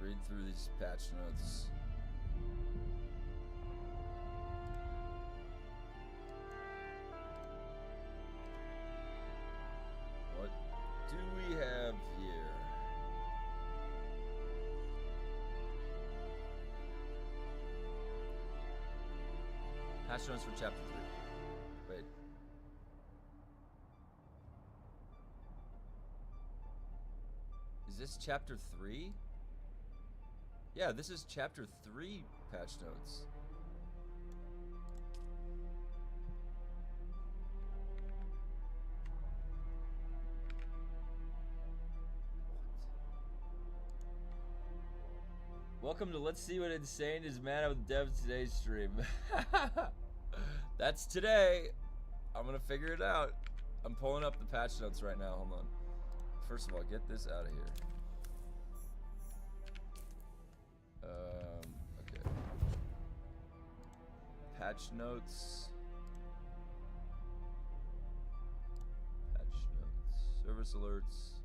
read through these patch notes. What do we have here? Patch notes for chapter 3. Wait. Is this chapter 3? Yeah, this is chapter 3 patch notes. Welcome to Let's See What Insane is Mad with Dev today's stream. That's today. I'm gonna figure it out. I'm pulling up the patch notes right now. Hold on. First of all, get this out of here. Okay. Patch notes. Patch notes. Service alerts.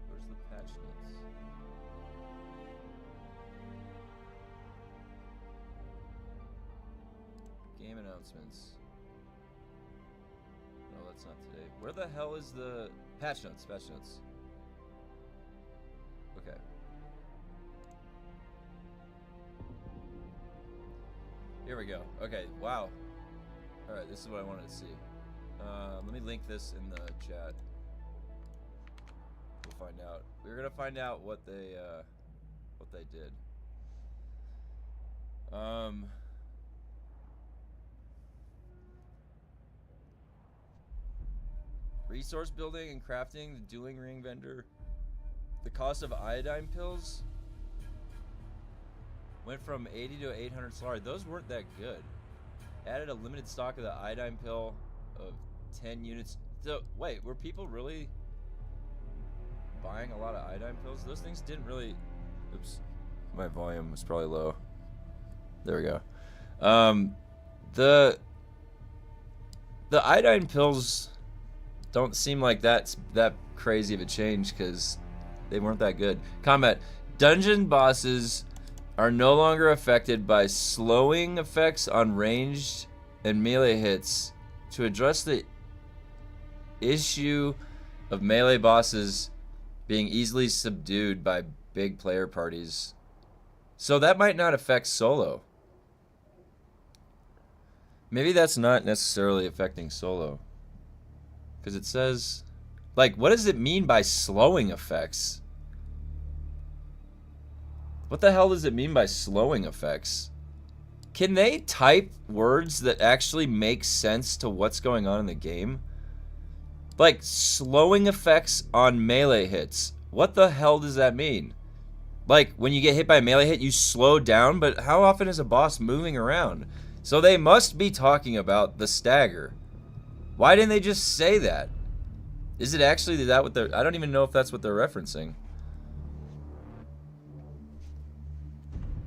Where's the patch notes? Game announcements. No, that's not today. Where the hell is the patch notes? Patch notes. Okay. Here we go. Okay, wow. Alright, this is what I wanted to see. Let me link this in the chat. We'll find out. We're gonna find out what they did. Resource building and crafting, the dueling ring vendor. The cost of iodine pills went from 80 to 800 Solari. Those weren't that good. Added a limited stock of the iodine pill of 10 units. So, wait, were people really buying a lot of iodine pills? Those things didn't really... Oops. My volume was probably low. There we go. The iodine pills don't seem like that's that crazy of a change because they weren't that good. Comment: dungeon bosses are no longer affected by slowing effects on ranged and melee hits. To address the issue of melee bosses being easily subdued by big player parties. So that might not affect solo. Maybe that's not necessarily affecting solo. Because it says, like, what does it mean by slowing effects? What the hell does it mean by slowing effects? Can they type words that actually make sense to what's going on in the game? Like, slowing effects on melee hits. What the hell does that mean? Like, when you get hit by a melee hit, you slow down, but how often is a boss moving around? So they must be talking about the stagger. Why didn't they just say that? Is it actually that what they're... I don't even know if that's what they're referencing.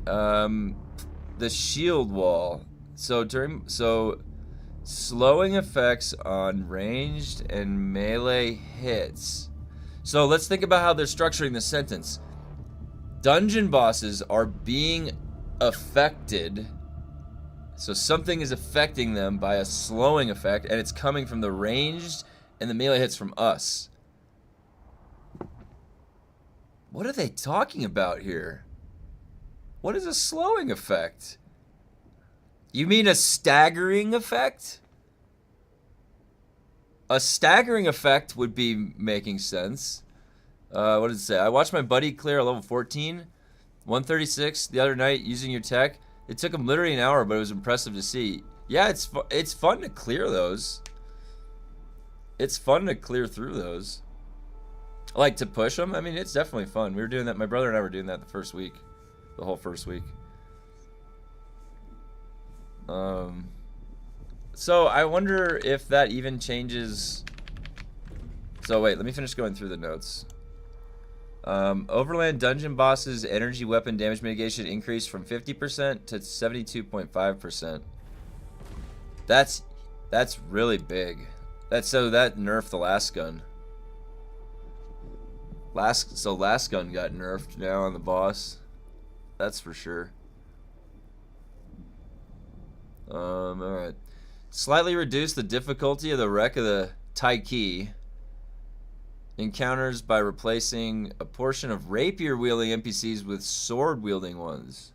The shield wall. So slowing effects on ranged and melee hits. So let's think about how they're structuring the sentence. Dungeon bosses are being affected. So something is affecting them by a slowing effect, and it's coming from the ranged and the melee hits from us. What are they talking about here? What is a slowing effect? You mean a staggering effect? A staggering effect would be making sense. What does it say? I watched my buddy clear a level 14, 136 the other night using your tech. It took him literally an hour, but it was impressive to see. Yeah, it's fun to clear those. It's fun to clear through those. Like, to push them, I mean, it's definitely fun. We were doing that, my brother and I were doing that the first week. The whole first week. So I wonder if that even changes. So wait, let me finish going through the notes. Overland dungeon bosses energy weapon damage mitigation increased from 50% to 72.5%. That's really big. That nerfed the last gun. Last gun got nerfed now on the boss. That's for sure. Alright. Slightly reduce the difficulty of the wreck of the Taiki encounters by replacing a portion of rapier wielding NPCs with sword wielding ones.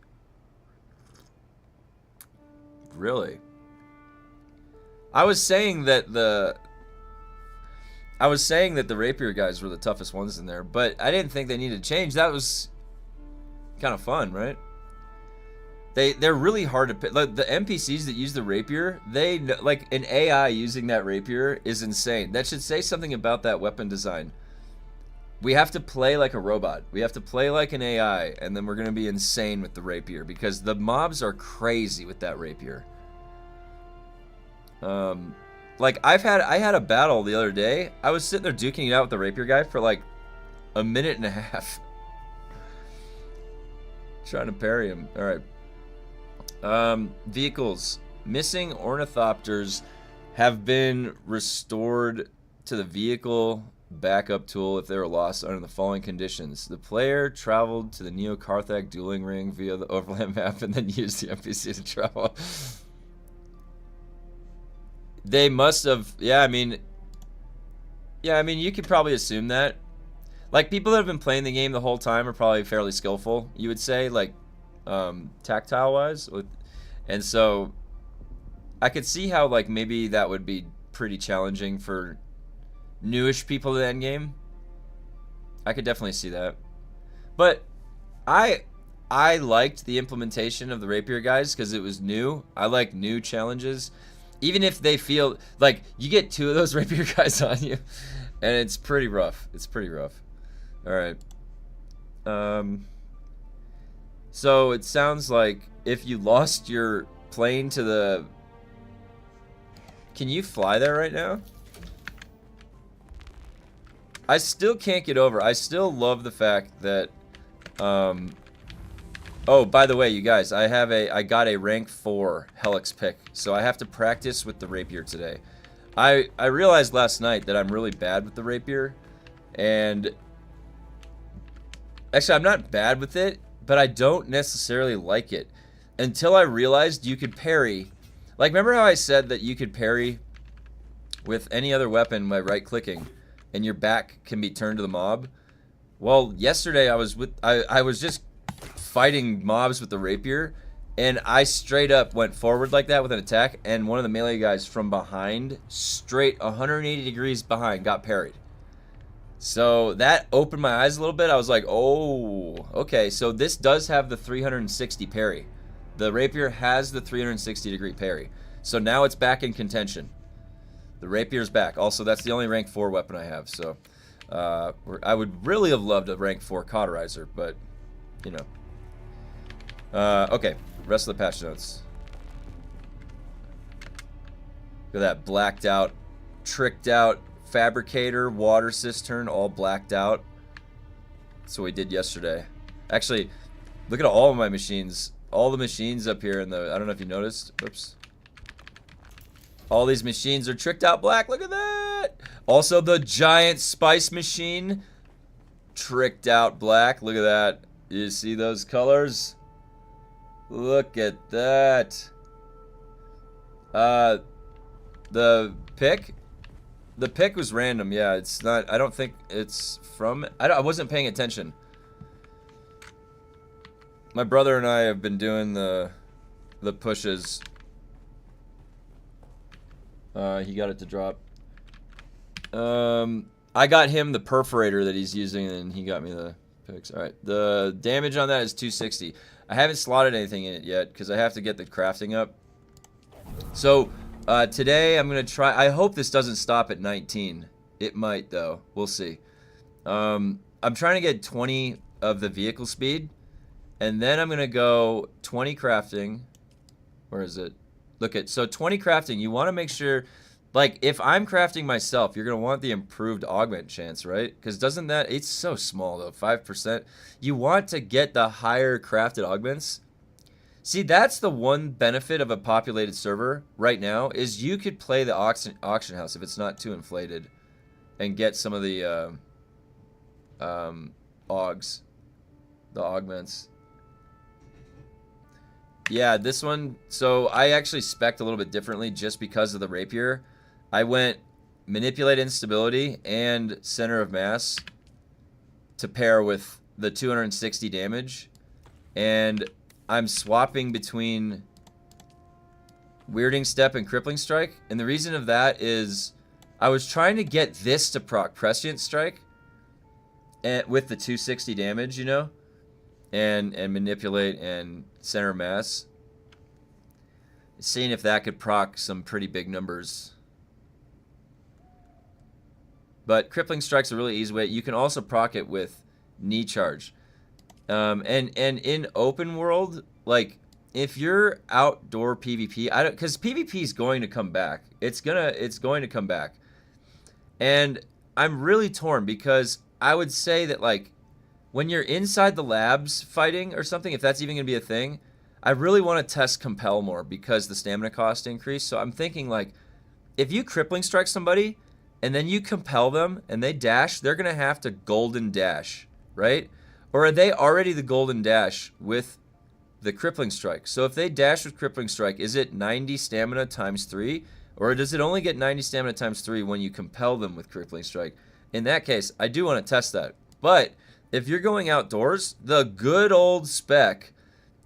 Really? I was saying that the rapier guys were the toughest ones in there, but I didn't think they needed to change. That was kind of fun, right? They're really hard to pick. Like, the NPCs that use the rapier, they like an AI using that rapier is insane. That should say something about that weapon design. We have to play like a robot. We have to play like an AI, and then we're gonna be insane with the rapier because the mobs are crazy with that rapier. Like I had a battle the other day. I was sitting there duking it out with the rapier guy for like a minute and a half, trying to parry him. All right. Vehicles. Missing ornithopters have been restored to the vehicle backup tool if they were lost under the following conditions. The player traveled to the Neo-Carthag dueling ring via the overland map and then used the NPC to travel. They must have, yeah, I mean, you could probably assume that. Like, people that have been playing the game the whole time are probably fairly skillful, you would say, like, tactile-wise. And so, I could see how, like, maybe that would be pretty challenging for newish people to the endgame. I could definitely see that. But, I liked the implementation of the rapier guys because it was new. I like new challenges. Even if they feel like you get 2 of those rapier guys on you, and it's pretty rough. It's pretty rough. All right. So it sounds like if you lost your plane to the... Can you fly there right now? I still can't get over. I still love the fact that... Oh, by the way, you guys, I got a rank 4 Helix pick, so I have to practice with the rapier today. I realized last night that I'm really bad with the rapier, and actually I'm not bad with it, but I don't necessarily like it until I realized you could parry. Like, remember how I said that you could parry with any other weapon by right-clicking, and your back can be turned to the mob? Well, yesterday I was just fighting mobs with the rapier, and I straight up went forward like that with an attack, and one of the melee guys from behind, straight 180 degrees behind, got parried. So that opened my eyes a little bit. I was like, oh, okay, so this does have the 360 parry. The rapier has the 360 degree parry. So now it's back in contention. The rapier's back. Also, that's the only rank 4 weapon I have, so I would really have loved a rank 4 cauterizer, but, you know. Okay, rest of the patch notes. Look at that, blacked out, tricked out fabricator, water cistern, all blacked out. That's what we did yesterday. Actually, look at all of my machines. All the machines up here in the, I don't know if you noticed. Oops. All these machines are tricked out black. Look at that. Also, the giant spice machine, tricked out black. Look at that. You see those colors? Look at that. The pick was random. Yeah, it's not, I don't think it's from, I wasn't paying attention. My brother and I have been doing the pushes. He got it to drop. I got him the perforator that he's using, and he got me the picks. Alright, the damage on that is 260. I haven't slotted anything in it yet, because I have to get the crafting up. So, today I'm going to try... I hope this doesn't stop at 19. It might, though. We'll see. I'm trying to get 20 of the vehicle speed, and then I'm going to go 20 crafting. Where is it? Look at... So, 20 crafting, you want to make sure... Like, if I'm crafting myself, you're going to want the improved augment chance, right? Because doesn't that... It's so small, though. 5%. You want to get the higher crafted augments. See, that's the one benefit of a populated server right now, is you could play the auction house if it's not too inflated and get some of the... augs, the augments. Yeah, this one, so I actually spec'd a little bit differently just because of the rapier. I went manipulate instability and center of mass to pair with the 260 damage, and I'm swapping between weirding step and crippling strike, and the reason of that is I was trying to get this to proc prescient strike and with the 260 damage, you know, and manipulate and center mass, seeing if that could proc some pretty big numbers. But crippling strike's a really easy way. You can also proc it with knee charge, and in open world, like if you're outdoor PvP, I don't, because PvP is going to come back. It's going to come back, and I'm really torn because I would say that like when you're inside the labs fighting or something, if that's even gonna be a thing, I really want to test compel more because the stamina cost increase. So I'm thinking like if you crippling strike somebody and then you compel them and they dash, they're gonna have to golden dash, right? Or are they already the golden dash with the crippling strike? So if they dash with crippling strike, is it 90 stamina times 3? Or does it only get 90 stamina times 3 when you compel them with crippling strike? In that case, I do want to test that. But if you're going outdoors, the good old spec,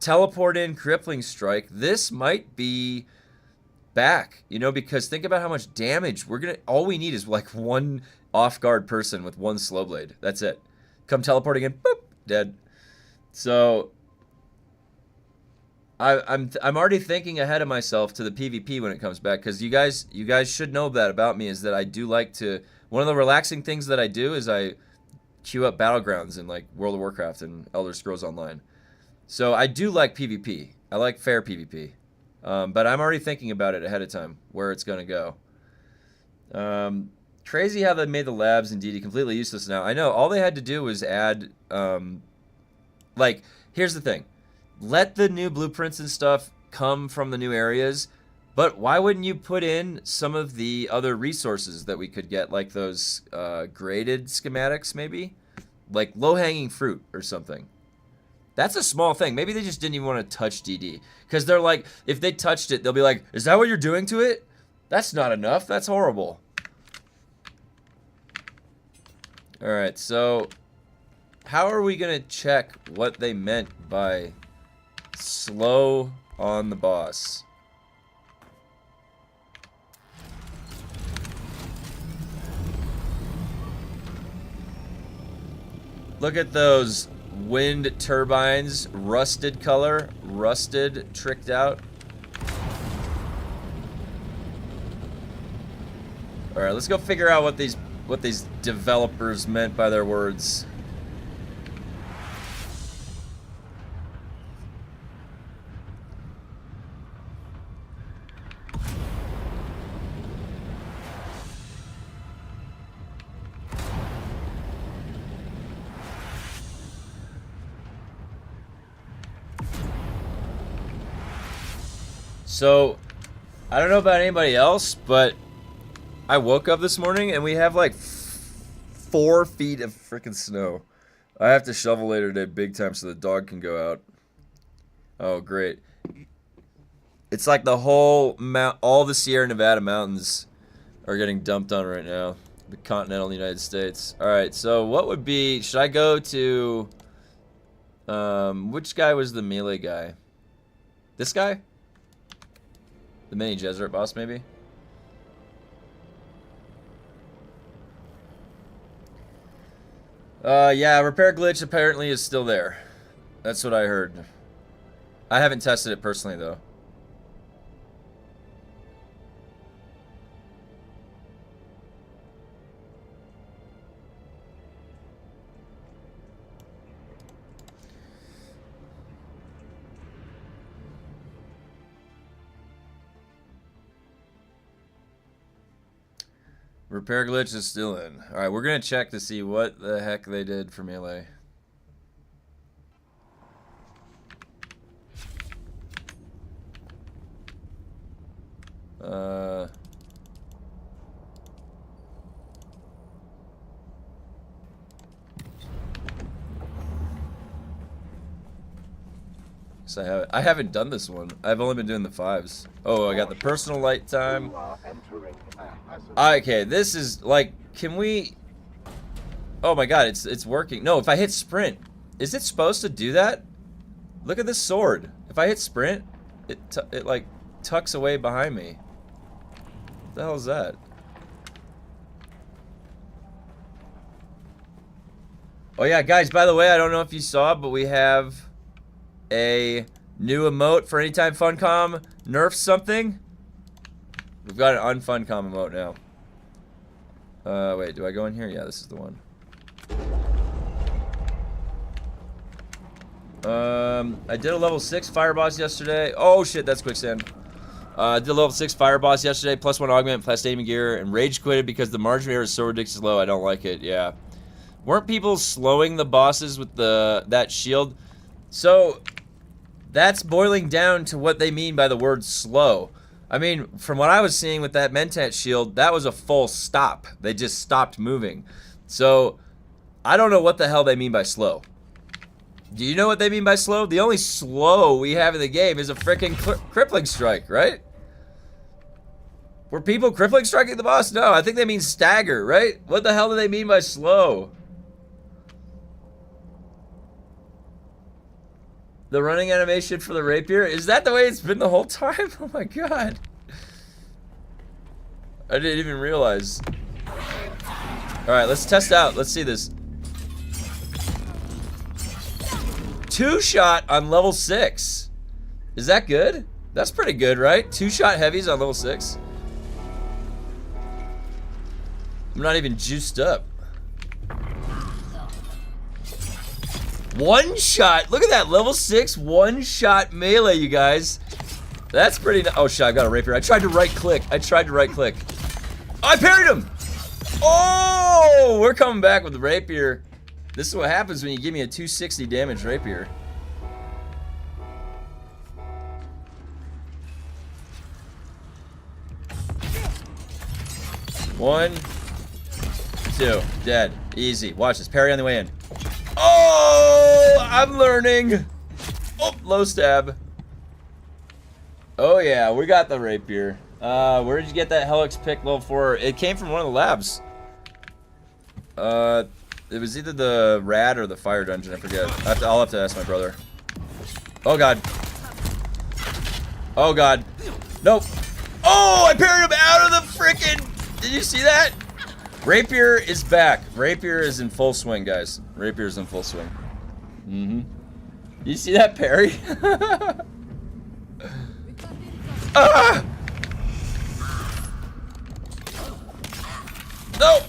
teleport in crippling strike, this might be back, you know, because think about how much damage all we need is like one off guard person with one slow blade. That's it. Come teleporting in, boop, dead. So I'm already thinking ahead of myself to the PvP when it comes back, because you guys should know that about me, is that I do like to, one of the relaxing things that I do is I queue up battlegrounds in like World of Warcraft and Elder Scrolls Online. So I do like PvP. I like fair PvP. But I'm already thinking about it ahead of time, where it's going to go. Crazy how they made the labs in DD completely useless now. I know, all they had to do was add, like, here's the thing. Let the new blueprints and stuff come from the new areas, but why wouldn't you put in some of the other resources that we could get, like those graded schematics maybe? Like low-hanging fruit or something. That's a small thing. Maybe they just didn't even want to touch DD. Because they're like, if they touched it, they'll be like, is that what you're doing to it? That's not enough. That's horrible. Alright, so how are we going to check what they meant by slow on the boss? Look at those wind turbines, rusted color, rusted, tricked out. All right, let's go figure out what these developers meant by their words. So, I don't know about anybody else, but I woke up this morning and we have like 4 feet of freaking snow. I have to shovel later today big time so the dog can go out. Oh, great. It's like the whole all the Sierra Nevada mountains are getting dumped on right now. The continental United States. Alright, so what would be, should I go to, which guy was the melee guy? This guy? The mini Jesuit boss, maybe? Yeah, repair glitch apparently is still there. That's what I heard. I haven't tested it personally, though. Repair glitch is still in. Alright, we're gonna check to see what the heck they did for melee. Because I haven't done this one. I've only been doing the 5s. Oh, I got the personal light time. Okay, this is like, can we... Oh my god, it's working. No, if I hit sprint, is it supposed to do that? Look at this sword. If I hit sprint, it like tucks away behind me. What the hell is that? Oh yeah, guys, by the way, I don't know if you saw, but we have a new emote for Anytime Funcom nerfs something. We've got an UNFUNCOM emote now. Wait, do I go in here? Yeah, this is the one. I did a level 6 fire boss yesterday. Oh shit, that's quicksand. Did a level 6 fire boss yesterday, +1 augment, +8 gear, and rage quitted because the margin error is so ridiculously low. I don't like it. Yeah. Weren't people slowing the bosses with that shield? So that's boiling down to what they mean by the word slow. I mean, from what I was seeing with that Mentat shield, that was a full stop. They just stopped moving. So I don't know what the hell they mean by slow. Do you know what they mean by slow? The only slow we have in the game is a freaking crippling strike, right? Were people crippling striking the boss? No, I think they mean stagger, right? What the hell do they mean by slow? The running animation for the rapier? Is that the way it's been the whole time? Oh my god. I didn't even realize. Alright, let's test out. Let's see this. 2-shot on level 6. Is that good? That's pretty good, right? 2-shot heavies on level 6. I'm not even juiced up. 1-shot. Look at that. Level 6 1-shot melee, you guys. That's pretty. Oh shit, I got a rapier. I tried to right click. Oh, I parried him. Oh, we're coming back with the rapier. This is what happens when you give me a 260 damage rapier. One, two, dead. Easy. Watch this. Parry on the way in. Oh, I'm learning. Oh, low stab. Oh yeah, we got the rapier. Where did you get that Helix pick level 4? It came from one of the labs. It was either the rad or the fire dungeon, I forget. I'll have to ask my brother. Oh god. Oh god. Nope. Oh, I parried him out of the frickin'. Did you see that? Rapier is back. Rapier is in full swing, guys. Rapier is in full swing. You see that parry? Ah! No!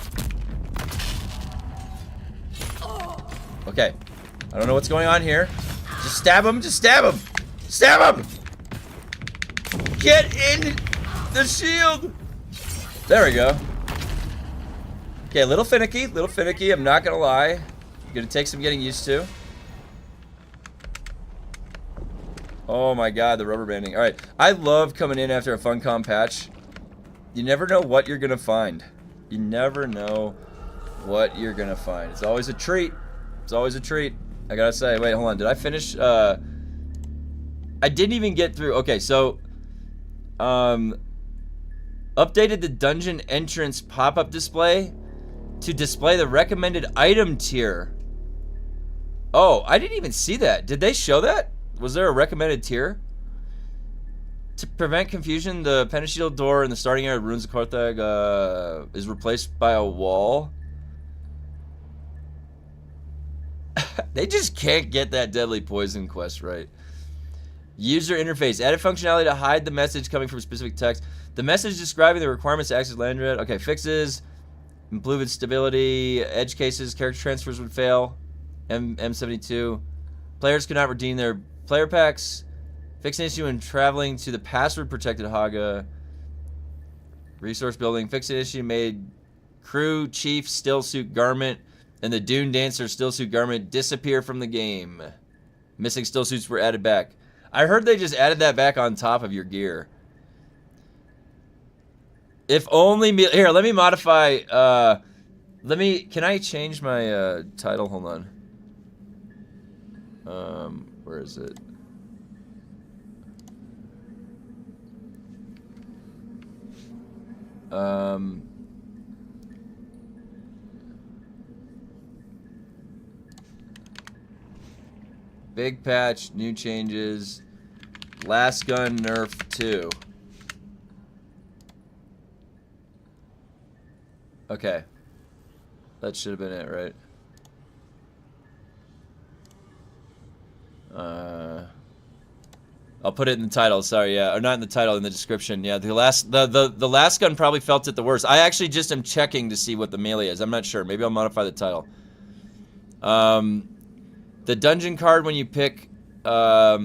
Okay. I don't know what's going on here. Just stab him. Just stab him. Stab him! Get in the shield! There we go. Okay, a little finicky, I'm not gonna lie. Gonna take some getting used to. Oh my god, the rubber banding. Alright, I love coming in after a Funcom patch. You never know what you're gonna find. You never know what you're gonna find. It's always a treat. It's always a treat. I gotta say, wait, hold on. Did I finish? I didn't even get through. Okay, so updated the dungeon entrance pop-up display to display the recommended item tier. Oh, I didn't even see that. Did they show that? Was there a recommended tier? To prevent confusion, the Pentashield door in the starting area of Ruins of Carthag is replaced by a wall. They just can't get that deadly poison quest right. User interface. Added functionality to hide the message coming from specific text. The message describing the requirements to access Landred. Okay, fixes. Improved stability. Edge cases. Character transfers would fail. M72. Players could not redeem their player packs. Fix an issue when traveling to the password protected Haga. Resource building. Fix an issue made crew chief stillsuit garment and the Dune dancer stillsuit garment disappear from the game. Missing stillsuits were added back. I heard they just added that back on top of your gear. If only me. Here, let me modify. Can I change my title? Hold on. Where is it? Big patch, new changes, last gun nerf 2. Okay. That should have been it, right? I'll put it in the title, sorry, yeah. Or not in the title, in the description. Yeah, the last gun probably felt it the worst. I actually just am checking to see what the melee is. I'm not sure. Maybe I'll modify the title. The dungeon card when you pick your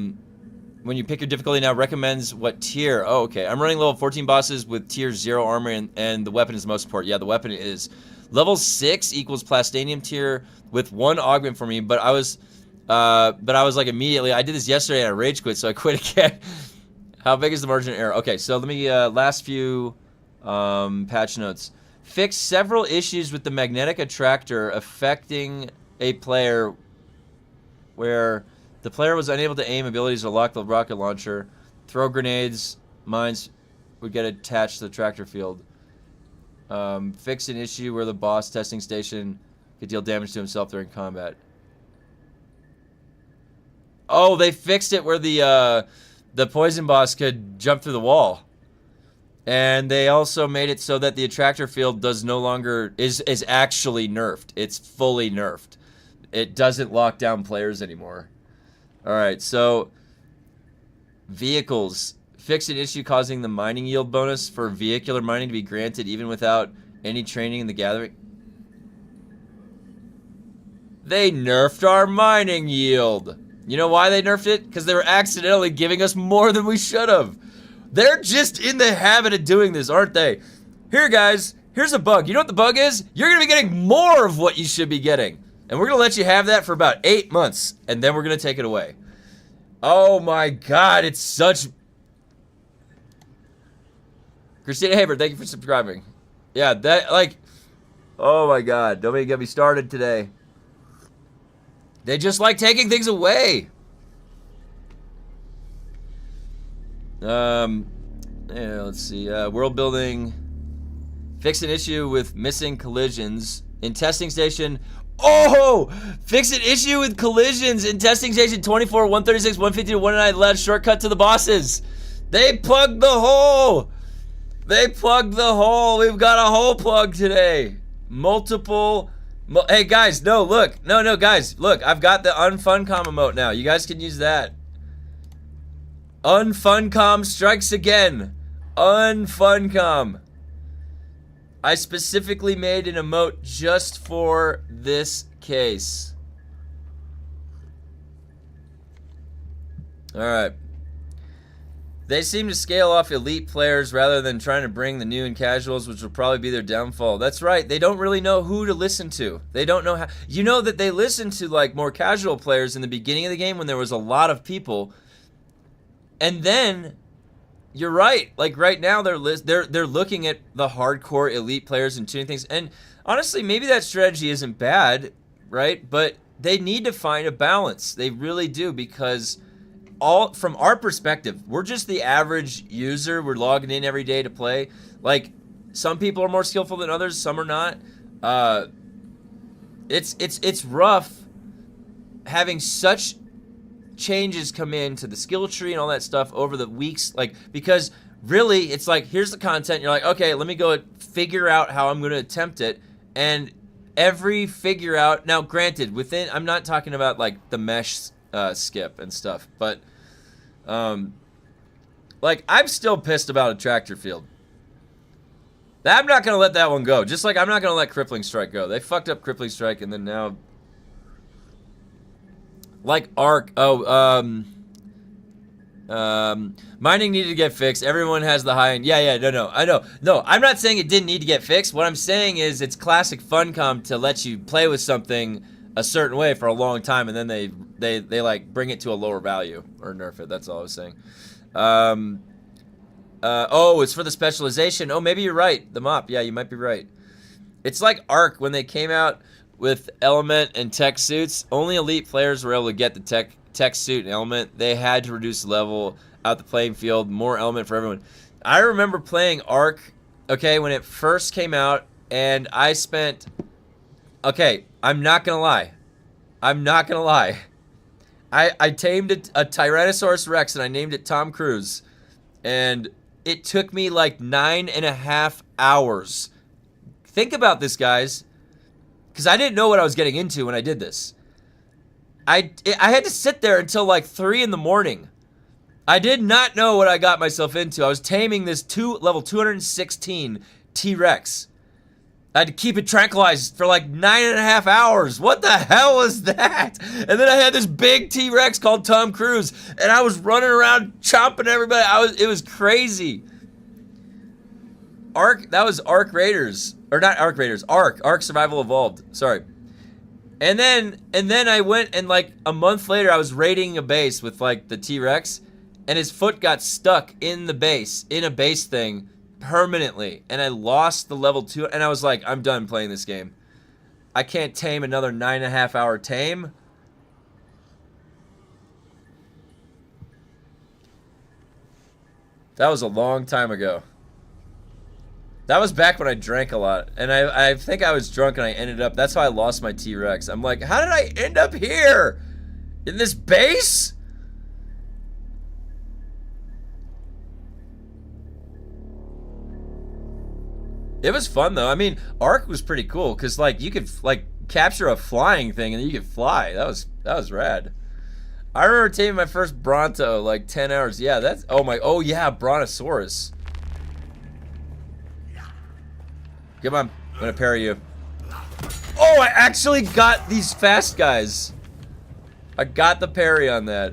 difficulty now recommends what tier. Oh, okay. I'm running level 14 bosses with tier 0 armor and the weapon is most support. Yeah, the weapon is level 6 equals plastanium tier with 1 augment for me, but I was like immediately, I did this yesterday and I rage quit, so I quit again. How big is the margin of error? Okay, so let me, last few patch notes. Fix several issues with the magnetic attractor affecting a player where the player was unable to aim abilities to lock the rocket launcher. Throw grenades, mines would get attached to the tractor field. Fix an issue where the boss testing station could deal damage to himself during combat. Oh, they fixed it where the poison boss could jump through the wall. And they also made it so that the attractor field does no longer is actually nerfed. It's fully nerfed. It doesn't lock down players anymore. Alright, so vehicles. Fix an issue causing the mining yield bonus for vehicular mining to be granted even without any training in the gathering. They nerfed our mining yield. You know why they nerfed it? Because they were accidentally giving us more than we should have. They're just in the habit of doing this, aren't they? Here, guys, here's a bug. You know what the bug is? You're going to be getting more of what you should be getting. And we're going to let you have that for about 8 months, and then we're going to take it away. Oh my god, it's such... Christina Haber, thank you for subscribing. Yeah, that, like... Oh my god, don't even get me started today. They just like taking things away. Yeah, let's see. World building. Fix an issue with missing collisions in testing station. Oh! Fix an issue with collisions in testing station 24, 136, 150 to 109. Allowed shortcut to the bosses. They plugged the hole. They plugged the hole. We've got a hole plug today. Multiple. Hey guys, no, look. No, guys, look. I've got the UNFUNCOM emote now. You guys can use that. UNFUNCOM strikes again. UNFUNCOM. I specifically made an emote just for this case. Alright. They seem to scale off elite players rather than trying to bring the new and casuals, which will probably be their downfall. That's right. They don't really know who to listen to. They don't know how. You know that they listened to like more casual players in the beginning of the game when there was a lot of people. And then you're right. Like right now they're looking at the hardcore elite players and tuning things. And honestly, maybe that strategy isn't bad, right? But they need to find a balance. They really do, because from our perspective, we're just the average user. We're logging in every day to play. Like, some people are more skillful than others, some are not. It's rough having such changes come into the skill tree and all that stuff over the weeks, like, because really it's like, here's the content, you're like, okay, let me go figure out how I'm going to attempt it. And every figure out, now granted, within, I'm not talking about like the mesh skip and stuff, but like, I'm still pissed about a tractor field. I'm not gonna let that one go, just like I'm not gonna let crippling strike go. They fucked up crippling strike, and then now like arc. Mining needed to get fixed. Everyone has the high end. Yeah, no, I know. No, I'm not saying it didn't need to get fixed. What I'm saying is it's classic Funcom to let you play with something a certain way for a long time, and then they like bring it to a lower value or nerf it. That's all I was saying. Oh, it's for the specialization. Oh, maybe you're right. The mop. Yeah, you might be right. It's like Arc when they came out with element and tech suits. Only elite players were able to get the tech suit and element. They had to reduce the level out the playing field. More element for everyone. I remember playing Arc okay, when it first came out, and I spent... Okay, I'm not gonna lie. I'm not gonna lie. I tamed a Tyrannosaurus Rex, and I named it Tom Cruise. And it took me like 9.5 hours. Think about this, guys. Because I didn't know what I was getting into when I did this. I had to sit there until like 3 in the morning. I did not know what I got myself into. I was taming this level 216 T-Rex. I had to keep it tranquilized for like 9.5 hours. What the hell was that? And then I had this big T-Rex called Tom Cruise, and I was running around chomping everybody. It was crazy. That was Ark Raiders, or not Ark Raiders, Ark Survival Evolved. Sorry. And then I went, and like a month later, I was raiding a base with like the T-Rex, and his foot got stuck in the base, in a base thing, permanently, and I lost the level 2, and I was like, I'm done playing this game. I can't tame another 9.5 hour tame. That was a long time ago. That was back when I drank a lot, and I think I was drunk and I ended up, that's how I lost my T-Rex. I'm like, how did I end up here? In this base? It was fun though. I mean, Ark was pretty cool because like you could like capture a flying thing and then you could fly. That was rad. I remember taming my first Bronto like 10 hours. Yeah, that's oh yeah, Brontosaurus. Come on, I'm gonna parry you. Oh, I actually got these fast guys. I got the parry on that.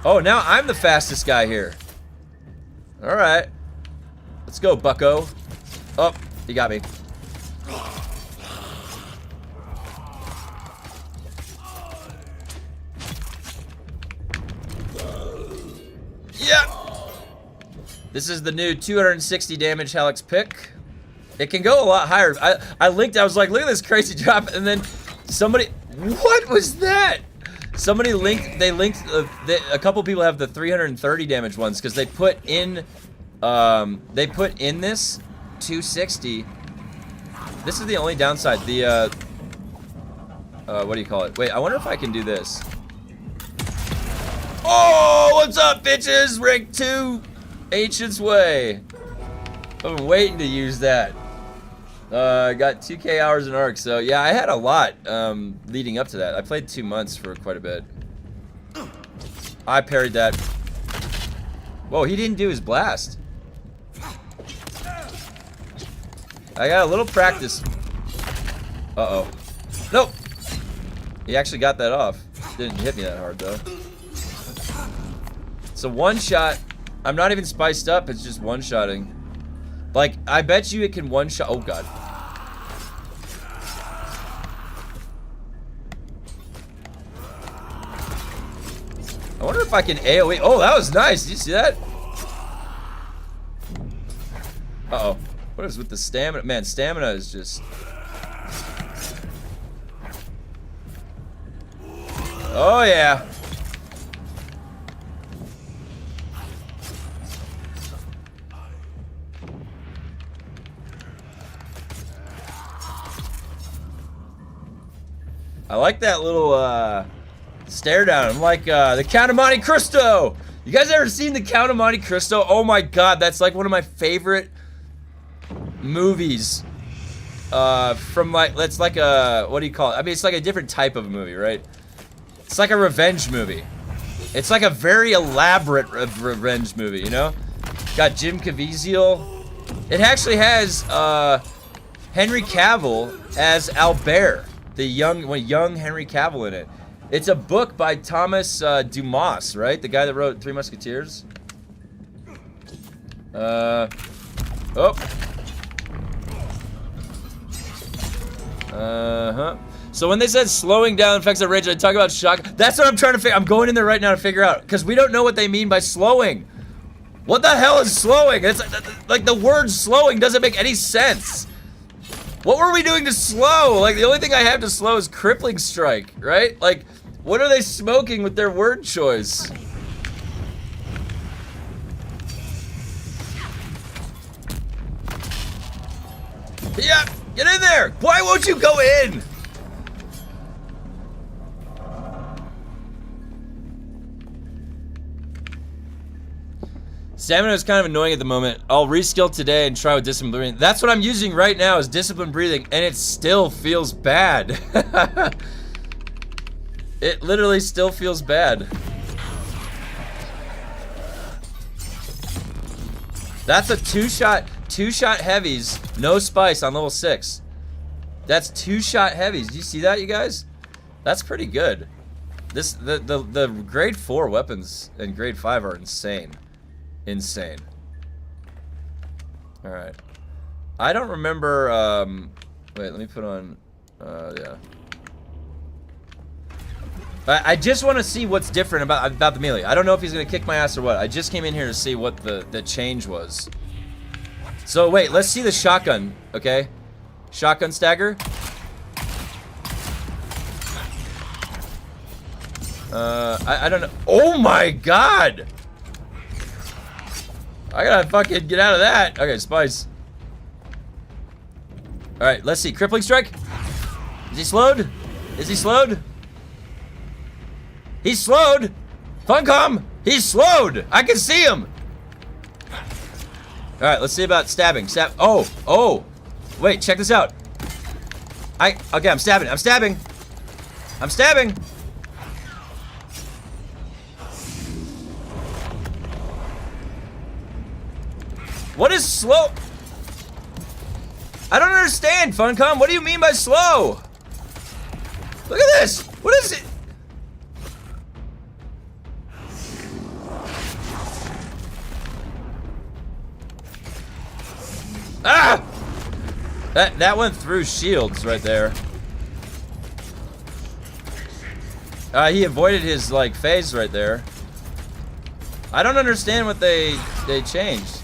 Oh, now I'm the fastest guy here. All right. Let's go, bucko. Oh, he got me. Yeah. This is the new 260 damage Helix pick. It can go a lot higher. I was like, look at this crazy drop, and then somebody, what was that? Somebody linked, a couple people have the 330 damage ones because they put in this 260. This is the only downside. The what do you call it? Wait, I wonder if I can do this. Oh, what's up, bitches? Rank 2, Ancient's Way. I've been waiting to use that. I got 2K hours in Ark, so yeah, I had a lot leading up to that. I played 2 months for quite a bit. I parried that. Whoa, he didn't do his blast. I got a little practice. Uh-oh. Nope. He actually got that off. Didn't hit me that hard, though. It's a one-shot. I'm not even spiced up. It's just one-shotting. Like, I bet you it can one-shot. Oh, God. I wonder if I can AoE. Oh, that was nice. Did you see that? Uh-oh. What is with the stamina? Man, stamina is just... Oh, yeah. I like that little, stare down. I'm like, the Count of Monte Cristo. You guys ever seen the Count of Monte Cristo? Oh my God, that's like one of my favorite movies. From like, that's like a, what do you call it? I mean, it's like a different type of movie, right? It's like a revenge movie. It's like a very elaborate revenge movie, you know? Got Jim Caviezel. It actually has, Henry Cavill as Albert, the young Henry Cavill in it. It's a book by Thomas Dumas, right? The guy that wrote Three Musketeers. Oh. Uh-huh. So when they said slowing down affects the range, I talk about shock. That's what I'm trying to figure. I'm going in there right now to figure out, because we don't know what they mean by slowing. What the hell is slowing? It's like the word slowing doesn't make any sense. What were we doing to slow? Like, the only thing I have to slow is Crippling Strike, right? Like, what are they smoking with their word choice? Yeah, get in there! Why won't you go in? Stamina is kind of annoying at the moment. I'll reskill today and try with discipline breathing. That's what I'm using right now is discipline breathing, and it still feels bad. It literally still feels bad. That's a two-shot heavies, no spice on level 6. That's 2-shot heavies. Do you see that, you guys? That's pretty good. The grade 4 weapons and grade 5 are insane. Insane. Alright. I don't remember, wait, let me put on, yeah. I just want to see what's different about the melee. I don't know if he's going to kick my ass or what. I just came in here to see what the change was. So, wait, let's see the shotgun, okay? Shotgun stagger. I don't know. Oh my god! I gotta fucking get out of that. Okay, spice. Alright, let's see. Crippling strike? Is he slowed? Is he slowed? He's slowed! Funcom! He's slowed! I can see him! Alright, let's see about stabbing. Oh! Wait, check this out. Okay, I'm stabbing. I'm stabbing! I'm stabbing! What is slow? I don't understand, Funcom. What do you mean by slow? Look at this! What is it? Ah! That went through shields right there. He avoided his like phase right there. I don't understand what they changed.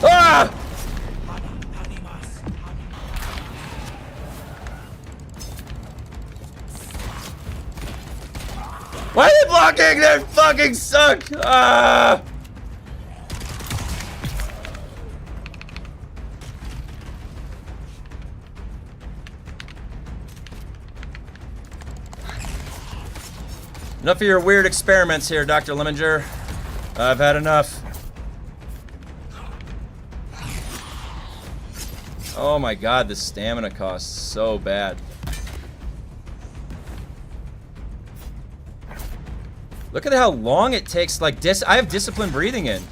Ah! Why are they blocking? They fucking suck! Ah! Enough of your weird experiments here, Dr. Lemminger. I've had enough. Oh my god, the stamina costs so bad. Look at how long it takes, like, I have discipline breathing in.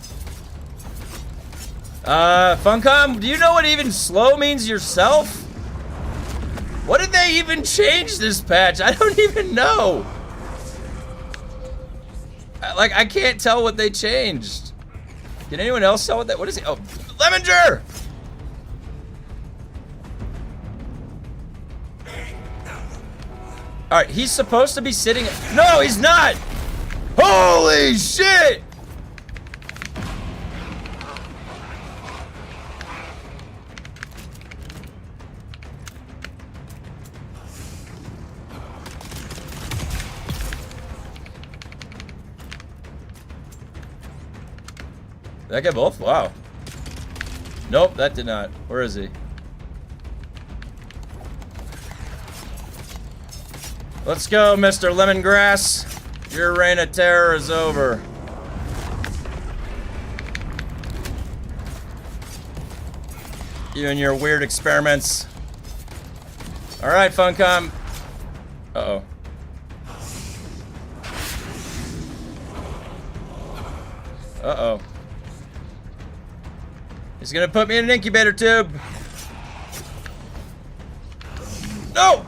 Funcom, do you know what even slow means yourself? What did they even change this patch? I don't even know. Like, I can't tell what they changed. Can anyone else tell what is it? Oh, Lemminger! Alright, he's supposed to be sitting. No, he's not! Holy shit! Did I get both? Wow. Nope, that did not. Where is he? Let's go, Mr. Lemongrass. Your reign of terror is over. You and your weird experiments. Alright, Funcom. Uh-oh. Uh-oh. He's gonna put me in an incubator tube. No!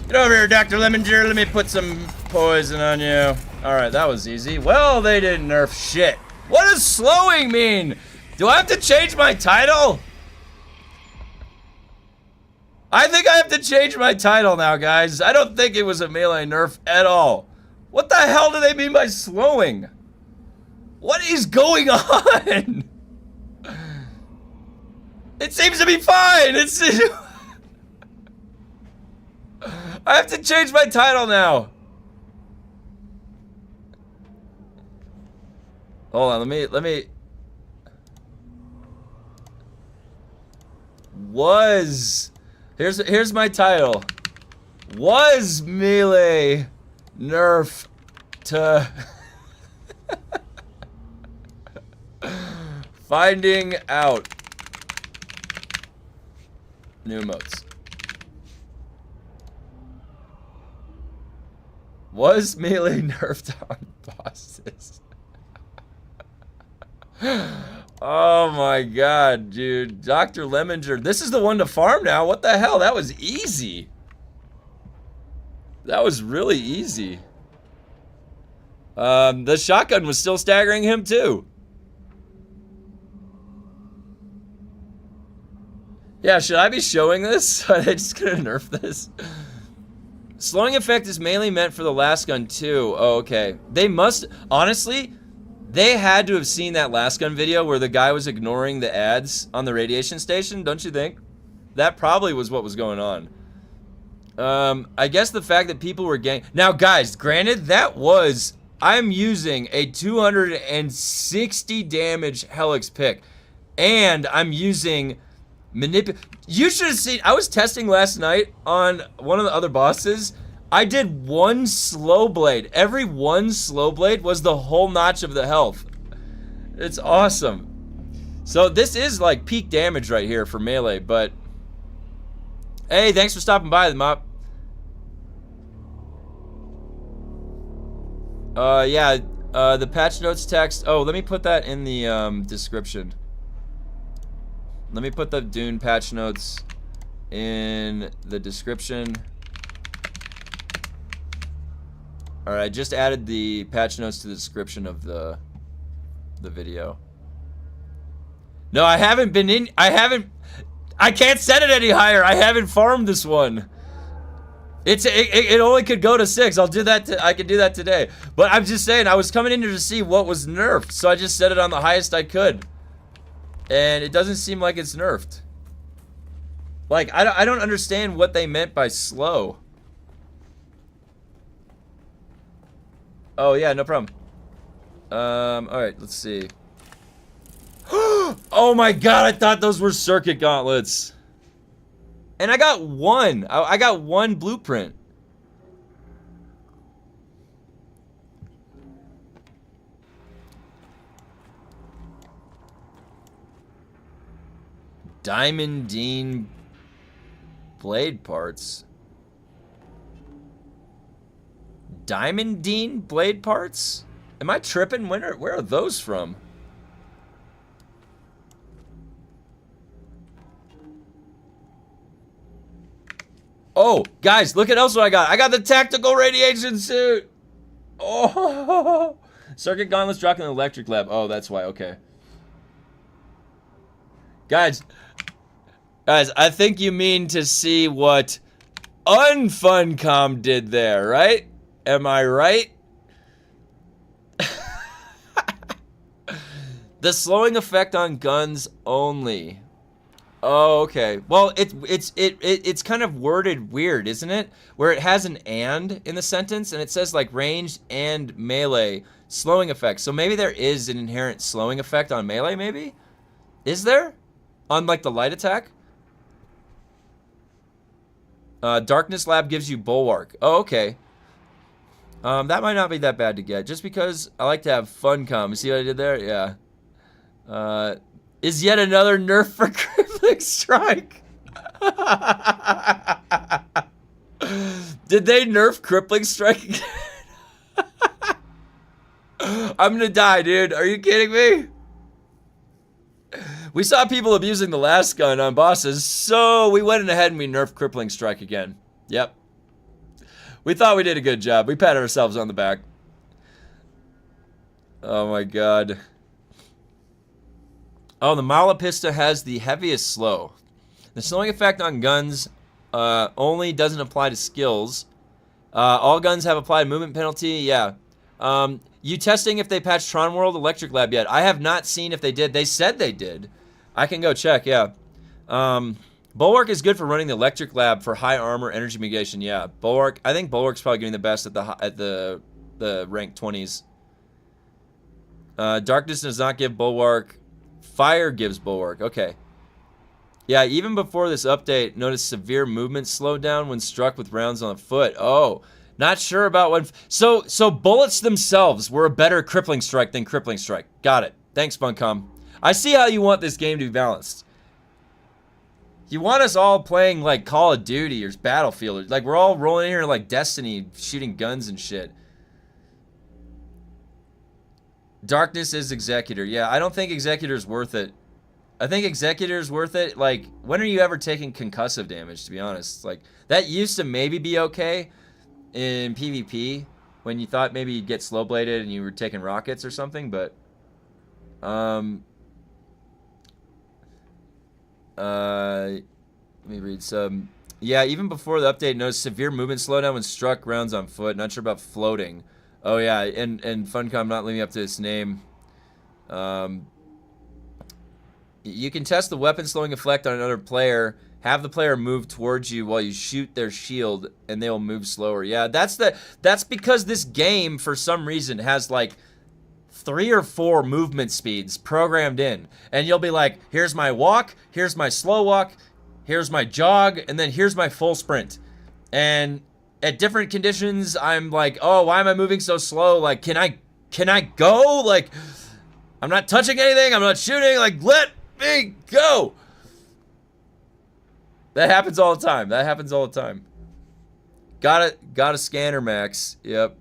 Get over here, Dr. Lemminger. Let me put some poison on you. Alright, that was easy. Well, they didn't nerf shit. What does slowing mean? Do I have to change my title? I think I have to change my title now, guys. I don't think it was a melee nerf at all. What the hell do they mean by slowing? What is going on? It seems to be fine. It's... I have to change my title now. Hold on, let me. Here's my title. Was Melee Nerf to finding out new emotes. Was Melee nerfed on bosses? Oh my god, dude. Dr. Lemminger. This is the one to farm now. What the hell? That was easy. That was really easy. The shotgun was still staggering him too. Yeah, should I be showing this? Are they just gonna nerf this? Slowing effect is mainly meant for the last gun too. Oh, okay. They must, honestly, they had to have seen that last gun video where the guy was ignoring the ads on the radiation station, don't you think? That probably was what was going on. I guess the fact that people were getting... Now, guys, granted, that was... I'm using a 260 damage Helix pick. And I'm using... You should have seen... I was testing last night on one of the other bosses. I did one slow blade. Every one slow blade was the whole notch of the health. It's awesome. So this is like peak damage right here for melee, but... Hey, thanks for stopping by, the mop. Yeah, the patch notes text. Oh, let me put that in the description. Let me put the DUNE patch notes in the description. Alright, I just added the patch notes to the description of the video. No, I haven't been in... I can't set it any higher. I haven't farmed this one. It only could go to 6. I'll do that. I can do that today. But I'm just saying, I was coming in here to see what was nerfed, so I just set it on the highest I could, and it doesn't seem like it's nerfed. Like I don't understand what they meant by slow. Oh yeah, no problem. All right, let's see. Oh my god, I thought those were circuit gauntlets. And I got one. I got one blueprint. Diamondine blade parts. Diamondine blade parts? Am I tripping? Where are those from? Oh, guys, look at else what I got. I got the tactical radiation suit. Oh, circuit gauntlets dropped in the electric lab. Oh, that's why. Okay. Guys, I think you mean to see what UNFUNCOM did there, right? Am I right? The slowing effect on guns only. Oh, okay. Well, it's kind of worded weird, isn't it? Where it has an and in the sentence, and it says like ranged and melee slowing effect. So maybe there is an inherent slowing effect on melee, maybe? Is there? On like the light attack? Darkness Lab gives you Bulwark. Oh, okay. That might not be that bad to get, just because I like to have fun come. See what I did there? Yeah. Is yet another nerf for Crippling Strike. Did they nerf Crippling Strike again? I'm gonna die, dude. Are you kidding me? We saw people abusing the last gun on bosses, so we went ahead and we nerfed Crippling Strike again. Yep. We thought we did a good job. We patted ourselves on the back. Oh my god. Oh, the Malapista has the heaviest slow. The slowing effect on guns only doesn't apply to skills. All guns have applied movement penalty. Yeah. You testing if they patched Tron World Electric Lab yet? I have not seen if they did. They said they did. I can go check, yeah. Bulwark is good for running the electric lab for high armor energy mitigation. Yeah, Bulwark. I think Bulwark's probably getting the best at the rank 20s. Darkness does not give Bulwark. Fire gives Bulwark. Okay. Yeah, even before this update, notice severe movement slowdown when struck with rounds on the foot. Oh, not sure about when. So bullets themselves were a better crippling strike than crippling strike. Got it. Thanks, Funcom. I see how you want this game to be balanced. You want us all playing like Call of Duty or Battlefield. Like we're all rolling in here like Destiny, shooting guns and shit. Darkness is Executor. Yeah, I don't think Executor's worth it. I think Executor's worth it. Like, when are you ever taking concussive damage, to be honest? Like, that used to maybe be okay in PvP when you thought maybe you'd get slow-bladed and you were taking rockets or something, but... let me read some... Yeah, even before the update, notice severe movement slowdown when struck rounds on foot. Not sure about floating. Oh, yeah, and Funcom not living up to its name. You can test the weapon slowing effect on another player. Have the player move towards you while you shoot their shield, and they will move slower. Yeah, that's because this game, for some reason, has like 3 or 4 movement speeds programmed in. And you'll be like, here's my walk, here's my slow walk, here's my jog, and then here's my full sprint. And at different conditions, I'm like, oh, why am I moving so slow? Like, can I go? Like, I'm not touching anything, I'm not shooting, like, let me go. That happens all the time. That happens all the time. Got a scanner, Max. Yep.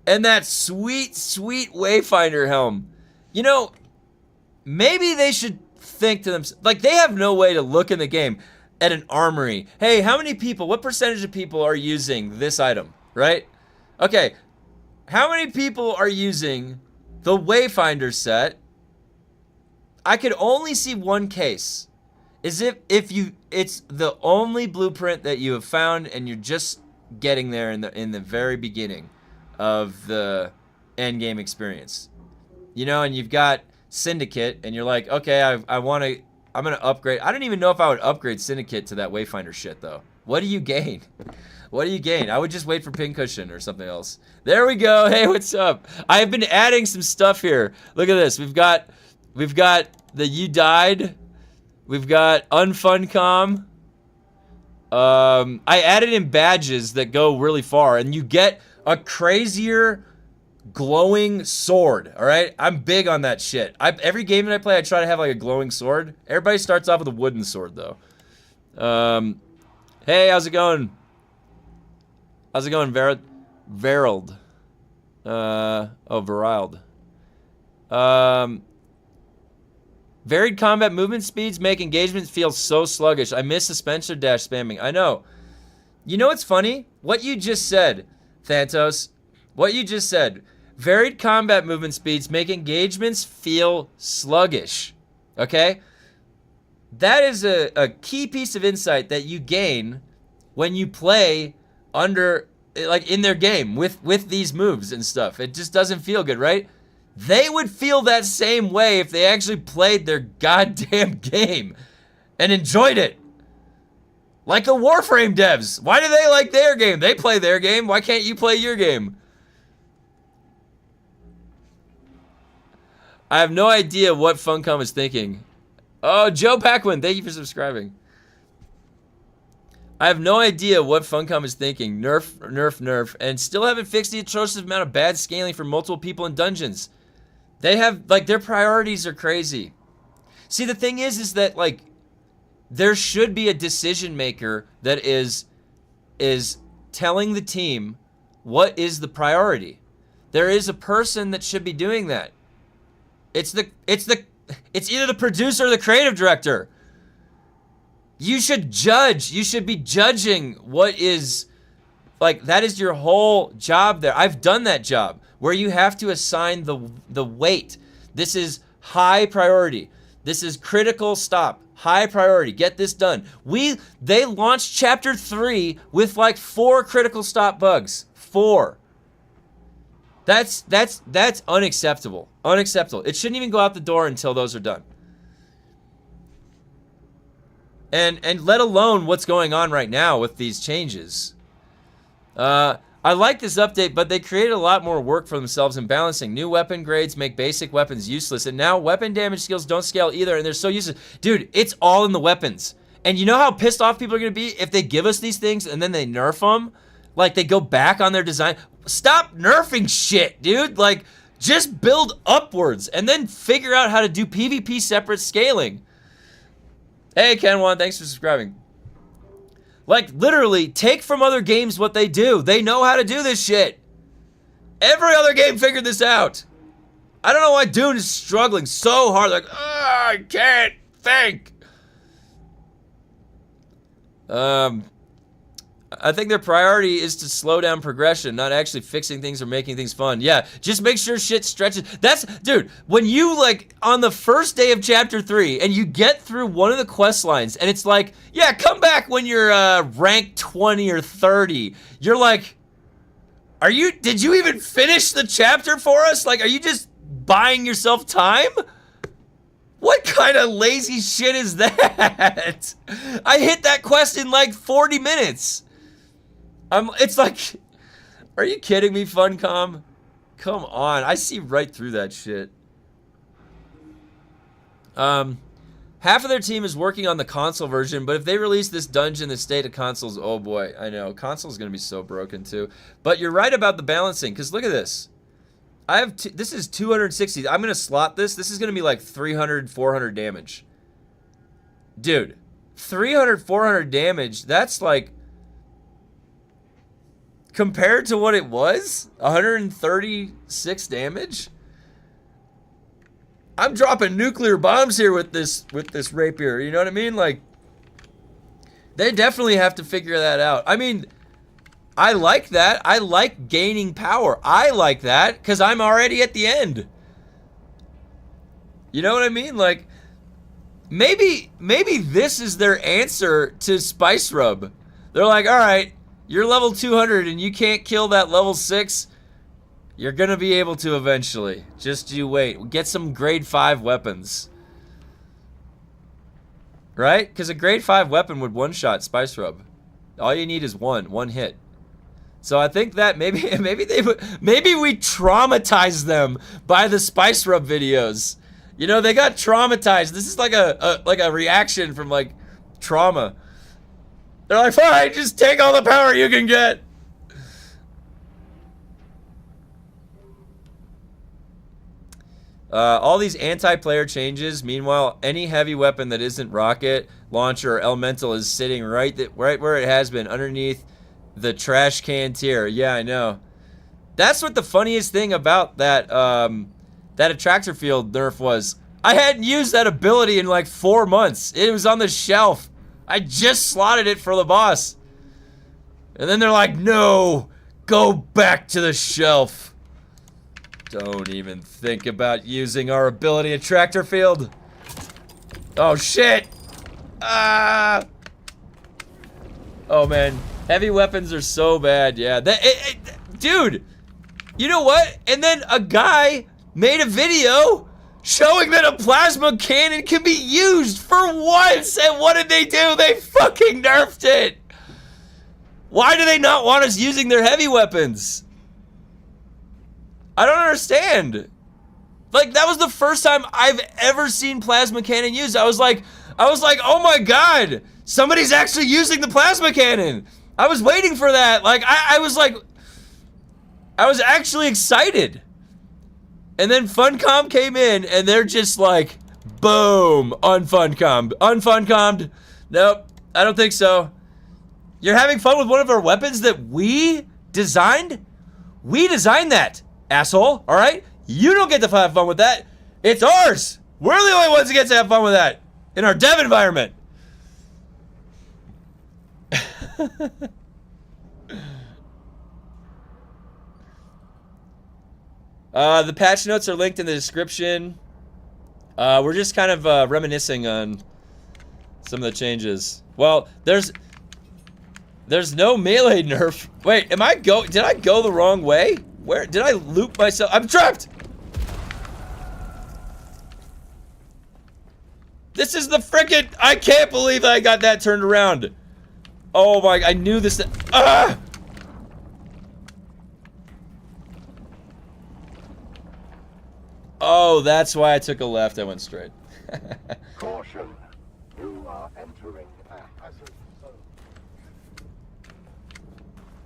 And that sweet, sweet Wayfinder helm. You know, maybe they should think to themselves, like, they have no way to look in the game at an armory. Hey, how many people, what percentage of people are using this item, right? Okay, how many people are using the Wayfinder set? I could only see one case. Is if it's the only blueprint that you have found and you're just getting there in the very beginning of the end game experience. You know, and you've got Syndicate and you're like, okay, I'm gonna upgrade. I don't even know if I would upgrade Syndicate to that Wayfinder shit though. What do you gain? What do you gain? I would just wait for Pincushion or something else. There we go. Hey, what's up? I've been adding some stuff here. Look at this. We've got the You Died. We've got UNFUNCOM. I added in badges that go really far, and you get a crazier glowing sword. All right, I'm big on that shit. Every game that I play, I try to have like a glowing sword. Everybody starts off with a wooden sword, though. Hey, how's it going? How's it going, Verald? Veriled. Varied combat movement speeds make engagements feel so sluggish. I miss suspension dash spamming. I know. You know what's funny? What you just said, Thantos. What you just said. Varied combat movement speeds make engagements feel sluggish. Okay? That is a key piece of insight that you gain when you play under, like, in their game with these moves and stuff. It just doesn't feel good, right? They would feel that same way if they actually played their goddamn game and enjoyed it. Like the Warframe devs. Why do they like their game? They play their game. Why can't you play your game? I have no idea what Funcom is thinking. Oh, Joe Paquin, thank you for subscribing. I have no idea what Funcom is thinking. Nerf, and still haven't fixed the atrocious amount of bad scaling for multiple people in dungeons. They have, like, their priorities are crazy. See, the thing is that, like, there should be a decision maker that is telling the team what is the priority. There is a person that should be doing that. It's either the producer or the creative director. You should judge. You should be judging what is, like, that is your whole job there. I've done that job where you have to assign the weight. This is high priority. This is critical stop. High priority. Get this done. They launched chapter 3 with like 4 critical stop bugs. 4. That's unacceptable. Unacceptable. It shouldn't even go out the door until those are done. And let alone what's going on right now with these changes. I like this update, but they created a lot more work for themselves in balancing. New weapon grades make basic weapons useless, and now weapon damage skills don't scale either, and they're so useless. Dude, it's all in the weapons. And you know how pissed off people are going to be if they give us these things and then they nerf them? Like, they go back on their design. Stop nerfing shit, dude. Like, just build upwards and then figure out how to do PvP separate scaling. Hey, Kenwan, thanks for subscribing. Like, literally, take from other games what they do. They know how to do this shit. Every other game figured this out. I don't know why DUNE is struggling so hard. Like, I can't think. I think their priority is to slow down progression, not actually fixing things or making things fun. Yeah, just make sure shit stretches. That's, dude, when you, like, on the first day of Chapter 3, and you get through one of the quest lines, and it's like, yeah, come back when you're, rank 20 or 30. You're like, did you even finish the chapter for us? Like, are you just buying yourself time? What kind of lazy shit is that? I hit that quest in, like, 40 minutes. It's like, are you kidding me, Funcom? Come on, I see right through that shit. Half of their team is working on the console version, but if they release this dungeon in the state of consoles, oh boy, I know, console's gonna be so broken too. But you're right about the balancing, because look at this. I have, this is 260, I'm gonna slot this is gonna be like 300, 400 damage. Dude, 300, 400 damage, that's like, compared to what it was, 136 damage. I'm dropping nuclear bombs here with this rapier. You know what I mean? Like, they definitely have to figure that out. I mean, I like that. I like gaining power. I like that because I'm already at the end. You know what I mean? Like, maybe this is their answer to Spice Rub. They're like, all right, you're level 200 and you can't kill that level 6. You're gonna be able to eventually. Just you wait. Get some grade 5 weapons. Right? Because a grade 5 weapon would one-shot Spice Rub. All you need is one hit. So I think that maybe we traumatized them by the Spice Rub videos. You know, they got traumatized. This is like a reaction from like trauma. They're like, fine, just take all the power you can get. All these anti-player changes. Meanwhile, any heavy weapon that isn't rocket launcher or elemental is sitting right where it has been, underneath the trash can tier. Yeah, I know. That's what the funniest thing about that that attractor field nerf was. I hadn't used that ability in like 4 months. It was on the shelf. I just slotted it for the boss. And then they're like, no, go back to the shelf. Don't even think about using our ability attractor field. Oh shit. Ah. Oh man, heavy weapons are so bad. Yeah, dude, you know what? And then a guy made a video showing that a plasma cannon can be used for once, and what did they do? They fucking nerfed it. Why do they not want us using their heavy weapons? I don't understand. Like, that was the first time I've ever seen plasma cannon used. I was like, oh my god, somebody's actually using the plasma cannon. I was waiting for that. Like, I was actually excited. And then Funcom came in, and they're just like, boom, unfuncommed. Nope, I don't think so. You're having fun with one of our weapons that we designed? We designed that, asshole, all right? You don't get to have fun with that. It's ours. We're the only ones that get to have fun with that in our dev environment. The patch notes are linked in the description. We're just kind of reminiscing on some of the changes. Well, there's no melee nerf. Wait, did I go the wrong way? Where did I loop myself? I'm trapped. This is the frickin'... I can't believe I got that turned around. Oh my... I knew this... Ah! Oh, that's why I took a left. I went straight. Caution. You are entering a hazard zone.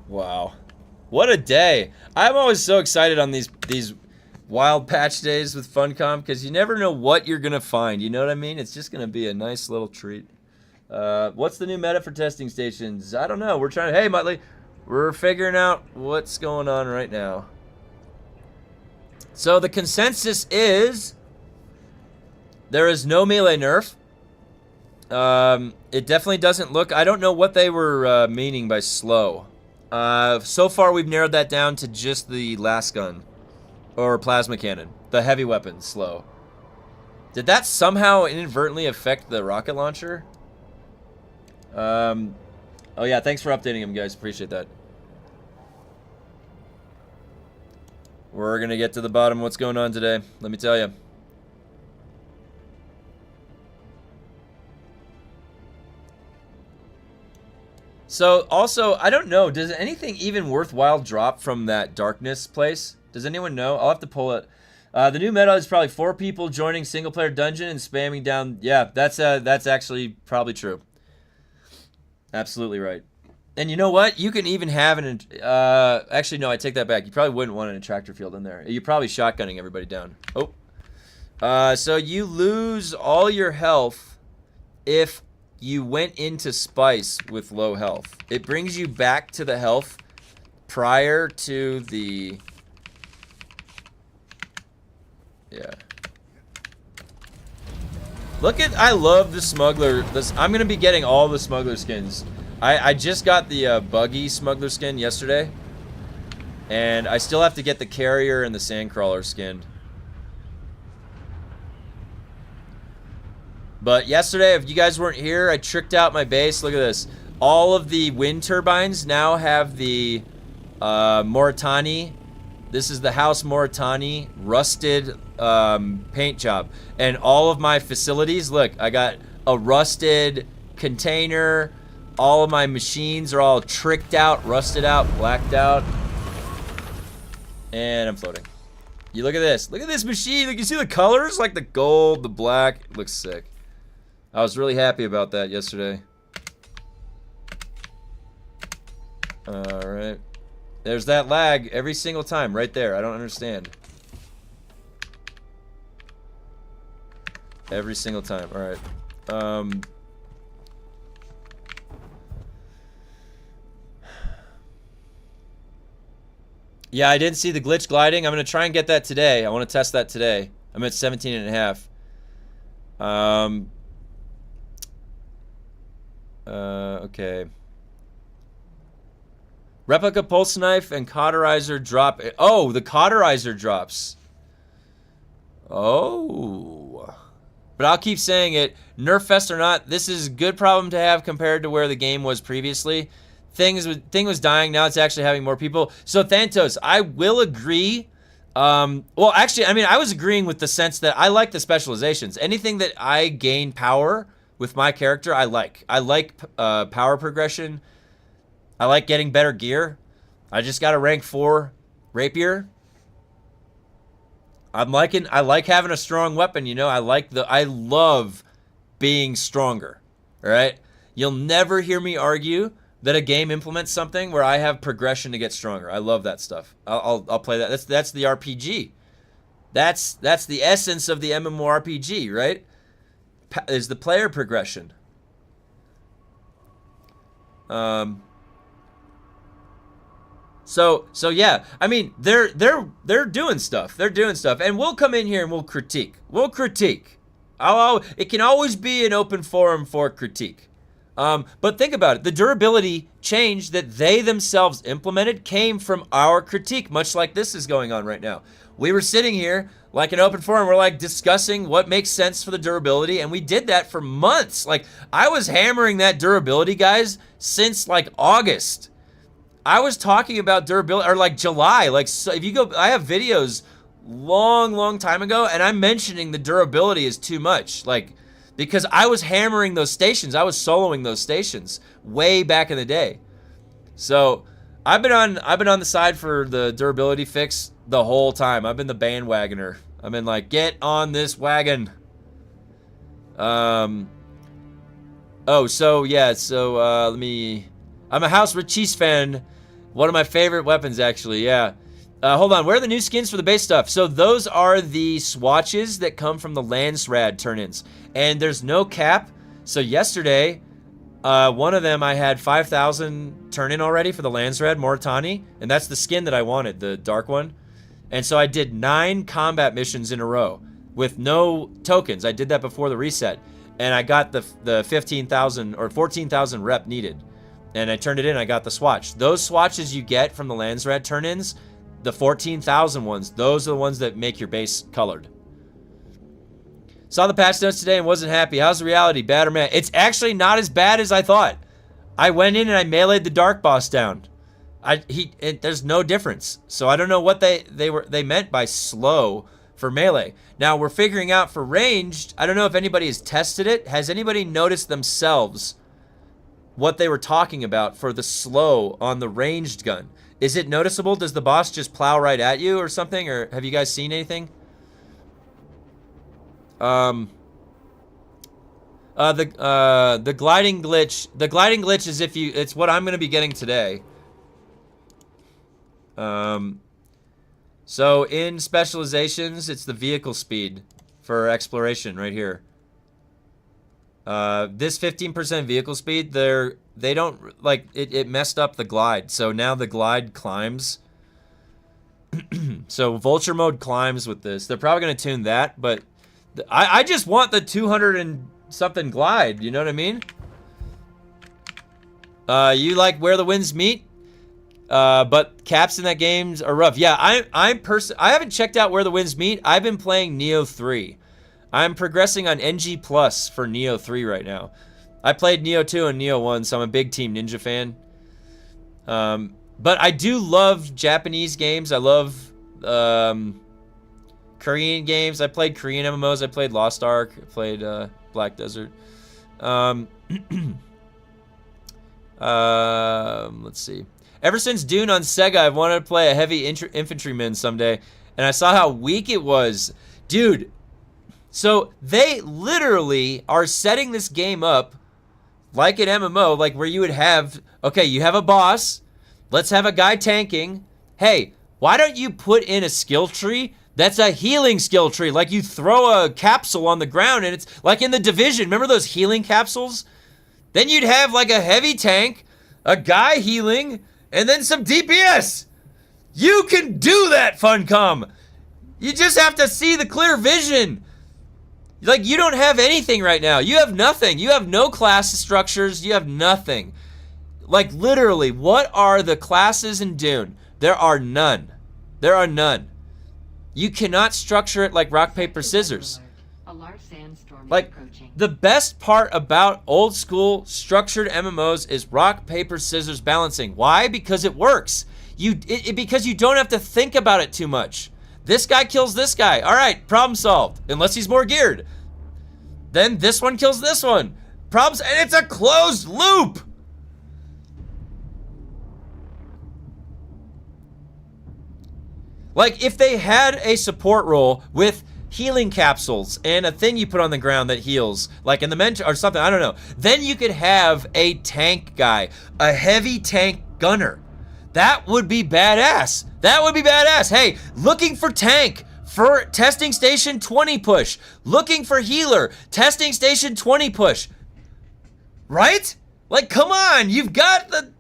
Wow. What a day. I'm always so excited on these wild patch days with Funcom because you never know what you're going to find. You know what I mean? It's just going to be a nice little treat. What's the new meta for testing stations? I don't know. We're trying to... Hey, Muttley. We're figuring out what's going on right now. So the consensus is there is no melee nerf. It definitely doesn't look... I don't know what they were meaning by slow. So far we've narrowed that down to just the last gun. Or plasma cannon. The heavy weapon, slow. Did that somehow inadvertently affect the rocket launcher? Oh yeah, thanks for updating him, guys. Appreciate that. We're gonna get to the bottom of what's going on today. Let me tell you. So, also, I don't know. Does anything even worthwhile drop from that darkness place? Does anyone know? I'll have to pull it. The new meta is probably 4 people joining single-player dungeon and spamming down. Yeah, that's actually probably true. Absolutely right. And you know what? You can even have an... actually, no, I take that back. You probably wouldn't want an attractor field in there. You're probably shotgunning everybody down. Oh. So you lose all your health if you went into Spice with low health. It brings you back to the health prior to the... Yeah. Look at... I love the smuggler. I'm going to be getting all the smuggler skins. I just got the buggy smuggler skin yesterday. And I still have to get the carrier and the sandcrawler skinned. But yesterday, if you guys weren't here, I tricked out my base. Look at this. All of the wind turbines now have the Moritani. This is the House Moritani rusted paint job. And all of my facilities, look, I got a rusted container. All of my machines are all tricked out, rusted out, blacked out. And I'm floating. You look at this. Look at this machine. Look, you see the colors? Like the gold, the black. It looks sick. I was really happy about that yesterday. Alright. There's that lag every single time right there. I don't understand. Every single time. Alright. Yeah, I didn't see the glitch gliding. I'm going to try and get that today. I want to test that today. I'm at 17.5. Okay. Replica pulse knife and cauterizer drop. Oh, the cauterizer drops. Oh. But I'll keep saying it. Nerf fest or not, this is a good problem to have compared to where the game was previously. Thing was dying. Now it's actually having more people. So Thantos, I will agree. Well, actually, I mean, I was agreeing with the sense that I like the specializations. Anything that I gain power with my character, I like. I like power progression. I like getting better gear. I just got a rank 4 rapier. I like having a strong weapon, you know. I love being stronger. All right? You'll never hear me argue that a game implements something where I have progression to get stronger. I love that stuff. I'll play that. That's the RPG. That's the essence of the MMORPG, right? Is the player progression. So yeah, I mean, they're doing stuff. They're doing stuff, and we'll come in here and we'll critique. It can always be an open forum for critique. But think about it. The durability change that they themselves implemented came from our critique, much like this is going on right now. We were sitting here like an open forum. We're like discussing what makes sense for the durability, and we did that for months. Like, I was hammering that durability, guys, since like August. I was talking about durability, or like July. Like, so if you go, I have videos long time ago, and I'm mentioning the durability is too much. Like, because I was hammering those stations. I was soloing those stations way back in the day. So I've been on the side for the durability fix the whole time. I've been the bandwagoner. I've been like, get on this wagon. Oh, so yeah, so I'm a House Richis fan. One of my favorite weapons, actually, yeah. Hold on, where are the new skins for the base stuff? So those are the swatches that come from the Lansrad turn-ins. And there's no cap. So yesterday, one of them I had 5,000 turn-in already for the Lansrad Moritani. And that's the skin that I wanted, the dark one. And so I did 9 combat missions in a row with no tokens. I did that before the reset. And I got the 15,000 or 14,000 rep needed. And I turned it in, I got the swatch. Those swatches you get from the Lansrad turn-ins, the 14,000 ones, those are the ones that make your base colored. Saw the patch notes today and wasn't happy. How's the reality? Bad or mad? It's actually not as bad as I thought. I went in and I meleeed the dark boss down. There's no difference. So I don't know what they meant by slow for melee. Now we're figuring out for ranged. I don't know if anybody has tested it. Has anybody noticed themselves what they were talking about for the slow on the ranged gun? Is it noticeable? Does the boss just plow right at you or something? Or have you guys seen anything? The gliding glitch. The gliding glitch is it's what I'm gonna be getting today. So in specializations, it's the vehicle speed for exploration right here. This 15% vehicle speed, they don't, like, it messed up the glide. So now the glide climbs. So vulture mode climbs with this. They're probably going to tune that, but I just want the 200 and something glide, you know what I mean? You like Where the Winds Meet? But caps in that game are rough. Yeah, I haven't checked out Where the Winds Meet. I've been playing Neo 3. I'm progressing on NG Plus for Neo 3 right now. I played Neo 2 and Neo 1, so I'm a big Team Ninja fan. But I do love Japanese games. I love Korean games. I played Korean MMOs. I played Lost Ark. I played Black Desert. Let's see. Ever since Dune on Sega, I've wanted to play a heavy infantryman someday, and I saw how weak it was. Dude, so they literally are setting this game up like an MMO, like where you would have, okay, you have a boss, let's have a guy tanking. Hey, why don't you put in a skill tree that's a healing skill tree? Like you throw a capsule on the ground and it's like in The Division. Remember those healing capsules? Then you'd have like a heavy tank, a guy healing, and then some DPS. You can do that, Funcom. You just have to see the clear vision. Like, you don't have anything right now. You have nothing. You have no class structures. You have nothing. Like, literally, what are the classes in Dune? There are none. There are none. You cannot structure it like rock, paper, scissors. Like, the best part about old school structured MMOs is rock, paper, scissors balancing. Why? Because it works. Because you don't have to think about it too much. This guy kills this guy. All right, problem solved. Unless he's more geared. Then this one kills this one. Problems, and it's a closed loop. Like, if they had a support role with healing capsules and a thing you put on the ground that heals, like in the mentor or something, I don't know. Then you could have a tank guy, a heavy tank gunner. That would be badass. That would be badass. Hey, looking for tank for testing station 20 push. Looking for healer, testing station 20 push. Right? Like, come on, you've got the...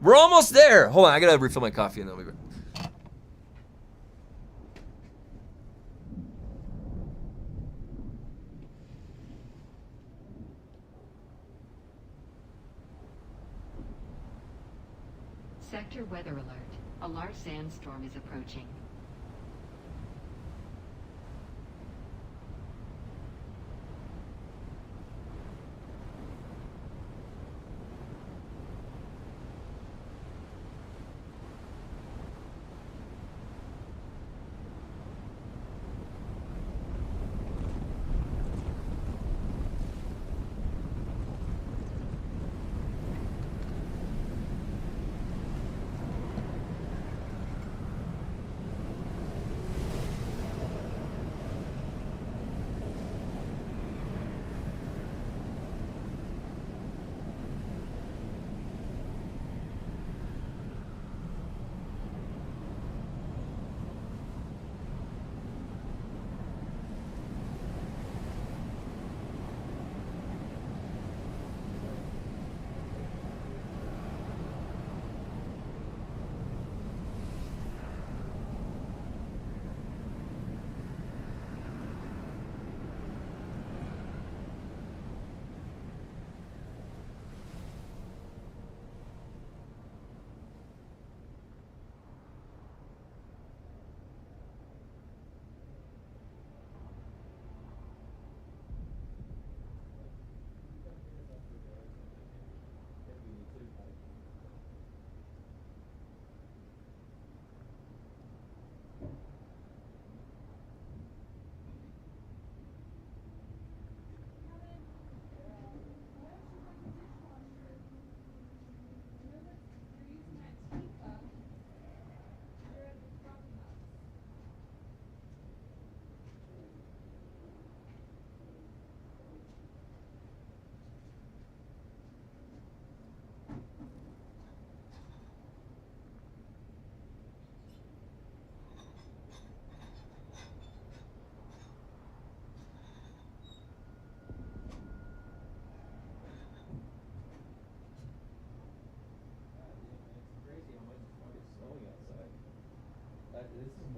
We're almost there. Hold on, I gotta refill my coffee and then we'll be back. Sector weather alert. A large sandstorm is approaching.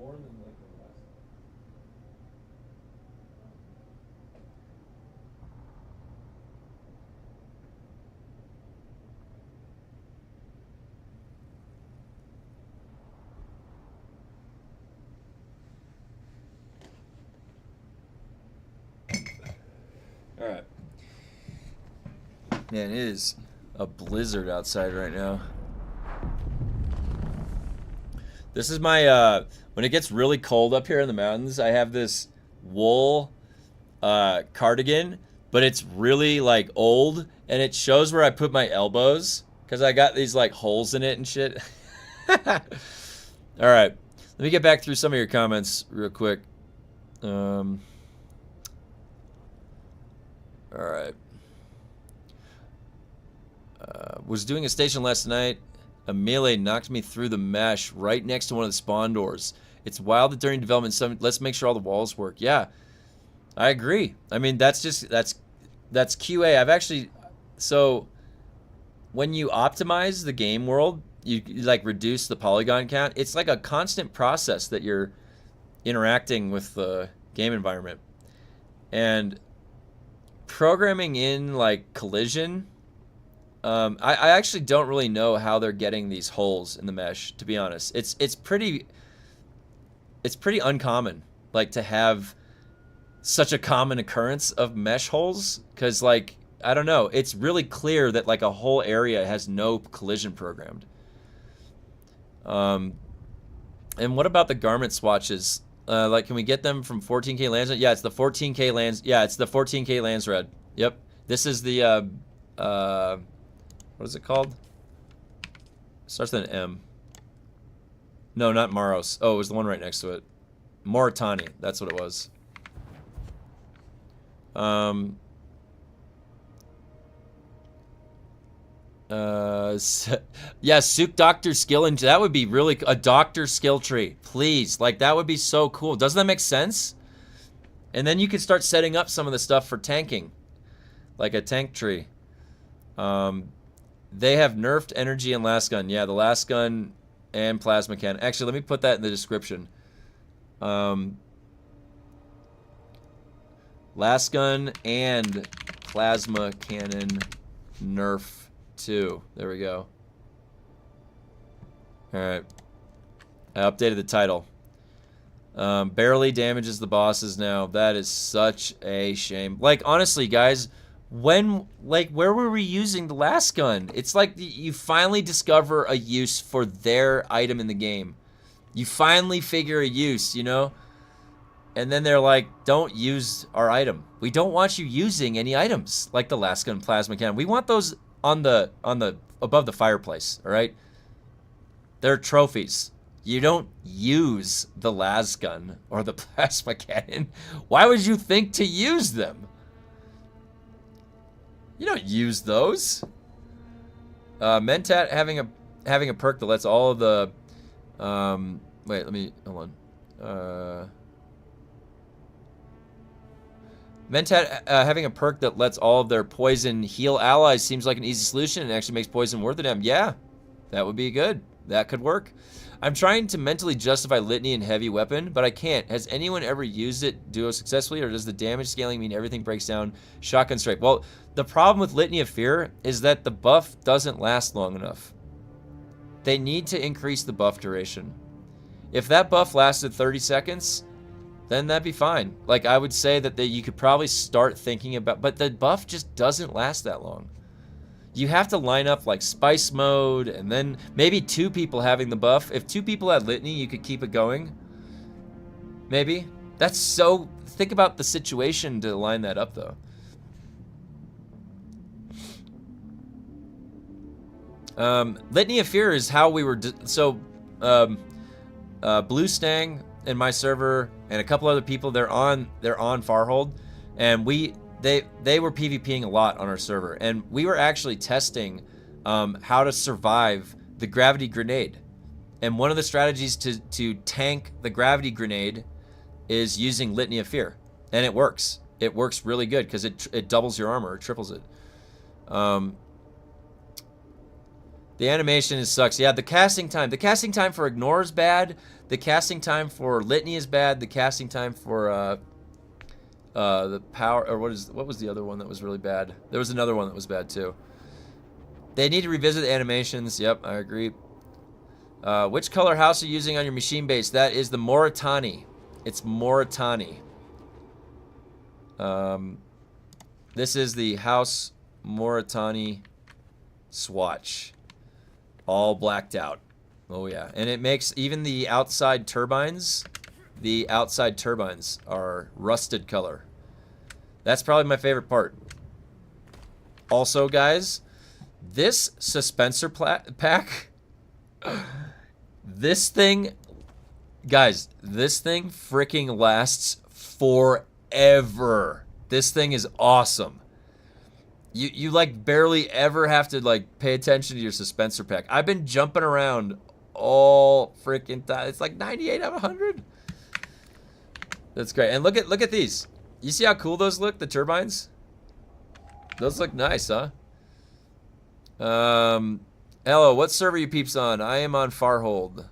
more than like the last. All right. Man, it is a blizzard outside right now. This is my, when it gets really cold up here in the mountains, I have this wool cardigan, but it's really like old, and it shows where I put my elbows, because I got these like holes in it and shit. All right, let me get back through some of your comments real quick. All right. Was doing a station last night. A melee knocked me through the mesh right next to one of the spawn doors. It's wild that during development, let's make sure all the walls work. Yeah, I agree. I mean, that's QA. I've actually, so when you optimize the game world, you like reduce the polygon count. It's like a constant process that you're interacting with the game environment. And programming in like collision, I actually don't really know how they're getting these holes in the mesh, to be honest. It's pretty uncommon, like, to have such a common occurrence of mesh holes, because, like, I don't know, it's really clear that like a whole area has no collision programmed. And what about the garment swatches? Like, can we get them from 14K lands? Yeah, it's the 14K lands. Yeah, it's the 14K lands red. Yep. This is the, what is it called? Starts with an M. No, not Maros. Oh, it was the one right next to it. Moritani. That's what it was. Yeah, Souk Doctor skill, and that would be really a doctor skill tree, please. Like, that would be so cool. Doesn't that make sense? And then you could start setting up some of the stuff for tanking, like a tank tree. They have nerfed energy and last gun. Yeah, the last gun and plasma cannon. Actually, let me put that in the description. Last gun and plasma cannon nerf 2. There we go. Alright. I updated the title. Barely damages the bosses now. That is such a shame. Like, honestly, guys, when, like, where were we using the last gun? It's like you finally discover a use for their item in the game. You finally figure a use, you know? And then they're like, don't use our item. We don't want you using any items like the last gun plasma cannon. We want those on the above the fireplace, all right? They're trophies. You don't use the las gun or the plasma cannon. Why would you think to use them? You don't use those. Mentat having a perk that lets all of the wait, let me hold on. Mentat having a perk that lets all of their poison heal allies seems like an easy solution and actually makes poison worth it. Yeah, that would be good. That could work. I'm trying to mentally justify Litany and heavy weapon, but I can't. Has anyone ever used it duo successfully, or does the damage scaling mean everything breaks down? Shotgun strike. Well, the problem with Litany of Fear is that the buff doesn't last long enough. They need to increase the buff duration. If that buff lasted 30 seconds, then that'd be fine. Like, I would say that you could probably start thinking about, but the buff just doesn't last that long. You have to line up like spice mode, and then maybe 2 people having the buff. If 2 people had Litany, you could keep it going. Maybe. That's so, think about the situation to line that up though. Litany of Fear is how we were, Blue Stang and my server and a couple other people, they're on Farhold, and they were PvPing a lot on our server, and we were actually testing how to survive the gravity grenade. And one of the strategies to tank the gravity grenade is using Litany of Fear, and it works. It works really good because it doubles your armor, it triples it. The animation sucks. Yeah, the casting time. The casting time for Ignore is bad. The casting time for Litany is bad. The casting time for the power, or what was the other one that was really bad? There was another one that was bad too. They need to revisit the animations. Yep, I agree. Which color house are you using on your machine base? That is the Moritani. It's Moritani. This is the House Moritani swatch. All blacked out. Oh yeah. And it makes even the outside turbines are rusted color. That's probably my favorite part. Also, guys, this suspensor pack, this thing, guys, this thing freaking lasts forever. This thing is awesome. You like barely ever have to like pay attention to your suspensor pack. I've been jumping around all freaking time. It's like 98 out of 100. That's great. And look at these. You see how cool those look, the turbines? Those look nice, huh? Hello, what server you peeps on? I am on Farhold.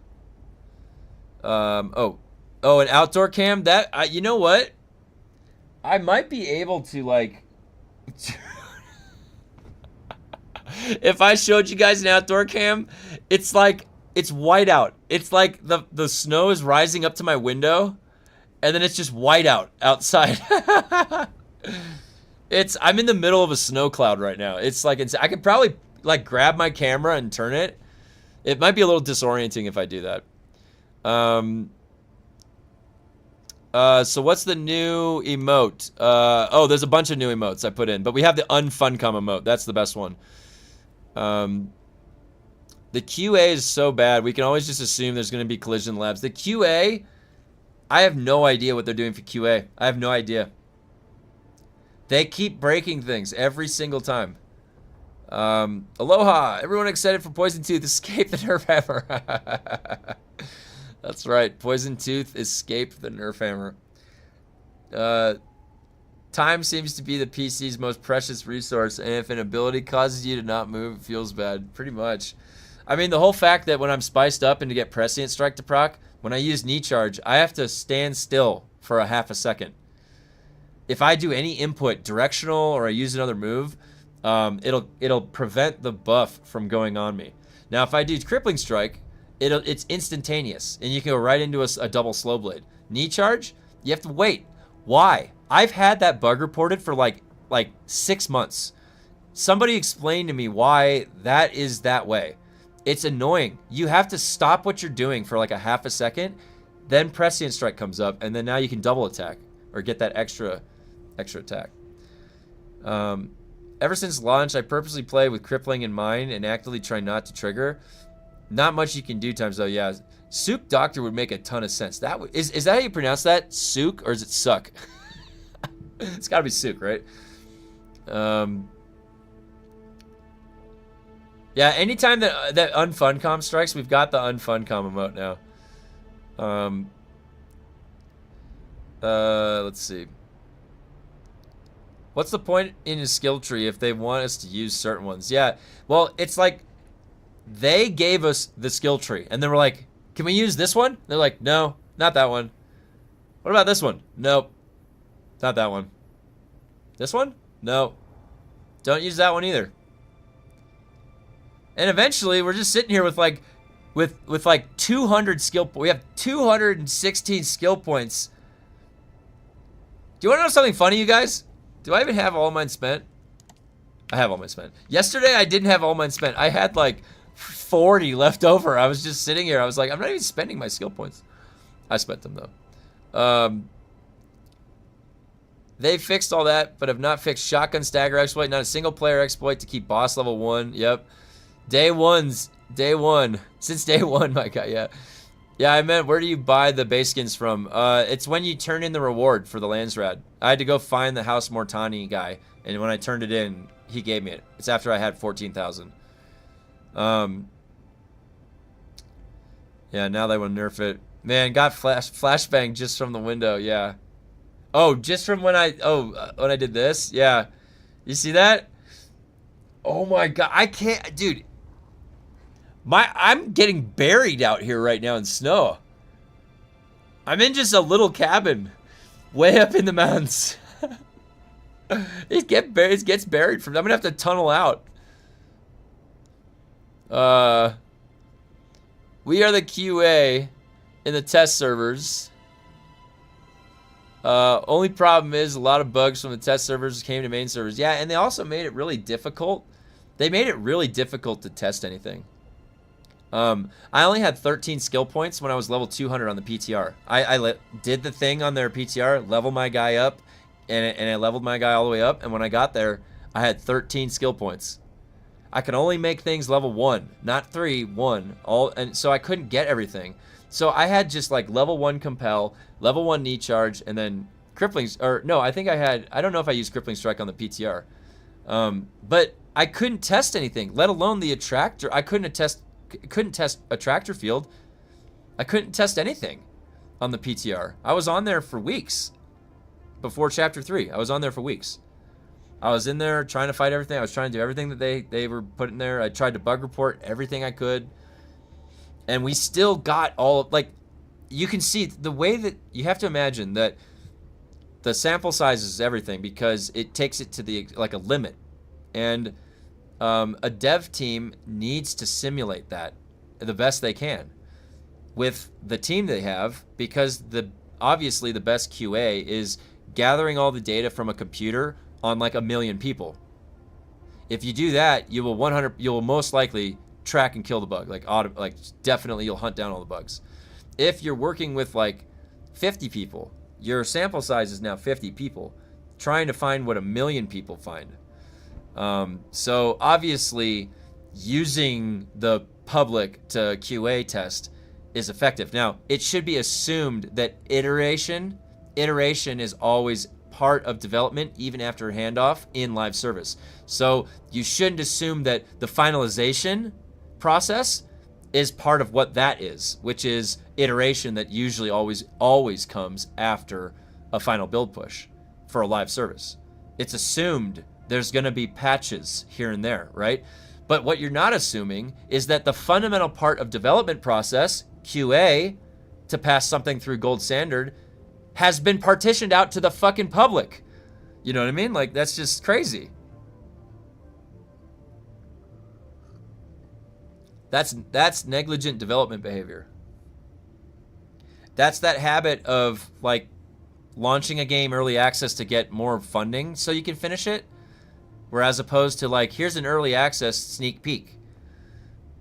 Oh, an outdoor cam? That, you know what? I might be able to, like... If I showed you guys an outdoor cam, it's like, it's white out. It's like the snow is rising up to my window, and then it's just white out outside. I'm in the middle of a snow cloud right now. It's like, I could probably like grab my camera and turn it. It might be a little disorienting if I do that. So what's the new emote? Oh, there's a bunch of new emotes I put in, but we have the UNFUNCOM emote. That's the best one. The QA is so bad. We can always just assume there's going to be collision labs. The QA, I have no idea what they're doing for QA. I have no idea. They keep breaking things every single time. Aloha. Everyone excited for Poison Tooth escape the Nerf Hammer. That's right. Poison Tooth escaped the Nerf Hammer. Time seems to be the PC's most precious resource, and if an ability causes you to not move, it feels bad. Pretty much. I mean, the whole fact that when I'm spiced up and to get Prescient Strike to proc, when I use knee charge, I have to stand still for a half a second. If I do any input, directional, or I use another move, it'll prevent the buff from going on me. Now, if I do Crippling Strike, it's instantaneous, and you can go right into a double slow blade. Knee charge, you have to wait. Why? I've had that bug reported for like 6 months. Somebody explained to me why that is that way. It's annoying. You have to stop what you're doing for like a half a second, then Prescient Strike comes up, and then now you can double attack or get that extra attack. Ever since launch, I purposely play with crippling in mind and actively try not to trigger. Not much you can do times though. Yeah, Souk Doctor would make a ton of sense. That is that how you pronounce that? Souk, or is it suck? It's gotta be Souk, right? Yeah, anytime that UNFUNCOM strikes, we've got the UNFUNCOM emote now. Let's see. What's the point in a skill tree if they want us to use certain ones? Yeah, well, it's like they gave us the skill tree, and then we're like, can we use this one? They're like, no, not that one. What about this one? Nope, not that one. This one? No. Don't use that one either. And eventually, we're just sitting here with like, with like 200 skill points. We have 216 skill points. Do you want to know something funny, you guys? Do I even have all mine spent? I have all mine spent. Yesterday, I didn't have all mine spent. I had like 40 left over. I was just sitting here. I was like, I'm not even spending my skill points. I spent them though. They fixed all that, but have not fixed shotgun stagger exploit. Not a single player exploit to keep boss level 1. Yep. Day one. Since day one, my God, yeah. Yeah, I meant, where do you buy the base skins from? It's when you turn in the reward for the Landsrad. I had to go find the House Mortani guy, and when I turned it in, he gave me it. It's after I had 14,000. Yeah, now they want to nerf it. Man, got flashbang just from the window, yeah. Oh, just from when I did this? Yeah. You see that? Oh my God, I can't, dude. I'm getting buried out here right now in snow. I'm in just a little cabin way up in the mountains. It gets buried from. I'm gonna have to tunnel out. We are the QA in the test servers. Only problem is a lot of bugs from the test servers came to main servers. Yeah, and they also made it really difficult. They made it really difficult to test anything. I only had 13 skill points when I was level 200 on the PTR. I did the thing on their PTR, level my guy up, and I leveled my guy all the way up. And when I got there, I had 13 skill points. I could only make things level 1, not 3, 1. And so I couldn't get everything. So I had just like level 1 compel, level 1 knee charge, and then crippling. Or no, I think I don't know if I used crippling strike on the PTR. But I couldn't test anything, let alone the attractor. I couldn't test attractor field. I couldn't test anything on the PTR. I was on there for weeks before chapter 3. I was on there for weeks. I was in there trying to fight everything. I was trying to do everything that they were putting there. I tried to bug report everything I could. And we still got all of, like, you can see the way that you have to imagine that the sample size is everything because it takes it to the, like, a limit. And a dev team needs to simulate that the best they can with the team they have, because obviously the best QA is gathering all the data from a computer on like 1 million people. If you do that, you will most likely track and kill the bug. Like definitely you'll hunt down all the bugs. If you're working with like 50 people, your sample size is now 50 people, trying to find what 1 million people find. So obviously using the public to QA test is effective. Now, it should be assumed that iteration is always part of development, even after handoff in live service. So you shouldn't assume that the finalization process is part of what that is, which is iteration that usually always comes after a final build push for a live service. It's assumed there's going to be patches here and there, right? But what you're not assuming is that the fundamental part of development process, QA, to pass something through gold standard, has been partitioned out to the fucking public. You know what I mean? Like, that's just crazy. That's negligent development behavior. That's that habit of, like, launching a game early access to get more funding so you can finish it. Whereas opposed to, like, here's an early access sneak peek.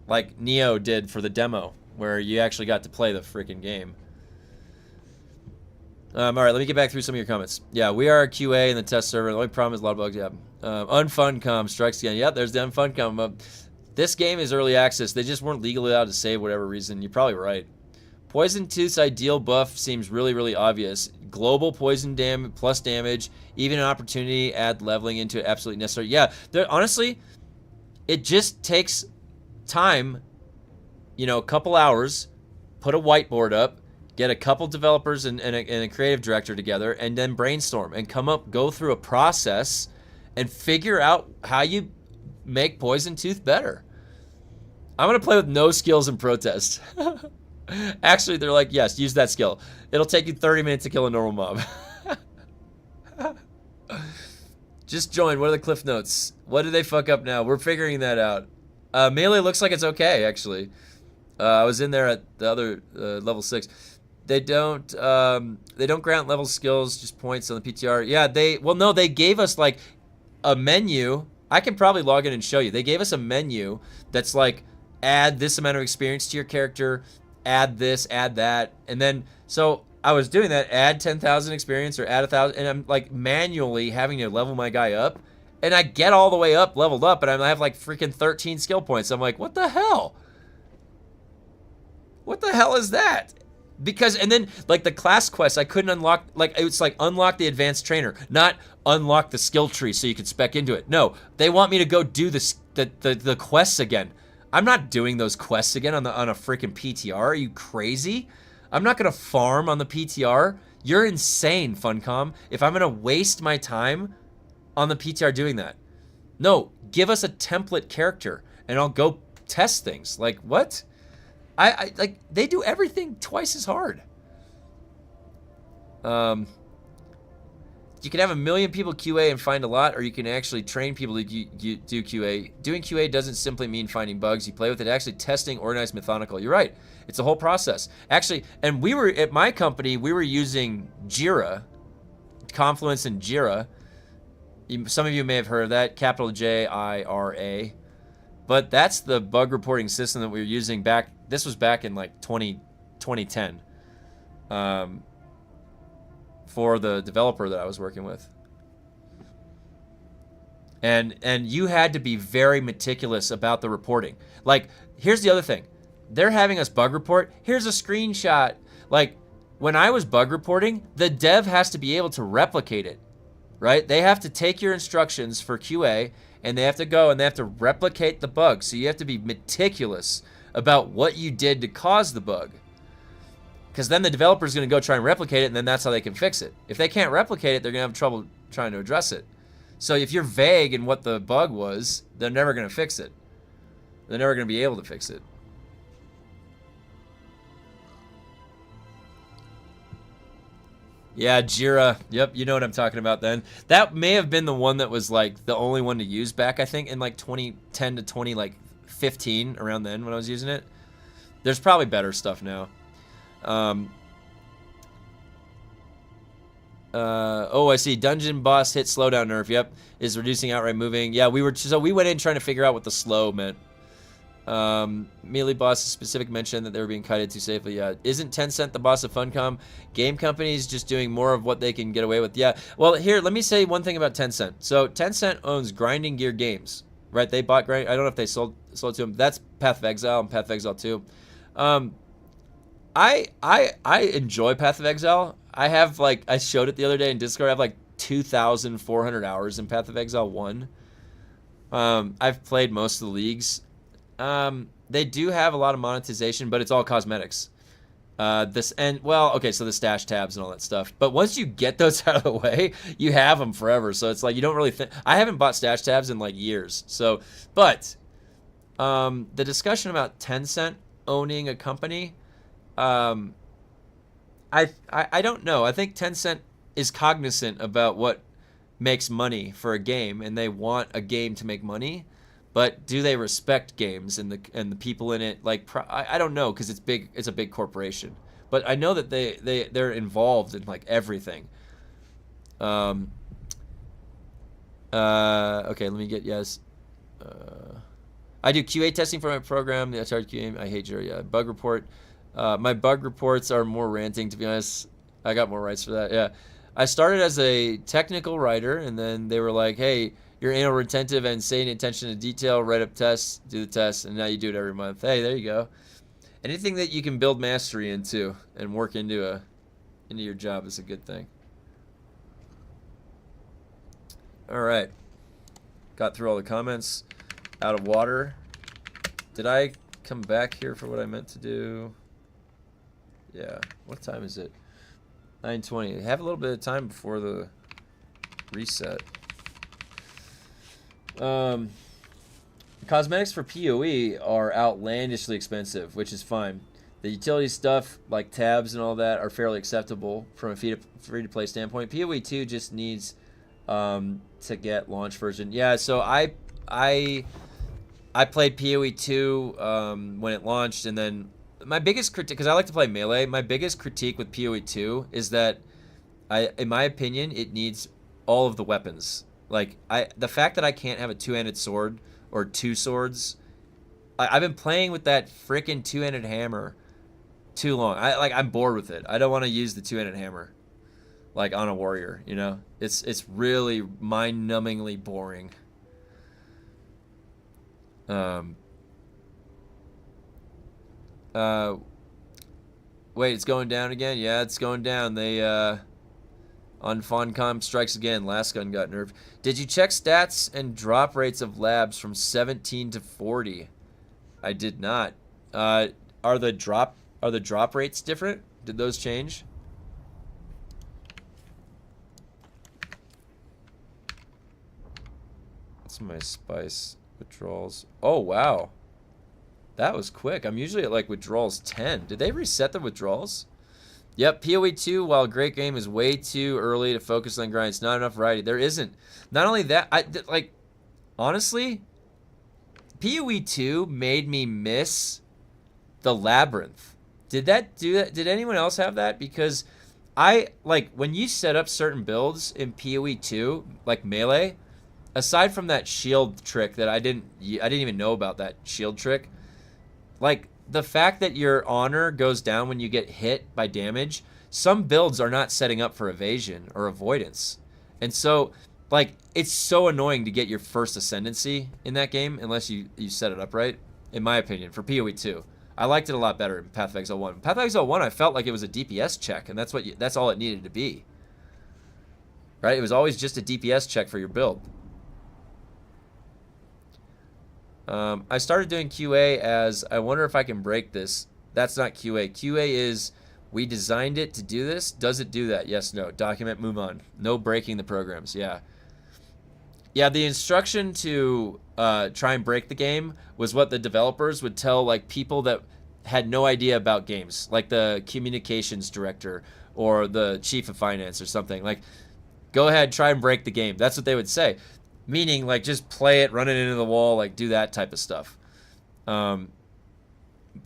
Like Neo did for the demo, where you actually got to play the freaking game. All right, let me get back through some of your comments. Yeah, we are a QA in the test server. The only problem is a lot of bugs. Yeah. UNFUNCOM strikes again. Yep, there's the UNFUNCOM. This game is early access. They just weren't legally allowed to save whatever reason. You're probably right. Poison Tooth's ideal buff seems really, really obvious. Global poison plus damage, even an opportunity, add leveling into it, absolutely necessary. Yeah, honestly, it just takes time, a couple hours, put a whiteboard up, get a couple developers and a creative director together, and then brainstorm and go through a process and figure out how you make Poison Tooth better. I'm going to play with no skills in protest. Actually, they're like, yes, use that skill. It'll take you 30 minutes to kill a normal mob. Just join. What are the cliff notes? What did they fuck up now? We're figuring that out. Melee looks like it's okay, actually. I was in there at the other level 6. They don't grant level skills, just points on the PTR. Yeah, they gave us like a menu. I can probably log in and show you. They gave us a menu that's like, add this amount of experience to your character, add this, add that, and then so I was doing that, add 10,000 experience or add 1,000, and I'm like manually having to level my guy up, and I get all the way up, leveled up, and I have like freaking 13 skill points. I'm like, what the hell? What the hell is that? Because, and then like the class quests, I couldn't unlock, like it's like unlock the advanced trainer, not unlock the skill tree so you could spec into it. No, they want me to go do the quests again. I'm not doing those quests again on a freaking PTR. Are you crazy? I'm not gonna farm on the PTR. You're insane, Funcom. If I'm gonna waste my time on the PTR doing that. No, give us a template character and I'll go test things. Like, what? I like, they do everything twice as hard. You can have 1 million people QA and find a lot, or you can actually train people to do QA. Doing QA doesn't simply mean finding bugs. You play with it, actually testing, organized, methodical. You're right. It's a whole process. Actually, and we were, at my company, we were using Jira, Confluence and Jira. Some of you may have heard of that, capital J-I-R-A. But that's the bug reporting system that we were using back, this was back in like 2010. For the developer that I was working with. And you had to be very meticulous about the reporting. Like, here's the other thing. They're having us bug report. Here's a screenshot. Like, when I was bug reporting, the dev has to be able to replicate it, right? They have to take your instructions for QA, and they have to go and they have to replicate the bug. So you have to be meticulous about what you did to cause the bug. Because then the developer is going to go try and replicate it, and then that's how they can fix it. If they can't replicate it, they're going to have trouble trying to address it. So if you're vague in what the bug was, they're never going to fix it. They're never going to be able to fix it. Yeah, Jira. Yep, you know what I'm talking about then. That may have been the one that was like the only one to use back, I think, in like 2010 to 2015, around then when I was using it. There's probably better stuff now. Oh, I see. Dungeon boss hit slowdown nerf. Yep, is reducing outright moving. Yeah, we went in trying to figure out what the slow meant. Melee boss specific mention that they were being kited too safely. Yeah, isn't Tencent the boss of Funcom? Game companies just doing more of what they can get away with. Yeah. Well, here, let me say one thing about Tencent. So Tencent owns Grinding Gear Games, right? They bought Grind. I don't know if they sold it to them. That's Path of Exile and Path of Exile 2. I enjoy Path of Exile. I have, like, I showed it the other day in Discord. I have like 2,400 hours in Path of Exile 1. I've played most of the leagues. They do have a lot of monetization, but it's all cosmetics. So the stash tabs and all that stuff. But once you get those out of the way, you have them forever. So it's like you don't really think. I haven't bought stash tabs in like years. So, but the discussion about Tencent owning a company. I don't know. I think Tencent is cognizant about what makes money for a game, and they want a game to make money. But do they respect games and the people in it? Like, I don't know, because it's big. It's a big corporation. But I know that they're involved in like everything. Okay, let me get yes. I do QA testing for my program. The charge QA. I hate Jira. Yeah, bug report. My bug reports are more ranting, to be honest. I got more rights for that. Yeah, I started as a technical writer, and then they were like, "Hey, you're anal retentive and paying attention to detail. Write up tests, do the tests, and now you do it every month." Hey, there you go. Anything that you can build mastery into and work into your job is a good thing. All right, got through all the comments. Out of water. Did I come back here for what I meant to do? Yeah. What time is it? 9:20. Have a little bit of time before the reset. Cosmetics for PoE are outlandishly expensive, which is fine. The utility stuff, like tabs and all that, are fairly acceptable from a free-to-play standpoint. PoE 2 just needs to get launch version. Yeah, so I played PoE 2 when it launched, and then my biggest critique, because I like to play Melee, my biggest critique with PoE 2 is that, in my opinion, it needs all of the weapons. Like, the fact that I can't have a two-handed sword or two swords, I've been playing with that freaking two-handed hammer too long. I'm bored with it. I don't want to use the two-handed hammer, like, on a warrior, you know? It's really mind-numbingly boring. Wait, it's going down again? Yeah, it's going down. They, UNFUNCOM strikes again. Last gun got nerfed. Did you check stats and drop rates of labs from 17 to 40? I did not. Are the drop rates different? Did those change? That's my spice withdrawals. Oh, wow. That was quick. I'm usually at like withdrawals 10. Did they reset the withdrawals? Yep, PoE 2, while a great game, is way too early to focus on grind. It's not enough variety. There isn't. Not only that, like, honestly, PoE 2 made me miss the Labyrinth. Did that do that? Did anyone else have that? Because I, like, when you set up certain builds in PoE 2, like Melee, aside from that shield trick that I didn't even know about that shield trick, like, the fact that your honor goes down when you get hit by damage, some builds are not setting up for evasion or avoidance. And so, like, it's so annoying to get your first ascendancy in that game unless you set it up right, in my opinion, for PoE 2. I liked it a lot better in Path of Exile 1. Path of Exile 1, I felt like it was a DPS check, and that's all it needed to be. Right? It was always just a DPS check for your build. I started doing QA as, I wonder if I can break this. That's not QA. QA is, we designed it to do this. Does it do that? Yes, no. Document, move on. No breaking the programs. Yeah. Yeah, the instruction to try and break the game was what the developers would tell, like, people that had no idea about games, like the communications director or the chief of finance or something. Like, go ahead, try and break the game. That's what they would say. Meaning, like, just play it, run it into the wall, like, do that type of stuff. But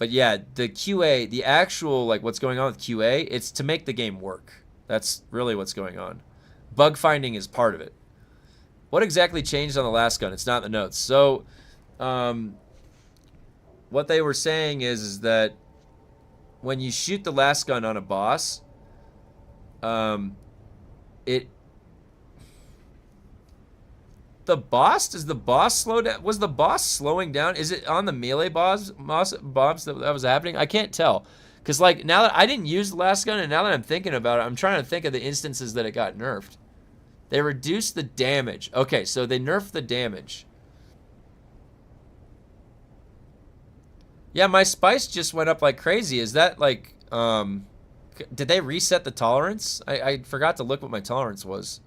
yeah, the QA, the actual, like, what's going on with QA, it's to make the game work. That's really what's going on. Bug finding is part of it. What exactly changed on the last gun? It's not in the notes. So, what they were saying is that when you shoot the last gun on a boss, does the boss slow down? Was the boss slowing down? Is it on the melee bombs that was happening? I can't tell. Because, like, now that I didn't use the last gun, and now that I'm thinking about it, I'm trying to think of the instances that it got nerfed. They reduced the damage. Okay, so they nerfed the damage. Yeah, my spice just went up like crazy. Is that, like, did they reset the tolerance? I forgot to look what my tolerance was.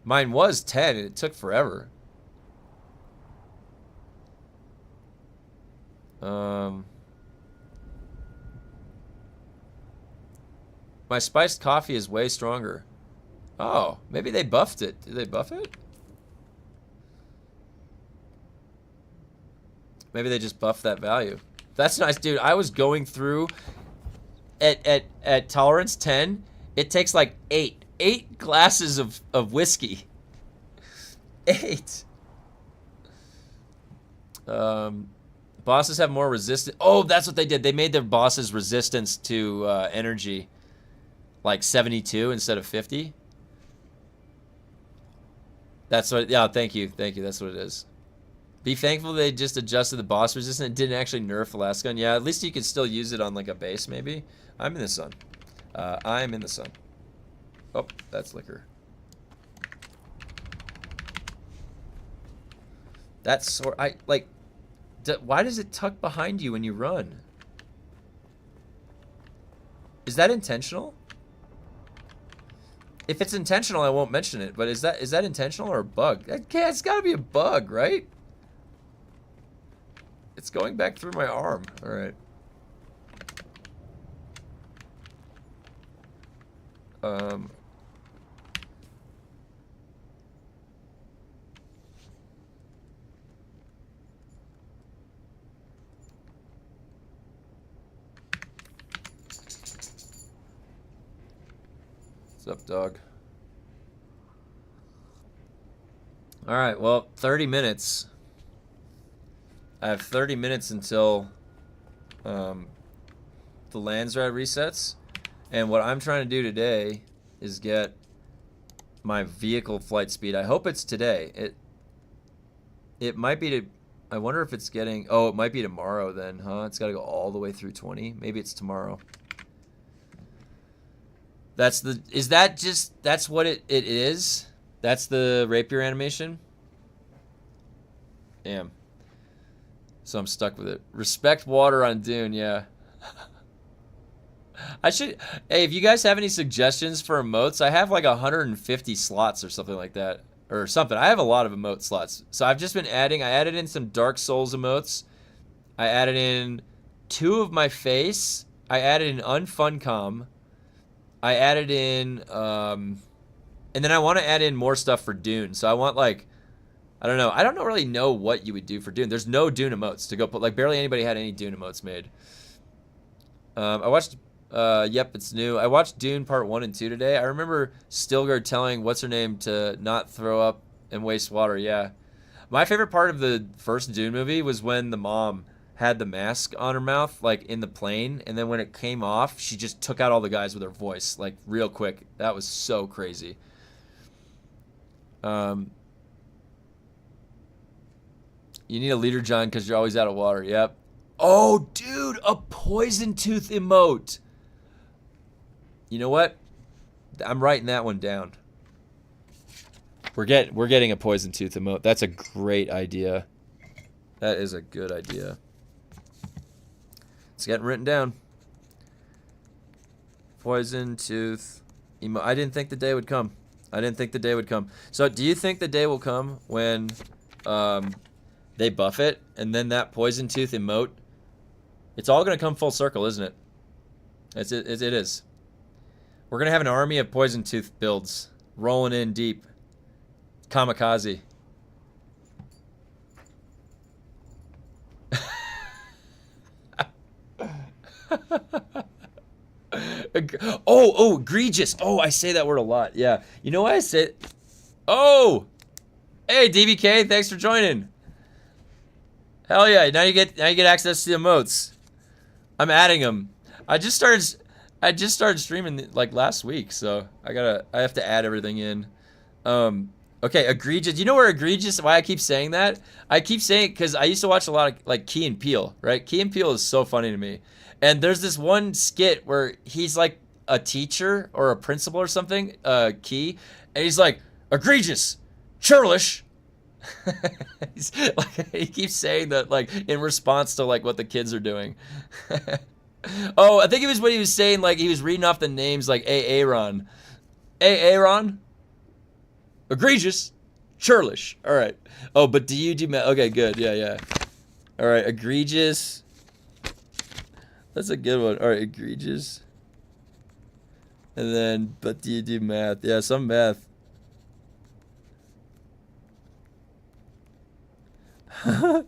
Mine was 10, and it took forever. My spiced coffee is way stronger. Oh, maybe they buffed it. Did they buff it? Maybe they just buffed that value. That's nice, dude. I was going through at tolerance 10. It takes like 8 glasses of whiskey. 8. Bosses have more resistance. Oh, that's what they did. They made their bosses resistance to energy like 72 instead of 50. That's what, yeah, thank you. That's what it is. Be thankful they just adjusted the boss resistance. It didn't actually nerf the last gun. Yeah, at least you could still use it on like a base maybe. I'm in the sun. I'm in the sun. Oh, that's liquor. That's sort. Why does it tuck behind you when you run? Is that intentional? If it's intentional, I won't mention it. But is that intentional or a bug? Okay, it's got to be a bug, right? It's going back through my arm. All right. What's up, dog? All right, well, 30 minutes. I have 30 minutes until the Landsrat resets. And what I'm trying to do today is get my vehicle flight speed. I hope it's today. It might be to... I wonder if it's getting... Oh, it might be tomorrow then, huh? It's got to go all the way through 20. Maybe it's tomorrow. That's the... Is that just... That's what it is? That's the rapier animation? Damn. So I'm stuck with it. Respect water on Dune, yeah. I should... Hey, if you guys have any suggestions for emotes, I have like 150 slots or something like that. Or something. I have a lot of emote slots. So I've just been adding... I added in some Dark Souls emotes. I added in 2 of my face. I added in UNFUNCOM. I added in, and then I want to add in more stuff for DUNE. So I want like, I don't know. I don't really know what you would do for DUNE. There's no DUNE emotes to go put. Like barely anybody had any DUNE emotes made. I watched, yep, it's new. I watched DUNE Part 1 and 2 today. I remember Stilgar telling what's her name to not throw up and waste water. Yeah. My favorite part of the first DUNE movie was when the mom had the mask on her mouth, like in the plane, and then when it came off, she just took out all the guys with her voice, like real quick. That was so crazy. You need a leader, John, because you're always out of water. Yep. Oh, dude, a poison tooth emote. You know what? I'm writing that one down. We're getting a poison tooth emote. That's a great idea. That is a good idea. It's getting written down. Poison tooth emote. I didn't think the day would come. I didn't think the day would come. So, do you think the day will come when they buff it and then that poison tooth emote? It's all gonna come full circle, isn't it? It is. We're gonna have an army of poison tooth builds rolling in deep. Kamikaze. Oh, egregious. Oh, I say that word a lot. Yeah. You know why I say it? Oh! Hey, DBK, thanks for joining. Hell yeah, now you get access to the emotes. I'm adding them. I just started streaming like last week, so I have to add everything in. Okay, egregious. You know where egregious, why I keep saying that? I keep saying it because I used to watch a lot of like Key and Peele, right? Key and Peele is so funny to me. And there's this one skit where he's like a teacher or a principal or something, Key, and he's like, egregious, churlish. He keeps saying that like in response to like what the kids are doing. Oh, I think it was what he was saying, like he was reading off the names like Aaron. Aaron? Egregious, churlish. All right. Oh, but do you do okay, good. Yeah. All right, egregious. That's a good one. All right, egregious. And then, but do you do math? Yeah, some math.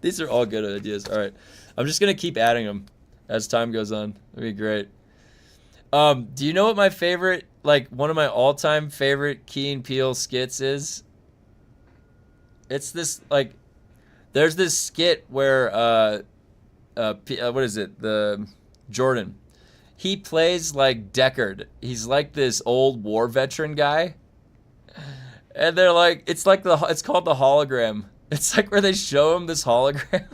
These are all good ideas. All right. I'm just going to keep adding them as time goes on. That'd be great. Do you know what my favorite, like one of my all-time favorite Key and Peele skits is? It's this, like, there's this skit where, what is it? Jordan. He plays like Deckard. He's like this old war veteran guy. And they're like, it's called the hologram. It's like where they show him this hologram.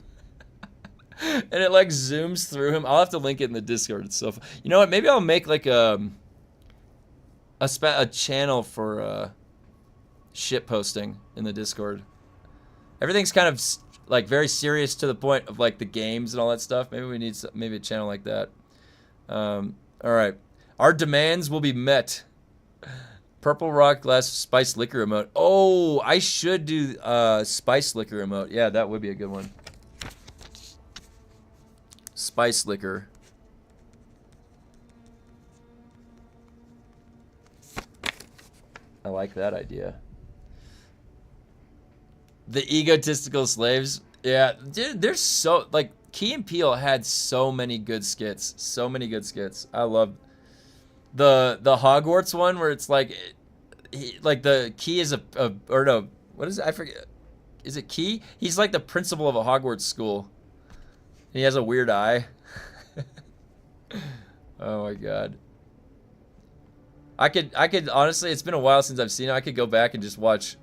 And it like zooms through him. I'll have to link it in the Discord and stuff. You know what? Maybe I'll make like a channel for shit posting in the Discord. Everything's kind of like very serious to the point of like the games and all that stuff. Maybe we need maybe a channel like that. All right, our demands will be met. Purple rock glass spice liquor emote. Oh, I should do spice liquor emote. Yeah, that would be a good one. Spice liquor. I like that idea. The egotistical slaves. Yeah, dude, there's so like Key and Peele had so many good skits. So many good skits. I love the Hogwarts one where it's like like the Key is or no, what is it? I forget. Is it Key? He's like the principal of a Hogwarts school. He has a weird eye. Oh my god. I could honestly, it's been a while since I've seen it. I could go back and just watch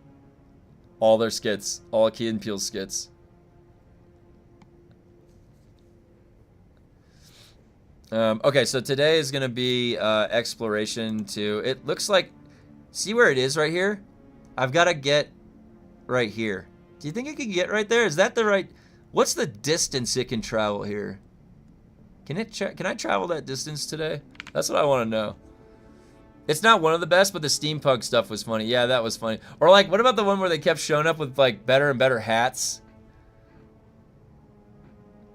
all their skits, all Key and Peele skits. Okay, so today is gonna be exploration to. It looks like, see where it is right here? I've got to get right here. Do you think I can get right there? Is that the right? What's the distance it can travel here? Can I travel that distance today? That's what I want to know. It's not one of the best, but the steampunk stuff was funny. Yeah, that was funny. Or like, what about the one where they kept showing up with like better and better hats?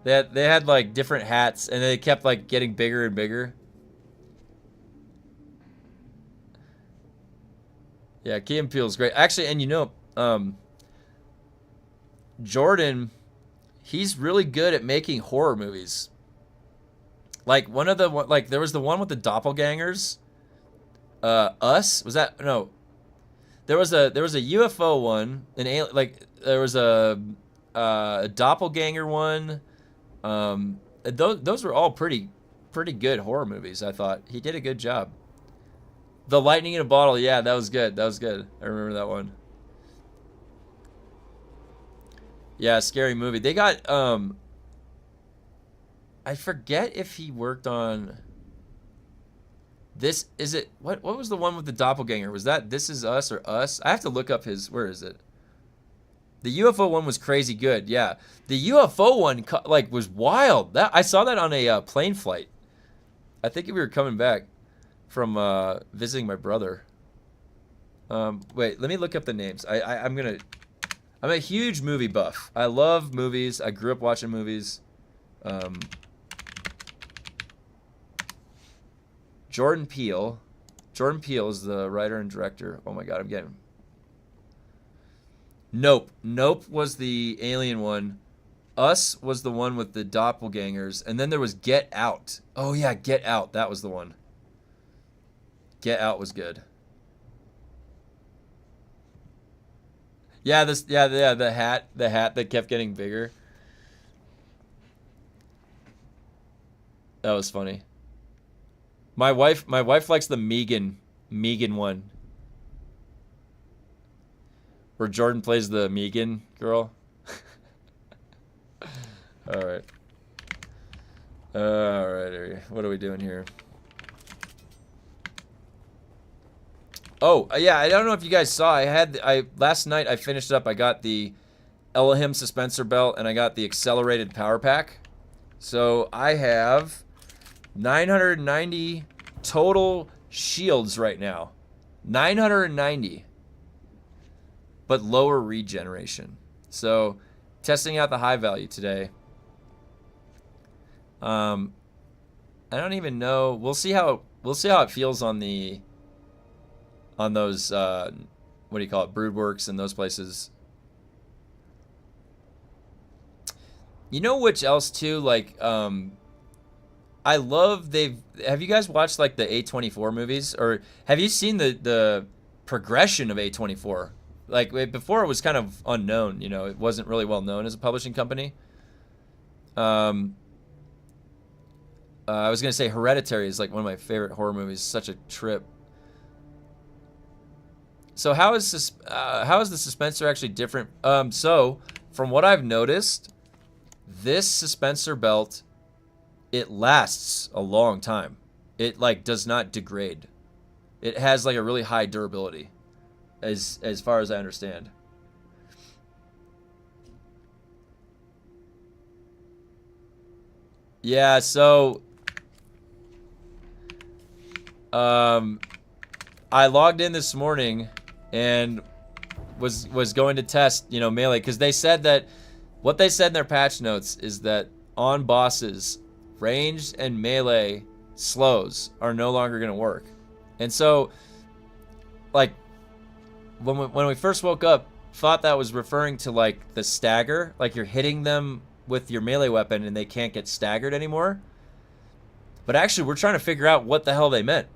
They had like different hats, and they kept like getting bigger and bigger. Yeah, Key and Peele's great. Actually, and you know, Jordan, he's really good at making horror movies. Like one of the like there was the one with the doppelgangers. Us, was that no? There was a UFO one, like there was a doppelganger one. Those were all pretty good horror movies. I thought he did a good job. The Lightning in a Bottle, yeah, that was good. That was good. I remember that one. Yeah, scary movie. They got I forget if he worked on this. Is it what was the one with the doppelganger? Was that This Is Us or Us? I have to look up his. Where is it? The UFO one was crazy good. Yeah, the UFO one like was wild. That I saw that on a plane flight. I think we were coming back from visiting my brother. Wait, let me look up the names. I'm a huge movie buff. I love movies. I grew up watching movies. Jordan Peele. Jordan Peele is the writer and director. Oh my god, I'm getting... Nope. Nope was the alien one. Us was the one with the doppelgangers. And then there was Get Out. Oh yeah, Get Out. That was the one. Get Out was good. Yeah, the hat that kept getting bigger. That was funny. My wife likes the Megan one. Where Jordan plays the Megan girl. Alright. Alright, what are we doing here? Oh, yeah, I don't know if you guys saw. Last night I finished up. I got the Elohim suspensor belt and I got the accelerated power pack. So I have 990 total shields right now. 990. But lower regeneration. So testing out the high value today. I don't even know. We'll see how it feels on those what do you call it, Broodworks and those places. You know which else too, like I love have you guys watched like the A24 movies, or have you seen the progression of A24? Like before it was kind of unknown, you know, it wasn't really well known as a publishing company. I was gonna say Hereditary is like one of my favorite horror movies. Such a trip. So how is the suspensor actually different? So from what I've noticed, this suspensor belt, it lasts a long time. It like does not degrade. It has like a really high durability, as far as I understand. Yeah, so I logged in this morning and was going to test, you know, melee, because they said that what they said in their patch notes is that on bosses, ranged and melee slows are no longer going to work. And so, like, when we first woke up, thought that was referring to like the stagger, like you're hitting them with your melee weapon and they can't get staggered anymore. But actually, we're trying to figure out what the hell they meant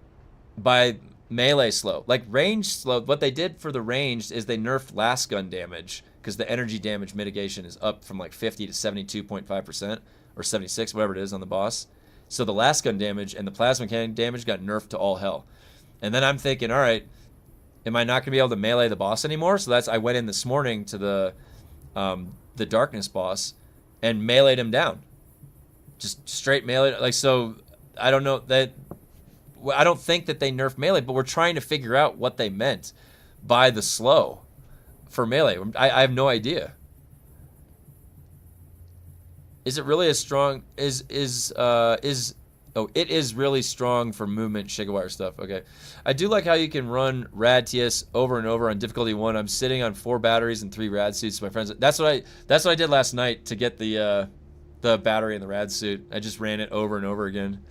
by melee slow. Like range slow, what they did for the ranged is they nerfed last gun damage because the energy damage mitigation is up from like 50 to 72.5% or 76, whatever it is on the boss. So the last gun damage and the plasma cannon damage got nerfed to all hell. And then I'm thinking, all right, am I not going to be able to melee the boss anymore? So I went in this morning to the darkness boss and meleeed him down. Just straight melee. Like, so I don't know that. I don't think that they nerfed melee, but we're trying to figure out what they meant by the slow for melee. I have no idea. Is it really as strong? Oh, it is really strong for movement, Shigawire stuff. Okay. I do like how you can run rad TS over and over on difficulty 1. I'm sitting on 4 batteries and 3 rad suits. My friends. That's what I did last night to get the the battery in the rad suit. I just ran it over and over again.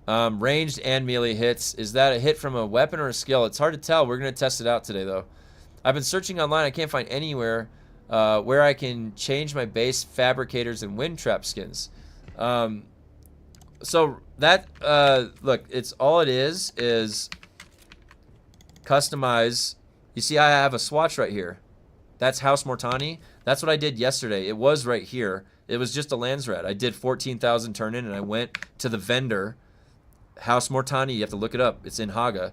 Ranged and melee hits. Is that a hit from a weapon or a skill? It's hard to tell. We're going to test it out today, though. I've been searching online. I can't find anywhere where I can change my base fabricators and wind trap skins. So that, look, it's all it is customize. You see, I have a swatch right here. That's House Mortani. That's what I did yesterday. It was right here. It was just a Landsrat. I did 14,000 turn in, and I went to the vendor. House Mortani, you have to look it up. It's in Haga.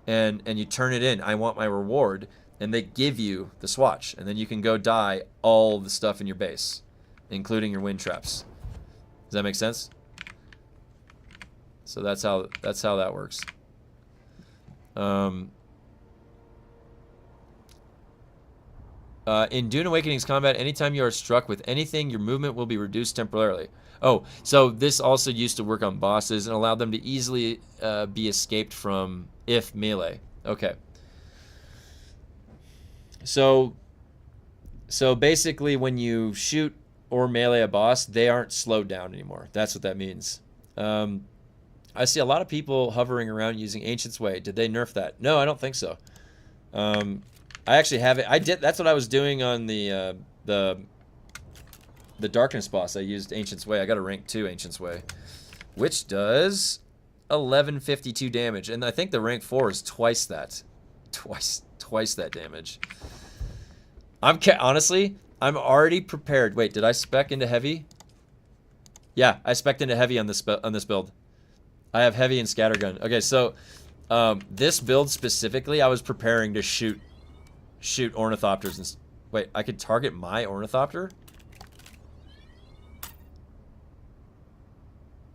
And you turn it in. I want my reward. And they give you the swatch. And then you can go dye all the stuff in your base, including your wind traps. Does that make sense? So that's how that works. In Dune Awakening's combat, anytime you are struck with anything, your movement will be reduced temporarily. Oh, so this also used to work on bosses and allowed them to easily be escaped from if melee. Okay. So basically when you shoot or melee a boss, they aren't slowed down anymore. That's what that means. I see a lot of people hovering around using Ancient's Way. Did they nerf that? No, I don't think so. I actually have it. I did. That's what I was doing on the Darkness boss. I used Ancient's Way. I got a rank 2 Ancient's Way, which does 1152 damage, and I think the rank 4 is twice that. Twice that damage. Honestly, I'm already prepared. Wait, did I spec into heavy? Yeah, I spec'd into heavy on this build. I have heavy and scattergun. Okay, so this build specifically, I was preparing to shoot ornithopters and wait, I could target my ornithopter?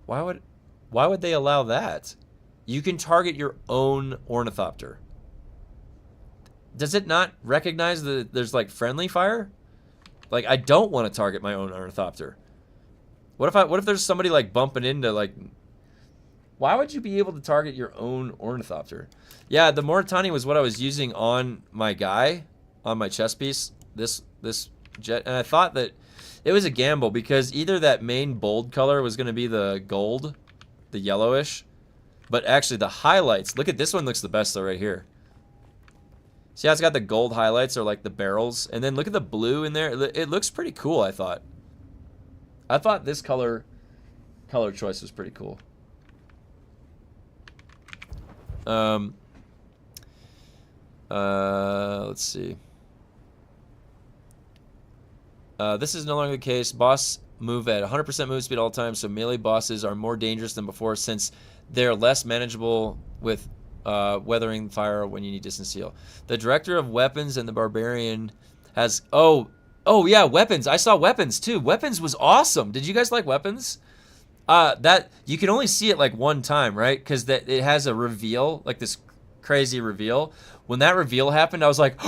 Why would they allow that? You can target your own ornithopter. Does it not recognize that there's like friendly fire? Like, I don't want to target my own ornithopter. What if there's somebody like bumping into like, why would you be able to target your own ornithopter? Yeah, the Moritani was what I was using on my guy, on my chest piece, this jet, and I thought that it was a gamble because either that main bold color was going to be the gold, the yellowish, but actually the highlights, look at this one, looks the best though right here. See how it's got the gold highlights or like the barrels, and then look at the blue in there. It looks pretty cool, I thought. I thought this color choice was pretty cool. Let's see. This is no longer the case. Boss move at 100% move speed all the time, so melee bosses are more dangerous than before since they're less manageable with weathering fire when you need distance heal. The director of weapons and the barbarian has... Oh yeah, weapons. I saw weapons too. Weapons was awesome. Did you guys like weapons? That you can only see it like one time, right? Because that it has a reveal, like this crazy reveal. When that reveal happened, I was like,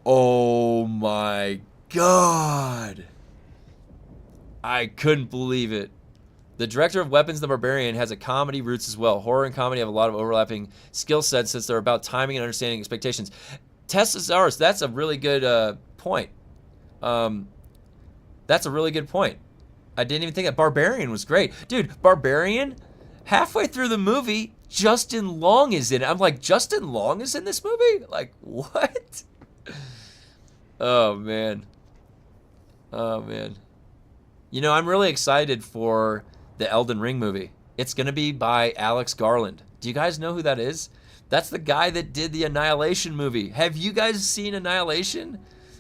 oh my god. I couldn't believe it. The director of Weapons, the Barbarian, has a comedy roots as well. Horror and comedy have a lot of overlapping skill sets since they're about timing and understanding expectations. Testosaurus, that's a really good point. That's a really good point. I didn't even think that. Barbarian was great. Dude, Barbarian, halfway through the movie, Justin Long is in it. I'm like, Justin Long is in this movie? Like, what? Oh, man. Oh, man. You know, I'm really excited for the Elden Ring movie. It's going to be by Alex Garland. Do you guys know who that is? That's the guy that did the Annihilation movie. Have you guys seen Annihilation?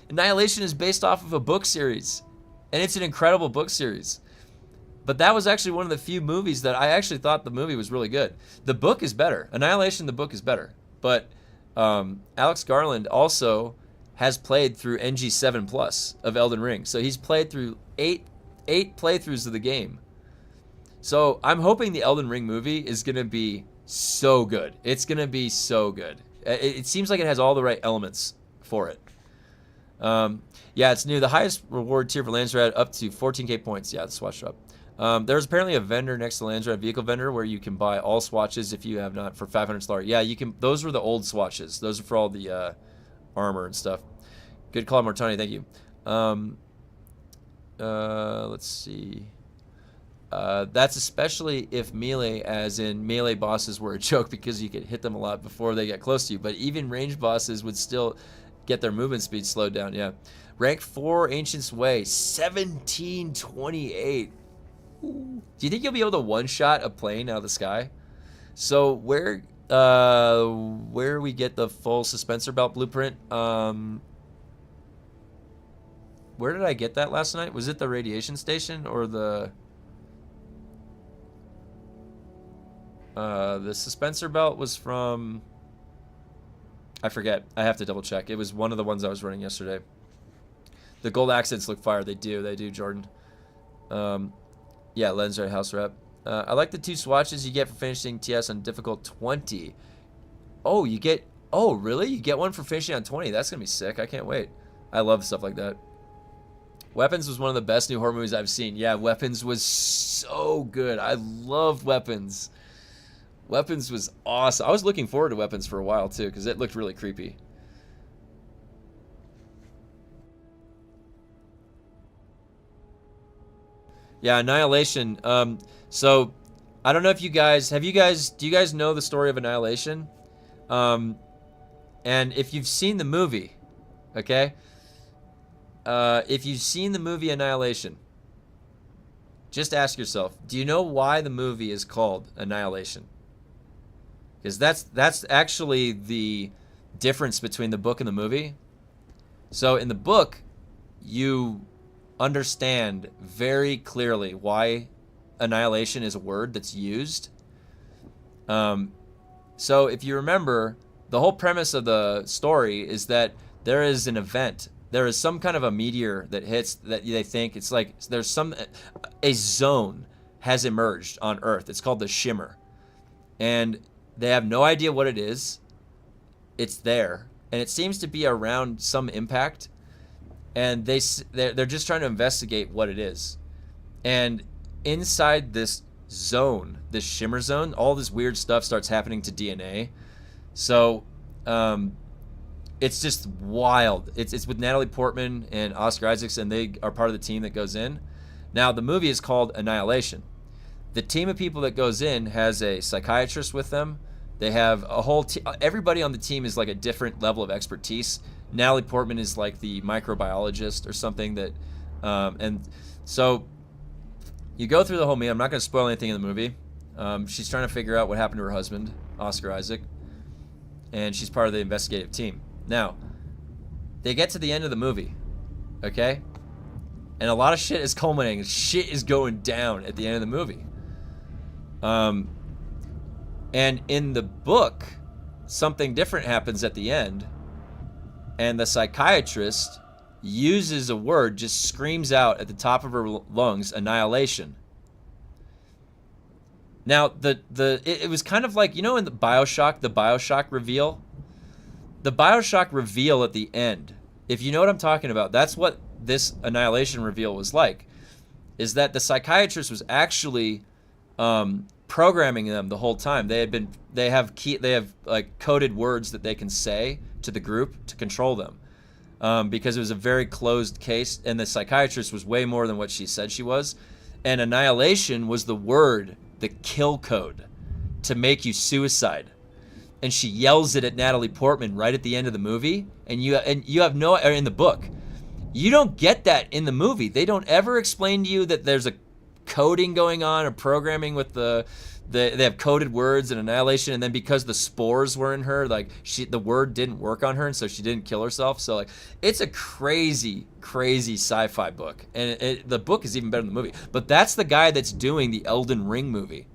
Annihilation is based off of a book series. And it's an incredible book series. But that was actually one of the few movies that I actually thought the movie was really good. The book is better. Annihilation, the book is better. But Alex Garland also has played through NG7 Plus of Elden Ring. So he's played through eight playthroughs of the game. So I'm hoping the Elden Ring movie is going to be so good. It's going to be so good. It seems like it has all the right elements for it. Yeah, it's new. The highest reward tier for Landsrat up to 14k points. Yeah, the swatch drop. There's apparently a vendor next to Landsrat, vehicle vendor, where you can buy all swatches if you have not for 500 star. Yeah, you can. Those were the old swatches. Those are for all the armor and stuff. Good call, Mortani. Thank you. Let's see. That's especially if melee, as in melee bosses, were a joke because you could hit them a lot before they get close to you. But even ranged bosses would still get their movement speed slowed down. Yeah. Rank 4, Ancient's Way, 1728. Do you think you'll be able to one-shot a plane out of the sky? So where we get the full suspensor belt blueprint? Where did I get that last night? Was it the radiation station or the suspensor belt was from, I forget. I have to double check. It was one of the ones I was running yesterday. The gold accents look fire. They do, Jordan. Yeah, Lens right, house rep. I like the 2 swatches you get for finishing TS on difficult 20. Oh, you get, oh, really? You get one for finishing on 20. That's going to be sick. I can't wait. I love stuff like that. Weapons was one of the best new horror movies I've seen. Yeah, Weapons was so good. I loved Weapons. Weapons was awesome. I was looking forward to Weapons for a while, too, because it looked really creepy. Yeah, Annihilation. So I don't know if do you guys know the story of Annihilation? And if you've seen the movie, okay? If you've seen the movie Annihilation, just ask yourself, do you know why the movie is called Annihilation? Because that's actually the difference between the book and the movie. So in the book, you understand very clearly why annihilation is a word that's used. So if you remember, the whole premise of the story is that there is an event. There is some kind of a meteor that hits that they think it's like there's a zone has emerged on Earth. It's called the Shimmer. And they have no idea what it is. It's there. And it seems to be around some impact. And they're just trying to investigate what it is. And inside this zone, this Shimmer zone, all this weird stuff starts happening to DNA. So it's just wild. It's with Natalie Portman and Oscar Isaacs, and they are part of the team that goes in. Now, the movie is called Annihilation. The team of people that goes in has a psychiatrist with them. They have a whole everybody on the team is like a different level of expertise. Natalie Portman is like the microbiologist or something that, and so you go through the whole movie. I'm not going to spoil anything in the movie. She's trying to figure out what happened to her husband, Oscar Isaac, and she's part of the investigative team. Now, they get to the end of the movie, okay? And a lot of shit is culminating. Shit is going down at the end of the movie. And in the book, something different happens at the end. And the psychiatrist uses a word, just screams out at the top of her lungs, annihilation. Now, it was kind of like, you know, in the Bioshock reveal? The Bioshock reveal at the end, if you know what I'm talking about, that's what this annihilation reveal was like, is that the psychiatrist was actually programming them the whole time. They have like coded words that they can say to the group to control them, because it was a very closed case, and the psychiatrist was way more than what she said she was. And annihilation was the word, the kill code to make you suicide. And she yells it at Natalie Portman right at the end of the movie, and you have no, or in the book, you don't get that in the movie. They don't ever explain to you that there's a coding going on or programming with they have coded words and annihilation, and then because the spores were in her, like the word didn't work on her, and so she didn't kill herself. So like, it's a crazy sci-fi book, and the book is even better than the movie. But that's the guy that's doing the Elden Ring movie,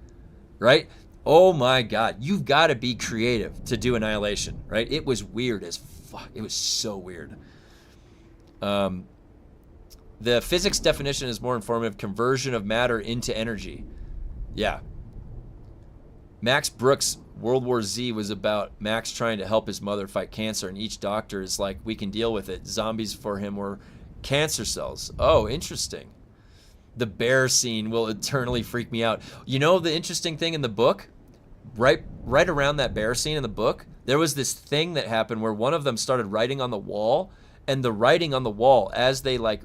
right? Oh my God, you've got to be creative to do Annihilation, right? It was weird as fuck. It was so weird. The physics definition is more informative. Conversion of matter into energy. Yeah. Max Brooks' World War Z was about Max trying to help his mother fight cancer, and each doctor is like, we can deal with it. Zombies for him were cancer cells. Oh, interesting. The bear scene will eternally freak me out. You know the interesting thing in the book? Right around that bear scene in the book, there was this thing that happened where one of them started writing on the wall, and the writing on the wall, as they like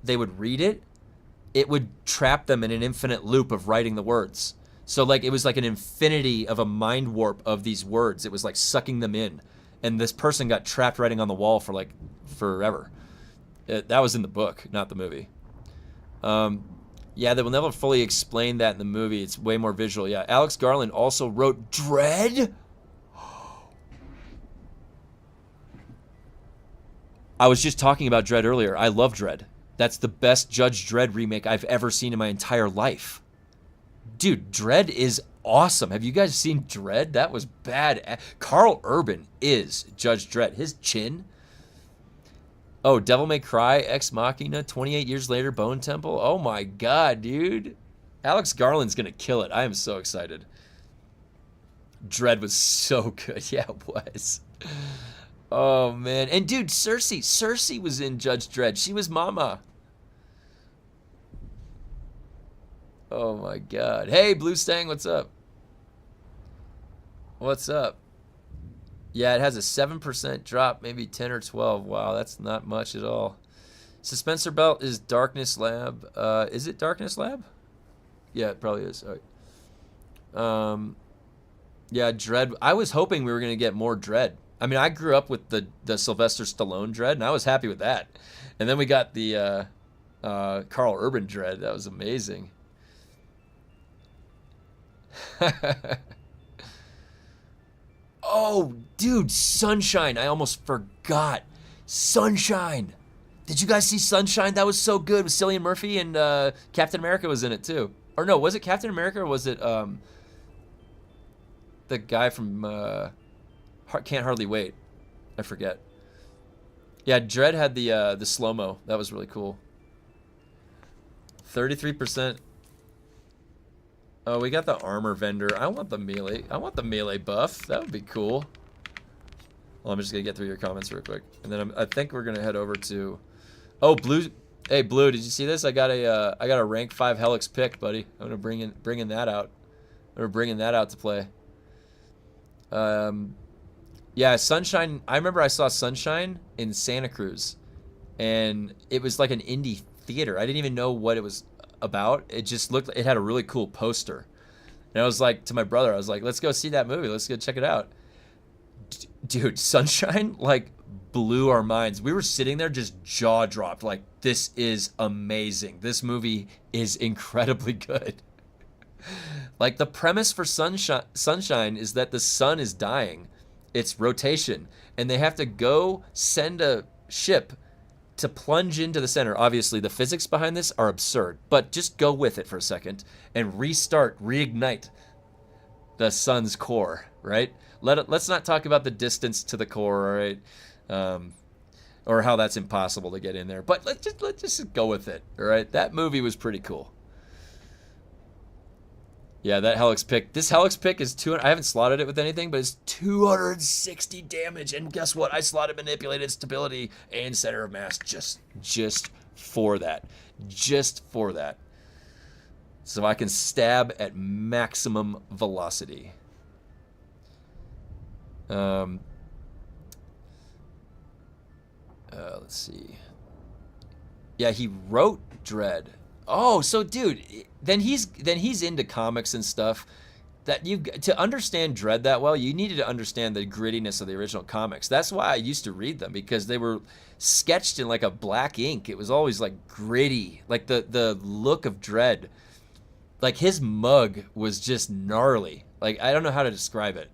they would read it, it would trap them in an infinite loop of writing the words. So like it was like an infinity of a mind warp of these words. It was like sucking them in, and this person got trapped writing on the wall for like forever. That was in the book, not the movie. Yeah, they will never fully explain that in the movie. It's way more visual. Yeah, Alex Garland also wrote Dredd. I was just talking about Dredd earlier. I love Dredd. That's the best Judge Dredd remake I've ever seen in my entire life. Dude, Dredd is awesome. Have you guys seen Dredd? That was bad. Carl Urban is Judge Dredd. His chin. Oh, Devil May Cry, Ex Machina, 28 years later, Bone Temple. Oh my god, dude. Alex Garland's gonna kill it. I am so excited. Dredd was so good. Yeah, it was. Oh, man. And, dude, Cersei was in Judge Dredd. She was Mama. Oh, my God. Hey, Blue Stang, what's up? What's up? Yeah, it has a 7% drop, maybe 10 or 12. Wow, that's not much at all. Suspensor belt is Darkness Lab. Is it Darkness Lab? Yeah, it probably is. All right. Yeah, Dredd. I was hoping we were going to get more Dredd. I mean, I grew up with the Sylvester Stallone Dredd, and I was happy with that. And then we got the Carl Urban Dredd. That was amazing. Oh, dude, Sunshine. I almost forgot. Sunshine. Did you guys see Sunshine? That was so good with Cillian Murphy, and Captain America was in it too. Or no, was it Captain America or was it the guy from Can't Hardly Wait? I forget. Yeah, Dredd had the slow-mo. That was really cool. 33%. Oh, we got the armor vendor. I want the melee. I want the melee buff. That would be cool. Well, I'm just gonna get through your comments real quick, and then I think we're gonna head over to. Oh, Blue. Hey, Blue. Did you see this? I got a rank 5 Helix pick, buddy. I'm gonna bringing that out. We're bringing that out to play. Yeah, Sunshine. I remember I saw Sunshine in Santa Cruz, and it was like an indie theater. I didn't even know what it was about. It just looked. It had a really cool poster, and I was like to my brother, I was like, "Let's go see that movie. Let's go check it out." Dude, Sunshine like blew our minds. We were sitting there just jaw dropped, like this is amazing. This movie is incredibly good. Like the premise for Sunshine is that the sun is dying. It's rotation, and they have to go send a ship to plunge into the center. Obviously, the physics behind this are absurd, but just go with it for a second and reignite the sun's core, right? Let's not talk about the distance to the core, all right? Or how that's impossible to get in there. But let's just go with it, all right? That movie was pretty cool. Yeah, that Helix pick. This Helix pick is 200. I haven't slotted it with anything, but it's 260 damage. And guess what? I slotted manipulated stability and center of mass just for that. Just for that. So I can stab at maximum velocity. Let's see. Yeah, he wrote Dredd. Oh, so dude, then he's into comics and stuff. That to understand Dredd that well, you needed to understand the grittiness of the original comics. That's why I used to read them, because they were sketched in like a black ink. It was always like gritty, like the look of Dredd. Like his mug was just gnarly. Like I don't know how to describe it.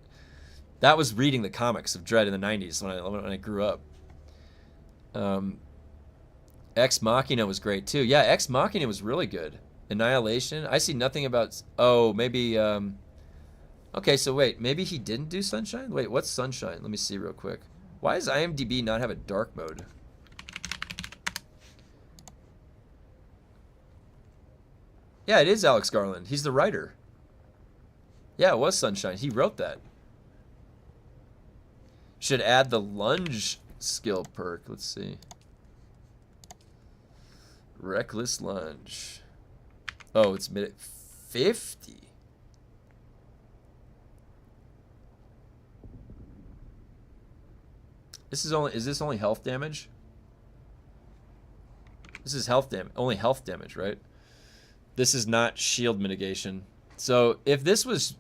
That was reading the comics of Dredd in the 90s when I grew up. Ex Machina was great too. Yeah, Ex Machina was really good. Annihilation. I see nothing about. Oh, maybe. Okay, so wait. Maybe he didn't do Sunshine. Wait, what's Sunshine? Let me see real quick. Why does IMDb not have a dark mode? Yeah, it is Alex Garland. He's the writer. Yeah, it was Sunshine. He wrote that. Should add the lunge skill perk. Let's see. Reckless lunge. Oh, it's mid 50. Is this only health damage? This is health damage, only health damage, right? This is not shield mitigation. So if this was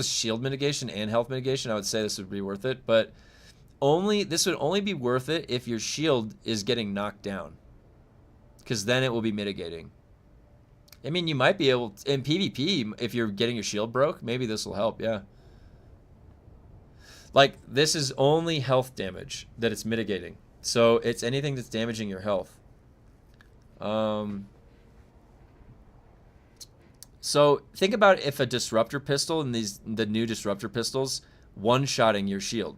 shield mitigation and health mitigation, I would say this would be worth it. But this would only be worth it if your shield is getting knocked down, because then it will be mitigating. I mean, you might be able to, in PvP, if you're getting your shield broke, maybe this will help. Yeah. Like, this is only health damage that it's mitigating. So it's anything that's damaging your health. So think about if a disruptor pistol and the new disruptor pistols one-shotting your shield.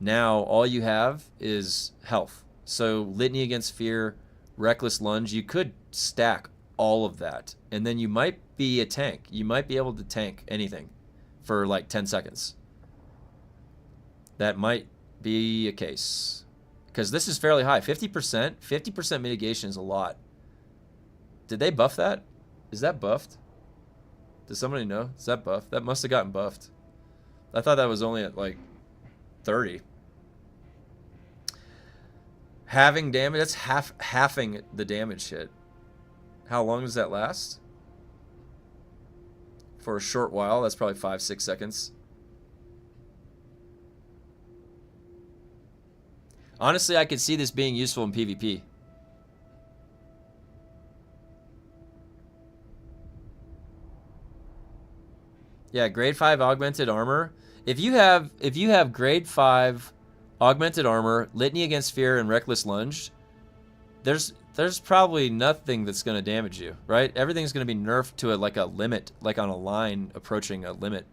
Now all you have is health. So Litany Against Fear, Reckless Lunge, you could stack all of that, and then you might be a tank. You might be able to tank anything for like 10 seconds. That might be a case, because this is fairly high. 50% mitigation is a lot. Did they buff that? Is that buffed? Does somebody know? Is that buffed? That must have gotten buffed. I thought that was only at like 30. Having damage, that's halving the damage hit. How long does that last? For a short while, that's probably 5-6 seconds. Honestly, I could see this being useful in PvP. Yeah, grade 5 augmented armor. If you have grade 5 augmented armor, Litany Against Fear, and Reckless Lunge, there's probably nothing that's going to damage you, right? Everything's going to be nerfed to like a limit, like on a line approaching a limit,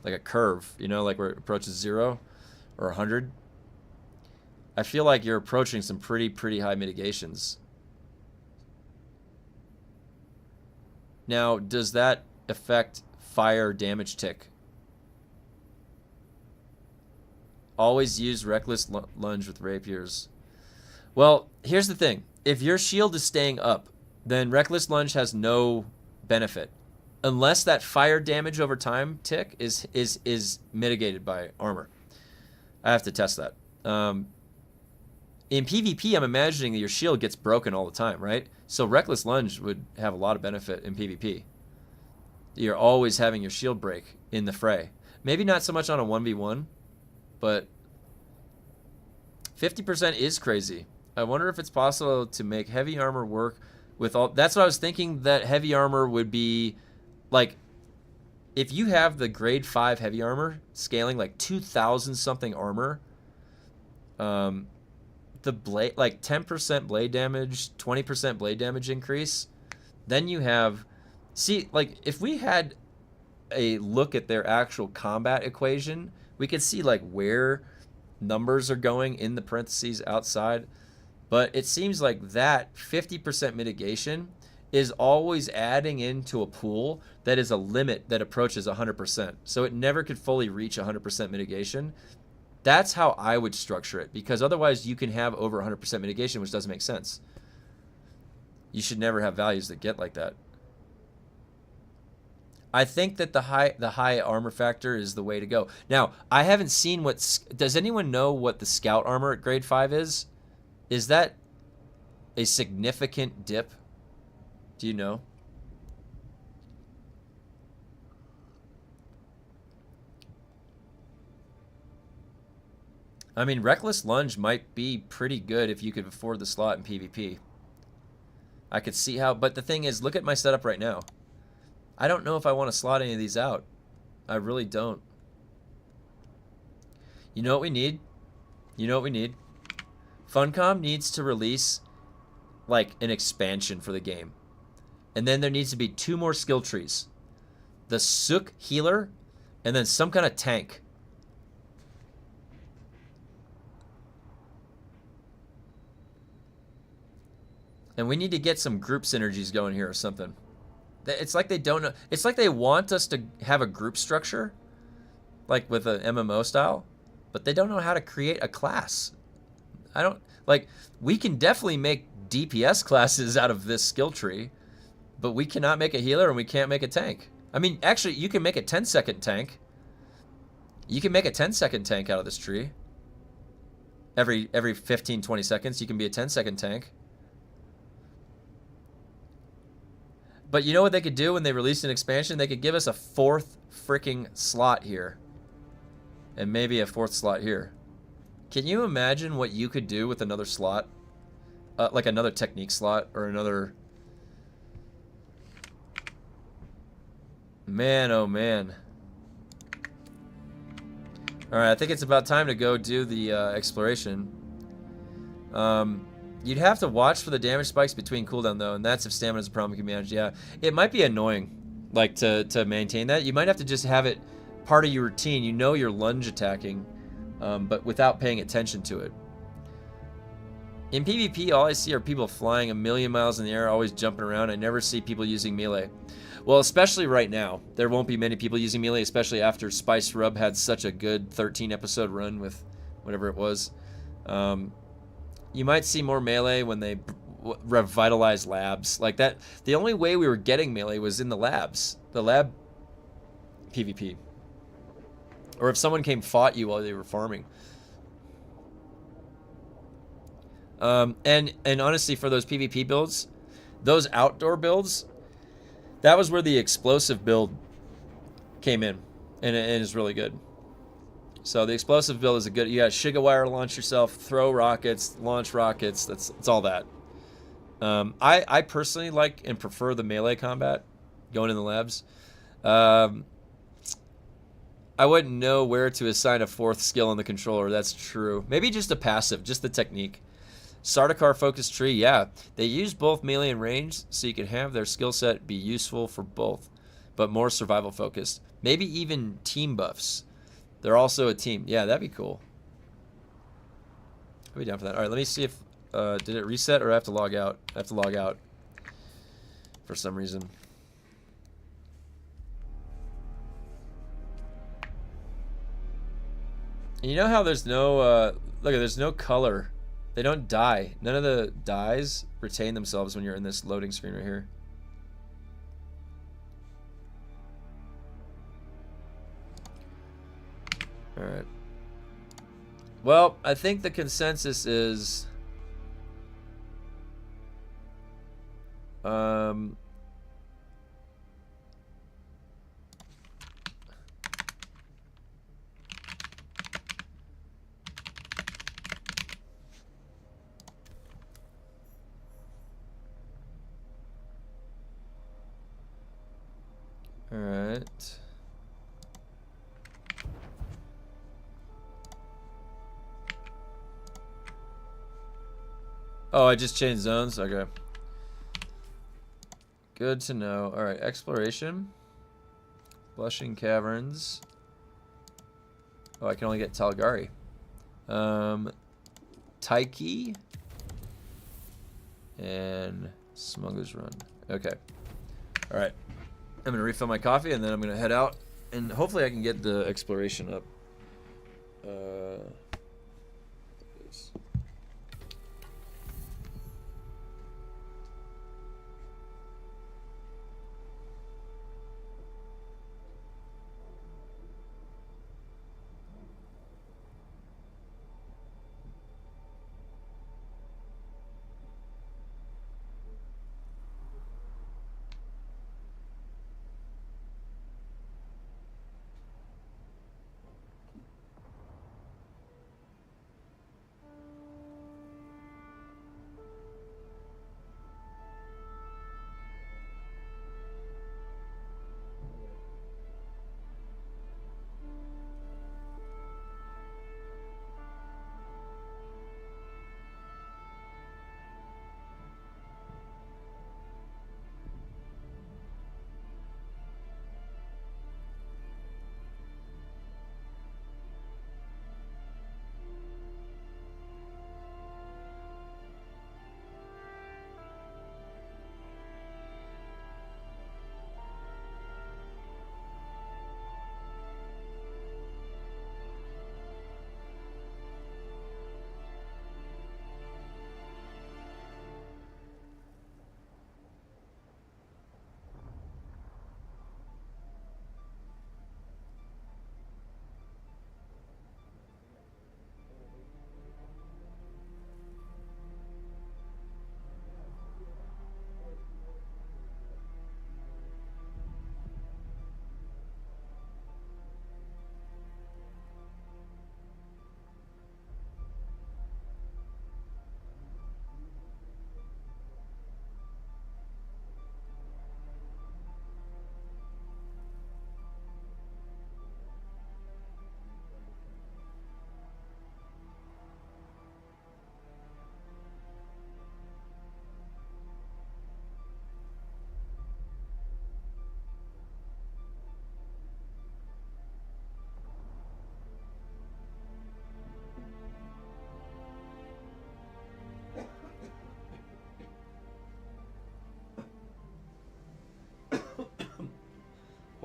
like a curve, you know, like where it approaches 0 or 100. I feel like you're approaching some pretty high mitigations. Now, does that affect fire damage tick? Always use Reckless Lunge with rapiers. Well, here's the thing. If your shield is staying up, then Reckless Lunge has no benefit. Unless that fire damage over time tick is mitigated by armor. I have to test that. In PvP, I'm imagining that your shield gets broken all the time, right? So Reckless Lunge would have a lot of benefit in PvP. You're always having your shield break in the fray. Maybe not so much on a 1v1, but 50% is crazy. I wonder if it's possible to make heavy armor work with all... That's what I was thinking, that heavy armor would be... Like, if you have the grade 5 heavy armor, scaling like 2,000 something armor... the blade, like 10% blade damage, 20% blade damage increase, then you have, see, like if we had a look at their actual combat equation, we could see like where numbers are going in the parentheses outside. But it seems like that 50% mitigation is always adding into a pool that is a limit that approaches 100%. So it never could fully reach 100% mitigation. That's how I would structure it, because otherwise you can have over 100% mitigation, which doesn't make sense. You should never have values that get like that. I think that the high armor factor is the way to go. Now, I haven't seen does anyone know what the scout armor at grade 5 is? Is that a significant dip? Do you know? I mean, Reckless Lunge might be pretty good if you could afford the slot in PvP. I could see how, but the thing is, look at my setup right now. I don't know if I want to slot any of these out. I really don't. You know what we need? You know what we need? Funcom needs to release like an expansion for the game. And then there needs to be 2 more skill trees. The Sook healer, and then some kind of tank. And we need to get some group synergies going here or something. It's like they don't know. It's like they want us to have a group structure, like with an MMO style, but they don't know how to create a class. We can definitely make DPS classes out of this skill tree, but we cannot make a healer and we can't make a tank. I mean, actually, you can make a 10-second tank. You can make a 10-second tank out of this tree. Every 15, 20 seconds, you can be a 10-second tank. But you know what they could do when they release an expansion? They could give us a 4th freaking slot here. And maybe a 4th slot here. Can you imagine what you could do with another slot? Like another technique slot or another... Man, oh man. Alright, I think it's about time to go do the exploration. You'd have to watch for the damage spikes between cooldown though, and that's if stamina's a problem you can manage. Yeah, it might be annoying, like to maintain that. You might have to just have it part of your routine. You know you're lunge attacking, but without paying attention to it. In PvP, all I see are people flying a million miles in the air, always jumping around. I never see people using melee. Well, especially right now. There won't be many people using melee, especially after Spice Rub had such a good 13-episode run with whatever it was. You might see more melee when they revitalize labs. Like that, the only way we were getting melee was in the labs. The lab PvP. Or if someone came fought you while they were farming. And honestly, for those PvP builds, those outdoor builds, that was where the explosive build came in, and it is really good. So the explosive build is a good. You got Shigawire to launch yourself, throw rockets, launch rockets. It's all that. I personally like and prefer the melee combat, going in the labs. I wouldn't know where to assign a 4th skill on the controller. That's true. Maybe just a passive, just the technique. Sardaukar focus tree, yeah. They use both melee and range, so you can have their skill set be useful for both, but more survival focused. Maybe even team buffs. They're also a team. Yeah, that'd be cool. I'd be down for that. All right, let me see if did it reset or I have to log out. I have to log out for some reason. And you know how there's no look, there's no color. They don't die. None of the dyes retain themselves when you're in this loading screen right here. Alright. Well, I think the consensus is... Alright. Oh, I just changed zones? Okay. Good to know. Alright, exploration. Blushing Caverns. Oh, I can only get Talgari. Taiki. And Smuggler's Run. Okay. Alright. I'm going to refill my coffee and then I'm going to head out. And hopefully I can get the exploration up.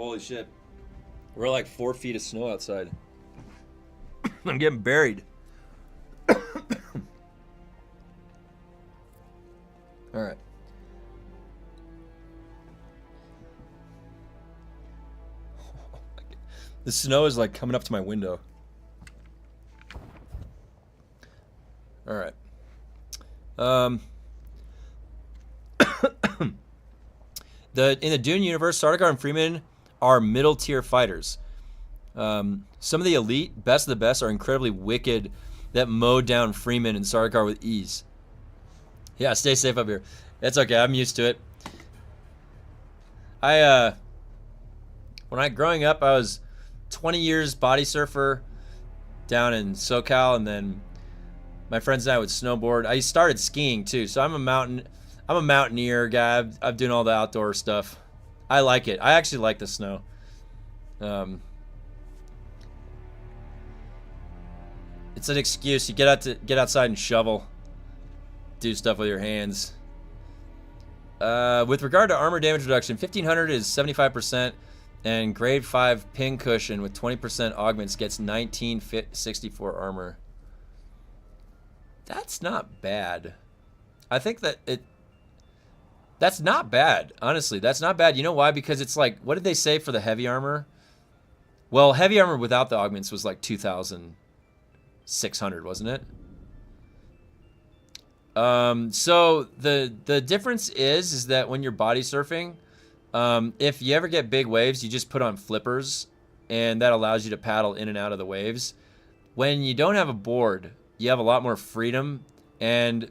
Holy shit. We're like 4 feet of snow outside. I'm getting buried. All right. The snow is like coming up to my window. All right. In the Dune universe, Sardaukar and Freeman are middle tier fighters. Some of the elite, best of the best, are incredibly wicked that mow down Freeman and Sardaukar with ease. Yeah, stay safe up here. It's okay. I'm used to it. Growing up, I was 20 years body surfer down in SoCal, and then my friends and I would snowboard. I started skiing too, so I'm a mountaineer guy. I'm doing all the outdoor stuff. I like it. I actually like the snow. It's an excuse. You get outside and shovel, do stuff with your hands. With regard to armor damage reduction, 1500 is 75%, and grade 5 pin cushion with 20% augments gets 1964 armor. That's not bad. I think that's not bad. Honestly, that's not bad. You know why? Because it's like, what did they say for the heavy armor? Well, heavy armor without the augments was like 2,600, wasn't it? So the difference is that when you're body surfing, if you ever get big waves, you just put on flippers, and that allows you to paddle in and out of the waves. When you don't have a board, you have a lot more freedom. And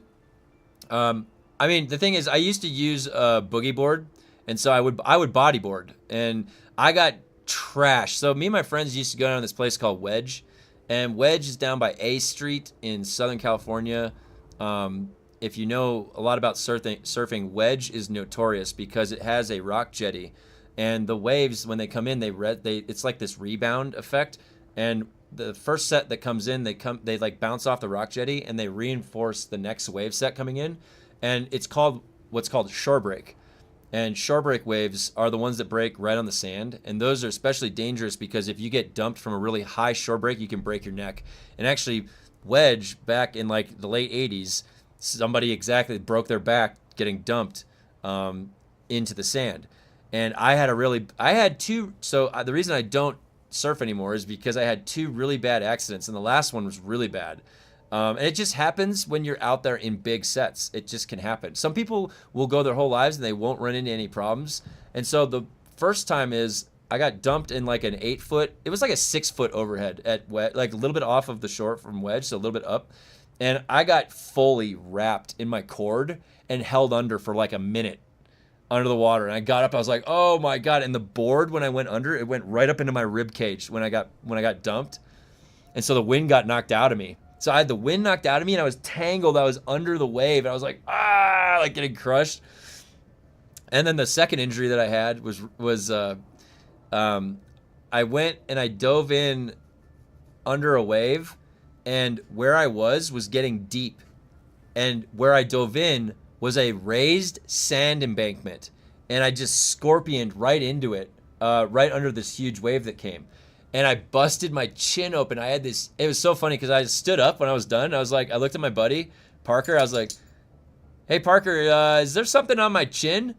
I mean, the thing is, I used to use a boogie board, and so I would bodyboard, and I got trashed. So me and my friends used to go down to this place called Wedge, and Wedge is down by A Street in Southern California. If you know a lot about surfing, Wedge is notorious because it has a rock jetty, and the waves, when they come in, it's like this rebound effect, and the first set that comes in, they like bounce off the rock jetty, and they reinforce the next wave set coming in, and it's called what's called shore break. And shore break waves are the ones that break right on the sand, and those are especially dangerous because if you get dumped from a really high shore break, you can break your neck. And actually, Wedge, back in like the late 80s, somebody exactly broke their back getting dumped into the sand. And I had two, so the reason I don't surf anymore is because I had 2 really bad accidents, and the last one was really bad. And it just happens when you're out there in big sets. It just can happen. Some people will go their whole lives and they won't run into any problems. And so the first time is I got dumped in like an 8-foot, it was like a 6-foot overhead at Wedge, like a little bit off of the shore from Wedge, so a little bit up. And I got fully wrapped in my cord and held under for like a minute under the water. And I got up, I was like, oh my God. And the board, when I went under, it went right up into my rib cage when I got dumped. And so the wind got knocked out of me. So I had the wind knocked out of me, and I was tangled. I was under the wave, and I was like, like getting crushed. And then the second injury that I had was I went and I dove in under a wave, and where I was getting deep. And where I dove in was a raised sand embankment, and I just scorpioned right into it, right under this huge wave that came. And I busted my chin open. I had this, it was so funny because I stood up when I was done. I was like, I looked at my buddy, Parker. I was like, hey, Parker, is there something on my chin? And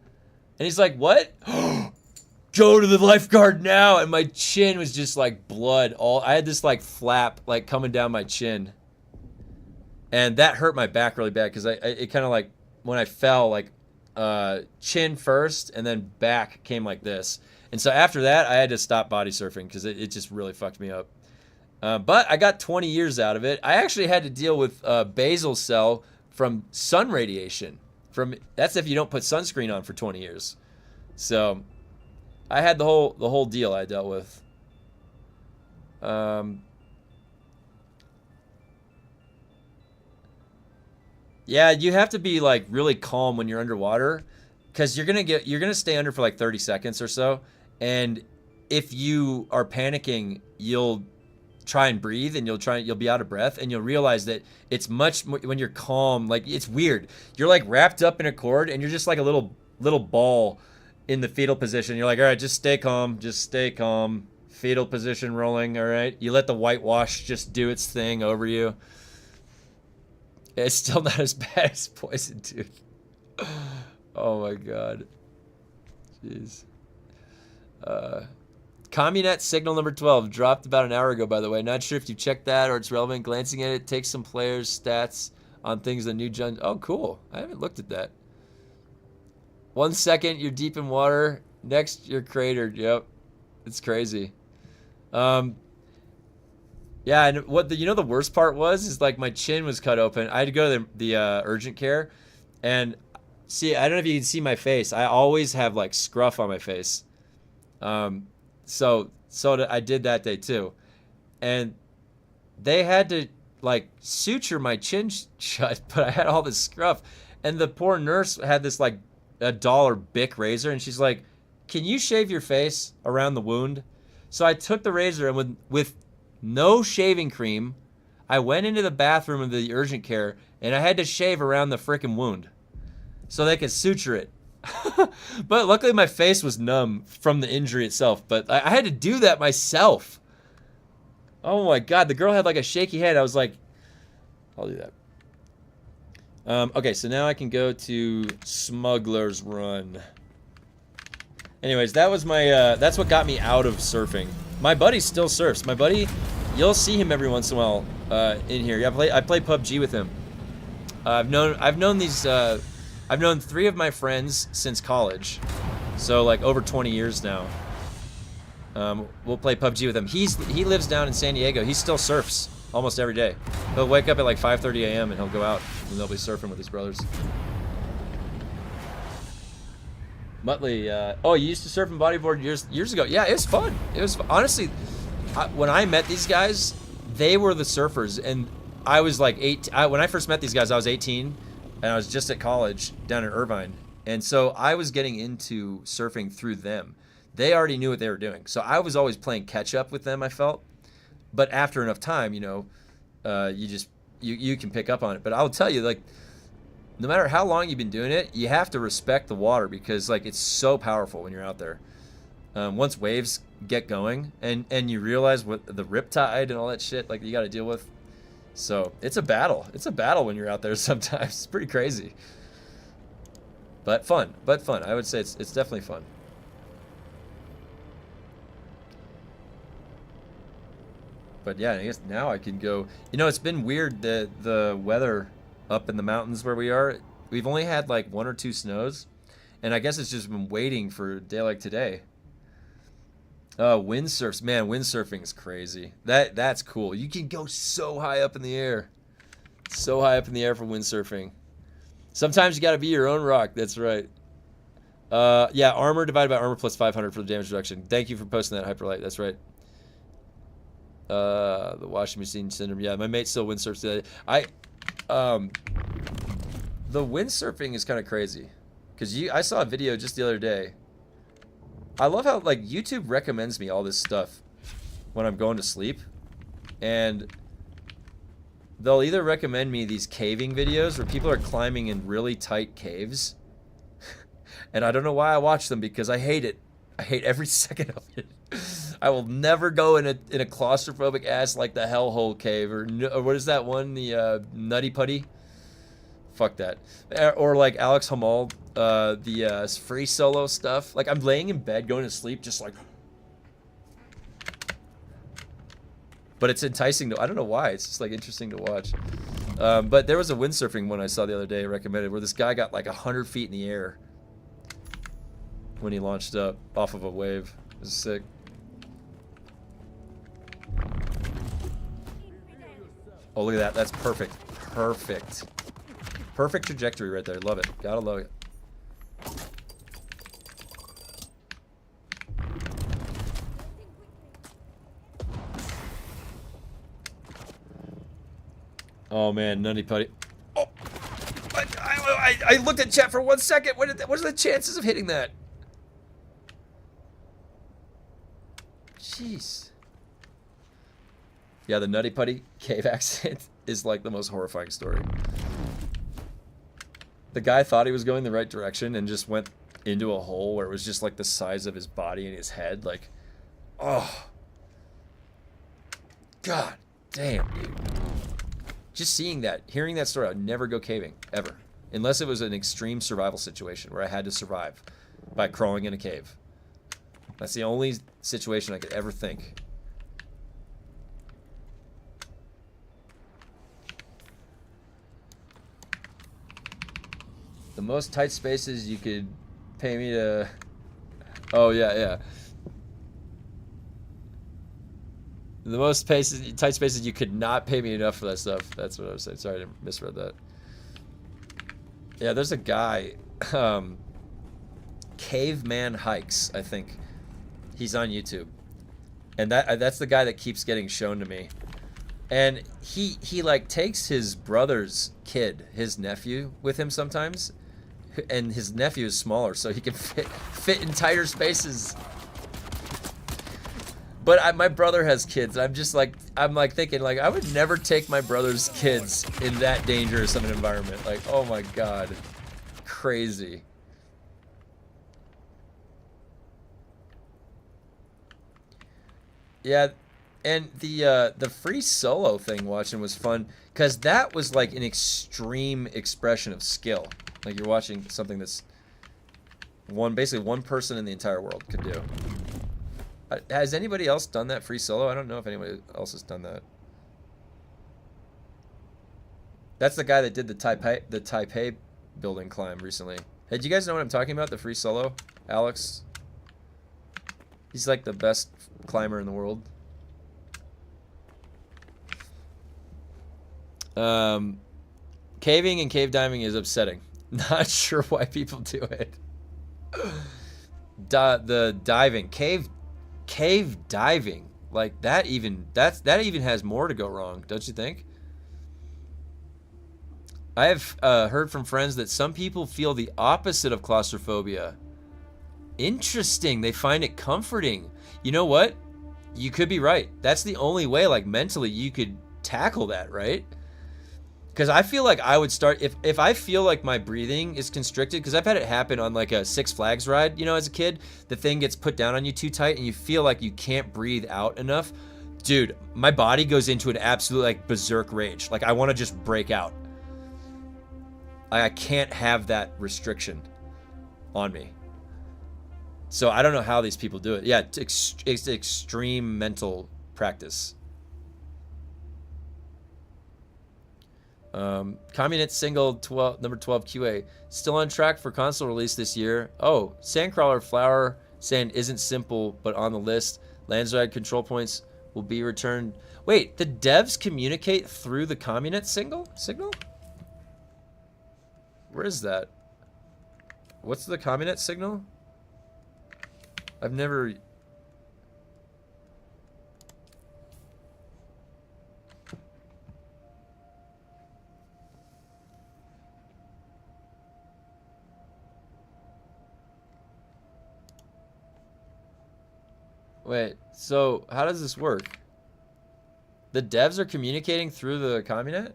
he's like, what? Go to the lifeguard now. And my chin was just like blood. I had this like flap like coming down my chin. And that hurt my back really bad because it kind of like, when I fell, like chin first and then back came like this. And so after that, I had to stop body surfing because it just really fucked me up. But I got 20 years out of it. I actually had to deal with basal cell from sun radiation. That's if you don't put sunscreen on for 20 years. So I had the whole deal I dealt with. Yeah, you have to be like really calm when you're underwater because you're gonna stay under for like 30 seconds or so. And if you are panicking, you'll try and breathe and you'll be out of breath, and you'll realize that it's much more when you're calm. Like, it's weird. You're like wrapped up in a cord and you're just like a little ball in the fetal position. You're like, all right, just stay calm. Just stay calm. Fetal position rolling, all right? You let the whitewash just do its thing over you. It's still not as bad as poison, dude. Oh my god. Jeez. Communet signal number 12 dropped about an hour ago, by the way. Not sure if you checked that or it's relevant. Glancing at it, take some players' stats on things the new gen. Oh, cool. I haven't looked at that. 1 second, you're deep in water. Next, you're cratered. Yep. It's crazy. Yeah, and what the the worst part was is like my chin was cut open. I had to go to the urgent care, and see, I don't know if you can see my face. I always have like scruff on my face. So I did that day too, and they had to like suture my chin shut, but I had all this scruff, and the poor nurse had this like $1 Bic razor, and she's like, "Can you shave your face around the wound?" So I took the razor and with no shaving cream, I went into the bathroom of the urgent care and I had to shave around the frickin' wound so they could suture it. But luckily my face was numb from the injury itself, but I had to do that myself. Oh my god, the girl had like a shaky head. I was like, I'll do that. Okay, so now I can go to Smuggler's Run. Anyways, that was my, that's what got me out of surfing. My buddy still surfs. My buddy, you'll see him every once in a while in here. Yeah, I play PUBG with him. I've known 3 of my friends since college, so like over 20 years now. We'll play PUBG with him. He lives down in San Diego. He still surfs almost every day. He'll wake up at like 5:30 a.m. and he'll go out and they'll be surfing with his brothers. Muttley, oh, you used to surf and bodyboard years ago. Yeah, it was fun. It was honestly, when I met these guys, they were the surfers, and I was like 8. When I first met these guys, I was 18, and I was just at college down in Irvine, and so I was getting into surfing through them. They already knew what they were doing, so I was always playing catch up with them. I felt, but after enough time, you can pick up on it. But I'll tell you, like, no matter how long you've been doing it, you have to respect the water because like it's so powerful when you're out there. Once waves get going and you realize what the riptide and all that shit like you got to deal with. So it's a battle. It's a battle when you're out there sometimes. It's pretty crazy. But fun. I would say it's definitely fun. But yeah, I guess now I can go. It's been weird the weather up in the mountains where we are. We've only had like 1 or 2 snows, and I guess it's just been waiting for a day like today. Windsurfs, man, windsurfing is crazy. That's cool. You can go so high up in the air. So high up in the air for windsurfing. Sometimes you gotta be your own rock, that's right. Yeah, armor divided by armor plus 500 for the damage reduction. Thank you for posting that, Hyperlight, that's right. The washing machine syndrome, yeah, my mate still windsurfs today. The windsurfing is kind of crazy because I saw a video just the other day. I love how like YouTube recommends me all this stuff when I'm going to sleep, and they'll either recommend me these caving videos where people are climbing in really tight caves, and I don't know why I watch them because I hate it. I hate every second of it. I will never go in a claustrophobic ass like the Hellhole Cave or what is that one? The Nutty Putty. Fuck that. Or like Alex Hamal, the free solo stuff. Like I'm laying in bed going to sleep, just like. But it's enticing to. I don't know why. It's just like interesting to watch. But there was a windsurfing one I saw the other day recommended where this guy got like 100 feet in the air when he launched up off of a wave. It was sick. Oh, look at that. That's perfect. Perfect. Perfect trajectory right there. Love it. Gotta love it. Oh, man. Nutty Putty. Oh! I looked at chat for 1 second. What are the chances of hitting that? Jeez. Yeah, the Nutty Putty cave accident is like the most horrifying story. The guy thought he was going the right direction and just went into a hole where it was just like the size of his body and his head. Like, oh, god damn, dude. Just seeing that, hearing that story, I'd never go caving, ever. Unless it was an extreme survival situation where I had to survive by crawling in a cave. That's the only situation I could ever think. The most tight spaces you could pay me to... Oh, yeah, yeah. The most tight spaces you could not pay me enough for that stuff. That's what I was saying. Sorry, I misread that. Yeah, there's a guy, Caveman Hikes, I think. He's on YouTube. And that's the guy that keeps getting shown to me. And he like takes his brother's kid, his nephew, with him sometimes. And his nephew is smaller, so he can fit in tighter spaces. But my brother has kids. I'm like thinking, like, I would never take my brother's kids in that dangerous of an environment. Like, oh my god, crazy. Yeah, and the free solo thing watching was fun because that was like an extreme expression of skill. Like you're watching something that's basically one person in the entire world could do. Has anybody else done that free solo? I don't know if anybody else has done that. That's the guy that did the Taipei building climb recently. Hey, do you guys know what I'm talking about? The free solo? Alex? He's like the best climber in the world. Caving and cave diving is upsetting. Not sure why people do it. The diving, cave diving, like that even has more to go wrong, don't you think? I have heard from friends that some people feel the opposite of claustrophobia. Interesting. They find it comforting. You know what? You could be right. That's the only way, like, mentally you could tackle that, right? Because I feel like I would start, if I feel like my breathing is constricted, because I've had it happen on like a Six Flags ride, you know, as a kid, the thing gets put down on you too tight and you feel like you can't breathe out enough. Dude, my body goes into an absolute like berserk rage. Like I want to just break out. I can't have that restriction on me. So I don't know how these people do it. Yeah, it's extreme mental practice. Communist single number 12 QA still on track for console release this year. Oh, Sandcrawler Flower Sand isn't simple, but on the list. Landside control points will be returned. Wait, the devs communicate through the Communist signal? Where is that? What's the Communist signal? I've never... Wait, so how does this work? The devs are communicating through the Communist?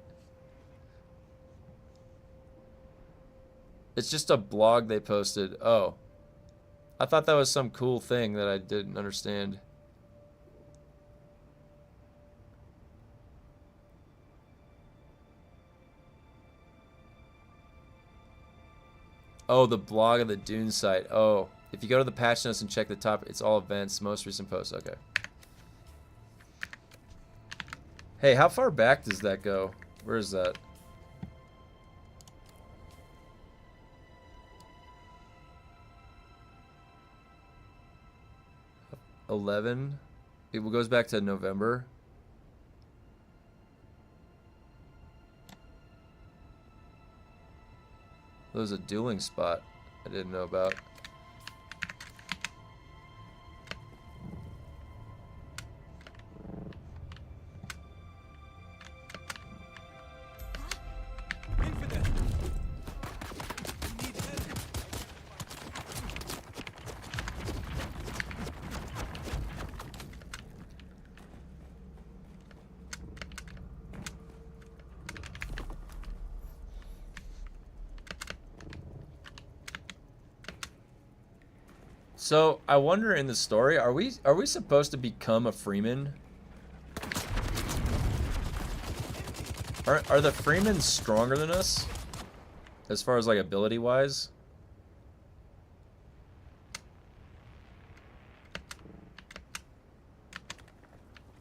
It's just a blog they posted. Oh. I thought that was some cool thing that I didn't understand. Oh, the blog of the Dune site. Oh. If you go to the patch notes and check the top, it's all events, most recent posts. Okay. Hey, how far back does that go? Where is that? $11. It goes back to November. There was a dueling spot I didn't know about. So I wonder in the story, are we supposed to become a Freeman? Are the Freemen stronger than us? As far as like ability wise?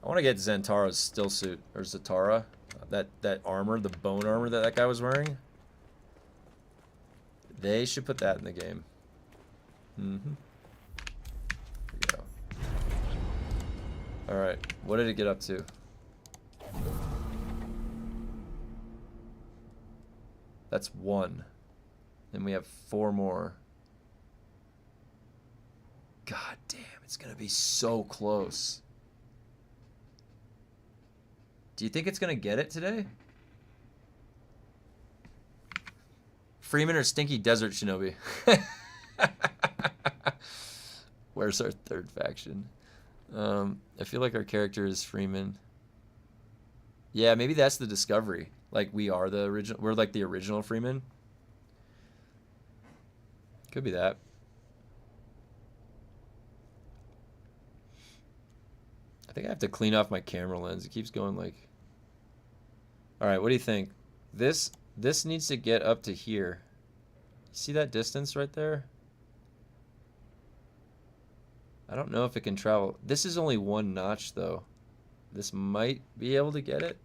I want to get Zantara's still suit, or Zatara, that armor, the bone armor that guy was wearing. They should put that in the game. Here we go. All right, what did it get up to? That's 1. And we have 4 more. God damn, it's gonna be so close. Do you think it's gonna get it today? Freeman or Stinky Desert Shinobi? Where's our third faction? I feel like our character is Freeman. Yeah, maybe that's the discovery. Like we are the original. We're like the original Freeman. Could be that. I think I have to clean off my camera lens. It keeps going like. All right, what do you think? This needs to get up to here. See that distance right there? I don't know if it can travel. This is only 1 notch though. This might be able to get it.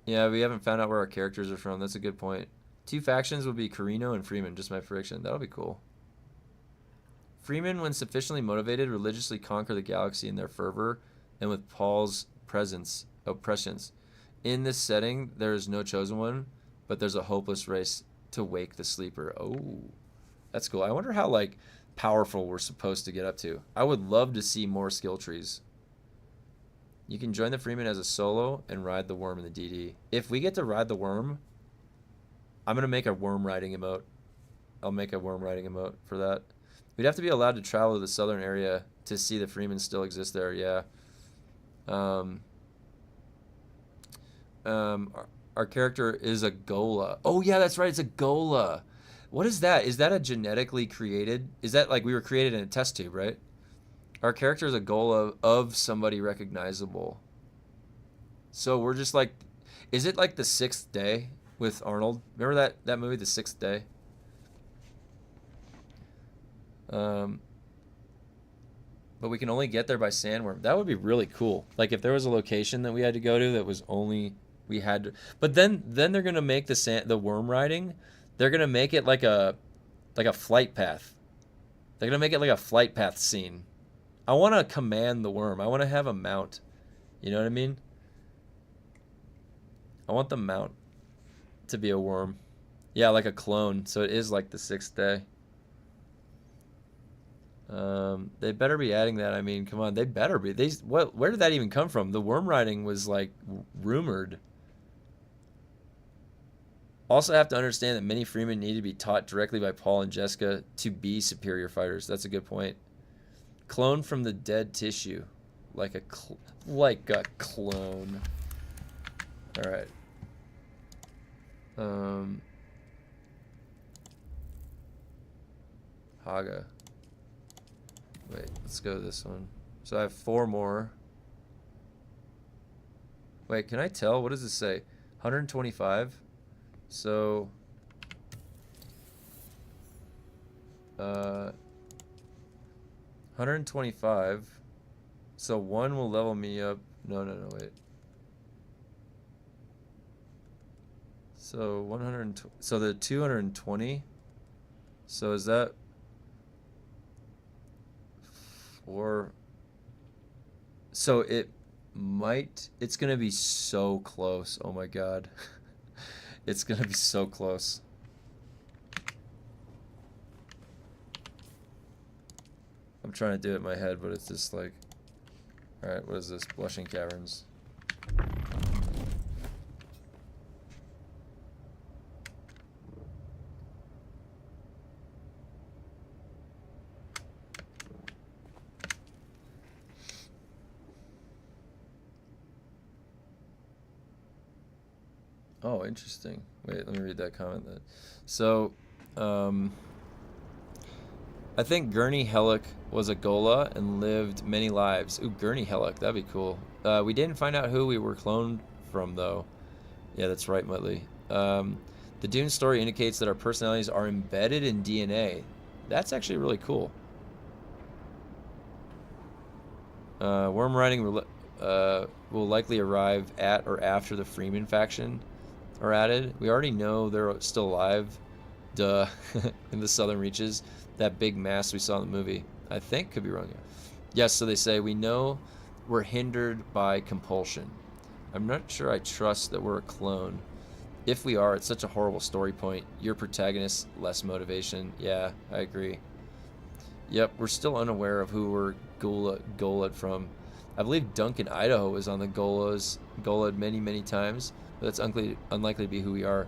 Yeah, we haven't found out where our characters are from. That's a good point. 2 factions would be Carino and Freeman, just my prediction. That'll be cool. Freeman, when sufficiently motivated, religiously conquer the galaxy in their fervor and with Paul's presence. In this setting, there is no chosen one, but there's a hopeless race to wake the sleeper. Oh, that's cool. I wonder how like powerful we're supposed to get up to. I would love to see more skill trees. You can join the Freeman as a solo and ride the worm in the DD. If we get to ride the worm, I'm gonna make a worm riding emote. I'll make a worm riding emote for that. We'd have to be allowed to travel to the southern area to see the Freeman still exist there. Yeah. Our character is a Gola. Oh yeah, that's right. It's a Gola. What is that? Is that a genetically created? Is that like we were created in a test tube, right? Our character is a Gola of somebody recognizable. So we're just like, is it like the 6th day with Arnold? Remember that movie, The 6th Day? But we can only get there by sandworm. That would be really cool. Like if there was a location that we had to go to that was only we had to, but then they're gonna make the worm riding. They're gonna make it like a flight path. They're gonna make it like a flight path scene. I want to command the worm. I want to have a mount. You know what I mean? I want the mount to be a worm. Yeah, like a clone. So it is like the 6th day. They better be adding that. I mean, come on, they better be. Where did that even come from? The worm riding was like rumored. Also have to understand that many Freemen need to be taught directly by Paul and Jessica to be superior fighters. That's a good point. Clone from the dead tissue. Like a clone. Alright. Haga. Wait, let's go this one. So I have 4 more. Wait, can I tell? What does this say? 125? So 125. So 1 will level me up. No, wait. So 120. So the 220. So is that 4? So it's gonna be so close. Oh my god. It's gonna be so close. I'm trying to do it in my head, but it's just like, alright, what is this? Blushing Caverns. Oh, interesting. Wait, let me read that comment then. So, I think Gurney Hellick was a Gola and lived many lives. Ooh, Gurney Hellick, that'd be cool. We didn't find out who we were cloned from, though. Yeah, that's right, Muttley. The Dune story indicates that our personalities are embedded in DNA. That's actually really cool. Worm riding will likely arrive at or after the Freeman faction are added. We already know they're still alive. Duh. In the southern reaches. That big mass we saw in the movie. I think, could be wrong. Yes, so they say, we know we're hindered by compulsion. I'm not sure I trust that we're a clone. If we are, it's such a horrible story point. Your protagonist, less motivation. Yeah, I agree. Yep, we're still unaware of who we're Gola'd from. I believe Duncan, Idaho was on the Gola'd many, many times, but that's unlikely to be who we are.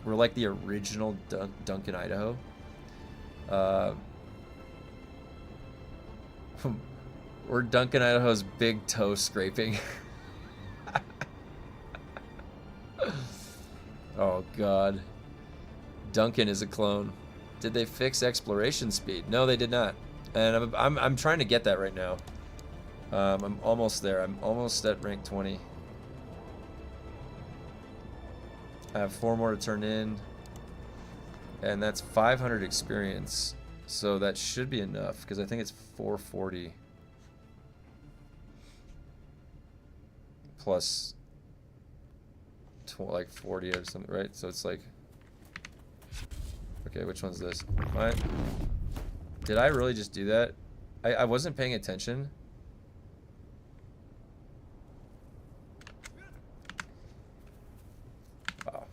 We're like the original Duncan, Idaho. We're Duncan, Idaho's big toe scraping. Oh God. Duncan is a clone. Did they fix exploration speed? No, they did not. And I'm trying to get that right now. I'm almost there. I'm almost at rank 20. I have 4 more to turn in. And that's 500 experience. So that should be enough, because I think it's 440. Plus like 40 or something, right? So it's like, okay, which one's this? Did I really just do that? I wasn't paying attention. Wow.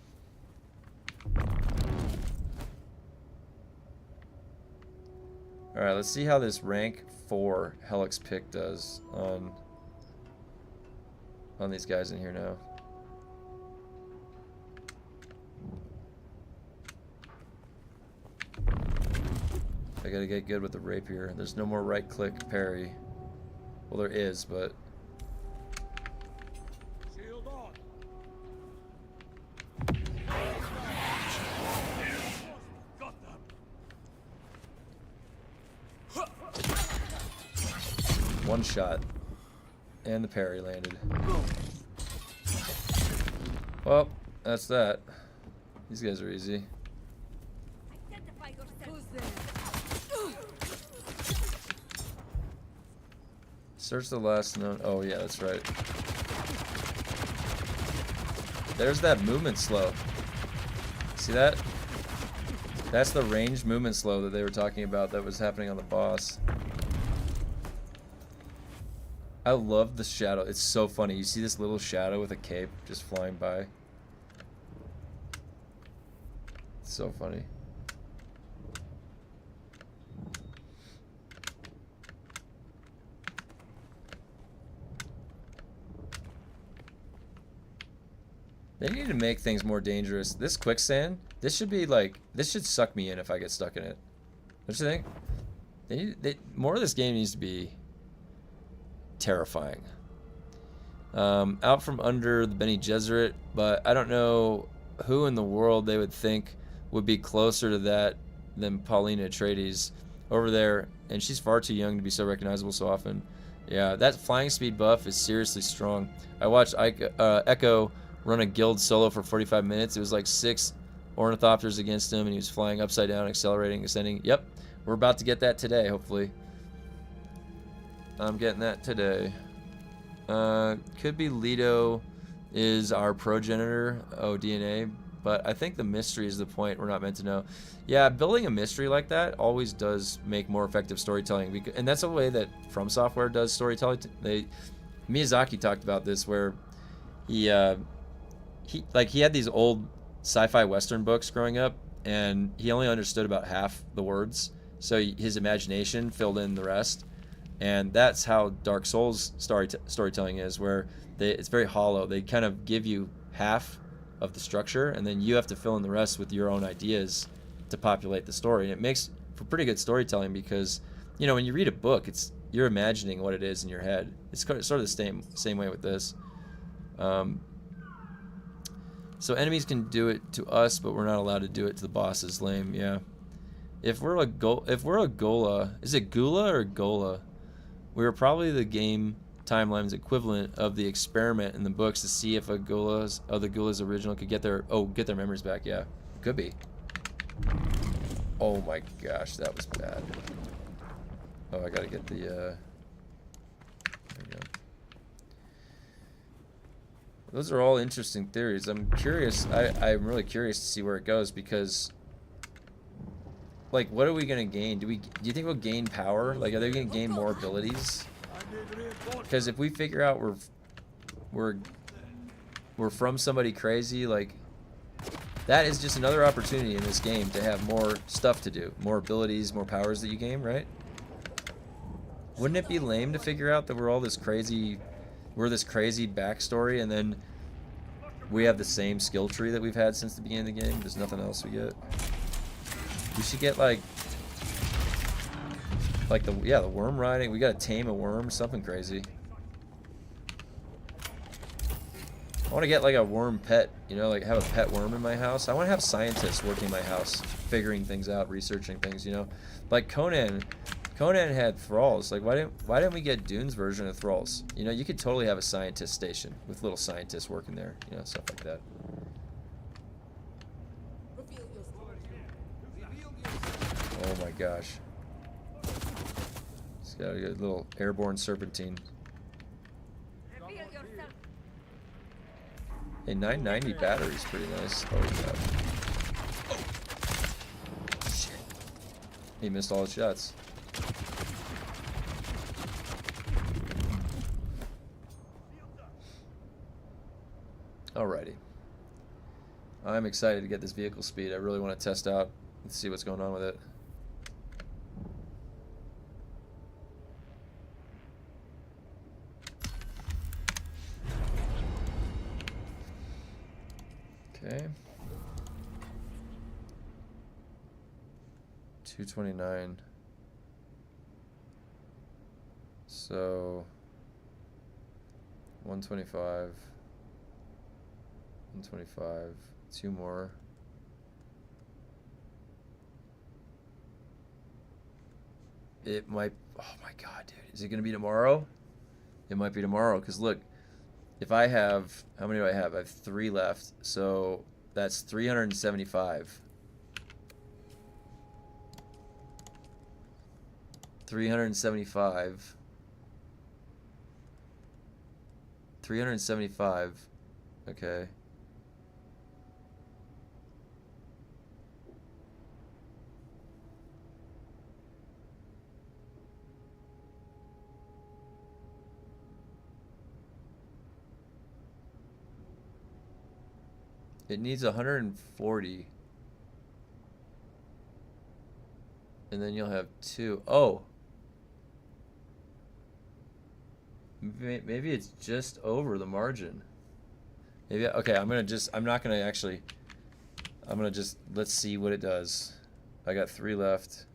Alright, let's see how this rank 4 Helix pick does on these guys in here now. I gotta get good with the rapier. There's no more right click parry. Well, there is, but Shield on. Got them. one shot. And the parry landed. Well, that's that. These guys are easy. Search the last known. Oh yeah, that's right. There's that movement slow. See that? That's the ranged movement slow that they were talking about that was happening on the boss. I love the shadow. It's so funny. You see this little shadow with a cape just flying by. It's so funny. They need to make things more dangerous. This quicksand, this should be like, this should suck me in if I get stuck in it. Don't you think? More of this game needs to be terrifying. Out from under the Bene Gesserit, but I don't know who in the world they would think would be closer to that than Paulina Atreides over there, and she's far too young to be so recognizable so often. Yeah, that flying speed buff is seriously strong. I watched Echo run a guild solo for 45 minutes. It was like 6 ornithopters against him, and he was flying upside down, accelerating, ascending. Yep, we're about to get that today, hopefully. I'm getting that today. Could be Leto is our progenitor, DNA, but I think the mystery is the point we're not meant to know. Yeah, building a mystery like that always does make more effective storytelling, and that's a way that From Software does storytelling. Miyazaki talked about this, where he had these old sci-fi western books growing up, and he only understood about half the words, so his imagination filled in the rest. And that's how Dark Souls storytelling is, where it's very hollow. They kind of give you half of the structure, and then you have to fill in the rest with your own ideas to populate the story. And it makes for pretty good storytelling, because, you know, when you read a book, you're imagining what it is in your head. It's sort of the same way with this. So enemies can do it to us, but we're not allowed to do it to the bosses. Lame, yeah. If we're a Gola, is it Gula or Gola? We were probably the game timeline's equivalent of the experiment in the books to see if the Gula's original could get their memories back. Yeah, could be. Oh my gosh, that was bad. Oh, I gotta get the. There we go. Those are all interesting theories. I'm curious. I'm really curious to see where it goes because, like, what are we gonna gain? Do you think we'll gain power? Like, are they gonna gain more abilities? Because if we figure out we're from somebody crazy, like, that is just another opportunity in this game to have more stuff to do, more abilities, more powers that you gain, right? Wouldn't it be lame to figure out that we're this crazy backstory, and then we have the same skill tree that we've had since the beginning of the game? There's nothing else we get. We should get like the worm riding. We gotta tame a worm, something crazy. I want to get like a worm pet, you know, like have a pet worm in my house. I want to have scientists working in my house, figuring things out, researching things, you know. Like Conan had thralls. Like why didn't we get Dune's version of thralls? You know, you could totally have a scientist station with little scientists working there, you know, stuff like that. Oh my gosh. It's got a little airborne serpentine. A 990 battery is pretty nice. Oh, God. Oh, shit. He missed all his shots. Alrighty. I'm excited to get this vehicle speed. I really want to test out and see what's going on with it. Okay. 229. So 125. 125. 2 more. It might. Oh my God, dude. Is it going to be tomorrow? It might be tomorrow. Because look, if I have. How many do I have? I have 3 left. So that's 375. 375. 375. Okay. It needs 140. And then you'll have 2. Oh. Maybe it's just over the margin. Maybe, okay, I'm not gonna actually, let's see what it does. I got 3 left.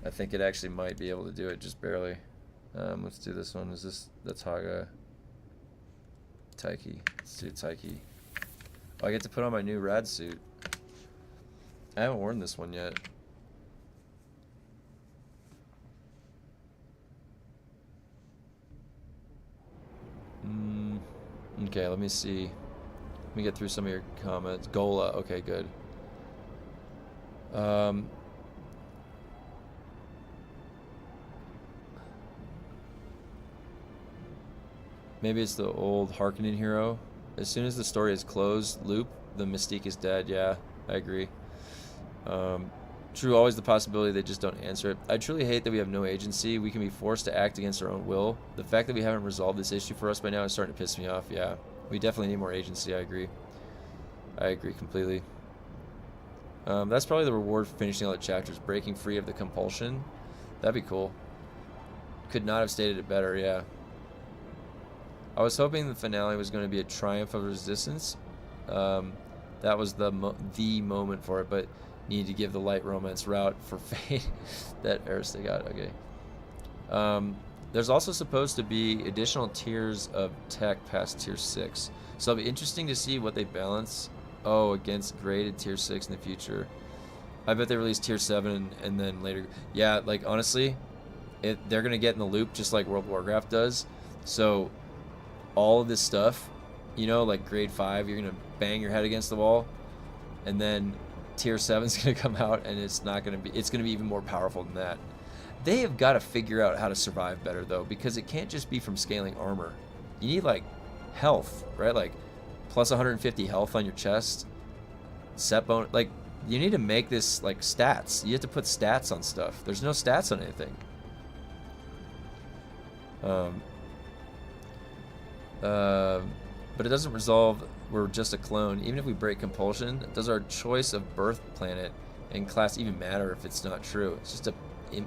I think it actually might be able to do it just barely. Let's do this one. That's Haga. Taiki. Let's do Taiki. Oh, I get to put on my new rad suit. I haven't worn this one yet. Okay, let me see. Let me get through some of your comments. Gola. Okay, good. Maybe it's the old Harkonnen hero. As soon as the story is closed, loop, the mystique is dead. Yeah, I agree. True, always the possibility they just don't answer it. I truly hate that we have no agency. We can be forced to act against our own will. The fact that we haven't resolved this issue for us by now is starting to piss me off. Yeah, we definitely need more agency. I agree. I agree completely. That's probably the reward for finishing all the chapters. Breaking free of the compulsion. That'd be cool. Could not have stated it better, yeah. I was hoping the finale was going to be a triumph of resistance. That was the moment for it, but need to give the light romance route for fate that Arista got. Okay. There's also supposed to be additional tiers of tech past tier 6, so it'll be interesting to see what they balance Oh, against graded tier 6 in the future. I bet they release tier 7 and then later. Yeah, like honestly, they're gonna get in the loop just like World of Warcraft does. So all of this stuff, you know, like grade 5, you're gonna bang your head against the wall, and then tier 7's gonna come out and it's gonna be even more powerful than that. They have got to figure out how to survive better though, because it can't just be from scaling armor. You need like health, right? Like plus 150 health on your chest, set bone. Like you need to make this like stats. You have to put stats on stuff. There's no stats on anything. But it doesn't resolve we're just a clone. Even if we break compulsion, does our choice of birth planet and class even matter if it's not true? It's just a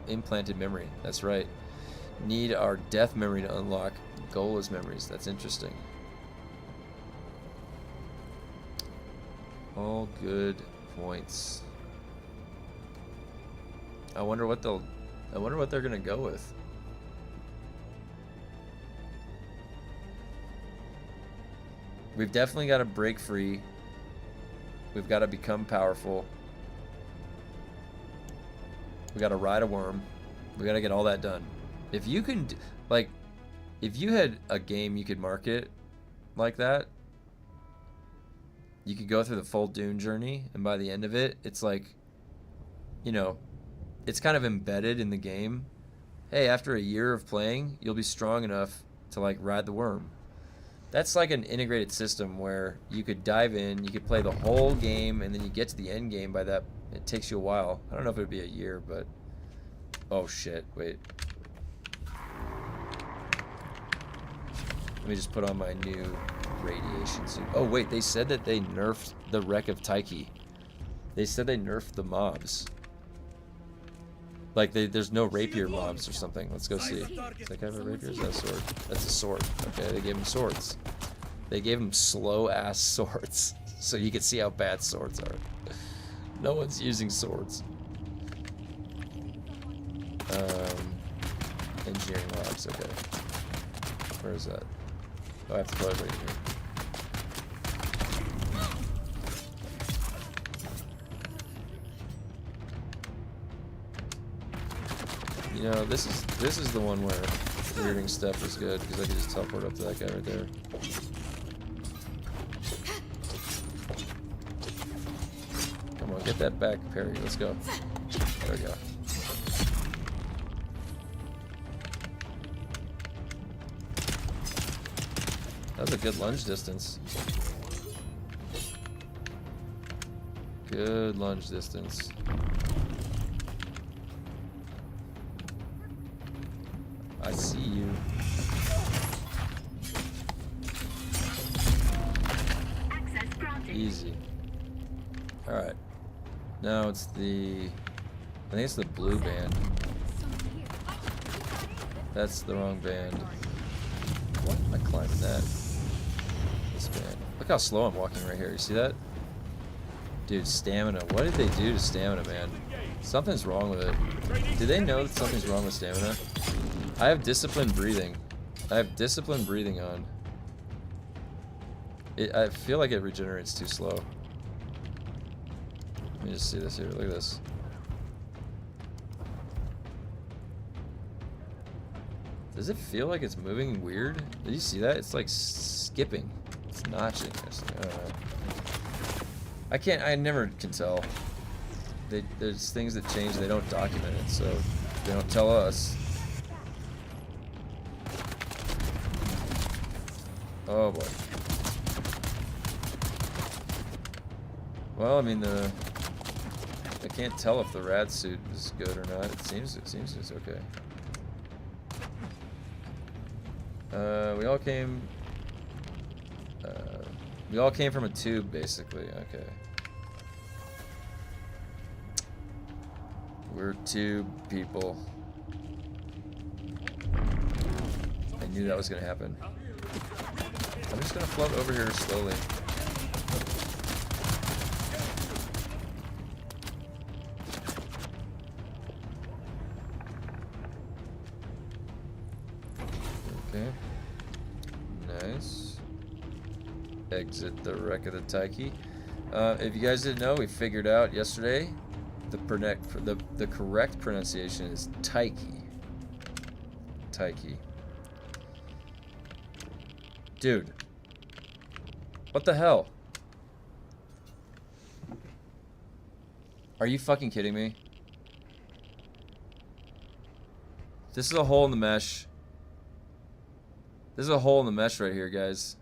implanted memory. That's right. Need our death memory to unlock Gola's memories. That's interesting. All good points. I wonder what they're gonna go with. We've definitely got to break free. We've got to become powerful. We got to ride a worm. We got to get all that done. If you can, like, if you had a game you could market like that, you could go through the full Dune journey, and by the end of it, it's like, you know, it's kind of embedded in the game. Hey, after a year of playing, you'll be strong enough to like ride the worm. That's like an integrated system where you could dive in, you could play the whole game, and then you get to the end game. By that, it takes you a while. I don't know if it would be a year, but... Oh shit, wait. Let me just put on my new radiation suit. Oh wait, they said that they nerfed the wreck of Taiki. They said they nerfed the mobs. Like, there's no rapier mobs or something. Let's go see. Does that guy have a rapier? Is that a sword? That's a sword. Okay, they gave him swords. They gave him slow-ass swords. So you can see how bad swords are. No one's using swords. Engineering logs, okay. Where is that? Oh, I have to put it right here. You know, this is the one where weirding stuff is good, because I can just teleport up to that guy right there. Come on, get that back, Perry. Let's go. There we go. That was a good lunge distance. Good lunge distance. I see you. Easy. Alright. Now it's the... I think it's the blue band. That's the wrong band. What am I climbing that? This band. Look how slow I'm walking right here. You see that? Dude, stamina. What did they do to stamina, man? Something's wrong with it. Do they know that something's wrong with stamina? I have disciplined breathing. I have disciplined breathing on. I feel like it regenerates too slow. Let me just see this here. Look at this. Does it feel like it's moving weird? Did you see that? It's like skipping. It's notching. I don't know. I never can tell. There's things that change, they don't document it, so they don't tell us. Oh boy. Well, I mean, I can't tell if the rad suit is good or not. It seems it's okay. We all came from a tube, basically. Okay. We're tube people. I knew that was gonna happen. I'm just gonna float over here slowly. Okay. Nice. Exit the wreck of the Taiki. If you guys didn't know, we figured out yesterday the correct pronunciation is Taiki. Taiki. Dude. What the hell? Are you fucking kidding me? This is a hole in the mesh. This is a hole in the mesh right here, guys.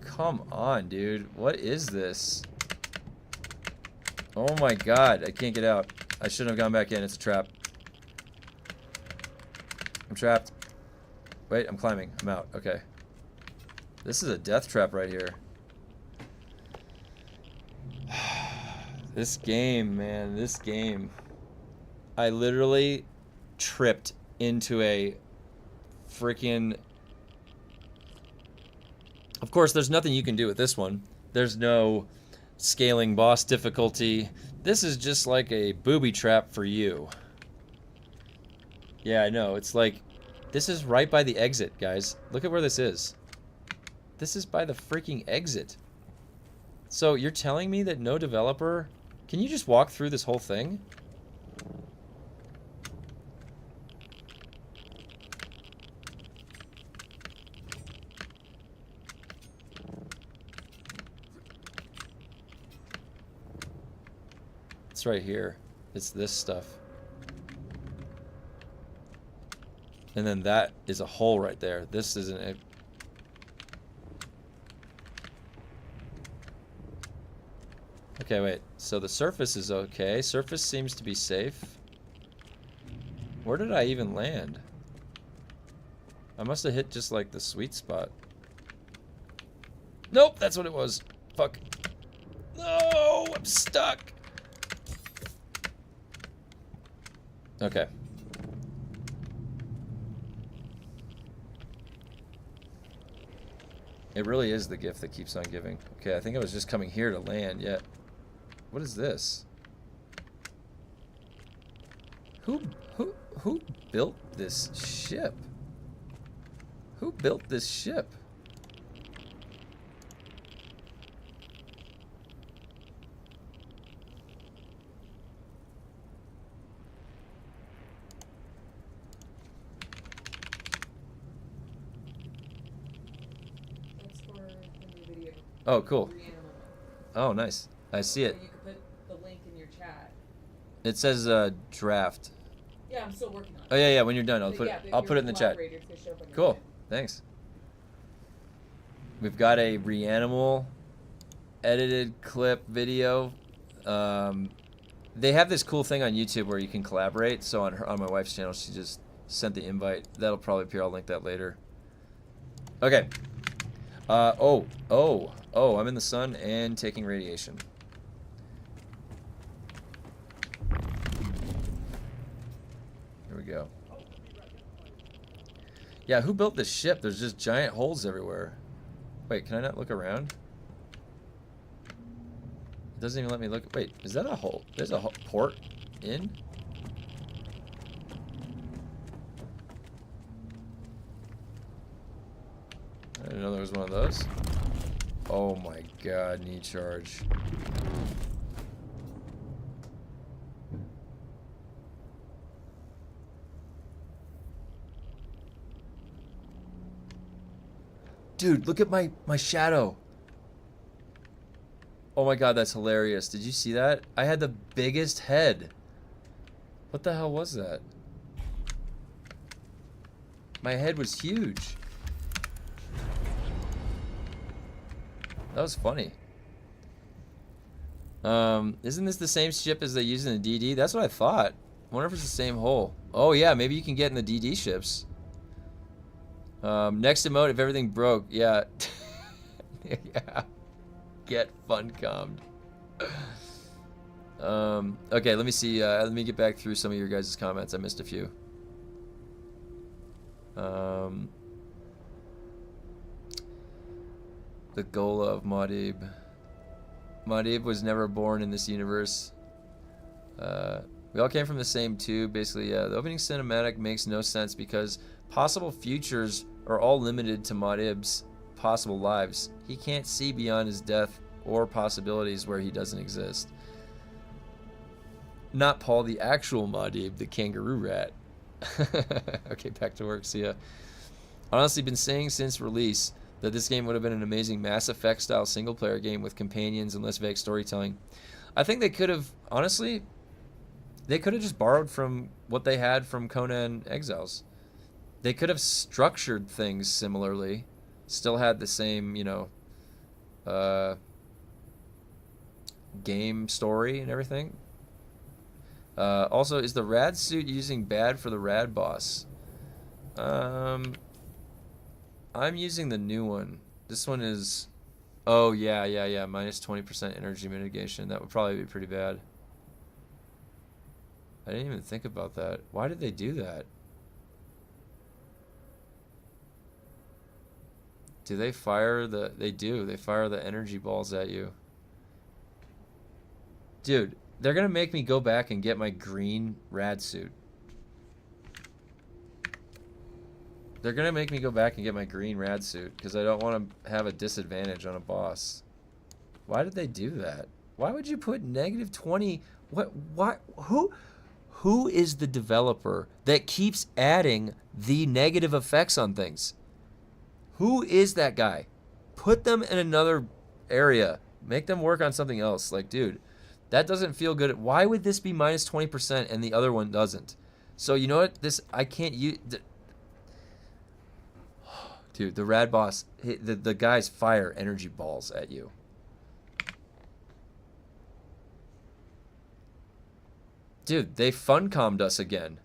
Come on, dude. What is this? Oh my god, I can't get out. I shouldn't have gone back in. It's a trap. I'm trapped. Wait, I'm climbing. I'm out. Okay. This is a death trap right here. This game, man. This game. I literally tripped into a freaking... Of course, there's nothing you can do with this one. There's no scaling boss difficulty. This is just like a booby trap for you. Yeah, I know. It's like, this is right by the exit, guys. Look at where this is. This is by the freaking exit. So you're telling me that no developer... Can you just walk through this whole thing? It's right here. It's this stuff. And then that is a hole right there. This isn't it. Okay, wait. So the surface is okay. Surface seems to be safe. Where did I even land? I must have hit just like the sweet spot. Nope, that's what it was. Fuck. No, I'm stuck. Okay. It really is the gift that keeps on giving. Okay, I think I was just coming here to land, yet. What is this? Who built this ship? Who built this ship? That's for the new video. Oh, cool. Reanimal. Oh, nice. I see it. So you can put the link in your chat. It says draft. Yeah, I'm still working on it. Oh yeah, yeah. When you're done, I'll But put yeah, it. but if I'll you're put it in a the chat. collaborator, it's gonna show up on your Cool. chat. Thanks. We've got a Reanimal edited clip video. They have this cool thing on YouTube where you can collaborate. So on my wife's channel, she just sent the invite. That'll probably appear. I'll link that later. Okay. I'm in the sun and taking radiation. Here we go. Yeah, who built this ship? There's just giant holes everywhere. Wait, can I not look around? It doesn't even let me look. Wait, is that a hole? There's a port in? I didn't know there was one of those. Oh my god, need charge. Dude, look at my shadow. Oh my god, that's hilarious. Did you see that? I had the biggest head. What the hell was that? My head was huge. That was funny. Isn't this the same ship as they use in the DD? That's what I thought. I wonder if it's the same hole. Oh yeah, maybe you can get in the DD ships. Next emote, if everything broke, yeah. Yeah. Get FUNCOM'd. Okay, let me see. Let me get back through some of your guys' comments. I missed a few. The Gola of Muad'Dib. Muad'Dib was never born in this universe. We all came from the same tube, basically. Yeah, the opening cinematic makes no sense because possible futures are all limited to Muad'Dib's possible lives. He can't see beyond his death or possibilities where he doesn't exist. Not Paul, the actual Muad'Dib, the kangaroo rat. Okay, back to work. See ya. Honestly, been saying since release that this game would have been an amazing Mass Effect style single player game with companions and less vague storytelling. I think they could have, honestly, they could have just borrowed from what they had from Conan Exiles. They could have structured things similarly, still had the same, you know, game story and everything. Also, is the rad suit using bad for the rad boss? I'm using the new one. This one is, oh yeah, minus 20% energy mitigation. That would probably be pretty bad. I didn't even think about that. Why did they do that? Do they fire the... They do. They fire the energy balls at you. Dude, they're going to make me go back and get my green rad suit. They're going to make me go back and get my green rad suit because I don't want to have a disadvantage on a boss. Why did they do that? Why would you put negative 20... What? Who is the developer that keeps adding the negative effects on things? Who is that guy? Put them in another area. Make them work on something else. Like, dude, that doesn't feel good. Why would this be minus 20% and the other one doesn't? So, you know what? This, I can't use... Dude, the rad boss, the guys fire energy balls at you. Dude, they funcommed us again.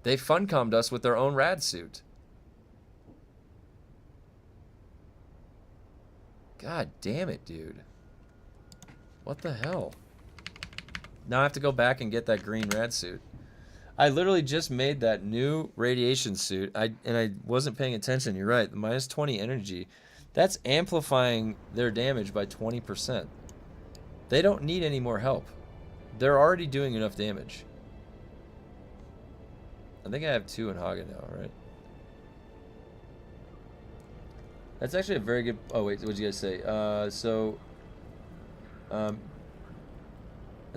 They funcommed us with their own rad suit. God damn it, dude. What the hell? Now I have to go back and get that green rad suit. I literally just made that new radiation suit. And I wasn't paying attention. You're right. The minus 20 energy. That's amplifying their damage by 20%. They don't need any more help. They're already doing enough damage. I think I have 2 in Hagen now, right? That's actually a very good... Oh, wait. What did you guys say? That's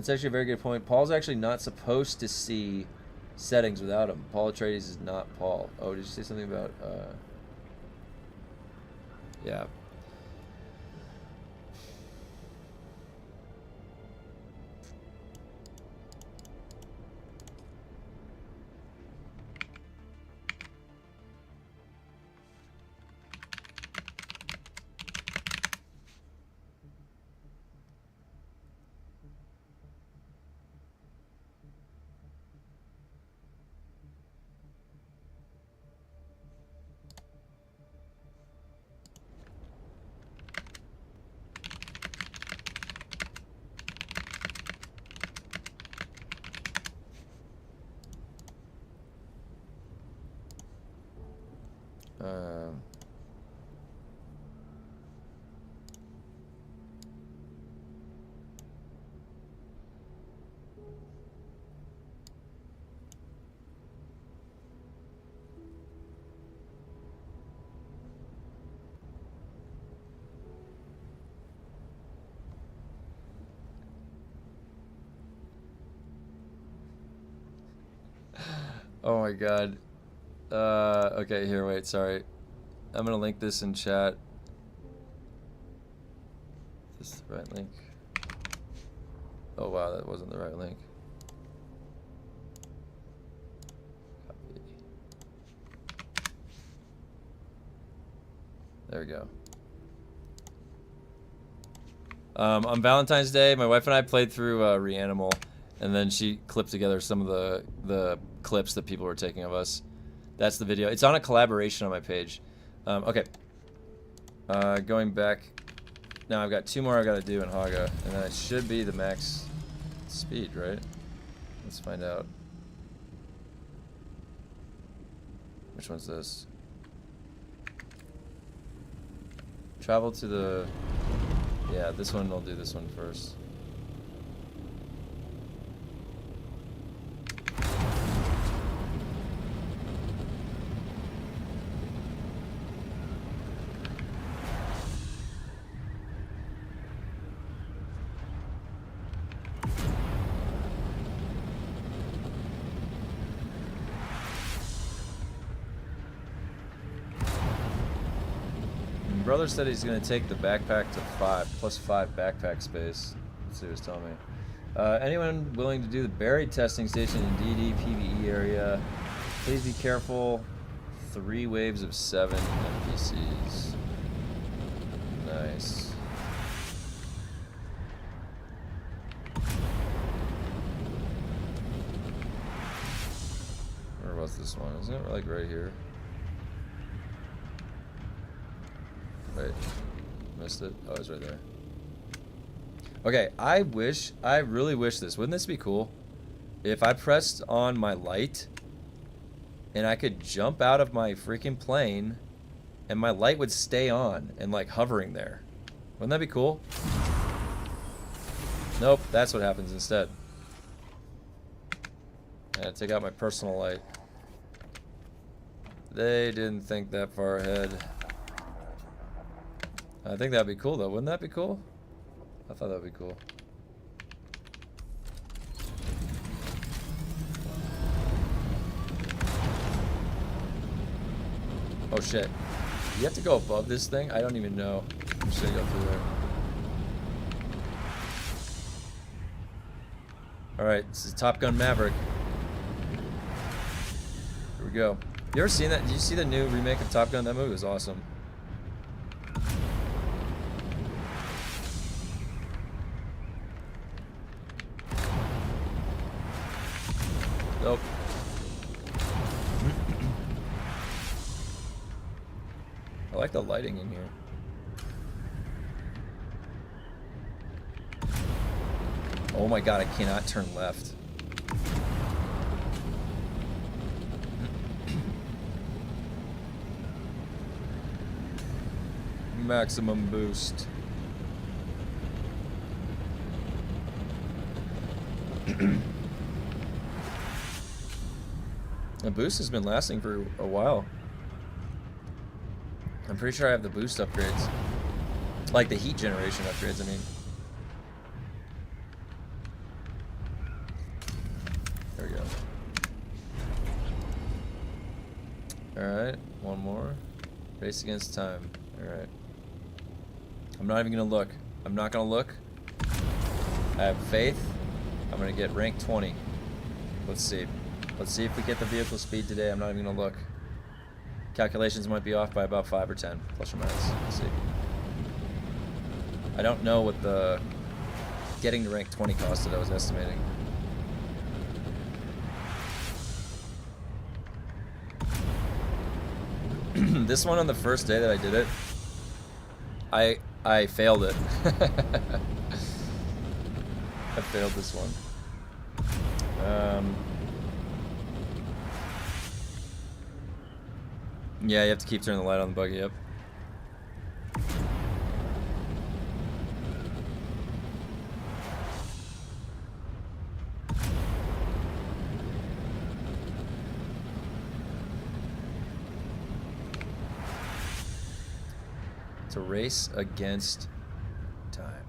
actually a very good point. Paul's actually not supposed to see settings without him. Paul Atreides is not Paul. Oh, did you say something about... Yeah. Oh my god. Okay, here, wait, sorry. I'm gonna link this in chat. Is this the right link? Oh wow, that wasn't the right link. Copy. There we go. On Valentine's Day, my wife and I played through Reanimal, and then she clipped together some of the clips that people were taking of us. That's the video. It's on a collaboration on my page. Okay. Going back. Now I've got 2 more I gotta do in Haga, and then it should be the max speed, right? Let's find out. Which one's this? Travel to the... Yeah, this one, I'll do this one first. Brother said he's going to take the backpack to 5, plus 5 backpack space. Let's see what he's telling me. Anyone willing to do the buried testing station in DD PvE area? Please be careful. 3 waves of 7 NPCs. Nice. Where was this one? Isn't it like right here? Wait, missed it. Oh, it's right there. Okay, I really wish this. Wouldn't this be cool? If I pressed on my light and I could jump out of my freaking plane and my light would stay on and like hovering there. Wouldn't that be cool? Nope, that's what happens instead. I had to take out my personal light. They didn't think that far ahead. I think that'd be cool though. Wouldn't that be cool? I thought that'd be cool. Oh shit. You have to go above this thing? I don't even know. I'm just gonna go through there. Alright, this is Top Gun Maverick. Here we go. You ever seen that? Did you see the new remake of Top Gun? That movie was awesome. Nope. I like the lighting in here. Oh my god, I cannot turn left. Maximum boost. The boost has been lasting for a while. I'm pretty sure I have the boost upgrades. Like the heat generation upgrades, I mean. There we go. Alright, one more. Race against time. Alright. I'm not even gonna look. I'm not gonna look. I have faith. I'm gonna get rank 20. Let's see. Let's see if we get the vehicle speed today. I'm not even gonna look. Calculations might be off by about 5 or 10, plus or minus. Let's see. I don't know what the getting to rank 20 costed. I was estimating. This one on the first day that I did it, I failed it. I failed this one. Yeah, you have to keep turning the light on the buggy, yep. It's a race against time.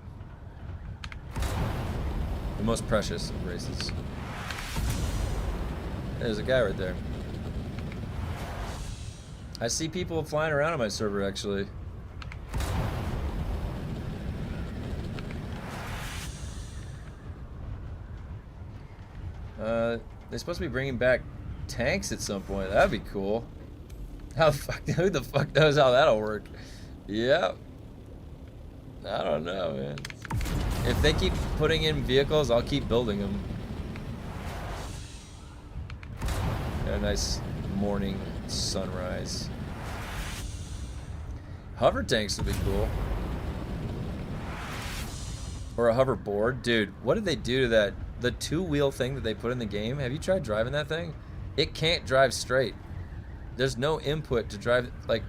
The most precious of races. There's a guy right there. I see people flying around on my server, actually. They're supposed to be bringing back tanks at some point. That'd be cool. How the fuck? Who the fuck knows how that'll work? Yep. I don't know, man. If they keep putting in vehicles, I'll keep building them. A nice morning sunrise. Hover tanks would be cool. Or a hoverboard. Dude, what did they do to that? The two-wheel thing that they put in the game? Have you tried driving that thing? It can't drive straight. There's no input to drive. Like,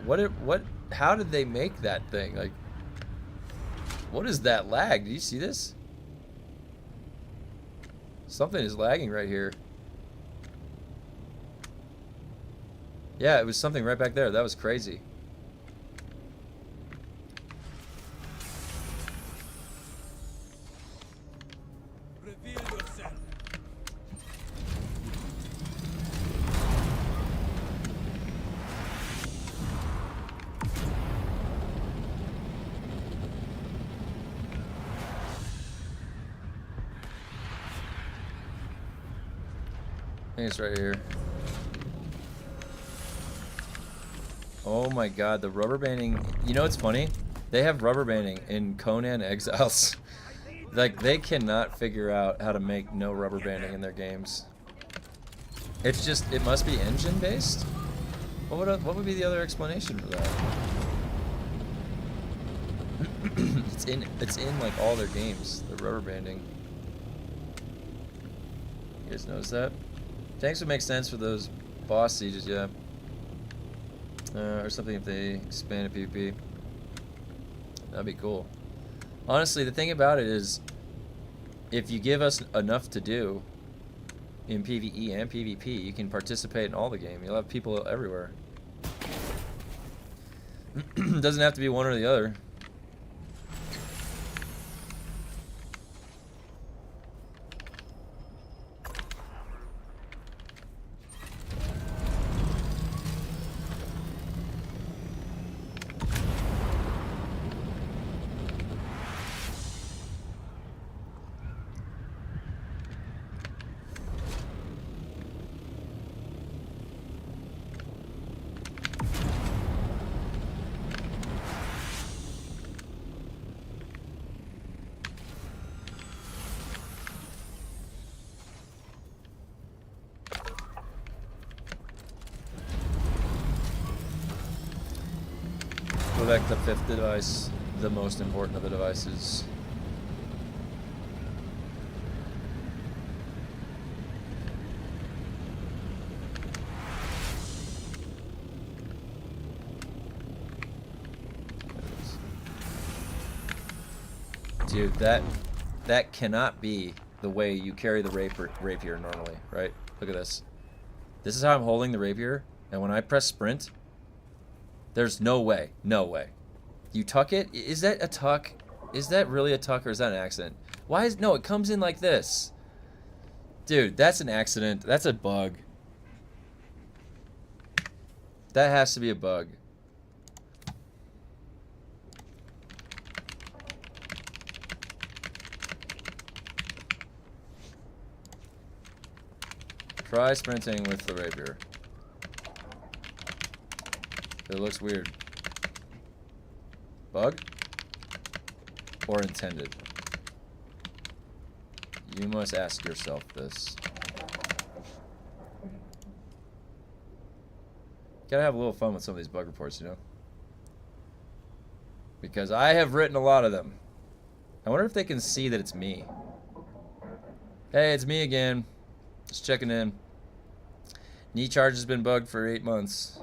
how did they make that thing? Like, what is that lag? Do you see this? Something is lagging right here. Yeah, it was something right back there. That was crazy. Reveal yourself. I think it's right here. Oh my god, the rubber banding. You know what's funny? They have rubber banding in Conan Exiles. Like, they cannot figure out how to make no rubber banding in their games. It's just, it must be engine based? What would be the other explanation for that? it's in like all their games, the rubber banding. You guys notice that? Tanks would make sense for those boss sieges, yeah. Or something if they expanded PvP. That'd be cool. Honestly, the thing about it is, if you give us enough to do in PvE and PvP, you can participate in all the game. You'll have people everywhere. Doesn't have to be one or the other. Select the fifth device, the most important of the devices. Dude, that cannot be the way you carry the rapier normally, right? Look at this. This is how I'm holding the rapier, and when I press sprint, there's no way. No way. You tuck it? Is that a tuck? Is that really a tuck or is that an accident? Why is... No, it comes in like this. Dude, that's an accident. That's a bug. That has to be a bug. Try sprinting with the rapier. It looks weird. Bug? Or intended? You must ask yourself this. Gotta have a little fun with some of these bug reports, you know? Because I have written a lot of them. I wonder if they can see that it's me. Hey, it's me again. Just checking in. Knee charge has been bugged for 8 months.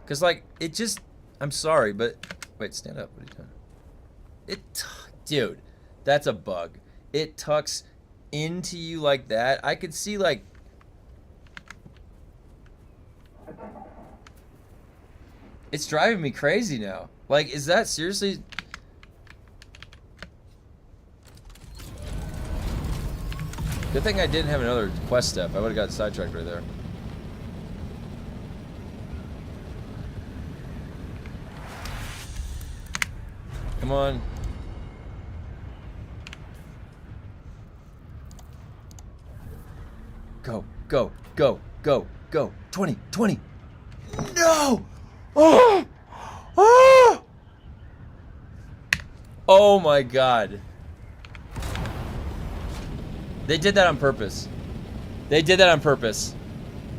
Cause like, it just, I'm sorry, but, wait, stand up, what are you doing? Dude, that's a bug. It tucks into you like that. I could see like, it's driving me crazy now. Like, is that seriously? Good thing I didn't have another quest step. I would've got sidetracked right there. Come on. Go, go, go, go, go. 20, 20. No! Oh! Oh! Oh my god. They did that on purpose. They did that on purpose.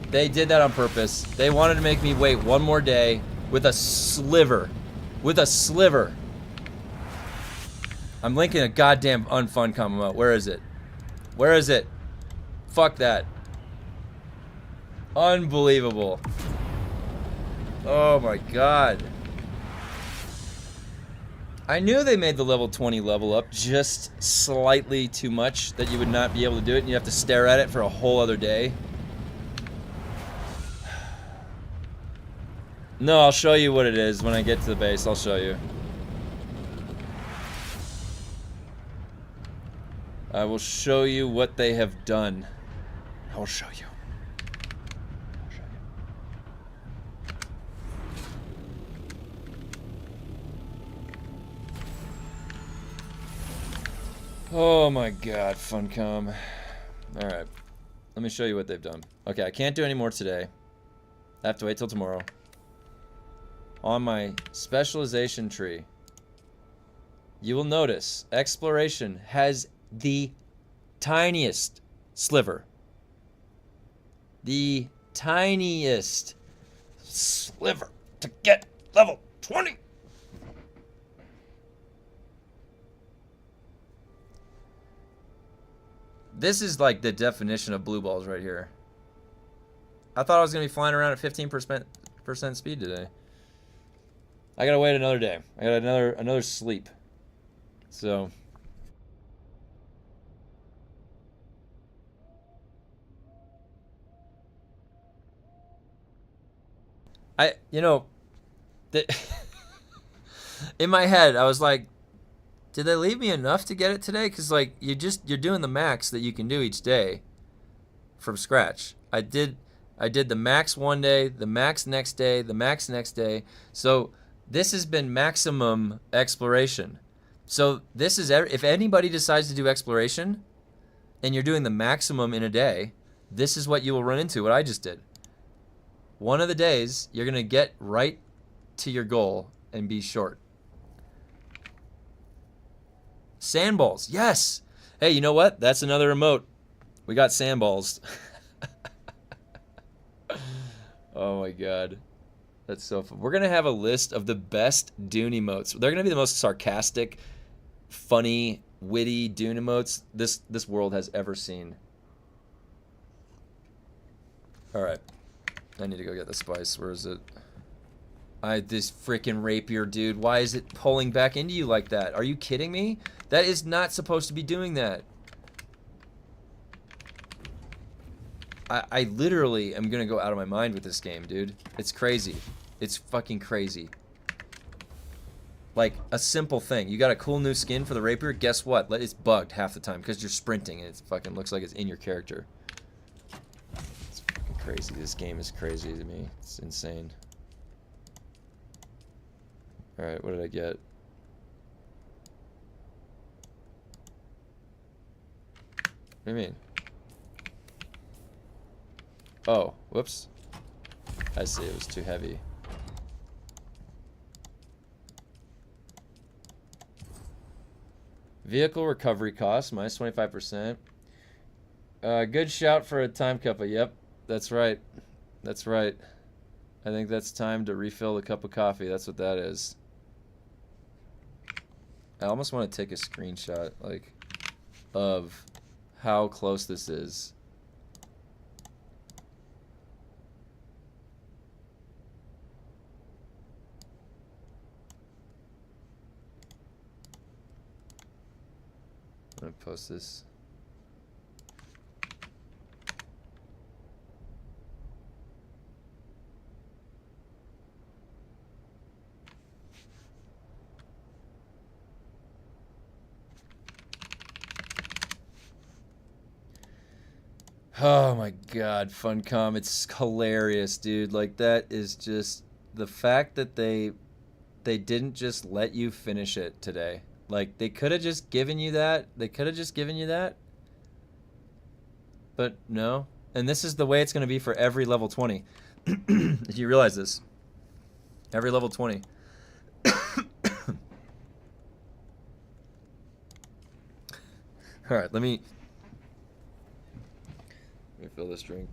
They did that on purpose. They wanted to make me wait one more day with a sliver. With a sliver. I'm linking a goddamn UNFUNCOM emote. Where is it? Where is it? Fuck that. Unbelievable. Oh my god. I knew they made the level 20 level up just slightly too much that you would not be able to do it and you have to stare at it for a whole other day. No, I'll show you what it is when I get to the base. I'll show you. I will show you what they have done. I will show you. Oh my god, Funcom. Alright. Let me show you what they've done. Okay, I can't do any more today. I have to wait till tomorrow. On my specialization tree, you will notice exploration has the tiniest sliver. The tiniest sliver to get level 20. This is like the definition of blue balls right here. I thought I was going to be flying around at 15% speed today. I got to wait another day. I got another sleep. So you know, in my head, I was like, did they leave me enough to get it today? Because, like, you're doing the max that you can do each day from scratch. I did the max one day, the max next day, the max next day. So this has been maximum exploration. So this is, if anybody decides to do exploration and you're doing the maximum in a day, this is what you will run into, what I just did. One of the days, you're going to get right to your goal and be short. Sandballs, yes. Hey, you know what? That's another emote. We got sandballs. Oh my god. That's so fun. We're going to have a list of the best DUNE emotes. They're going to be the most sarcastic, funny, witty DUNE emotes this world has ever seen. Alright. I need to go get the spice. Where is it? This freaking rapier, dude. Why is it pulling back into you like that? Are you kidding me? That is not supposed to be doing that. I literally am gonna go out of my mind with this game, dude. It's crazy. It's fucking crazy. Like, a simple thing. You got a cool new skin for the rapier? Guess what? It's bugged half the time because you're sprinting and it fucking looks like it's in your character. It's fucking crazy. This game is crazy to me. It's insane. Alright, what did I get? What do you mean? Oh, whoops. I see, it was too heavy. Vehicle recovery cost, minus 25%. Good shout for a time cup. Yep, that's right. That's right. I think that's time to refill the cup of coffee. That's what that is. I almost want to take a screenshot, like, of how close this is. I'm gonna post this. Oh my god, Funcom, it's hilarious, dude. Like, that is just the fact that they didn't just let you finish it today. Like, they could have just given you that. They could have just given you that. But no. And this is the way it's going to be for every level 20. If you realize this. Every level 20. Alright, let me fill this drink.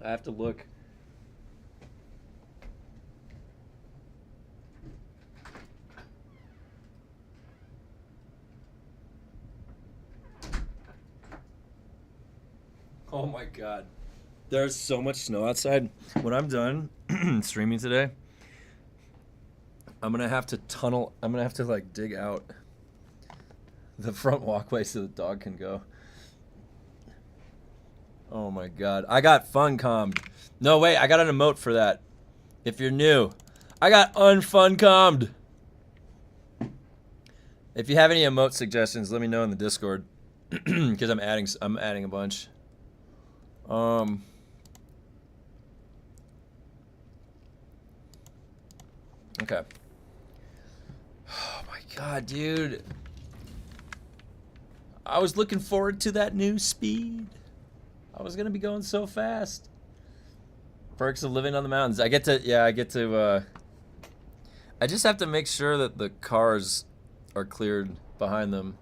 I have to look. Oh my god. There's so much snow outside. When I'm done streaming today, I'm gonna have to tunnel. I'm gonna have to like dig out the front walkway so the dog can go. Oh my god. I got FunCommed. No, wait, I got an emote for that. If you're new, I got UNFUNCOMmed. If you have any emote suggestions, let me know in the Discord. Because I'm adding a bunch. Okay. Oh my god, dude. I was looking forward to that new speed. I was gonna be going so fast. Perks of living on the mountains. I just have to make sure that the cars are cleared behind them.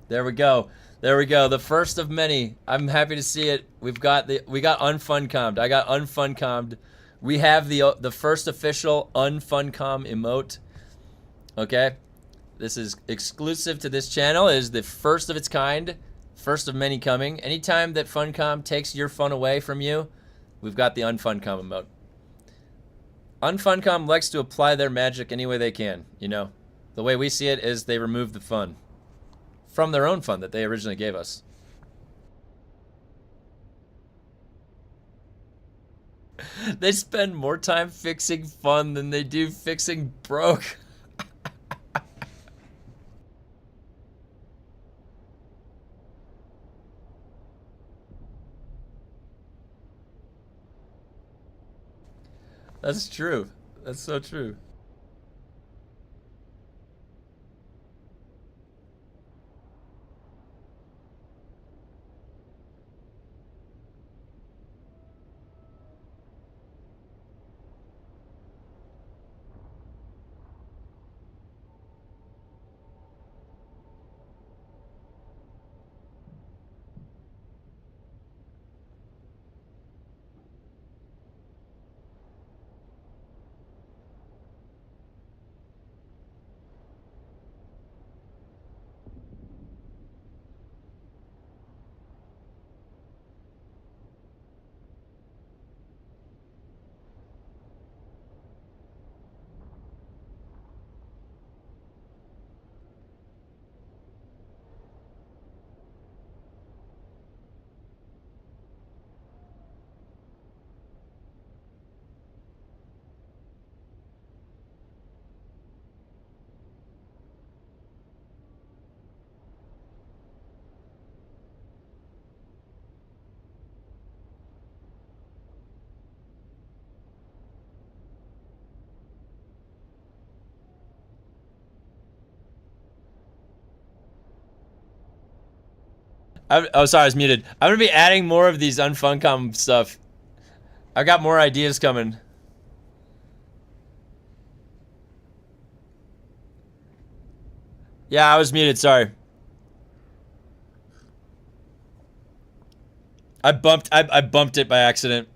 There we go. There we go. The first of many. I'm happy to see it. We got UNFUNCOMmed. I got UNFUNCOMmed. We have the first official UNFUNCOM emote. Okay? This is exclusive to this channel. It is the first of its kind. First of many coming. Anytime that FunCom takes your fun away from you, we've got the UNFUNCOM emote. UNFUNCOM likes to apply their magic any way they can, you know. The way we see it is they remove the fun from their own fun that they originally gave us. They spend more time fixing fun than they do fixing broke. That's true. That's so true. Oh, sorry, I was muted. I'm gonna be adding more of these UNFUNCOM stuff. I've got more ideas coming. Yeah, I was muted, sorry. I bumped it by accident.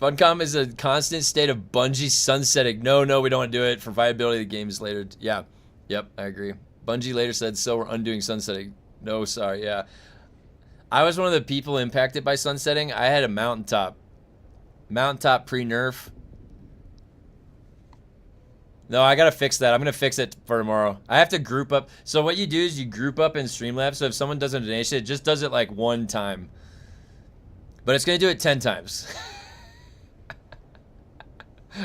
FunCom is a constant state of Bungie sunsetting. No, we don't want to do it for viability of the games later. Yeah, yep, I agree. Bungie later said, so we're undoing sunsetting. No, sorry, yeah. I was one of the people impacted by sunsetting. I had a mountaintop. Mountaintop pre-nerf. No, I gotta fix that. I'm gonna fix it for tomorrow. I have to group up. So what you do is you group up in Streamlabs. So if someone does a donation, it just does it like one time. But it's gonna do it 10 times.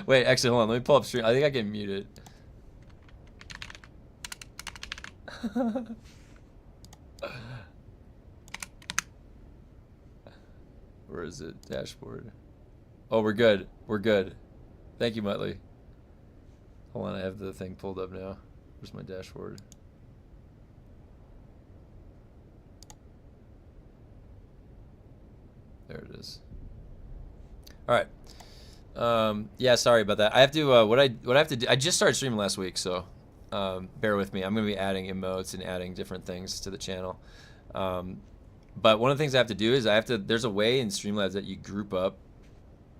Wait, actually, hold on. Let me pull up stream. I think I get muted. Where is it? Dashboard. Oh, we're good. We're good. Thank you, Muttley. Hold on, I have the thing pulled up now. Where's my dashboard? There it is. All right. Yeah, sorry about that. I have to what I have to do. I just started streaming last week, so bear with me. I'm going to be adding emotes and adding different things to the channel. But one of the things I have to do is there's a way in Streamlabs that you group up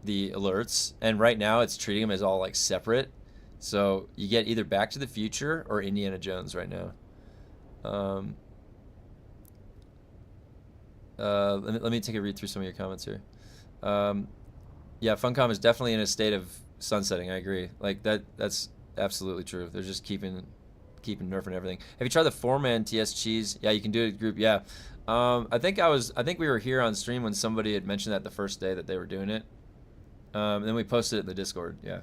the alerts, and right now it's treating them as all like separate. So you get either Back to the Future or Indiana Jones right now. Let me take a read through some of your comments here. Yeah, Funcom is definitely in a state of sunsetting. I agree. Like that's absolutely true. They're just keeping nerfing everything. Have you tried the 4-man TS cheese? Yeah, you can do it in group. Yeah. I think we were here on stream when somebody had mentioned that the first day that they were doing it. And then we posted it in the Discord. Yeah.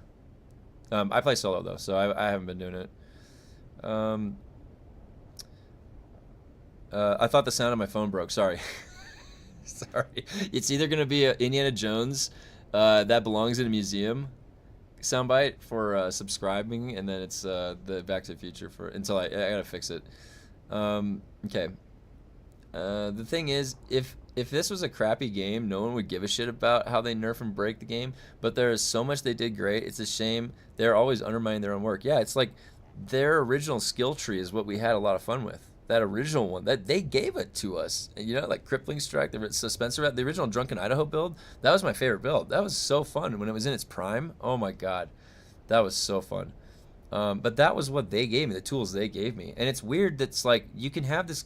I play solo though, so I haven't been doing it. I thought the sound of my phone broke. Sorry. Sorry. It's either gonna be a Indiana Jones that belongs in a museum soundbite for subscribing, and then it's the Back to the Future for until I gotta fix it. Okay. The thing is, if this was a crappy game, no one would give a shit about how they nerf and break the game. But there is so much they did great. It's a shame they're always undermining their own work. Yeah, it's like their original skill tree is what we had a lot of fun with. That original one, that they gave it to us. You know, like Crippling Strike, the Suspensor, the original Drunken Idaho build. That was my favorite build. That was so fun when it was in its prime. Oh my god, that was so fun. But that was what they gave me, the tools they gave me. And it's weird that's like you can have this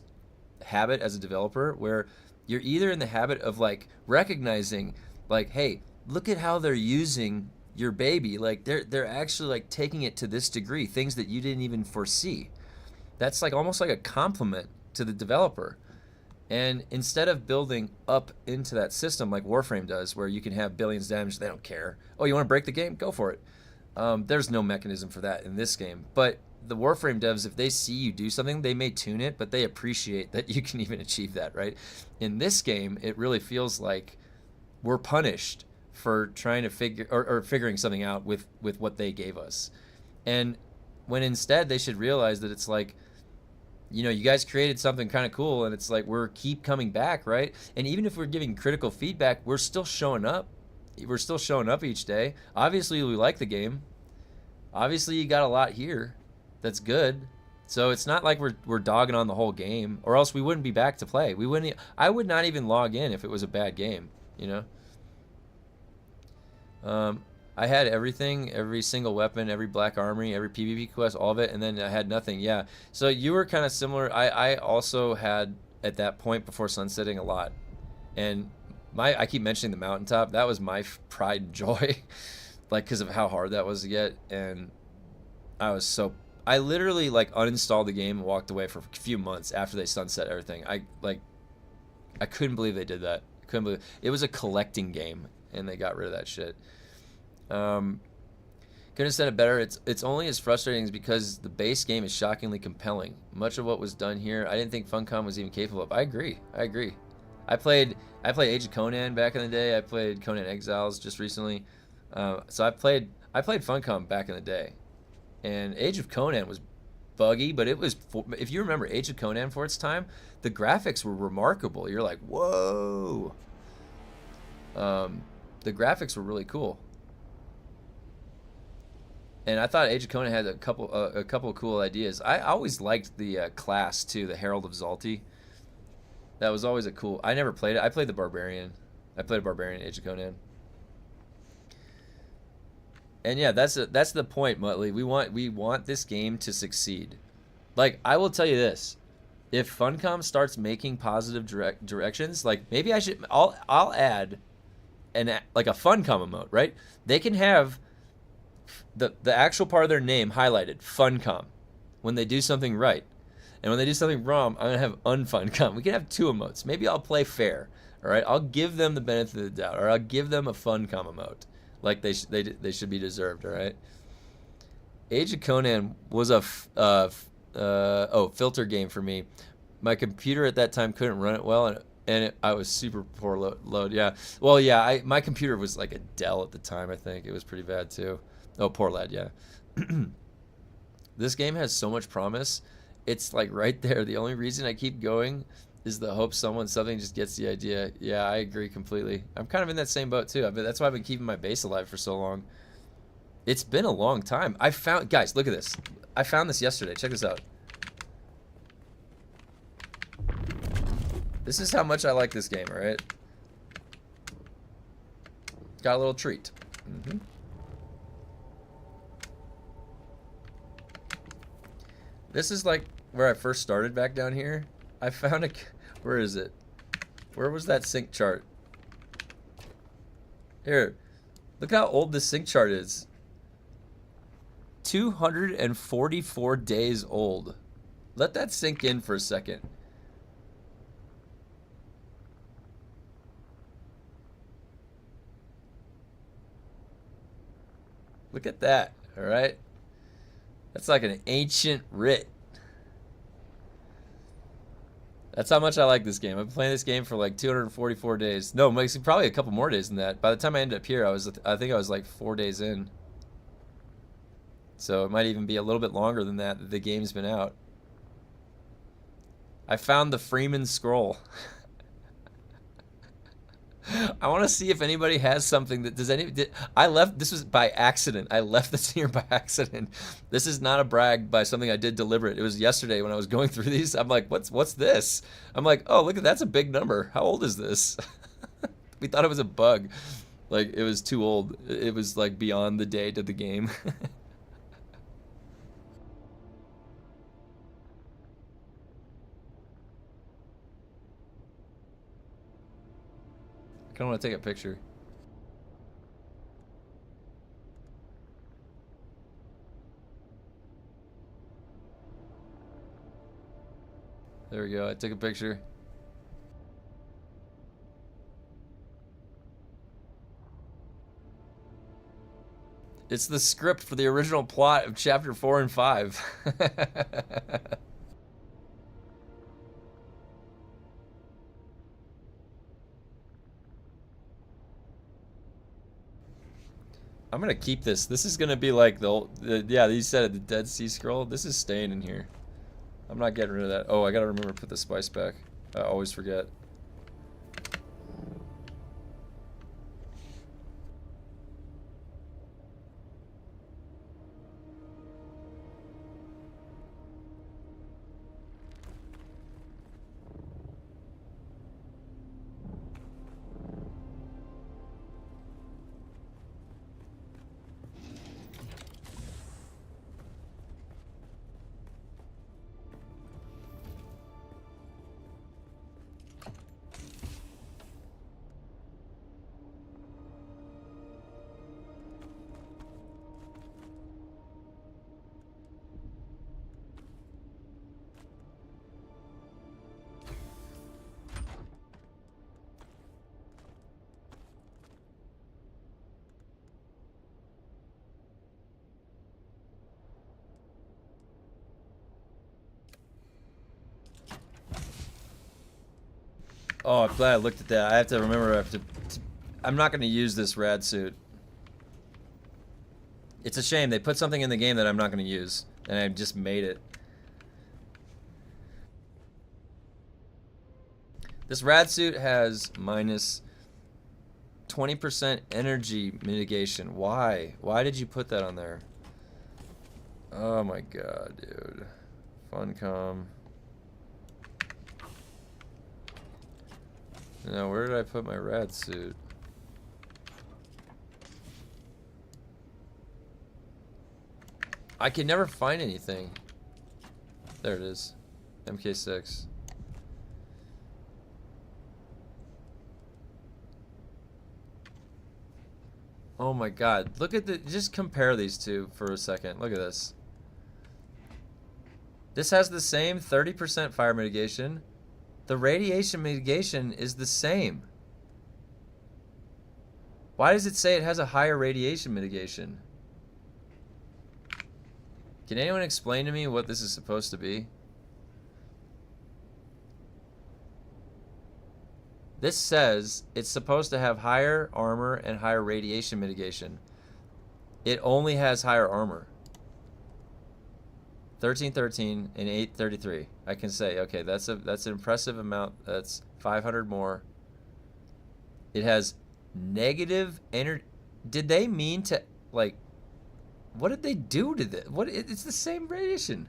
habit as a developer where you're either in the habit of like recognizing like, hey, look at how they're using your baby, like they're actually like taking it to this degree, things that you didn't even foresee. That's like almost like a compliment to the developer. And instead of building up into that system like Warframe does, where you can have billions damage, they don't care. Oh, you want to break the game? Go for it. There's no mechanism for that in this game. But the Warframe devs, if they see you do something, they may tune it, but they appreciate that you can even achieve that, right? In this game, it really feels like we're punished for trying to figure or figuring something out with what they gave us. And when instead they should realize that it's like, you know, you guys created something kind of cool, and it's like we're keep coming back, right? And even if we're giving critical feedback, we're still showing up. We're still showing up each day. Obviously, we like the game. Obviously, you got a lot here that's good. So it's not like we're dogging on the whole game, or else we wouldn't be back to play. We wouldn't. I would not even log in if it was a bad game, you know. I had everything, every single weapon, every Black Armory, every PvP quest, all of it, and then I had nothing. Yeah. So you were kind of similar. I also had at that point before sunsetting a lot, and I keep mentioning the mountaintop. That was my pride and joy, like because of how hard that was to get, and I literally like uninstalled the game and walked away for a few months after they sunset everything. I couldn't believe they did that. Couldn't believe it was a collecting game and they got rid of that shit. Couldn't have said it better. It's only as frustrating as because the base game is shockingly compelling. Much of what was done here, I didn't think Funcom was even capable of. I agree. I played Age of Conan back in the day. I played Conan Exiles just recently. So I played Funcom back in the day. And Age of Conan was buggy, but it was, if you remember Age of Conan for its time, the graphics were remarkable. You're like, whoa. The graphics were really cool. And I thought Age of Conan had a couple of cool ideas. I always liked the class too, the Herald of Zalti. That was always a cool. I never played it. I played the Barbarian. I played a Barbarian in Age of Conan. And yeah, that's the point, Muttley. We want this game to succeed. Like, I will tell you this: if Funcom starts making positive directions, like maybe I'll add like a Funcom emote, right? They can have the actual part of their name highlighted, Funcom, when they do something right. And when they do something wrong, I'm gonna have unfuncom. We can have two emotes. Maybe I'll play fair. All right, I'll give them the benefit of the doubt, or I'll give them a funcom emote, like they should be deserved. All right. Age of Conan was a filter game for me. My computer at that time couldn't run it well, and I was super poor load. Yeah. Well, yeah. My computer was like a Dell at the time. I think it was pretty bad too. Oh, poor lad. Yeah. This game has so much promise. It's like right there. The only reason I keep going is the hope something just gets the idea. Yeah, I agree completely. I'm kind of in that same boat too. That's why I've been keeping my base alive for so long. It's been a long time. I found, guys, look at this. I found this yesterday. Check this out. This is how much I like this game, alright? Got a little treat. This is like where I first started back down here. I found a... Where is it? Where was that sync chart? Here. Look how old this sync chart is. 244 days old. Let that sink in for a second. Look at that, all right? That's like an ancient writ. That's how much I like this game. I've been playing this game for like 244 days. No, probably a couple more days than that. By the time I ended up here, I think I was like 4 days in. So it might even be a little bit longer than that the game's been out. I found the Freeman Scroll. I want to see if anybody has something that I left. This was by accident. I left this here by accident. This is not a brag by something I did deliberate. It was yesterday when I was going through these. I'm like, what's this? I'm like, oh, look at that's a big number. How old is this? We thought it was a bug. Like it was too old. It was like beyond the date of the game. I kind of want to take a picture. There we go. I took a picture. It's the script for the original plot of chapter 4 and 5. I'm gonna keep this. This is gonna be like yeah, you said it, the Dead Sea Scroll. This is staying in here. I'm not getting rid of that. Oh, I gotta remember to put the spice back. I always forget. Oh, I'm glad I looked at that. I have to remember. I'm not going to use this rad suit. It's a shame. They put something in the game that I'm not going to use, and I just made it. This rad suit has minus 20% energy mitigation. Why? Why did you put that on there? Oh my god, dude. Funcom. Now, where did I put my rad suit? I can never find anything. There it is. MK6. Oh my god. Look at the... Just compare these two for a second. Look at this. This has the same 30% fire mitigation. The radiation mitigation is the same. Why does it say it has a higher radiation mitigation? Can anyone explain to me what this is supposed to be? This says it's supposed to have higher armor and higher radiation mitigation. It only has higher armor. 1313 and 833. I can say, okay, that's an impressive amount. That's 500 more. It has negative energy. Did they mean to like What did they do to this? What? It's the same radiation.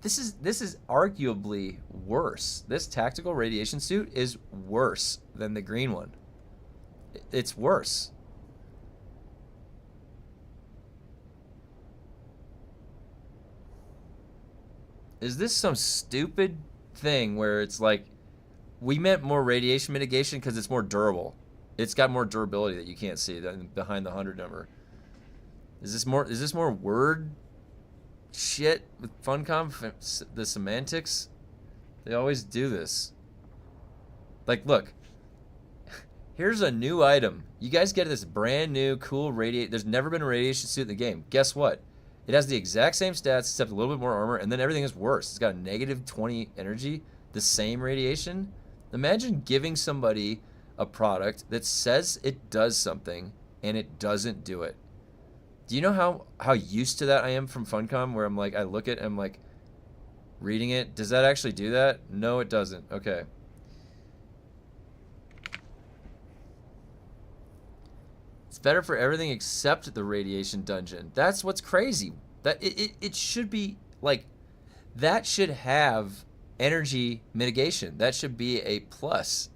This is arguably worse. This tactical radiation suit is worse than the green one. It's worse. Is this some stupid thing where it's like, we meant more radiation mitigation because it's more durable. It's got more durability that you can't see than behind the 100 number. Is this more word shit with Funcom? The semantics? They always do this. Like, look. Here's a new item. You guys get this brand new, cool radiate. There's never been a radiation suit in the game. Guess what? It has the exact same stats except a little bit more armor, and then everything is worse. It's got a negative 20 energy, the same radiation. Imagine giving somebody a product that says it does something and it doesn't do it. Do you know how used to that I am from Funcom, where I'm like, I look at it, I'm like, reading it, does that actually do that? No, it doesn't. Okay. It's better for everything except the radiation dungeon. That's what's crazy. That it should be like, that should have energy mitigation. That should be a plus.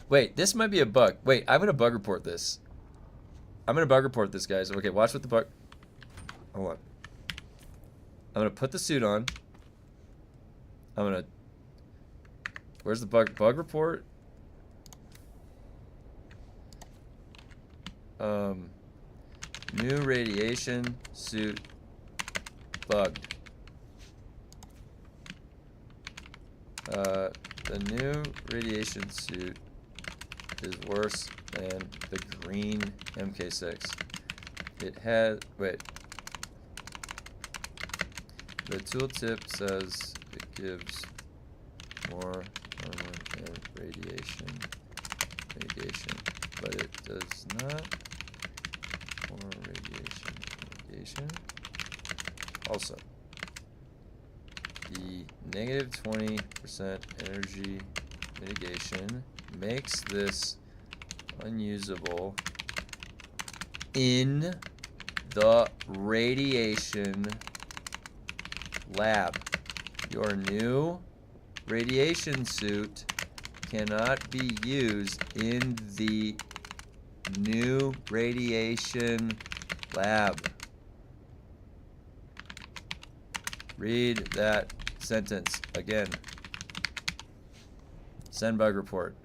Wait, this might be a bug. Wait, I'm gonna bug report this. I'm gonna bug report this, guys. Okay, watch what the bug. Hold on. I'm gonna put the suit on. I'm gonna. Where's the bug report? New radiation suit bug. The new radiation suit is worse than the green MK6. It has, wait. The tooltip says it gives more armor and radiation, but it does not. More radiation. Also, the negative 20% energy mitigation makes this unusable in the radiation lab. Your new radiation suit cannot be used in the new radiation lab. Read that sentence again. Send bug report.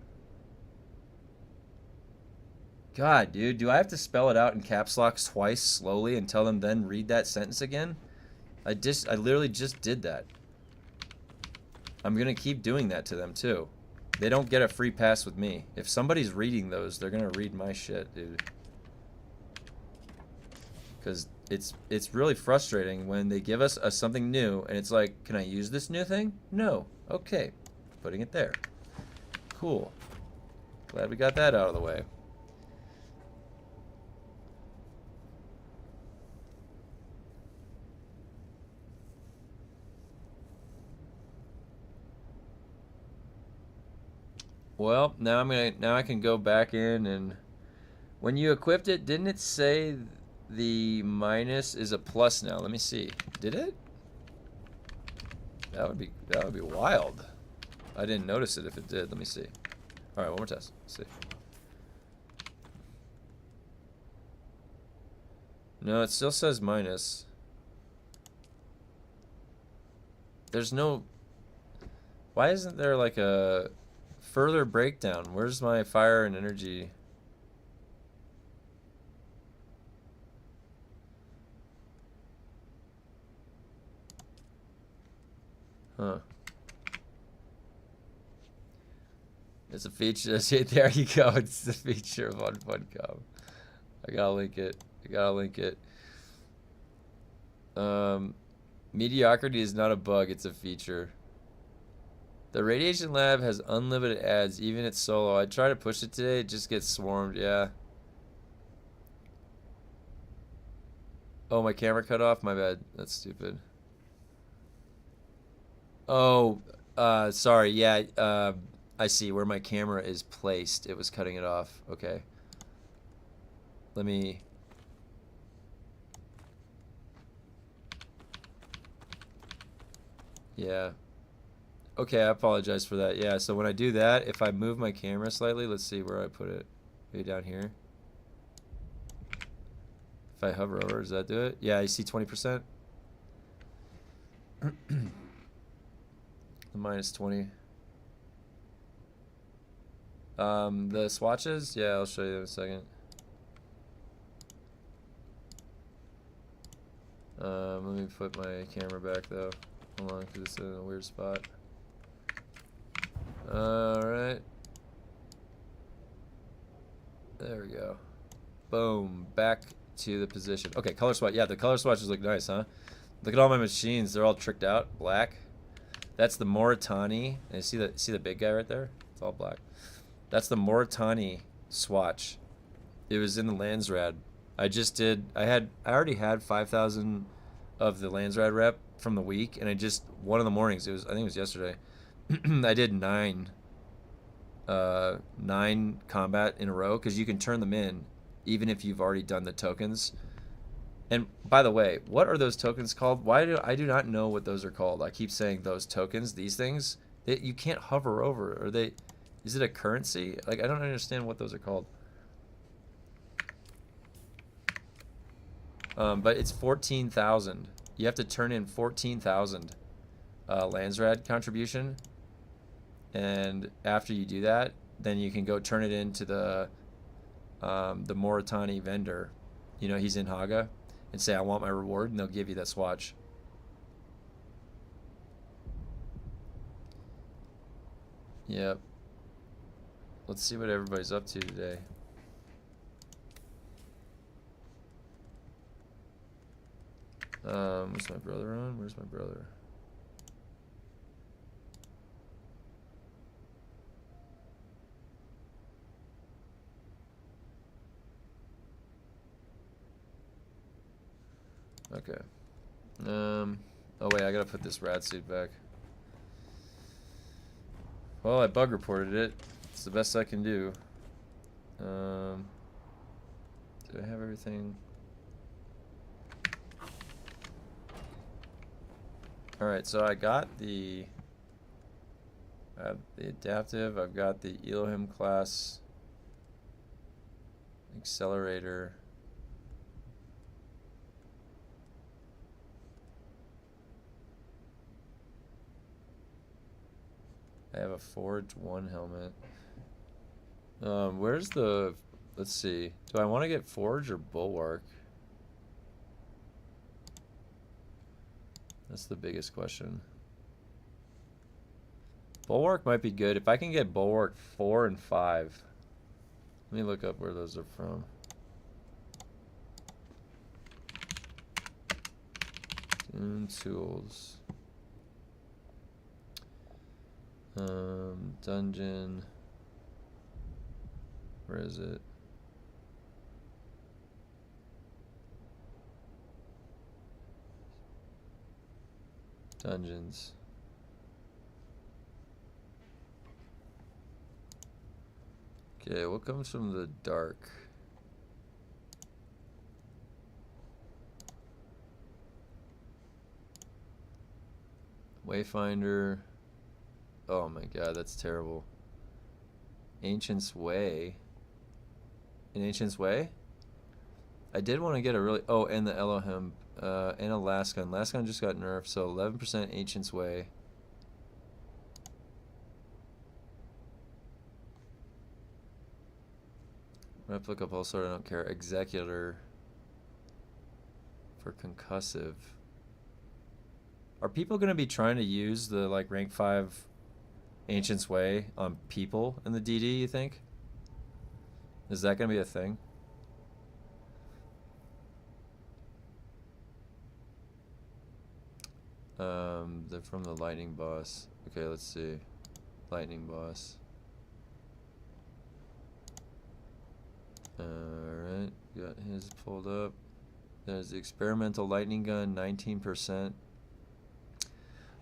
God, dude, do I have to spell it out in caps lock twice slowly and tell them then read that sentence again? I literally just did that. I'm gonna keep doing that to them too. They don't get a free pass with me. If somebody's reading those, they're gonna read my shit, dude. Because it's really frustrating when they give us something new and it's like, can I use this new thing? No. Okay. Putting it there. Cool. Glad we got that out of the way. Well, now I can go back in, and when you equipped it, didn't it say the minus is a plus now? Let me see. Did it? That would be wild. I didn't notice it if it did. Let me see. All right, one more test. Let's see. No, it still says minus. There's no. Why isn't there like a further breakdown? Where's my fire and energy? Huh. It's a feature. There you go. It's the feature of UNFUNCOM. I gotta link it. Mediocrity is not a bug. It's a feature. The radiation lab has unlimited ads, even at solo. I try to push it today, it just gets swarmed, yeah. Oh, my camera cut off? My bad. That's stupid. Oh, sorry, yeah, I see where my camera is placed. It was cutting it off. Okay. let me. Yeah. Okay, I apologize for that. Yeah, so when I do that, if I move my camera slightly, let's see where I put it. Maybe down here. If I hover over, does that do it? Yeah, you see 20%? The minus 20. The swatches? Yeah, I'll show you in a second. Let me put my camera back though. Hold on, because it's in a weird spot. Alright. There we go. Boom. Back to the position. Okay, color swatch. Yeah, the color swatches look nice, huh? Look at all my machines. They're all tricked out. Black. That's the Moritani. And see the big guy right there? It's all black. That's the Moritani swatch. It was in the Landsrad. I already had 5,000 of the Landsrad rep from the week, and one of the mornings, I think it was yesterday, I did 9 combat in a row, because you can turn them in even if you've already done the tokens. And by the way, what are those tokens called? I do not know what those are called. I keep saying those tokens, these things, you can't hover over. Is it a currency? Like, I don't understand what those are called. But it's 14,000. You have to turn in 14,000 Landsrad contribution, and after you do that, then you can go turn it into the Moritani vendor. You know, he's in Haga, and say I want my reward, and they'll give you that swatch. Yep. Let's see what everybody's up to today. What's my brother on? Where's my brother? Okay. Oh wait, I gotta put this rad suit back. Well, I bug reported it. It's the best I can do. Did I have everything? Alright, so I got the adaptive, I've got the Elohim class accelerator. I have a Forge 1 helmet. Where's the... Let's see. Do I want to get Forge or Bulwark? That's the biggest question. Bulwark might be good. If I can get Bulwark 4 and 5. Let me look up where those are from. DUNE tools. Dungeon. Where is it? Dungeons. Okay, what comes from the dark? Wayfinder. Oh my god, that's terrible. Ancient's Way. In Ancient's Way? I did want to get a really... Oh, and the Elohim. And a Lascon. Lascon just got nerfed, so 11% Ancient's Way. Replica Pulsar, I don't care. Executor. For concussive. Are people going to be trying to use the, like, rank 5 Ancient's Way on people in the DD, you think? Is that going to be a thing? They're from the Lightning Boss. Okay, let's see. Lightning Boss. Alright, got his pulled up. There's the Experimental Lightning Gun, 19%.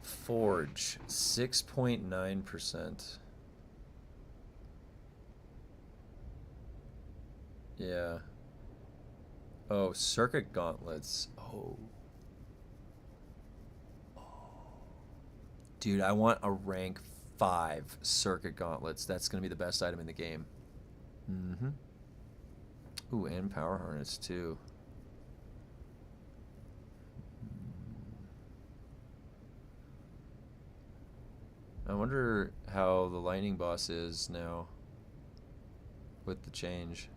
Forge, 6.9%. Yeah. Oh, circuit gauntlets. Oh. Dude, I want a rank 5 circuit gauntlets. That's going to be the best item in the game. Mm-hmm. Ooh, and power harness, too. I wonder how the lightning boss is now with the change.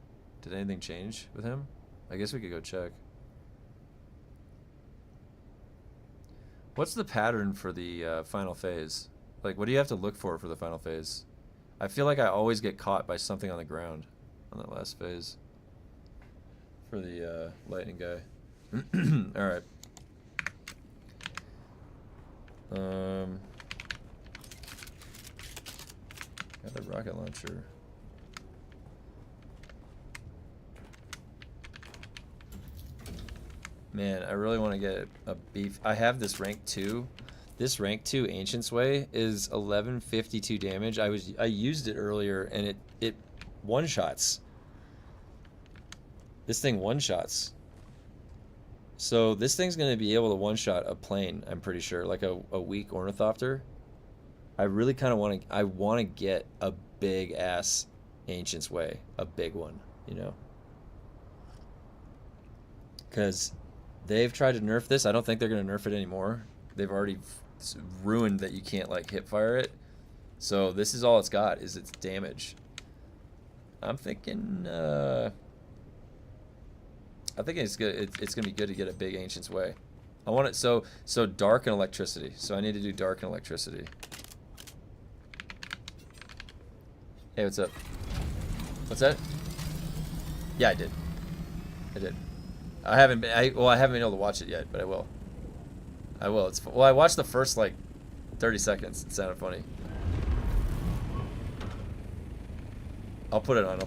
Did anything change with him? I guess we could go check. What's the pattern for the final phase? Like, what do you have to look for the final phase? I feel like I always get caught by something on the ground on that last phase for the lightning guy. Alright. Got the rocket launcher. Man, I really want to get a beef. I have this rank 2. This rank 2 Ancient's Way is 1152 damage. I used it earlier and it one-shots. This thing one-shots. So this thing's going to be able to one-shot a plane, I'm pretty sure, like a weak ornithopter. I really kind of want to get a big ass Ancient's Way, a big one, you know. Cuz they've tried to nerf this. I don't think they're going to nerf it anymore. They've already ruined that you can't like hip fire it. So this is all it's got is its damage. I'm thinking I think it's good. It's going to be good to get a big Ancient's Way. I want it so dark and electricity. So I need to do dark and electricity. Hey, what's up? What's that? Yeah, I did. I haven't been able to watch it yet, but I will. Well, I watched the first like 30 seconds. It sounded funny. I'll put it on.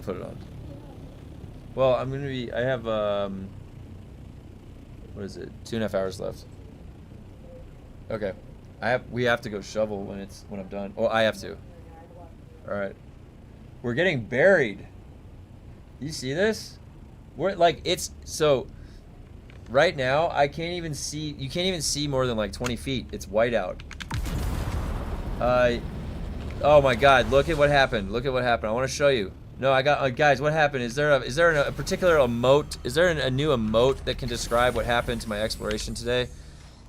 Well, I have what is it? 2.5 hours left. Okay. We have to go shovel when I'm done. Oh, I have to. All right. We're getting buried. You see this? We're like so right now you can't even see more than like 20 feet. It's white out. Oh my god, look at what happened. I want to show you. No, I got guys, what happened? Is there a particular emote? Is there a new emote that can describe what happened to my exploration today?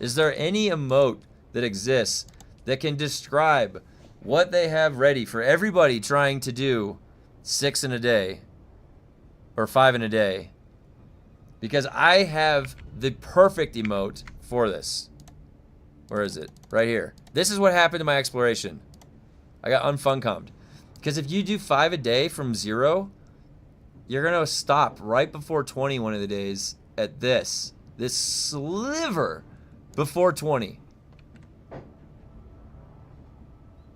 Is there any emote that exists that can describe what they have ready for everybody trying to do 6 in a day or 5 in a day? Because I have the perfect emote for this. Where is it? Right here. This is what happened to my exploration. I got unfuncommed. Because if you do 5 a day from 0, you're going to stop right before 20 one of the days at this sliver before 20.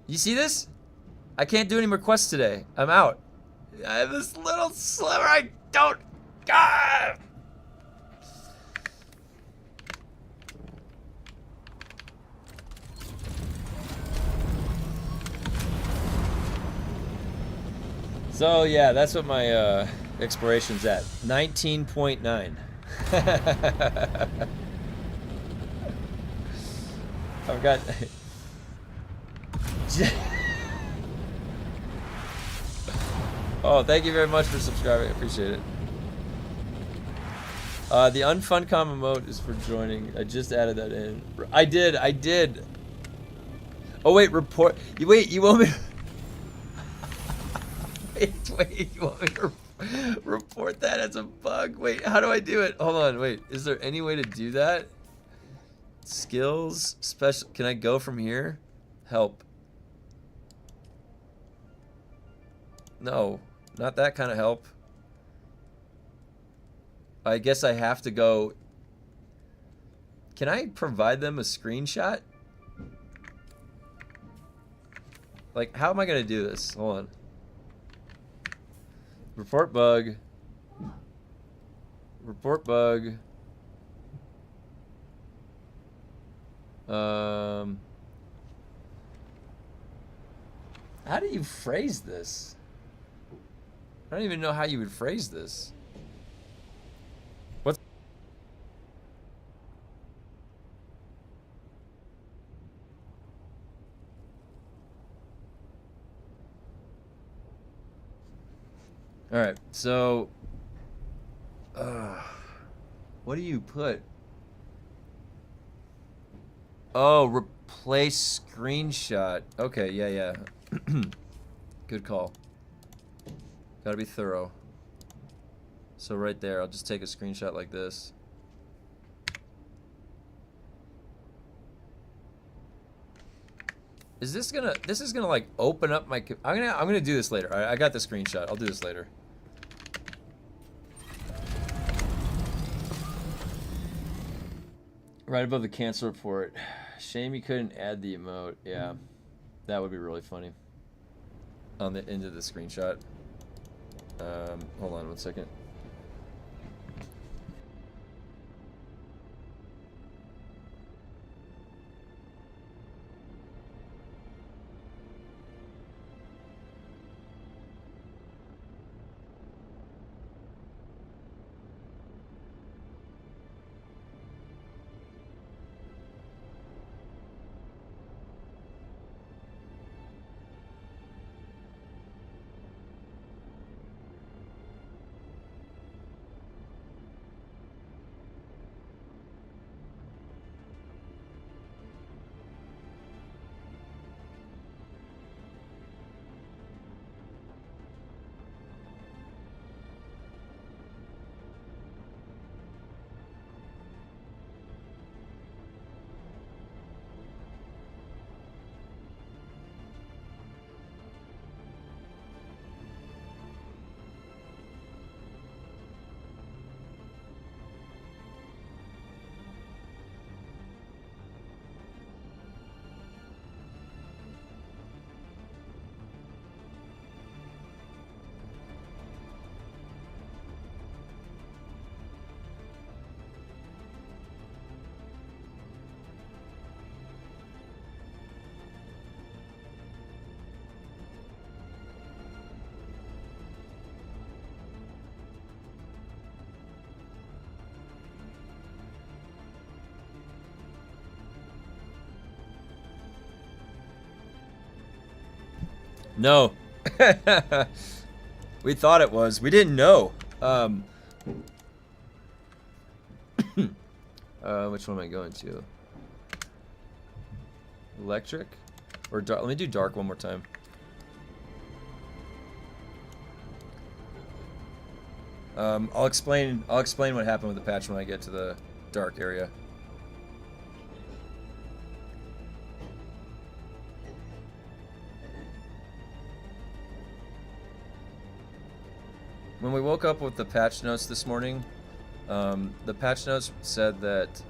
You see this? I can't do any more quests today. I'm out. I have this little sliver. I don't. Ah! So yeah, that's what my exploration's at. 19.9. I've got. Oh, thank you very much for subscribing. I appreciate it. The UNFUNCOM emote is for joining. I just added that in. I did. Oh wait, report. Wait, you want me? Wait, you want me to report that as a bug? Wait, how do I do it? Hold on, wait. Is there any way to do that? Skills, special. Can I go from here? Help. No, not that kind of help. I guess I have to go. Can I provide them a screenshot? Like, how am I going to do this? Hold on. Report bug. Report bug. How do you phrase this? I don't even know how you would phrase this. What's Alright, so... what do you put? Oh, replace screenshot. Okay, yeah. Good call. Gotta be thorough. So right there, I'll just take a screenshot like this. Is this gonna like open up my, I'm gonna do this later. I got the screenshot. I'll do this later. Right above the cancel report. Shame you couldn't add the emote. Yeah. That would be really funny. On the end of the screenshot. Hold on one second. No. We thought it was. We didn't know. Which one am I going to? Electric? Or dark? Let me do dark one more time. I'll explain what happened with the patch when I get to the dark area. When we woke up with the patch notes this morning, the patch notes said that,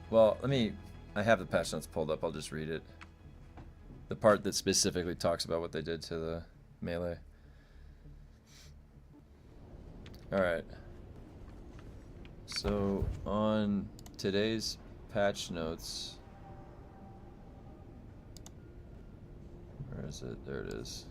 well, I have the patch notes pulled up, I'll just read it. The part that specifically talks about what they did to the melee. Alright. So, on today's patch notes, where is it? There it is.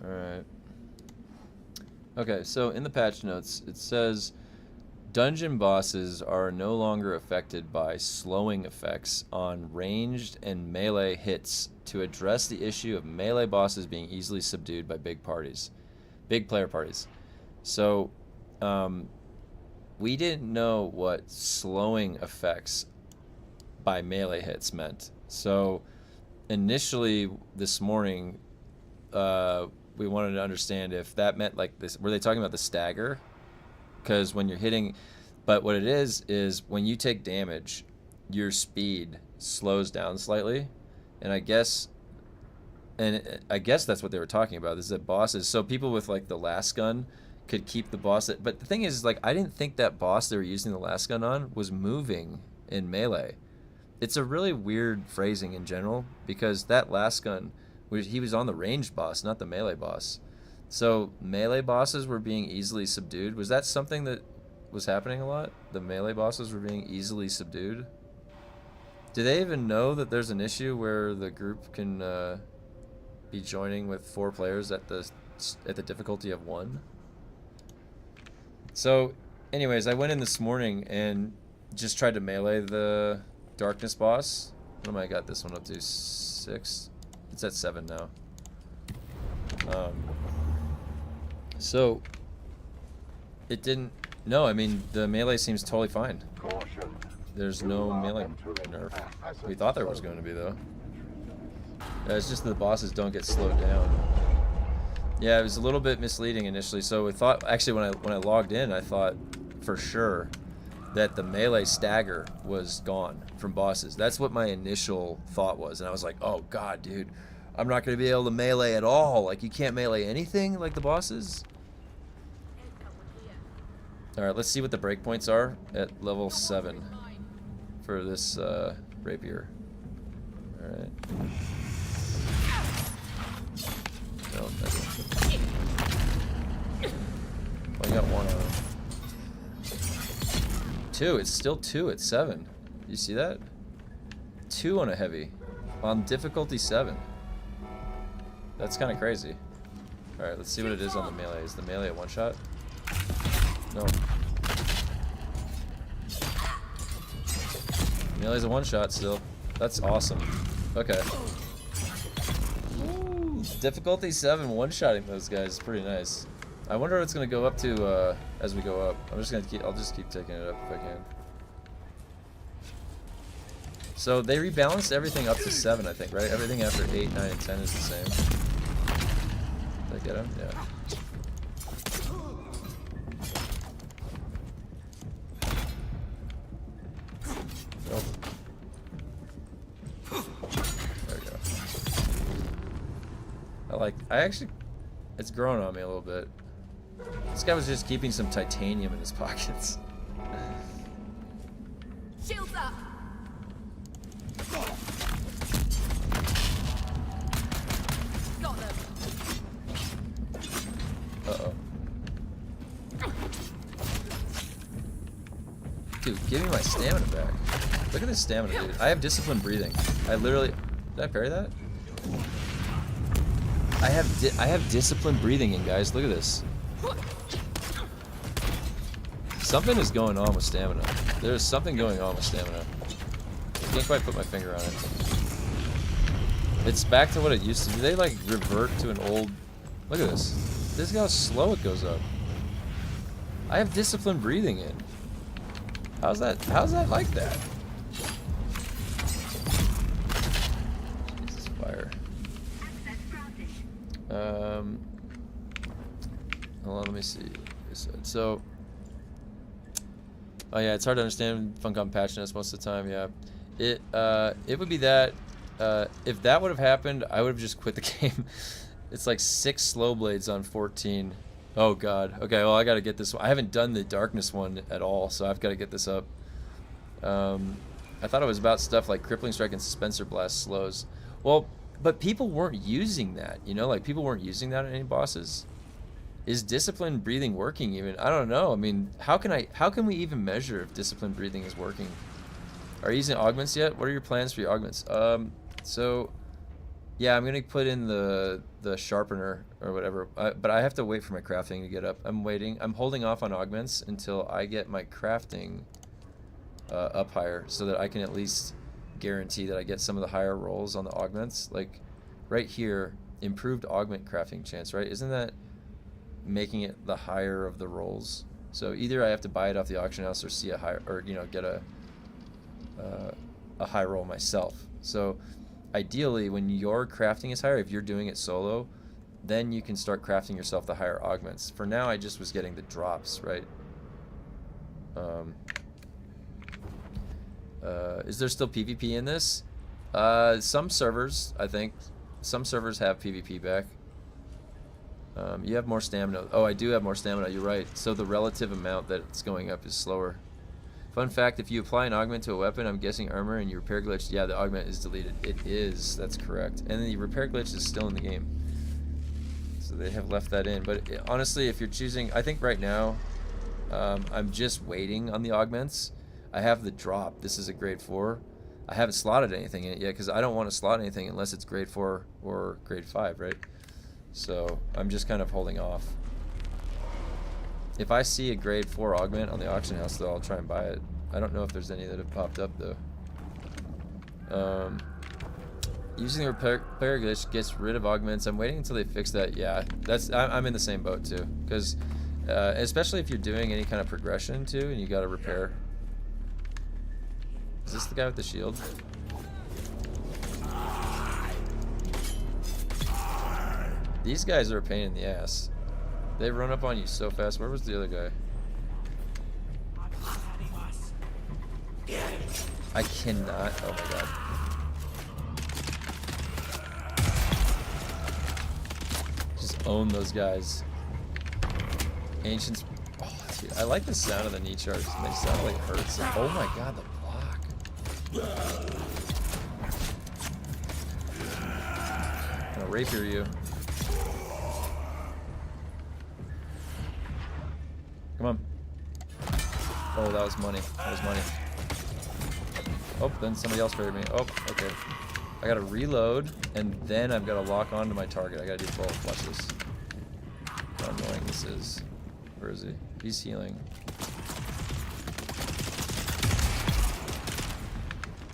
Alright. Okay, so in the patch notes, it says dungeon bosses are no longer affected by slowing effects on ranged and melee hits to address the issue of melee bosses being easily subdued by big player parties. So, we didn't know what slowing effects by melee hits meant. So, initially this morning, we wanted to understand if that meant like this. Were they talking about the stagger? Because when you're hitting, but what it is when you take damage, your speed slows down slightly, and I guess that's what they were talking about. Is that bosses? So people with like the last gun could keep the boss. But the thing is, like, I didn't think that boss they were using the last gun on was moving in melee. It's a really weird phrasing in general because that last gun, he was on the ranged boss, not the melee boss. So melee bosses were being easily subdued. Was that something that was happening a lot? The melee bosses were being easily subdued? Do they even know that there's an issue where the group can be joining with 4 players at the difficulty of 1. So, anyways, I went in this morning and just tried to melee the darkness boss. What am I got this one up to? 6? It's at 7 now. So it didn't. No, I mean the melee seems totally fine. Caution. There's no melee nerf. We thought there was going to be though. It's just that the bosses don't get slowed down. Yeah, it was a little bit misleading initially. So we thought, actually, when I logged in, I thought for sure that the melee stagger was gone from bosses. That's what my initial thought was, and I was like, oh god, dude, I'm not gonna be able to melee at all. Like, you can't melee anything like the bosses. All right, let's see what the breakpoints are at level 7 for this rapier. All right. No, that's it. Well, I got 1 on him. 2. It's still 2 at 7. You see that? 2 on a heavy on difficulty 7. That's kind of crazy. All right, let's see what it is on the melee. Is the melee a 1-shot? No. Melee's a 1-shot still. That's awesome. Okay. Ooh, difficulty 7 1-shotting those guys is pretty nice. I wonder what it's gonna go up to as we go up. I'll just keep taking it up if I can. So they rebalanced everything up to 7, I think, right? Everything after 8, 9, and 10 is the same. Did I get him? Yeah. Nope. There we go. It's growing on me a little bit. This guy was just keeping some titanium in his pockets. Shields up. Got them. Uh-oh. Dude, give me my stamina back. Look at this stamina, dude. I have disciplined breathing. I literally... Did I parry that? I have disciplined breathing in, guys. Look at this. Something is going on with stamina. There's something going on with stamina. I can't quite put my finger on it. It's back to what it used to be. They like revert to an old... Look at this. This is how slow it goes up. I have disciplined breathing in. How's that like that? Jesus, fire. Hold on, let me see. So, oh yeah, it's hard to understand Funcom patchiness most of the time. Yeah, it would be that if that would have happened, I would have just quit the game. It's like 6 slow blades on 14. Oh god. Okay, well I gotta get this one. I haven't done the darkness one at all, so I've got to get this up. I thought it was about stuff like crippling strike and suspensor blast slows. Well, but people weren't using that, you know, like people weren't using that on any bosses. Is disciplined breathing working even? I don't know. I mean, how can we even measure if disciplined breathing is working? Are you using augments yet? What are your plans for your augments? So yeah, I'm gonna put in the sharpener or whatever, but I have to wait for my crafting to get up. I'm waiting. I'm holding off on augments until I get my crafting up higher, so that I can at least guarantee that I get some of the higher rolls on the augments. Like right here, improved augment crafting chance, right? Isn't that making it the higher of the rolls? So either I have to buy it off the auction house or see a higher, or get a high roll myself. So ideally, when your crafting is higher, if you're doing it solo, then you can start crafting yourself the higher augments. For now, I just was getting the drops, right? Is there still PvP in this? Some servers, I think. Some servers have PvP back. You have more stamina. Oh, I do have more stamina, you're right. So the relative amount that's going up is slower. Fun fact, if you apply an augment to a weapon, I'm guessing armor, and you repair glitch, yeah, the augment is deleted. It is, that's correct. And the repair glitch is still in the game. So they have left that in. But honestly, if you're choosing, I think right now, I'm just waiting on the augments. I have the drop. This is a grade 4. I haven't slotted anything in it yet because I don't want to slot anything unless it's grade 4 or grade 5, right? So I'm just kind of holding off. If I see a grade 4 augment on the auction house, though, I'll try and buy it. I don't know if there's any that have popped up, though. Using the repair glitch gets rid of augments. I'm waiting until they fix that. Yeah, I'm in the same boat, too. Because, especially if you're doing any kind of progression, too, and you got to repair. Is this the guy with the shield? These guys are a pain in the ass. They run up on you so fast. Where was the other guy? I cannot. Oh my god. Just own those guys. Ancients. Oh, dude, I like the sound of the knee charges. They sound like it hurts. Oh my god, the block. I'm gonna rapier you. Come on. Oh, that was money. That was money. Oh, then somebody else buried me. Oh, okay. I gotta reload, and then I've gotta lock onto my target. I gotta do bullet flushes. How annoying this is. Where is he? He's healing.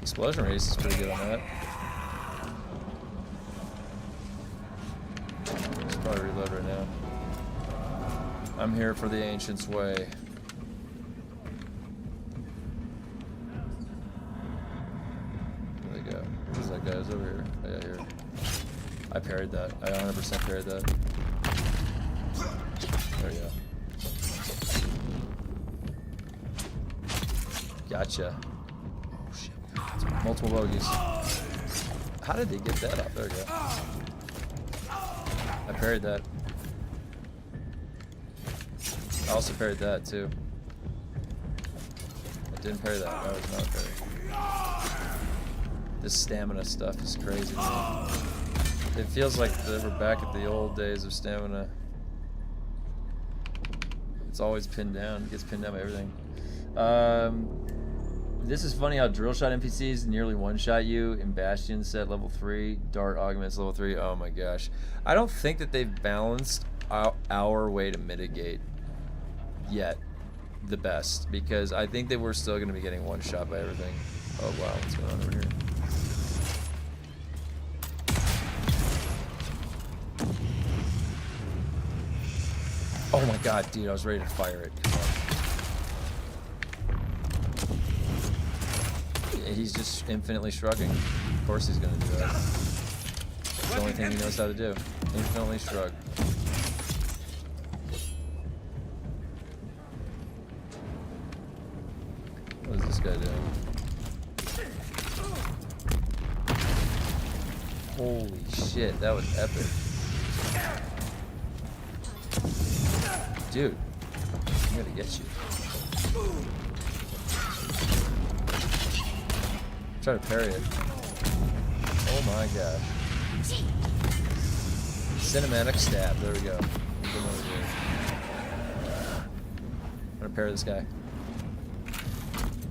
Explosion race is pretty good on that. Should probably reload right now. I'm here for the Ancient's way. Where'd they go? Where's that guy? He's over here. Oh, yeah, here. I parried that. I 100% parried that. There we go. Gotcha. Oh shit. Multiple bogeys. How did they get that up? There we go. I parried that. I also parried that too. I didn't parry that. No, I was not parrying. This stamina stuff is crazy, man. It feels like we're back at the old days of stamina. It's always pinned down. It gets pinned down by everything. This is funny how drill shot NPCs nearly one-shot you in Bastion set level 3, dart augments level 3. Oh my gosh. I don't think that they've balanced our way to mitigate yet the best, because I think that we're still going to be getting one-shot by everything. Oh wow, what's going on over here? Oh my god, dude, I was ready to fire it. Come on. He's just infinitely shrugging. Of course he's gonna do that. It's the only thing he knows how to do. Infinitely shrug. What is this guy doing? Holy shit, that was epic. Dude, I'm gonna get you. Try to parry it. Oh my gosh. Cinematic stab, there we go. I'm gonna parry this guy.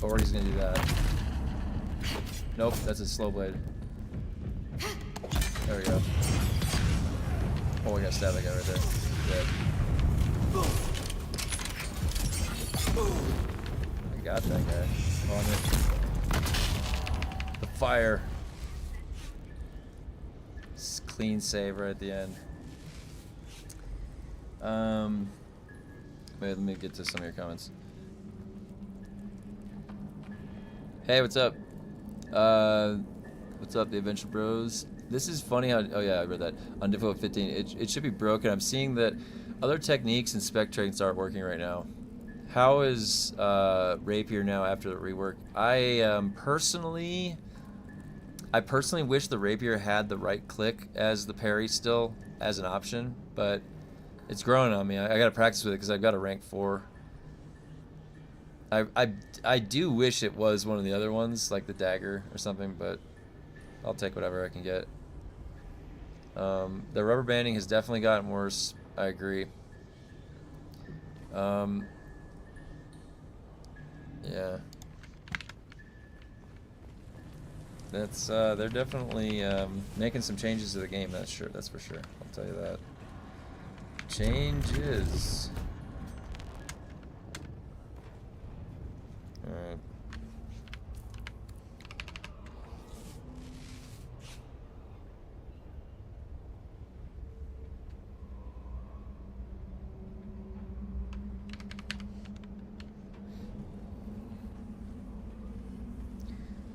Or he's gonna do that. Nope, that's a slow blade. There we go. Oh, we gotta stab that guy right there. Dead. I got that guy. On it. The fire. Clean save right at the end. Wait, let me get to some of your comments. Hey, what's up? What's up, the Adventure Bros? This is funny how, oh yeah, I read that. On difficult 15, it should be broken. I'm seeing that other techniques and spec traits aren't working right now. How is Rapier now after the rework? I personally wish the Rapier had the right click as the parry still as an option, but it's growing on me. I gotta practice with it because I've got a rank 4. I do wish it was one of the other ones, like the dagger or something, but I'll take whatever I can get. The rubber banding has definitely gotten worse. I agree. Yeah. That's they're definitely making some changes to the game. That's for sure. I'll tell you that. Changes.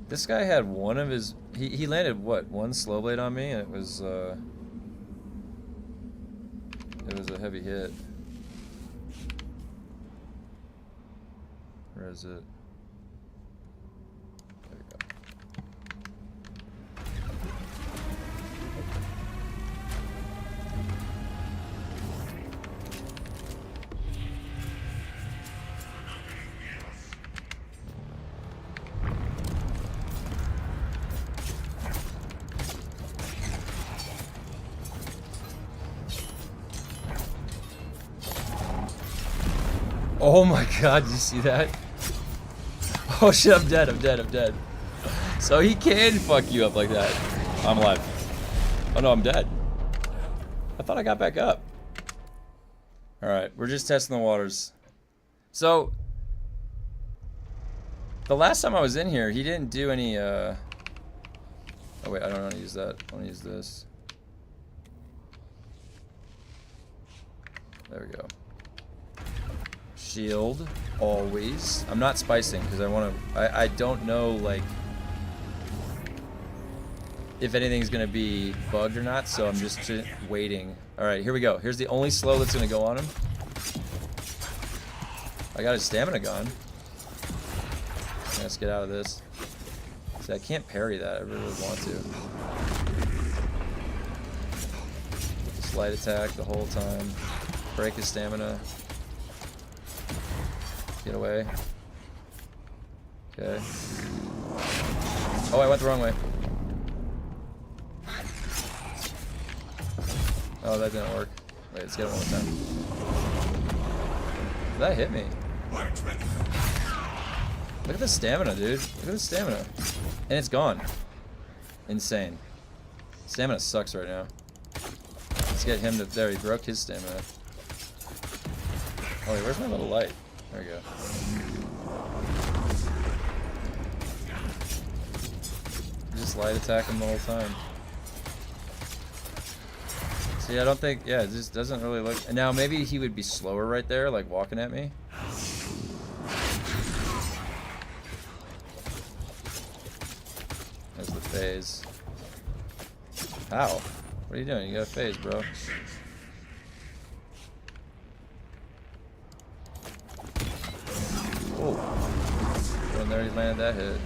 This guy had one of his... He landed, what, one slow blade on me, and it was a heavy hit. Where is it? There we go. Oh my god, did you see that? Oh shit, I'm dead, I'm dead, I'm dead. So he can fuck you up like that. I'm alive. Oh no, I'm dead. I thought I got back up. Alright, we're just testing the waters. So, the last time I was in here, he didn't do any, Oh wait, I don't want to use that. I want to use this. There we go. Shield, always. I'm not spicing because I want to. I don't know like if anything's gonna be bugged or not, so I'm just waiting. All right, here we go. Here's the only slow that's gonna go on him. I got his stamina gone. Let's get out of this. See, I can't parry that. I really want to. Slight attack the whole time. Break his stamina. Get away. Okay. Oh, I went the wrong way. Oh, that didn't work. Wait, let's get it one more time. That hit me. Look at the stamina, dude. Look at the stamina. And it's gone. Insane. Stamina sucks right now. Let's get him to... There, he broke his stamina. Oh, wait, where's my little light? There we go. Just light attack him the whole time. See, I don't think... Yeah, it just doesn't really look... Now, maybe he would be slower right there, like walking at me. There's the phase. How? What are you doing? You got a phase, bro. Oh. And there he landed that hit.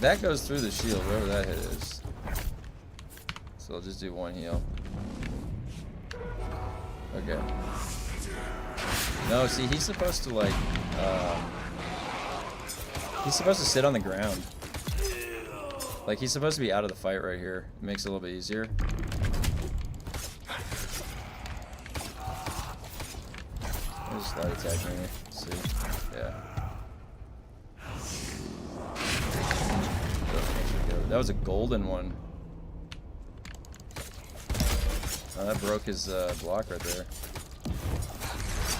That goes through the shield, wherever that hit is. So I'll just do one heal. Okay. No, see, he's supposed to like, he's supposed to sit on the ground. Like, he's supposed to be out of the fight right here. It makes it a little bit easier. I'll just light attack me. Let's see. Yeah. That was a golden one. Oh, that broke his block right there.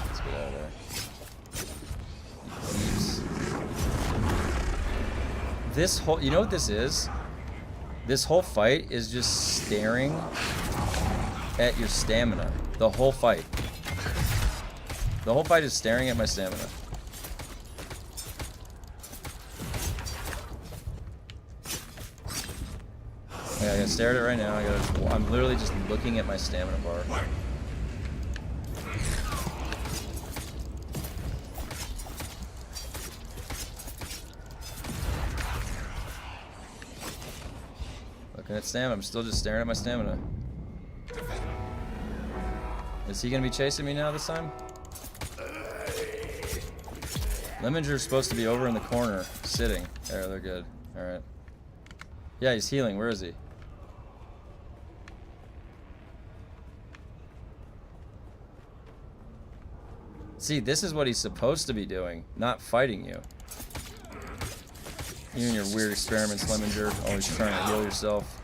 Let's get out of there. This whole, you know what this is? This whole fight is just staring at your stamina. The whole fight. The whole fight is staring at my stamina. Yeah, I gotta stare at it right now. I'm literally just looking at my stamina bar. Looking at stamina. I'm still just staring at my stamina. Is he gonna be chasing me now this time? Lemonger's supposed to be over in the corner, sitting. There, they're good. Alright. Yeah, he's healing. Where is he? See, this is what he's supposed to be doing, not fighting you. You and your weird experiments, Lemminger, always trying to heal yourself.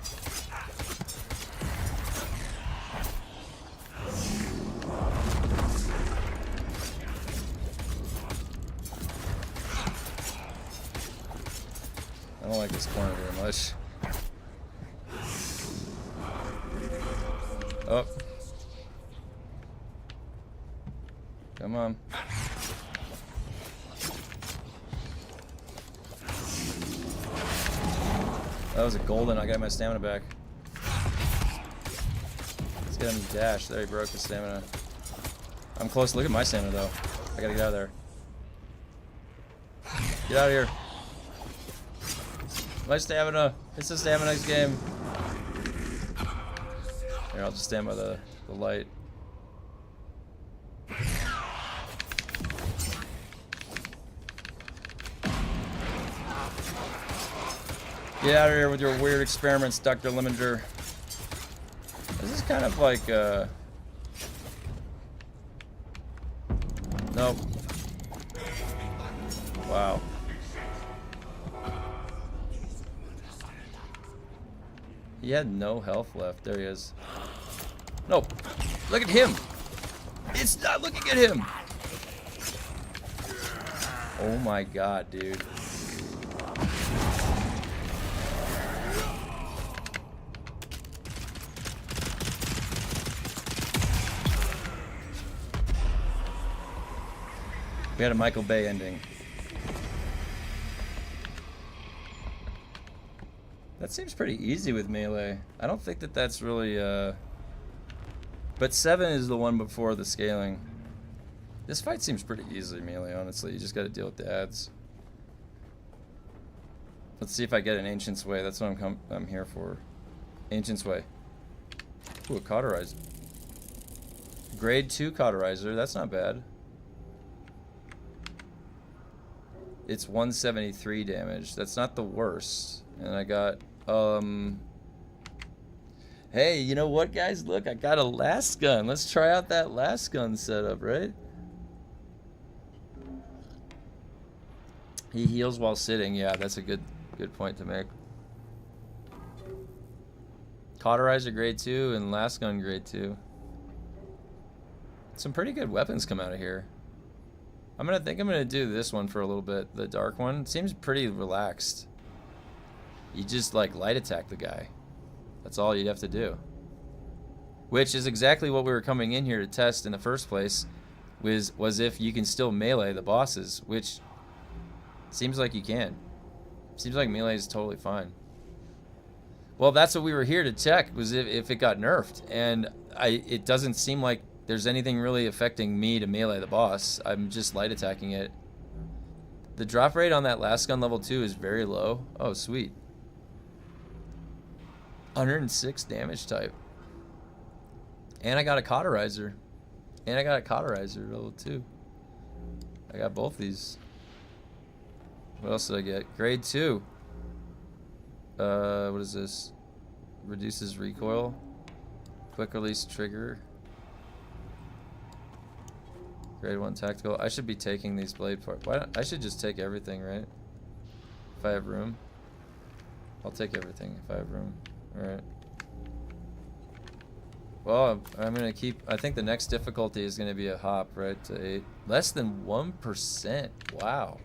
I don't like this corner very much. Oh. Come on. That was a golden. I got my stamina back. Let's get him to dash. There, he broke the stamina. I'm close. Look at my stamina, though. I gotta get out of there. Get out of here. My stamina. It's a stamina's game. Here, I'll just stand by the light. Get out of here with your weird experiments, Dr. Lemminger. This is kind of like, nope. Wow. He had no health left. There he is. Nope. Look at him. It's not looking at him. Oh my god, dude. We had a Michael Bay ending. That seems pretty easy with melee. I don't think that that's really, but 7 is the one before the scaling. This fight seems pretty easy melee, honestly. You just gotta deal with the ads. Let's see if I get an Ancient's Way. That's what I'm here for. Ancient's Way. Ooh, a cauterizer. Grade 2 cauterizer. That's not bad. It's 173 damage. That's not the worst. And I got, hey, you know what, guys? Look, I got a last gun. Let's try out that last gun setup, right? He heals while sitting. Yeah, that's a good point to make. Cauterizer grade 2 and last gun grade 2. Some pretty good weapons come out of here. I'm gonna do this one for a little bit. The dark one seems pretty relaxed. You just like light attack the guy. That's all you'd have to do. Which is exactly what we were coming in here to test in the first place. Was if you can still melee the bosses, which seems like you can. Seems like melee is totally fine. Well, that's what we were here to check, was if it got nerfed, and it doesn't seem like there's anything really affecting me to melee the boss. I'm just light attacking it. The drop rate on that last gun level 2 is very low. Oh, sweet. 106 damage type. And I got a cauterizer. And I got a cauterizer level 2. I got both these. What else did I get? Grade 2. What is this? Reduces recoil. Quick release trigger. Grade 1 tactical. I should be taking these blade parts. I should just take everything, right? If I have room. I'll take everything if I have room. Alright. Well, I'm gonna keep... I think the next difficulty is gonna be a hop, right? To 8. Less than 1%. Wow.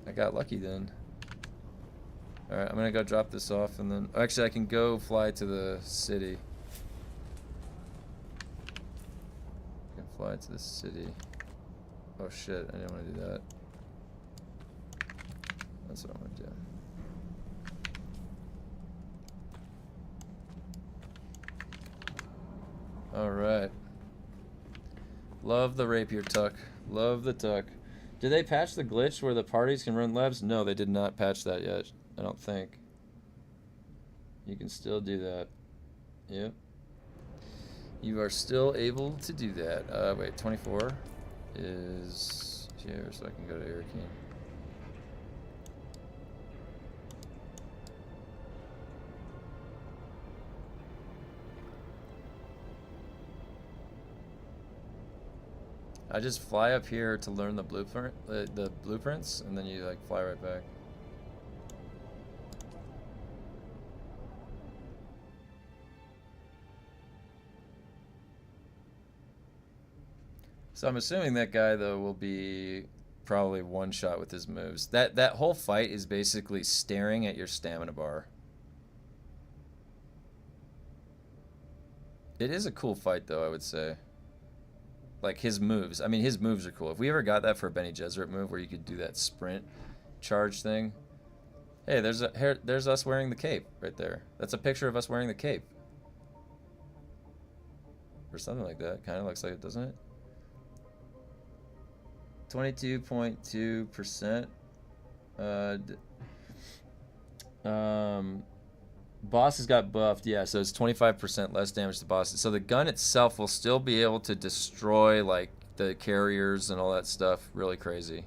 I got lucky then. Alright, I'm gonna go drop this off and then... Actually, I can go fly to the city. Fly to the city. Oh shit, I didn't want to do that. That's what I'm gonna do. Alright. Love the rapier tuck. Love the tuck. Did they patch the glitch where the parties can run labs? No, they did not patch that yet. I don't think. You can still do that. Yep. You are still able to do that. Wait, 24 is here, so I can go to Airkeen. I just fly up here to learn the blueprint, the blueprints, and then you like fly right back. So I'm assuming that guy though will be probably one shot with his moves. That whole fight is basically staring at your stamina bar. It is a cool fight though, I would say. Like his moves. I mean, his moves are cool. If we ever got that for a Benny Gesserit move where you could do that sprint charge thing. Hey, there's us wearing the cape right there. That's a picture of us wearing the cape. Or something like that. Kind of looks like it, doesn't it? 22.2%. Bosses got buffed, yeah, so it's 25% less damage to bosses. So the gun itself will still be able to destroy like the carriers and all that stuff. Really crazy.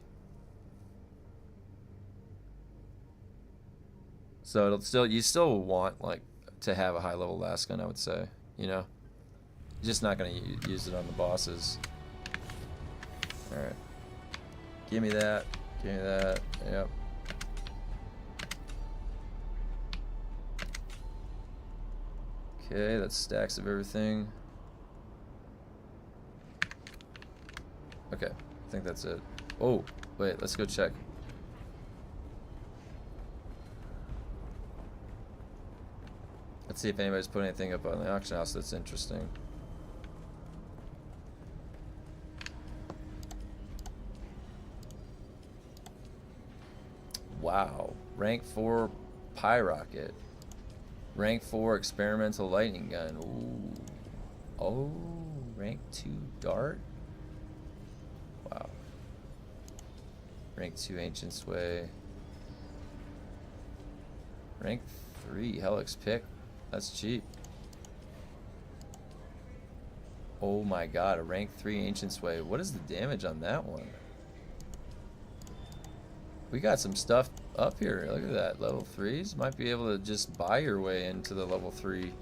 So it'll still, you still want like to have a high level last gun, I would say. You know, you're just not gonna use it on the bosses. All right, give me that. Give me that. Yep. Okay, that's stacks of everything. Okay, I think that's it. Oh, wait, let's go check. Let's see if anybody's put anything up on the auction house that's interesting. Wow, rank 4 Pyrocket. Rank 4 experimental lightning gun. Ooh. Oh, rank 2 dart. Wow. Rank 2 ancient sway. Rank 3 helix pick. That's cheap. Oh my god, a rank 3 ancient sway. What is the damage on that one? We got some stuff up here. Look at that. Level 3s. Might be able to just buy your way into the level 3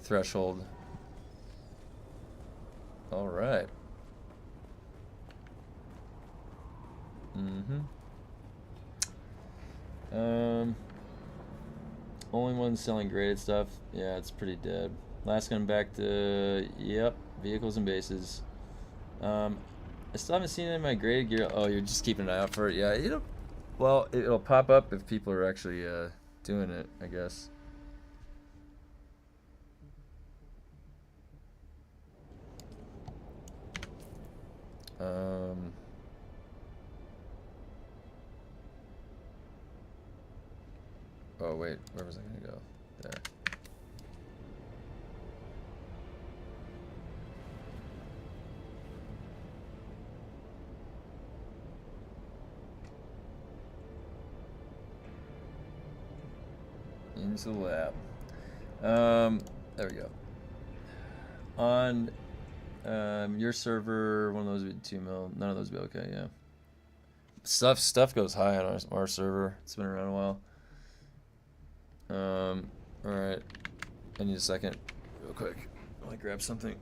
threshold. Alright. Only one selling graded stuff. Yeah, it's pretty dead. Last gun back to, yep, vehicles and bases. I still haven't seen it in my graded gear. Oh, you're just keeping an eye out for it. Yeah, it'll pop up if people are actually doing it, I guess. Oh wait, where was I gonna go? There. Into the lab. There we go. On your server, one of those would be 2 mil. None of those would be okay. Yeah. Stuff goes high on our server. It's been around a while. All right. I need a second, real quick. Let me grab something.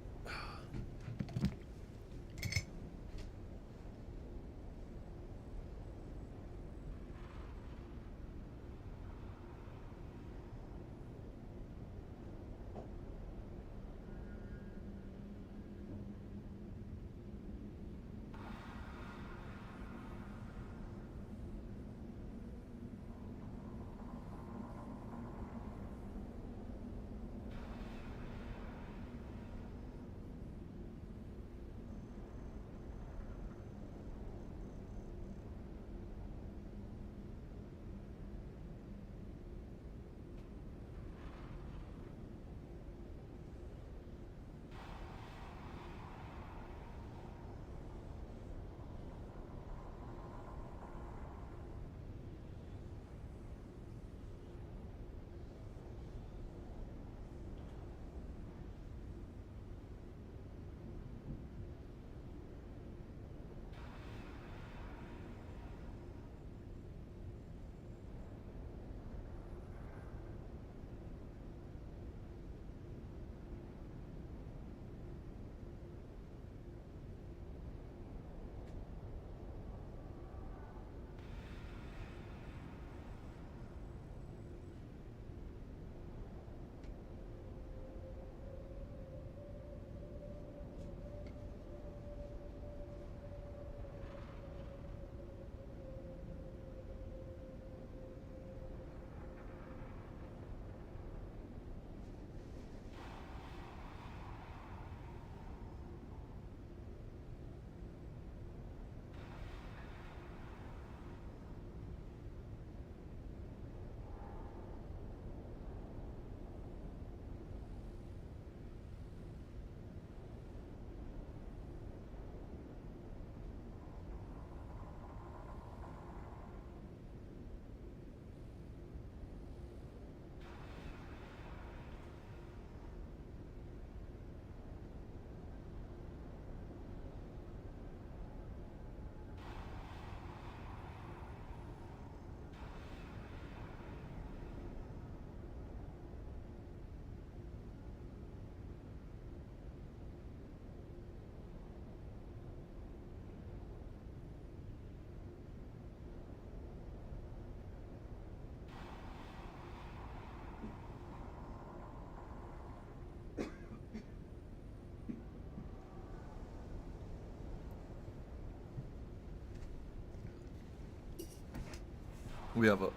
We have a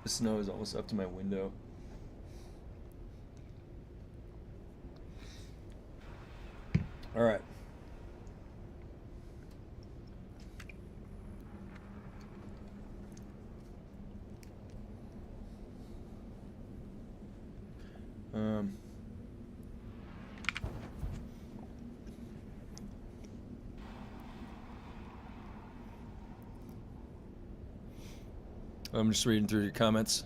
the snow is almost up to my window. All right. I'm just reading through your comments.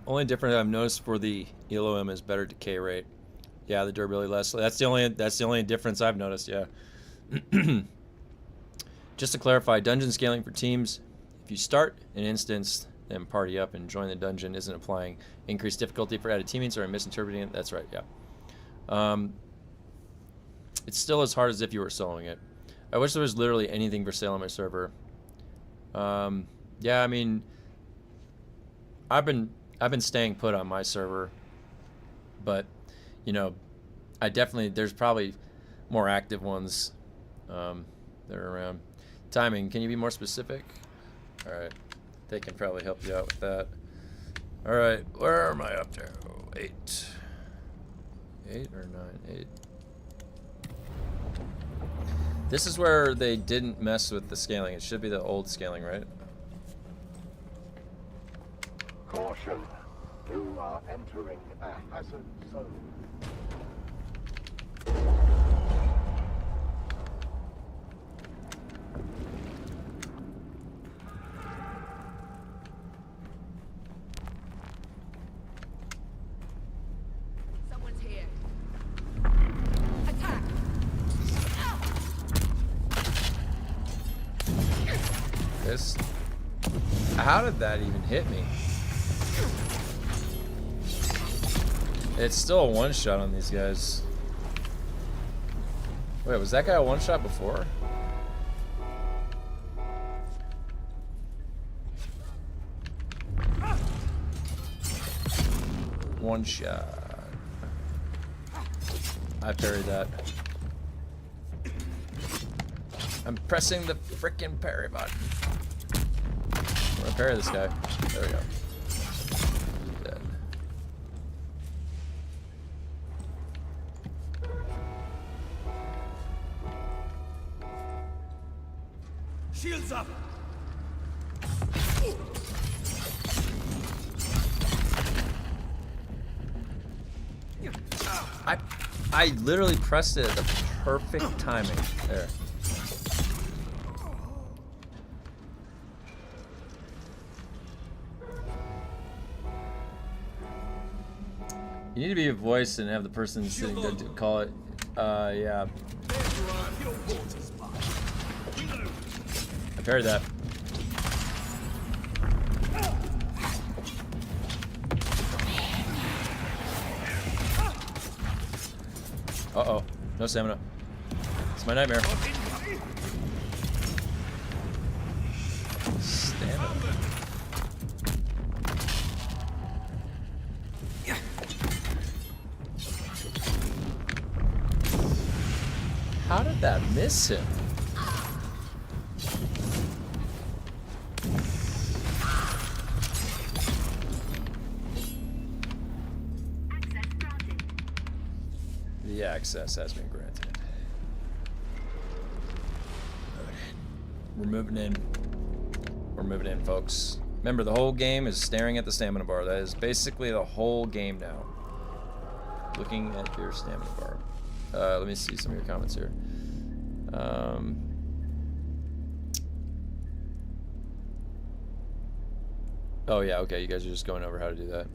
Only difference I've noticed for the ELOM is better decay rate. Yeah, the durability less. That's the only difference I've noticed. Yeah. Just to clarify, dungeon scaling for teams. If you start an instance, then party up and join the dungeon isn't applying increased difficulty for added teammates, or I'm misinterpreting it. That's right. Yeah. It's still as hard as if you were soloing it. I wish there was literally anything for sale on my server. Yeah, I mean, I've been staying put on my server, but you know, there's probably more active ones that are around. Timing, can you be more specific? All right, they can probably help you out with that. All right, where am I up to? 8 or 9? 8. This is where they didn't mess with the scaling. It should be the old scaling, right? Caution. You are entering a hazard zone. Someone's here. Attack! This. How did that even hit me? It's still a one-shot on these guys. Wait, was that guy a one-shot before? One shot. I parried that. I'm pressing the frickin' parry button. I'm gonna parry this guy. There we go. Dead. Shields up! I literally pressed it at the perfect timing. There. You need to be a voice and have the person sitting there to call it. Yeah. I parried that. Uh-oh. No stamina. It's my nightmare. Stamina. How did that miss him? The access has been granted. We're moving in. We're moving in, folks. Remember, the whole game is staring at the stamina bar. That is basically the whole game now. Looking at your stamina bar. Let me see some of your comments here. Oh yeah, okay, you guys are just going over how to do that.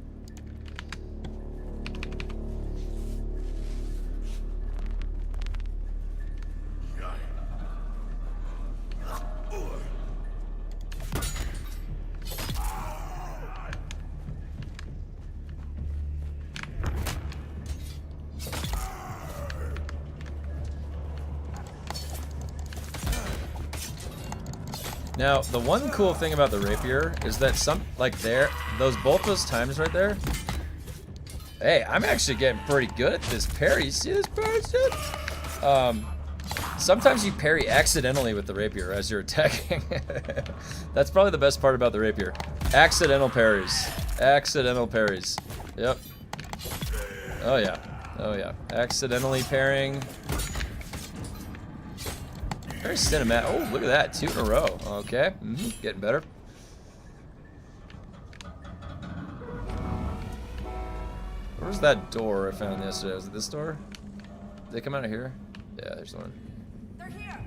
Now, the one cool thing about the rapier is that both those times right there. Hey, I'm actually getting pretty good at this parry. You see this parry shit? Sometimes you parry accidentally with the rapier as you're attacking. That's probably the best part about the rapier. Accidental parries. Accidental parries. Yep. Oh yeah. Oh yeah. Accidentally parrying. Very cinematic. Oh, look at that. 2 in a row. Okay. Getting better. Where's that door I found yesterday? Was it this door? Did they come out of here? Yeah, there's one. They're here.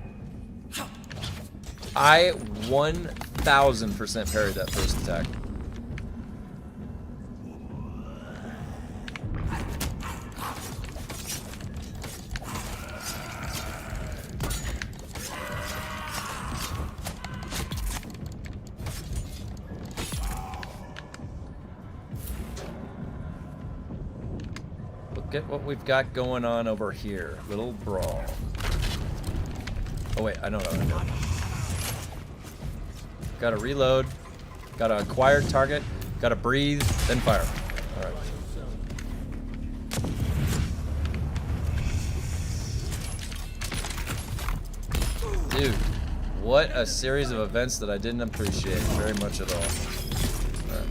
I 1000% parried that first attack. Look at what we've got going on over here. Little brawl. Oh wait, I know what I'm doing. Gotta reload. Gotta acquire target. Gotta breathe, then fire. Alright. Dude, what a series of events that I didn't appreciate very much at all. Alright.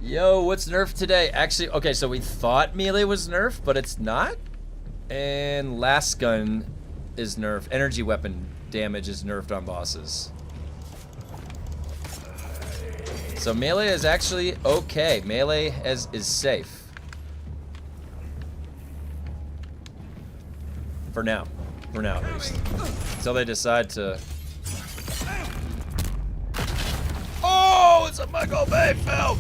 Yo, what's nerfed today? Actually, okay, so we thought melee was nerfed, but it's not. And last gun is nerfed. Energy weapon damage is nerfed on bosses. So melee is actually okay. Melee is safe. For now. For now, at least. Until they decide to... Oh, it's a Michael Bay film!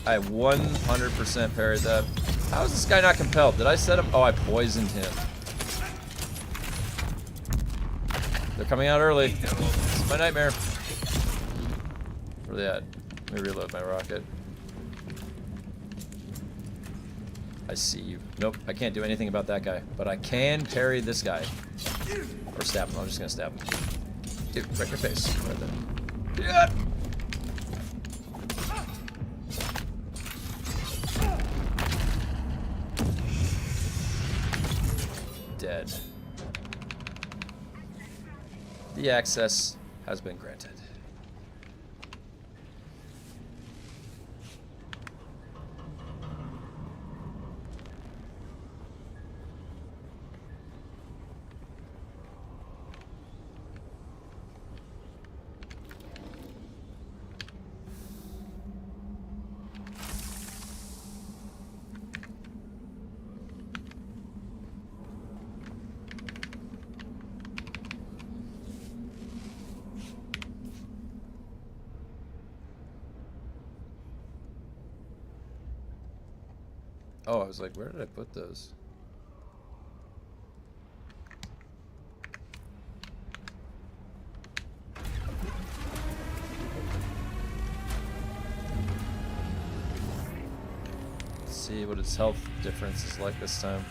I 100% parried that. How is this guy not compelled? Did I set him? Oh, I poisoned him. They're coming out early. It's my nightmare. Where are they at? Let me reload my rocket. I see you. Nope, I can't do anything about that guy. But I can parry this guy. Or stab him. I'm just gonna stab him. Dude, right in your face. Right there. Yeah. Dead. The access has been granted. Oh, I was like, where did I put those? Let's see what its health difference is like this time.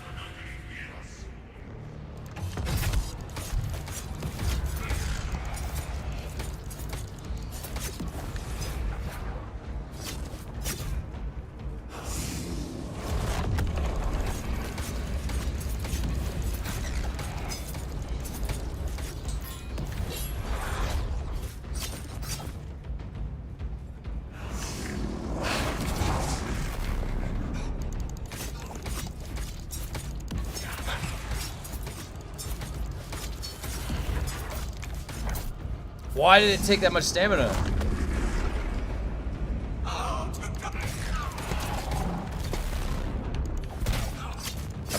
Why did it take that much stamina? I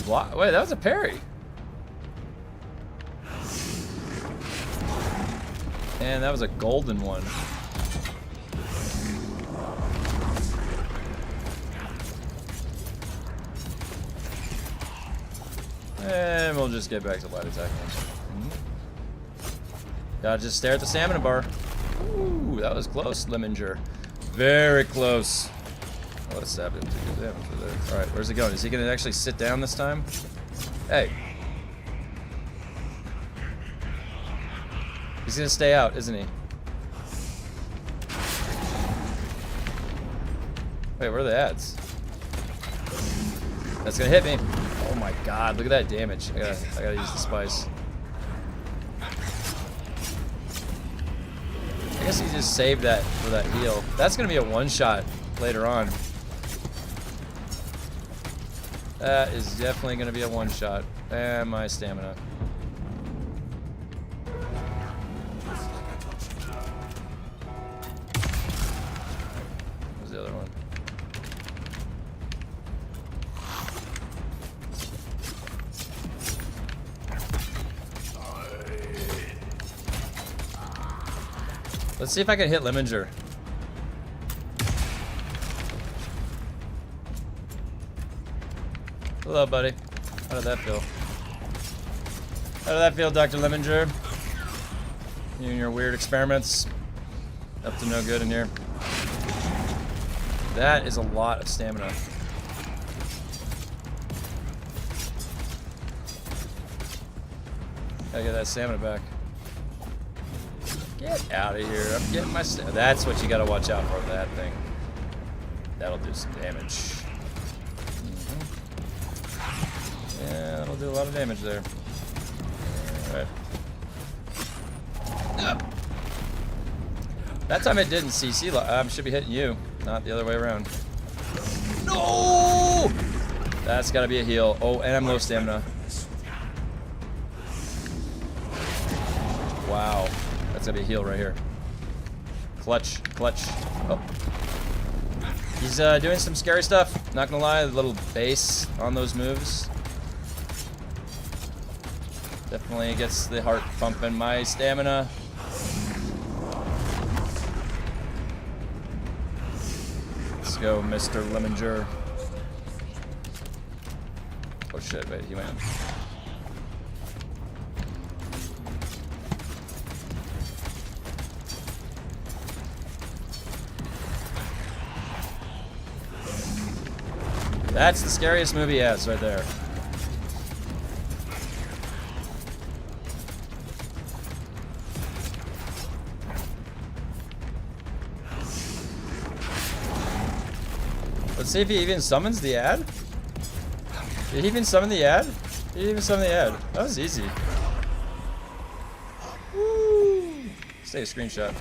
blocked. Wait, that was a parry. And that was a golden one. And we'll just get back to light attack. Gotta just stare at the stamina bar. Ooh, that was close, Lemminger. Very close. Oh, let's stab him to good damage for there. Alright, where's he going? Is he gonna actually sit down this time? Hey. He's gonna stay out, isn't he? Wait, where are the ads? That's gonna hit me. Oh my god, look at that damage. I gotta use the spice. I guess he just saved that for that heal. That's gonna be a one-shot later on. That is definitely gonna be a one-shot. And my stamina. Where's the other one? Let's see if I can hit Lemminger. Hello, buddy. How did that feel? How did that feel, Dr. Lemminger? You and your weird experiments. Up to no good in here. That is a lot of stamina. Gotta get that stamina back. Get out of here. I'm getting my stamina. That's what you gotta watch out for, that thing. That'll do some damage. Yeah, that'll do a lot of damage there. Alright. That time it didn't. CC should be hitting you, not the other way around. No! That's gotta be a heal. Oh, and I'm low stamina. Wow. That's gotta be a heal right here. Clutch, clutch. Oh. He's doing some scary stuff. Not gonna lie, a little base on those moves. Definitely gets the heart pumping. My stamina. Let's go, Mr. Lemminger. Oh shit, wait, he went. That's the scariest move he has right there. Let's see if he even summons the ad. Did he even summon the ad? Did he even summon the ad? That was easy. Woo! Let's take a screenshot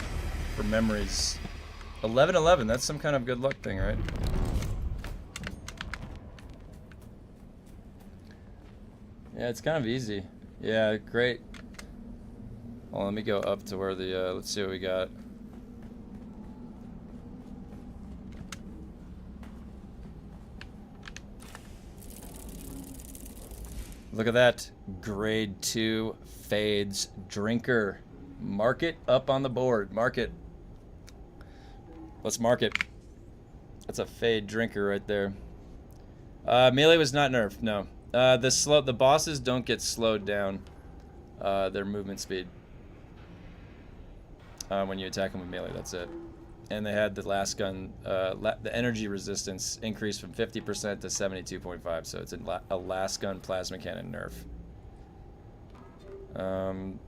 for memories. 11-11, that's some kind of good luck thing, right? Yeah, it's kind of easy. Yeah, great. Well, let me go up to where the, let's see what we got. Look at that. Grade 2 fades drinker. Mark it up on the board. Mark it. Let's mark it. That's a fade drinker right there. Melee was not nerfed, no. The bosses don't get slowed down. Their movement speed. When you attack them with melee, that's it. And they had the last gun, the energy resistance increased from 50% to 72.5, so it's a last gun plasma cannon nerf. Alright.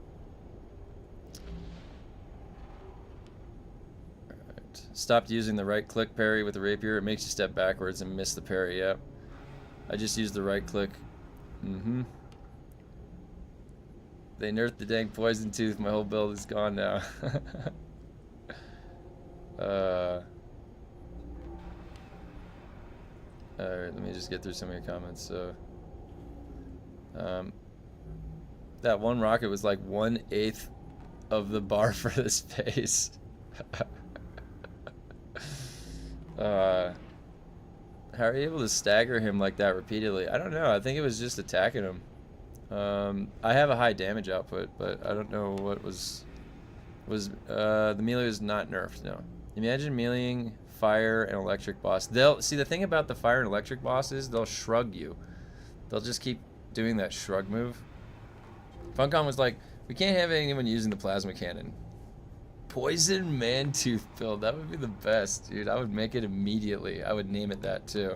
Stopped using the right click parry with the rapier. It makes you step backwards and miss the parry. Yep. I just used the right click. Mm-hmm. They nerfed the dang poison tooth. My whole build is gone now. Alright, let me just get through some of your comments. So, that one rocket was like 1/8 of the bar for this phase. How are you able to stagger him like that repeatedly? I don't know. I think it was just attacking him. I have a high damage output, but I don't know what was the melee was not nerfed. No. Imagine meleeing fire and electric boss. They'll see, the thing about the fire and electric bosses, they'll shrug you. They'll just keep doing that shrug move. Funcom was like, we can't have anyone using the plasma cannon. Poison man-tooth build. That would be the best, dude. I would make it immediately. I would name it that too.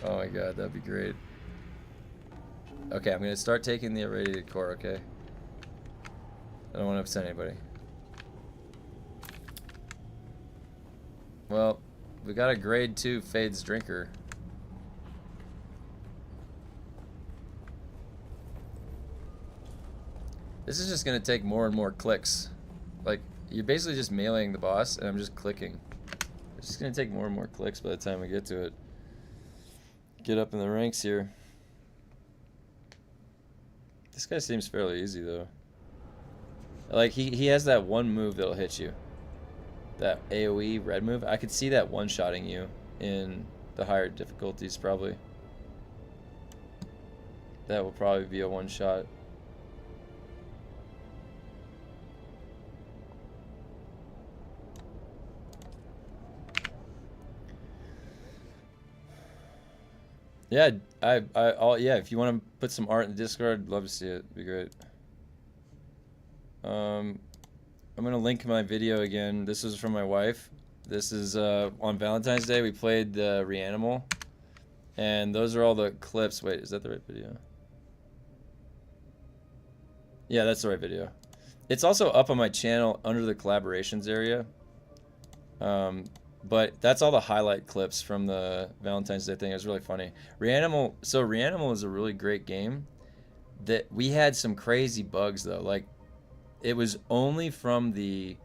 Oh my god, that'd be great. Okay, I'm gonna start taking the irradiated core, okay? I don't want to upset anybody. Well, we got a grade 2 Fades Drinker. This is just going to take more and more clicks. Like, you're basically just meleeing the boss, and I'm just clicking. It's just going to take more and more clicks by the time we get to it. Get up in the ranks here. This guy seems fairly easy, though. Like, he has that one move that'll hit you. That AoE red move. I could see that one-shotting you in the higher difficulties, probably. That will probably be a one-shot. Yeah, yeah, if you want to put some art in the Discord, I'd love to see it. It'd be great. I'm gonna link my video again. This is from my wife. This is on Valentine's Day. We played the Reanimal, and those are all the clips. Wait, is that the right video? Yeah, that's the right video. It's also up on my channel under the collaborations area. But that's all the highlight clips from the Valentine's Day thing. It was really funny. Reanimal. So Reanimal is a really great game. That we had some crazy bugs though. Like, it was only from the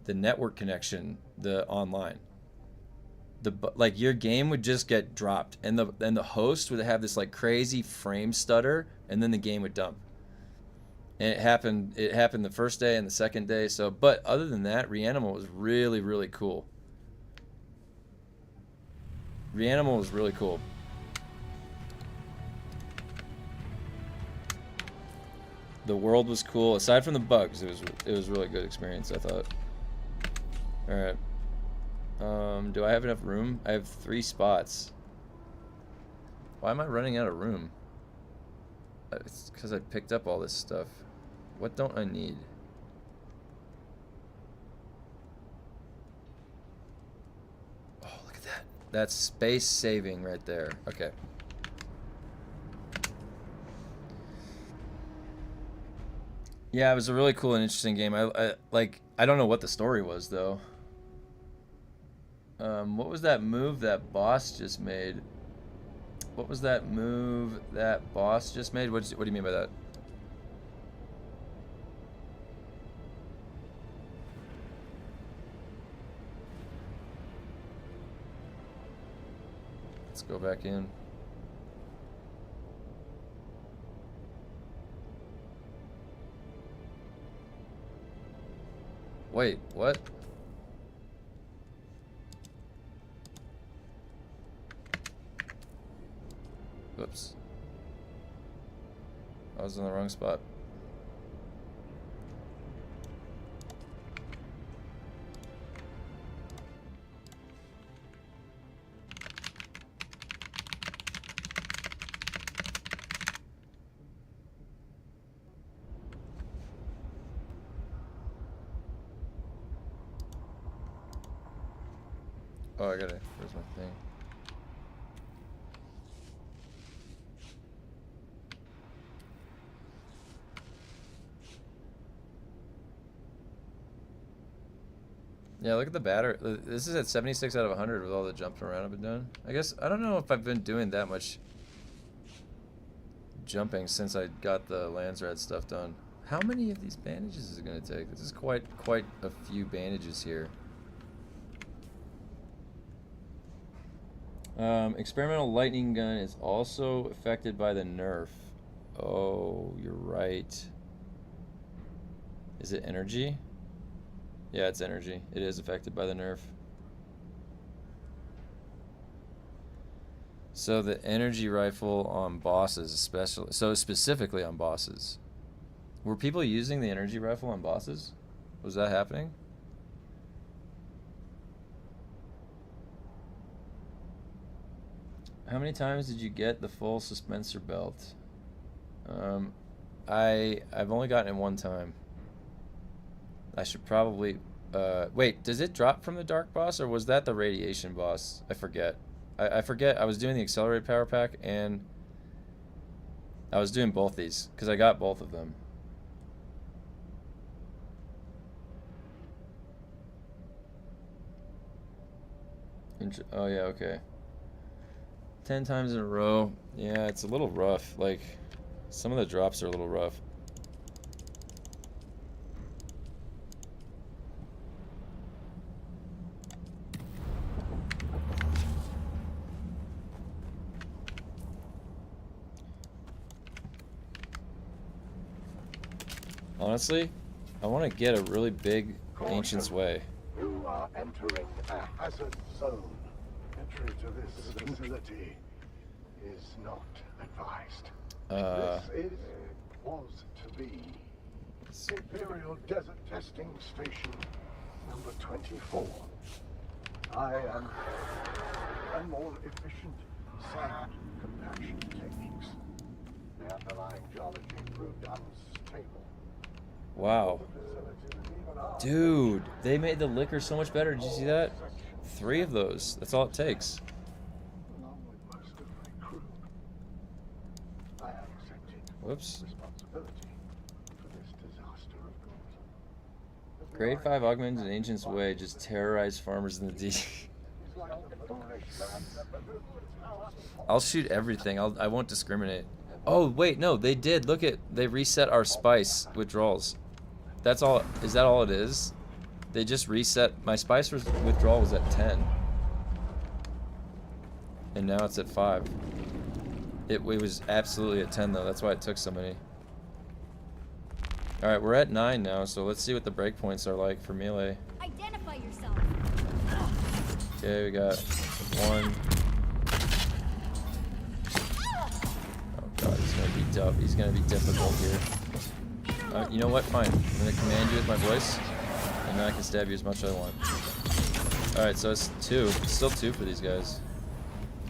network connection, the online. Like, your game would just get dropped, and the host would have this like crazy frame stutter, and then the game would dump. And it happened the first day and the second day. So, but other than that, Reanimal was really, really cool. Reanimal was really cool. The world was cool. Aside from the bugs, it was really good experience, I thought. All right. Do I have enough room? I have 3 spots. Why am I running out of room? It's because I picked up all this stuff. What don't I need? Oh, look at that. That's space saving right there. Okay. Yeah, it was a really cool and interesting game. I don't know what the story was though. What was that move that boss just made? What was that move that boss just made? What do you mean by that? Let's go back in. Wait, what? Whoops. I was in the wrong spot. Oh, I gotta, where's my thing? Yeah, look at the batter. This is at 76 out of 100 with all the jumping around I've been doing. I guess, I don't know if I've been doing that much jumping since I got the Landsrad stuff done. How many of these bandages is it gonna take? This is quite a few bandages here. Experimental lightning gun is also affected by the nerf. Oh, you're right. Is it energy? Yeah, it's energy. It is affected by the nerf. So the energy rifle on bosses, especially, so specifically on bosses. Were people using the energy rifle on bosses? Was that happening? How many times did you get the full suspensor belt? I've only gotten it one time. I should probably wait, does it drop from the dark boss, or was that the radiation boss? I forget. I forget. I was doing the accelerated power pack, and I was doing both these because I got both of them. Oh yeah, okay. 10 times in a row. Yeah, it's a little rough. Like, some of the drops are a little rough. Honestly, I want to get a really big Ancient's Way. You are entering a hazard zone. Entry to this facility is not advised. This was to be Imperial Desert Testing Station number 24. I am a more efficient sand compaction techniques. The underlying geology proved unstable. Wow. Dude, they made the liquor so much better. Did you see that? 3 of those. That's all it takes. Along with most of my crew, I have accepted Whoops. responsibility for this disaster of God. Grade 5 augmented Ancient's Way just terrorized farmers in the D. I'll shoot everything. I won't discriminate. Oh, wait, no, they did. Look at, they reset our spice withdrawals. That's all. Is that all it is? They just reset. My spice withdrawal was at 10. And now it's at 5. It was absolutely at 10 though. That's why it took so many. Alright, we're at 9 now, so let's see what the breakpoints are like for melee. Identify yourself. Okay, we got 1. Oh god, he's gonna be tough. He's gonna be difficult here. You know what? Fine. I'm gonna command you with my voice, and then I can stab you as much as I want. Alright, so it's 2. It's still 2 for these guys.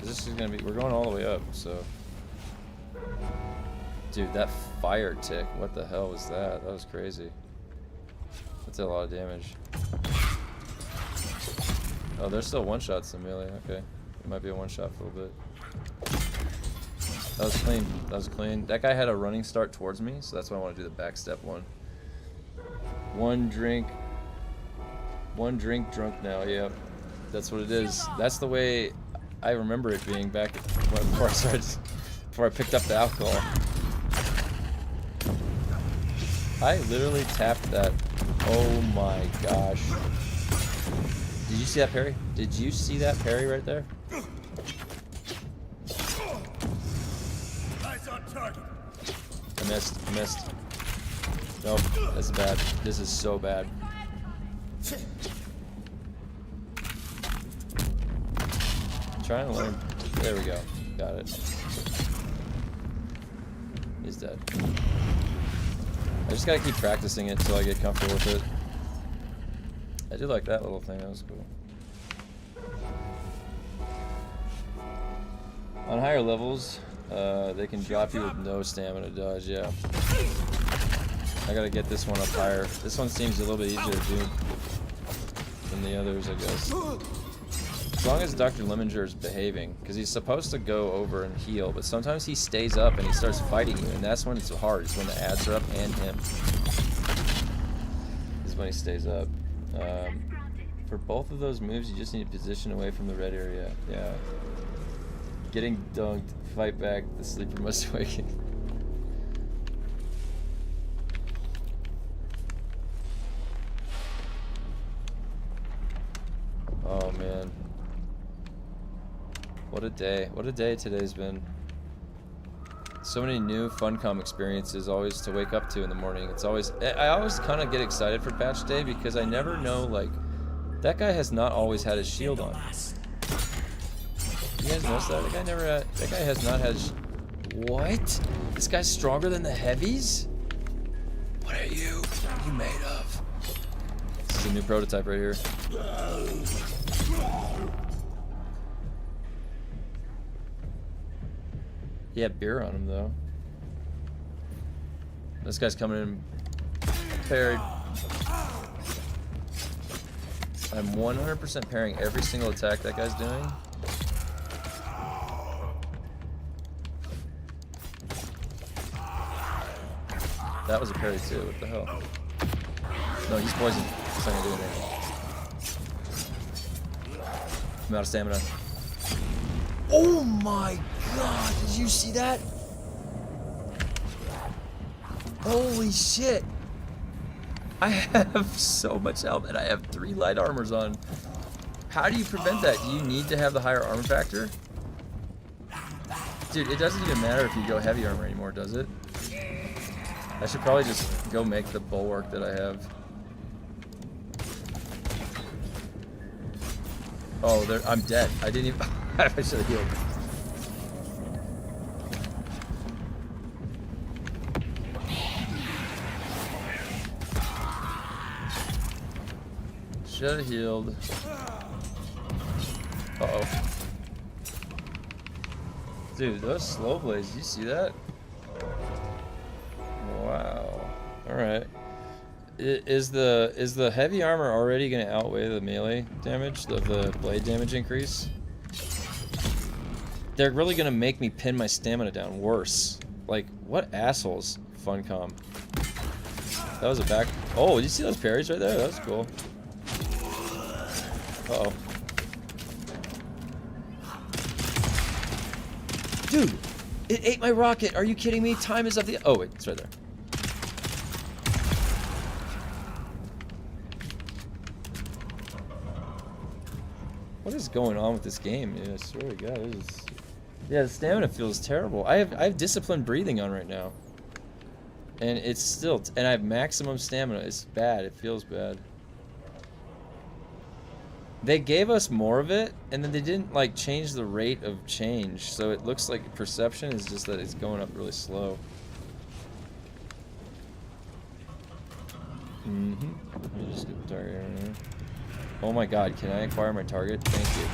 This is gonna be. We're going all the way up, so. Dude, that fire tick. What the hell was that? That was crazy. That's a lot of damage. Oh, there's still one-shots in melee. Okay. It might be a one-shot for a little bit. That was clean. That was clean. That guy had a running start towards me, so that's why I want to do the backstep one. One drink drunk now. Yep, that's what it is. That's the way I remember it being back before I picked up the alcohol. I literally tapped that. Oh my gosh! Did you see that parry? Did you see that parry right there? I missed. Nope, that's bad. This is so bad. I'm trying to learn. There we go. Got it. He's dead. I just gotta keep practicing it until I get comfortable with it. I do like that little thing. That was cool. On higher levels, they can drop you with no stamina dodge, yeah. I gotta get this one up higher. This one seems a little bit easier to do than the others, I guess. As long as Dr. Lemminger is behaving, because he's supposed to go over and heal, but sometimes he stays up and he starts fighting you, and that's when it's hard. It's when the ads are up and him. This is when he stays up. For both of those moves, you just need to position away from the red area. Yeah. Getting dunked, fight back, the sleeper must awaken. Oh man. What a day. What a day today's been. So many new FunCom experiences always to wake up to in the morning. It's always, I always kind of get excited for patch day because I never know, like, that guy has not always had his shield on. You guys notice that? That guy has not had what? This guy's stronger than the heavies? What are you made of? This is a new prototype right here. He had beer on him though. This guy's coming in parried. I'm 100% parrying every single attack that guy's doing. That was a parry too, what the hell? No, he's poisoned. It's not gonna do anything. I'm out of stamina. Oh my god, did you see that? Holy shit. I have so much health and I have 3 light armors on. How do you prevent that? Do you need to have the higher armor factor? Dude, it doesn't even matter if you go heavy armor anymore, does it? I should probably just go make the bulwark that I have. Oh, I'm dead. I didn't even... I should have healed. Should have healed. Uh-oh. Dude, those slow blades, you see that? Wow. Alright. Is the heavy armor already going to outweigh the melee damage, the blade damage increase? They're really going to make me pin my stamina down worse. Like, what assholes, Funcom. That was a back... Oh, did you see those parries right there? That was cool. Uh-oh. Dude! It ate my rocket! Are you kidding me? Time is of the... Oh, wait. It's right there. What is going on with this game, dude? I swear to God, it is... Yeah, the stamina feels terrible. I have disciplined breathing on right now. And it's still... And I have maximum stamina. It's bad. It feels bad. They gave us more of it, and then they didn't, like, change the rate of change. So it looks like perception is just that it's going up really slow. Mm-hmm. Let me just get the target right here. Oh my god, can I acquire my target? Thank you.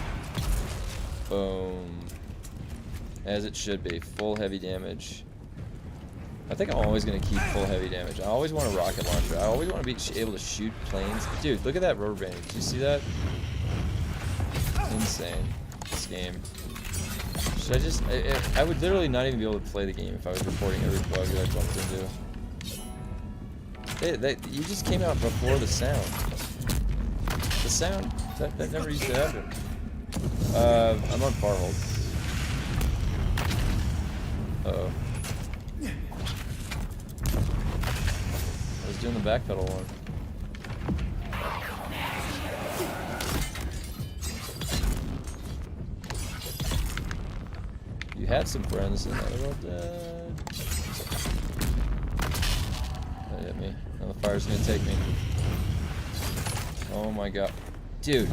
Boom. As it should be. Full heavy damage. I think I'm always going to keep full heavy damage. I always want a rocket launcher. I always want to be able to shoot planes. Dude, look at that rubber banding. Did you see that? Insane. This game. Should I just... I would literally not even be able to play the game if I was reporting every bug that I bumped into. You just came out before the sound. The sound? That never used to happen. I'm on far hold. Uh-oh. I was doing the backpedal one. You had some friends and they're all dead. That hit me. Now the fire's gonna take me. Oh my god. Dude,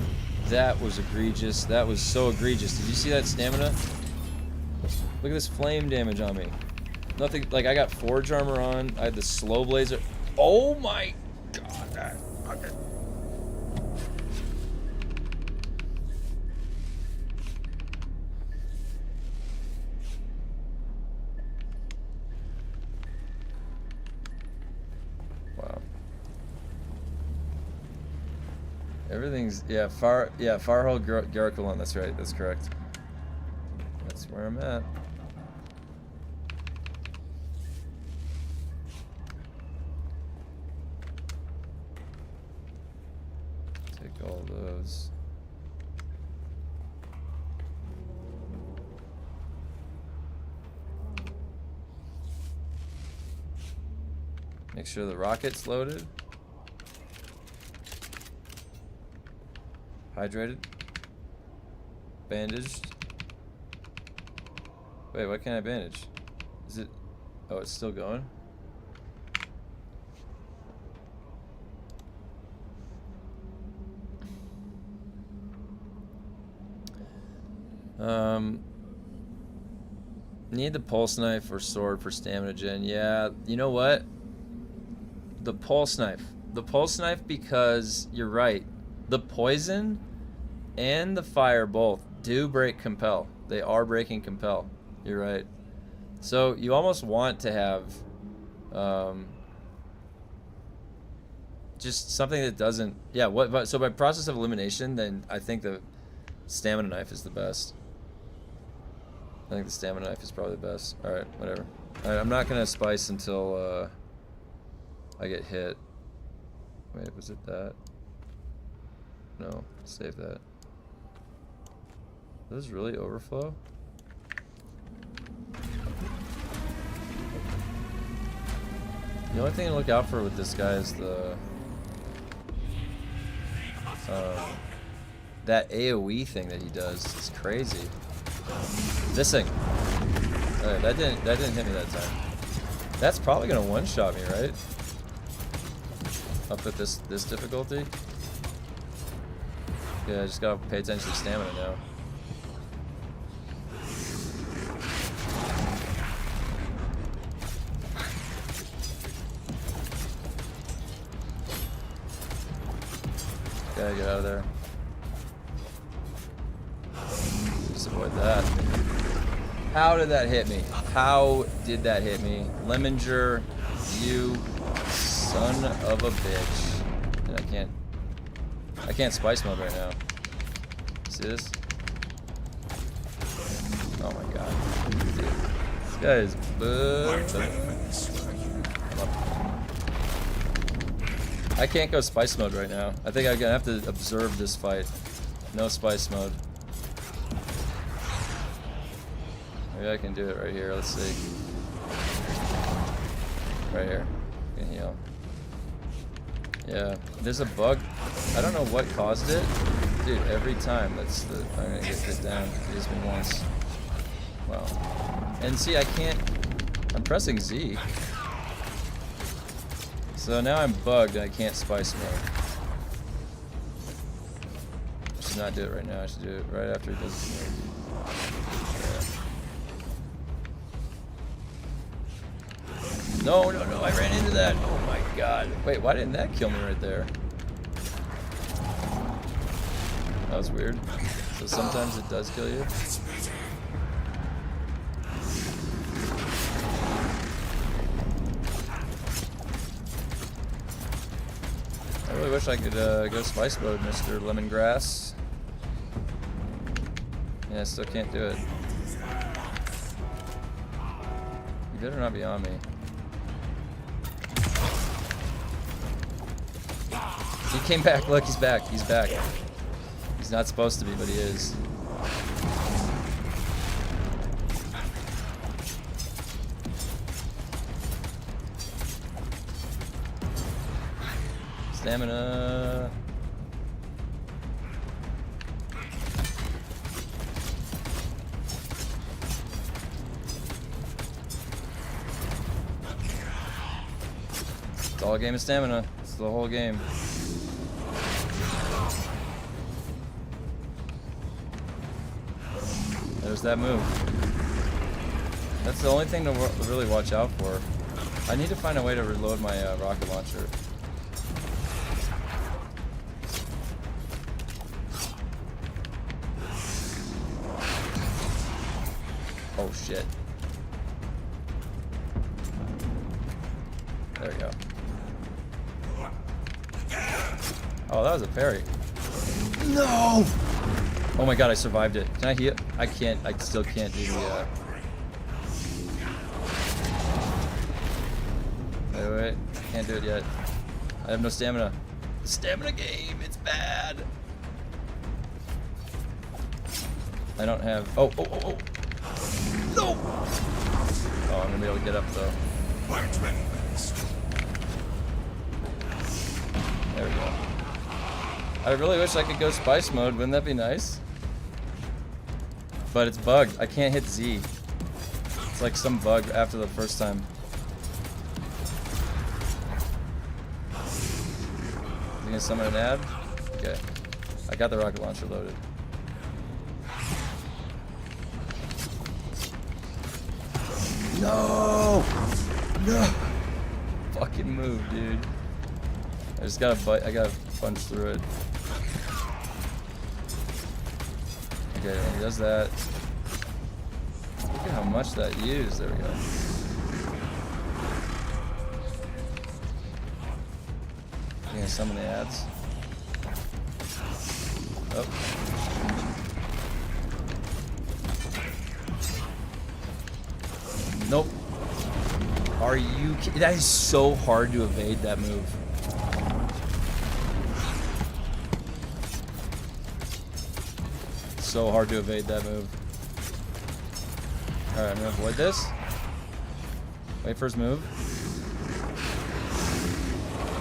that was egregious. That was so egregious. Did you see that stamina? Look at this flame damage on me. Nothing, like I got forge armor on. I had the slow blazer. Oh my god. That fucking... Wow. Everything's, yeah, Farhold Garriculon, that's right, that's correct. That's where I'm at. Take all those. Make sure the rocket's loaded. Hydrated. Bandaged. Wait, why can't I bandage? Is it... Oh, it's still going? Need the pulse knife or sword for stamina gen. Yeah, you know what? The pulse knife. The pulse knife, because you're right. The poison and the fire both do break compel. They are breaking compel. You're right. So you almost want to have just something that doesn't... Yeah, so by process of elimination, then I think the stamina knife is the best. I think the stamina knife is probably the best. Alright, whatever. Alright, I'm not going to spice until I get hit. Wait, was it that? No, save that. Does this really overflow? The only thing to look out for with this guy is the that AoE thing that he does. It's crazy. Missing. Okay, that didn't hit me that time. That's probably gonna one-shot me, right? Up at this difficulty. Yeah, I just gotta pay attention to stamina now. Gotta get out of there. Just avoid that. How did that hit me? How did that hit me? Lemminger, you son of a bitch. And I can't spice mode right now. See this? Oh my god. Dude, this guy is I can't go spice mode right now. I think I'm gonna have to observe this fight. No spice mode. Maybe I can do it right here. Let's see. Right here. I can heal. Yeah, there's a bug. I don't know what caused it. Dude, every time I'm gonna get this down. It has been once. Wow. And see, I can't. I'm pressing Z. So now I'm bugged and I can't spice mode. I should not do it right now. I should do it right after he does his move. Yeah. No, I ran into that. Oh my god. Wait, why didn't that kill me right there? That was weird. So sometimes it does kill you. I really wish I could go spice mode, Mr. Lemongrass. Yeah, I still can't do it. You better not be on me. He came back. Look, he's back. He's back. He's not supposed to be, but he is. Stamina. It's all a game of stamina. It's the whole game. There's that move. That's the only thing to really watch out for. I need to find a way to reload my rocket launcher. Oh shit. There we go. Oh, that was a parry. No! Oh my god, I survived it. Can I heal? I can't. I still can't do the wait. Can't do it yet. I have no stamina. The stamina game, it's bad. I don't have. Oh. No! Oh, I'm gonna be able to get up though. There we go. I really wish I could go spice mode. Wouldn't that be nice? But it's bugged. I can't hit Z. It's like some bug after the first time. You gonna summon an ad? Okay. I got the rocket launcher loaded. No! No! Fucking move, dude. I just gotta I gotta punch through it. Okay, when he does that. Look at how much that used. There we go. You gonna summon the ads? Oh. Nope. Are you kidding? That is so hard to evade that move. So so hard to evade that move. Alright, I'm gonna avoid this. Wait for his move.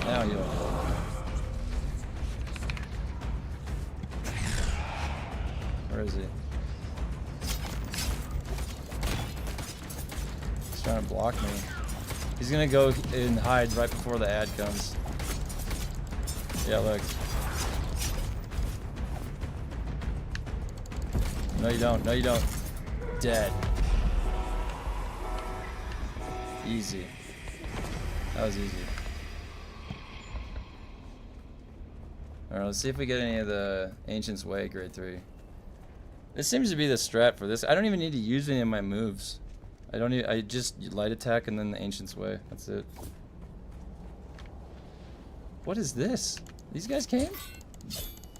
Now you don't. Where is he? He's trying to block me. He's gonna go and hide right before the ad comes. Yeah, look. No, you don't. No, you don't. Dead. Easy. That was easy. Alright, let's see if we get any of the Ancient's Way grade 3. This seems to be the strat for this. I don't even need to use any of my moves. I just light attack and then the Ancient's Way. That's it. What is this? These guys came?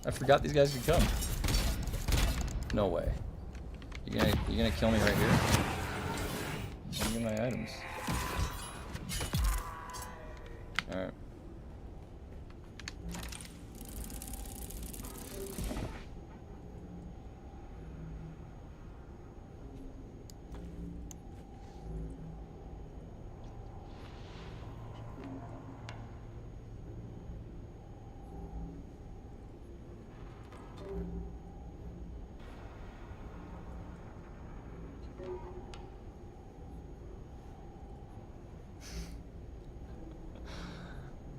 I forgot these guys could come. No way. You gonna kill me right here? Give me my items. Alright.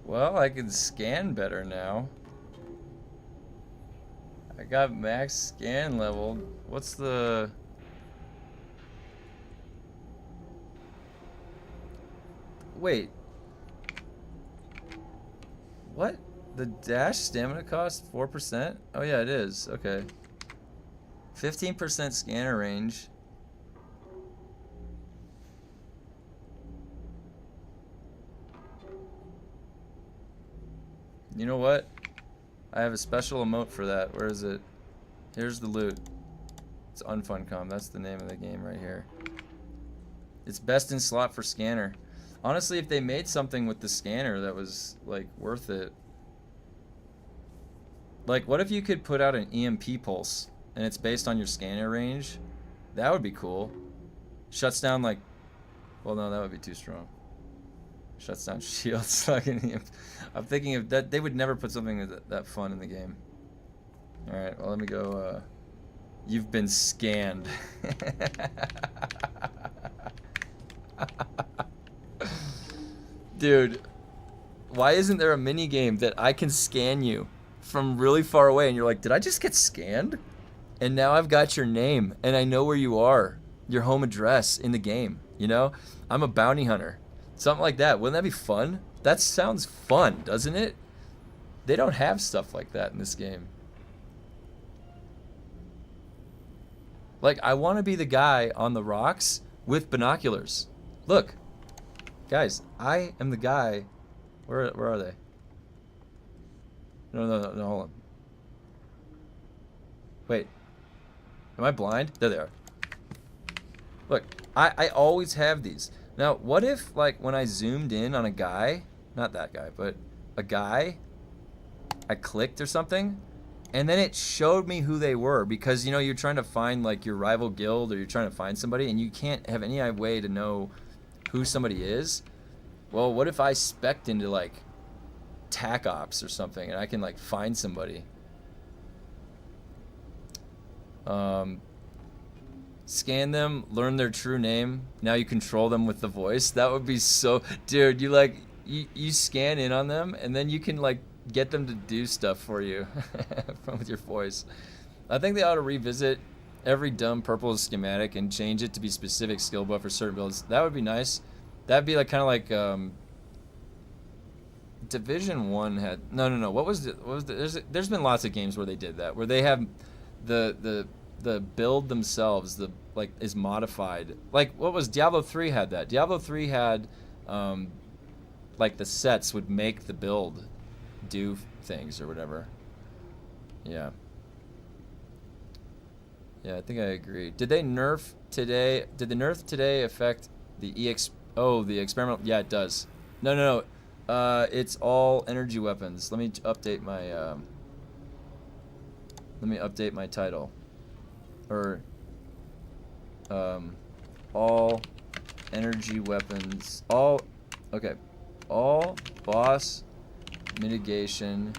Well, I can scan better now. I got max scan level. What's the... Wait. What? The dash stamina cost 4%? Oh yeah, it is. Okay. 15% scanner range. You know what? I have a special emote for that. Where is it? Here's the loot. It's UNFUNCOM. That's the name of the game right here. It's best in slot for scanner. Honestly, if they made something with the scanner that was like worth it. Like, what if you could put out an EMP pulse and it's based on your scanner range? That would be cool. Shuts down like... Well, no, that would be too strong. Shuts down shields. I'm thinking of that. They would never put something that fun in the game. Alright, well, let me go. You've been scanned. Dude, why isn't there a mini game that I can scan you from really far away and you're like, did I just get scanned? And now I've got your name and I know where you are, your home address in the game, you know? I'm a bounty hunter. Something like that. Wouldn't that be fun? That sounds fun, doesn't it? They don't have stuff like that in this game. Like, I want to be the guy on the rocks with binoculars. Look. Guys, I am the guy. Where are they? No, hold on. Wait. Am I blind? There they are. Look, I always have these. Now, what if, like, when I zoomed in on a guy, not that guy, but a guy, I clicked or something, and then it showed me who they were because, you know, you're trying to find, like, your rival guild or you're trying to find somebody and you can't have any way to know who somebody is. Well, what if I spec'd into, like, TAC Ops or something and I can, like, find somebody? Scan them, learn their true name. Now you control them with the voice. That would be so... Dude, you like... You scan in on them, and then you can, like, get them to do stuff for you with your voice. I think they ought to revisit every dumb purple schematic and change it to be specific skill buff for certain builds. That would be nice. That'd be, like, kind of like... Division 1 had... No. What was the... There's been lots of games where they did that, where they have the build themselves is modified. Like, what was Diablo 3 had that. Diablo 3 had like the sets would make the build do things or whatever. Yeah, I think I agree. Did they nerf today? Did the nerf today affect the the experimental? Yeah, it does. No. It's all energy weapons. Let me update my title. or all energy weapons, all boss mitigation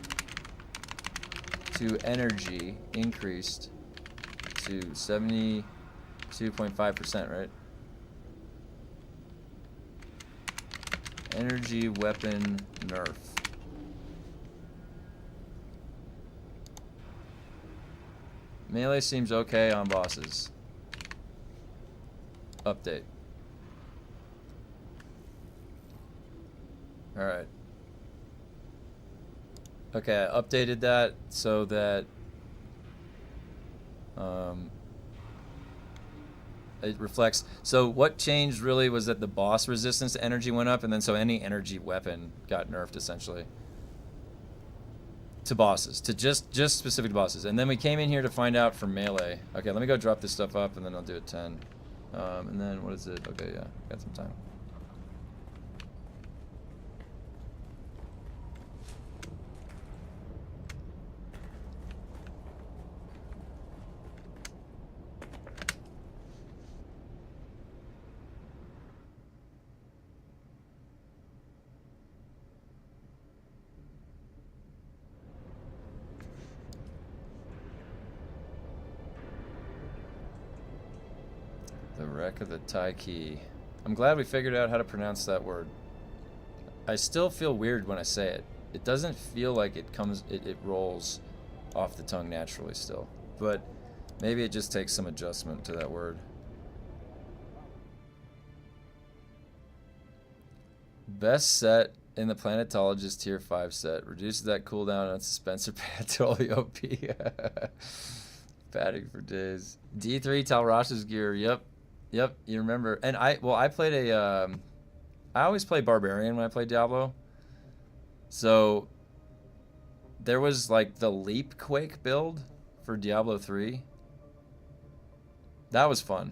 to energy increased to 72.5%, right? Energy weapon nerf. Melee seems okay on bosses. Update. Alright. Okay, I updated that so that it reflects. So what changed really was that the boss resistance to energy went up, and then so any energy weapon got nerfed essentially. To bosses, to just specific bosses. And then we came in here to find out for melee. Okay, let me go drop this stuff up and then I'll do it 10. And then what is it? Okay, yeah, got some time. The wreck of the Taiki. I'm glad we figured out how to pronounce that word. I still feel weird when I say it. It doesn't feel like it rolls off the tongue naturally still. But maybe it just takes some adjustment to that word. Best set in the Planetologist Tier 5 set. Reduces that cooldown on Spencer pad totally OP. Padding for days. D3 Talrash's gear. Yep, you remember. And I played I always play Barbarian when I play Diablo. So there was like the Leap Quake build for Diablo 3. That was fun.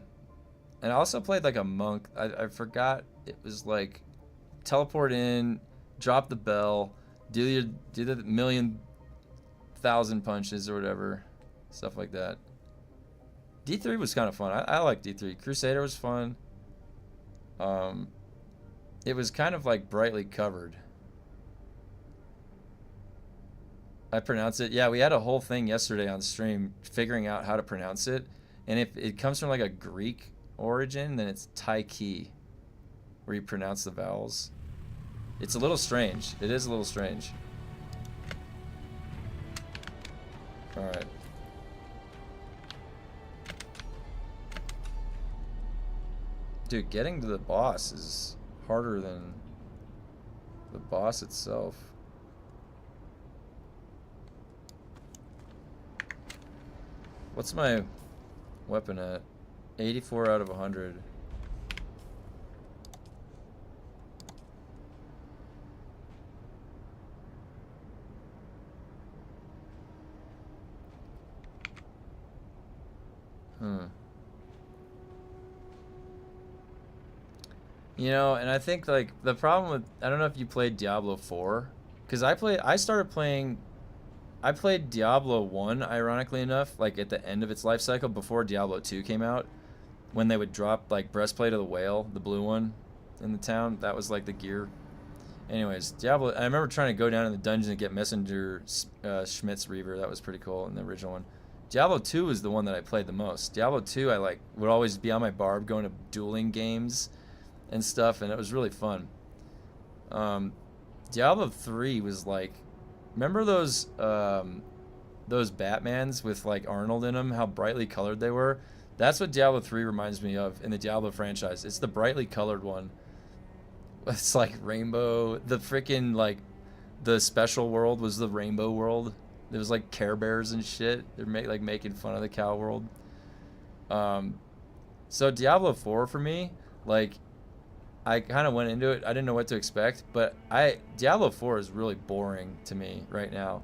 And I also played like a monk. I forgot. It was like teleport in, drop the bell, do the million thousand punches or whatever. Stuff like that. D3 was kind of fun. I like D3. Crusader was fun. It was kind of like brightly covered. I pronounce it. Yeah, we had a whole thing yesterday on stream figuring out how to pronounce it. And if it comes from like a Greek origin, then it's Taiki, where you pronounce the vowels. It's a little strange. It is a little strange. All right. Dude, getting to the boss is harder than the boss itself. What's my weapon at? 84 out of 100. You know, and I think like the problem with, I don't know if you played Diablo 4, because I played Diablo 1 ironically enough, like at the end of its life cycle before Diablo 2 came out, when they would drop like Breastplate of the Whale, the blue one in the town. That was like the gear. Anyways, Diablo, I remember trying to go down in the dungeon and get Messenger Schmidt's Reaver. That was pretty cool in the original one. Diablo 2 was the one that I played the most. Diablo 2 I like would always be on my barb going to dueling games and stuff, and it was really fun. Diablo 3 was like, remember those Batmans with like Arnold in them, how brightly colored they were? That's what Diablo 3 reminds me of in the Diablo franchise. It's the brightly colored one. It's like rainbow. The freaking like the special world was the rainbow world. There was like Care Bears and shit. They're making fun of the cow world. So Diablo 4 for me, like, I kind of went into it. I didn't know what to expect, but Diablo 4 is really boring to me right now.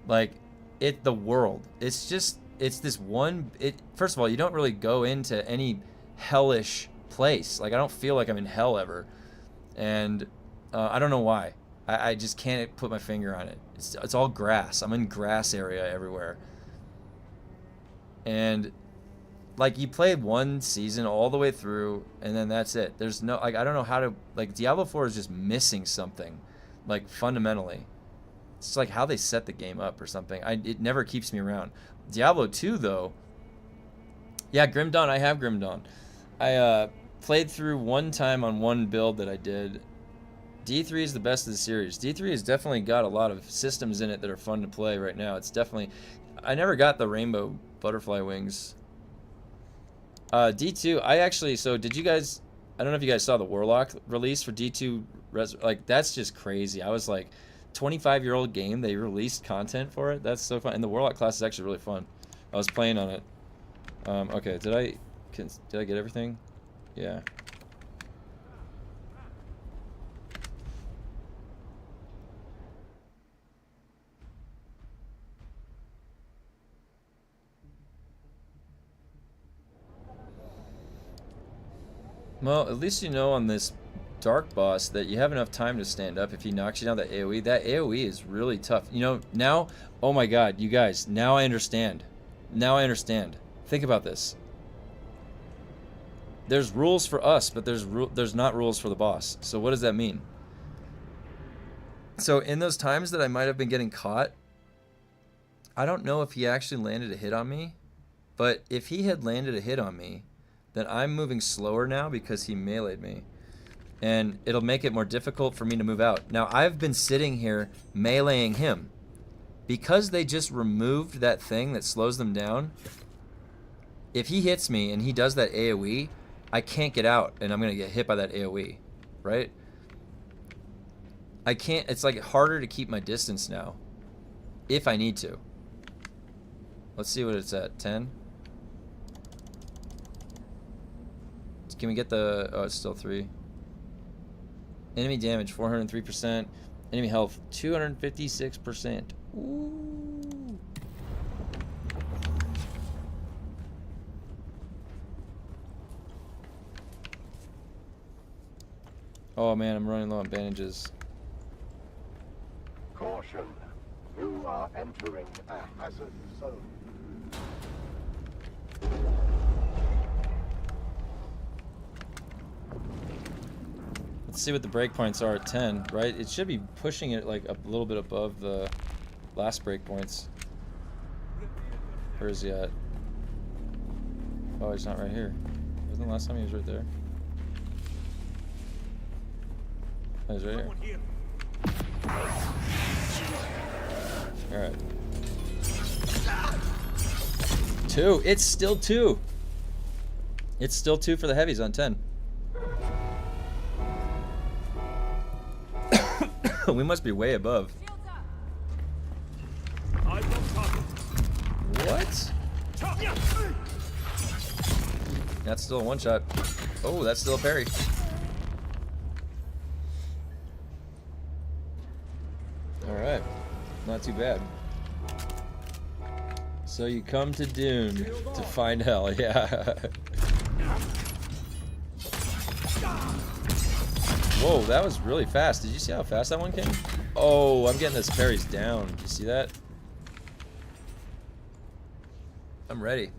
Like, the world. It's this one. First of all, you don't really go into any hellish place. Like, I don't feel like I'm in hell ever, and I don't know why. I just can't put my finger on it. It's all grass. I'm in grass area everywhere, and Like, you played one season all the way through, and then that's it. There's no, like, I don't know how to, like, Diablo 4 is just missing something, like, fundamentally. It's like how they set the game up or something. It never keeps me around. Diablo 2, though, yeah, Grim Dawn, I have Grim Dawn. I played through one time on one build that I did. D3 is the best of the series. D3 has definitely got a lot of systems in it that are fun to play right now. It's definitely, I never got the rainbow butterfly wings. D2, I actually, so did you guys, I don't know if you guys saw the Warlock release for D2, like, that's just crazy. I was like, 25-year-old game, they released content for it. That's so fun. And the Warlock class is actually really fun. I was playing on it. Okay, did I get everything? Yeah. Well, at least you know on this dark boss that you have enough time to stand up if he knocks you down that AoE. That AoE is really tough. You know, now, oh my god, you guys, now I understand. Now I understand. Think about this. There's rules for us, but there's not rules for the boss. So what does that mean? So in those times that I might have been getting caught, I don't know if he actually landed a hit on me, but if he had landed a hit on me, then I'm moving slower now because he meleeed me. And it'll make it more difficult for me to move out. Now, I've been sitting here meleeing him. Because they just removed that thing that slows them down, if he hits me and he does that AoE, I can't get out and I'm going to get hit by that AoE, right? I can't, it's like harder to keep my distance now, if I need to. Let's see what it's at, 10? Can we get the, oh, it's still 3. Enemy damage, 403%. Enemy health, 256%. Ooh. Oh man, I'm running low on bandages. Caution. You are entering a hazard zone. Let's see what the breakpoints are at 10, right? It should be pushing it like a little bit above the last breakpoints. Where is he at? Oh, he's not right here. Wasn't the last time he was right there? Oh, he's right here. Alright. 2! It's still 2! It's still 2 for the heavies on 10. We must be way above. What? That's still a one shot. Oh, that's still a parry. Alright. Not too bad. So you come to Dune to find hell, yeah. Whoa, that was really fast. Did you see how fast that one came? Oh, I'm getting those parries down. Did you see that? I'm ready.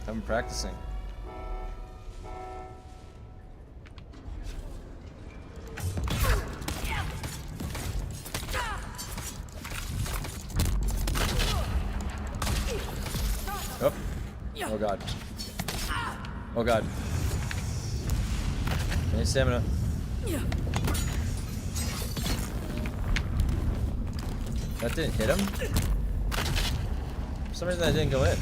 I'm practicing. Oh. Oh god. Oh god. I need stamina. That didn't hit him? For some reason that didn't go in.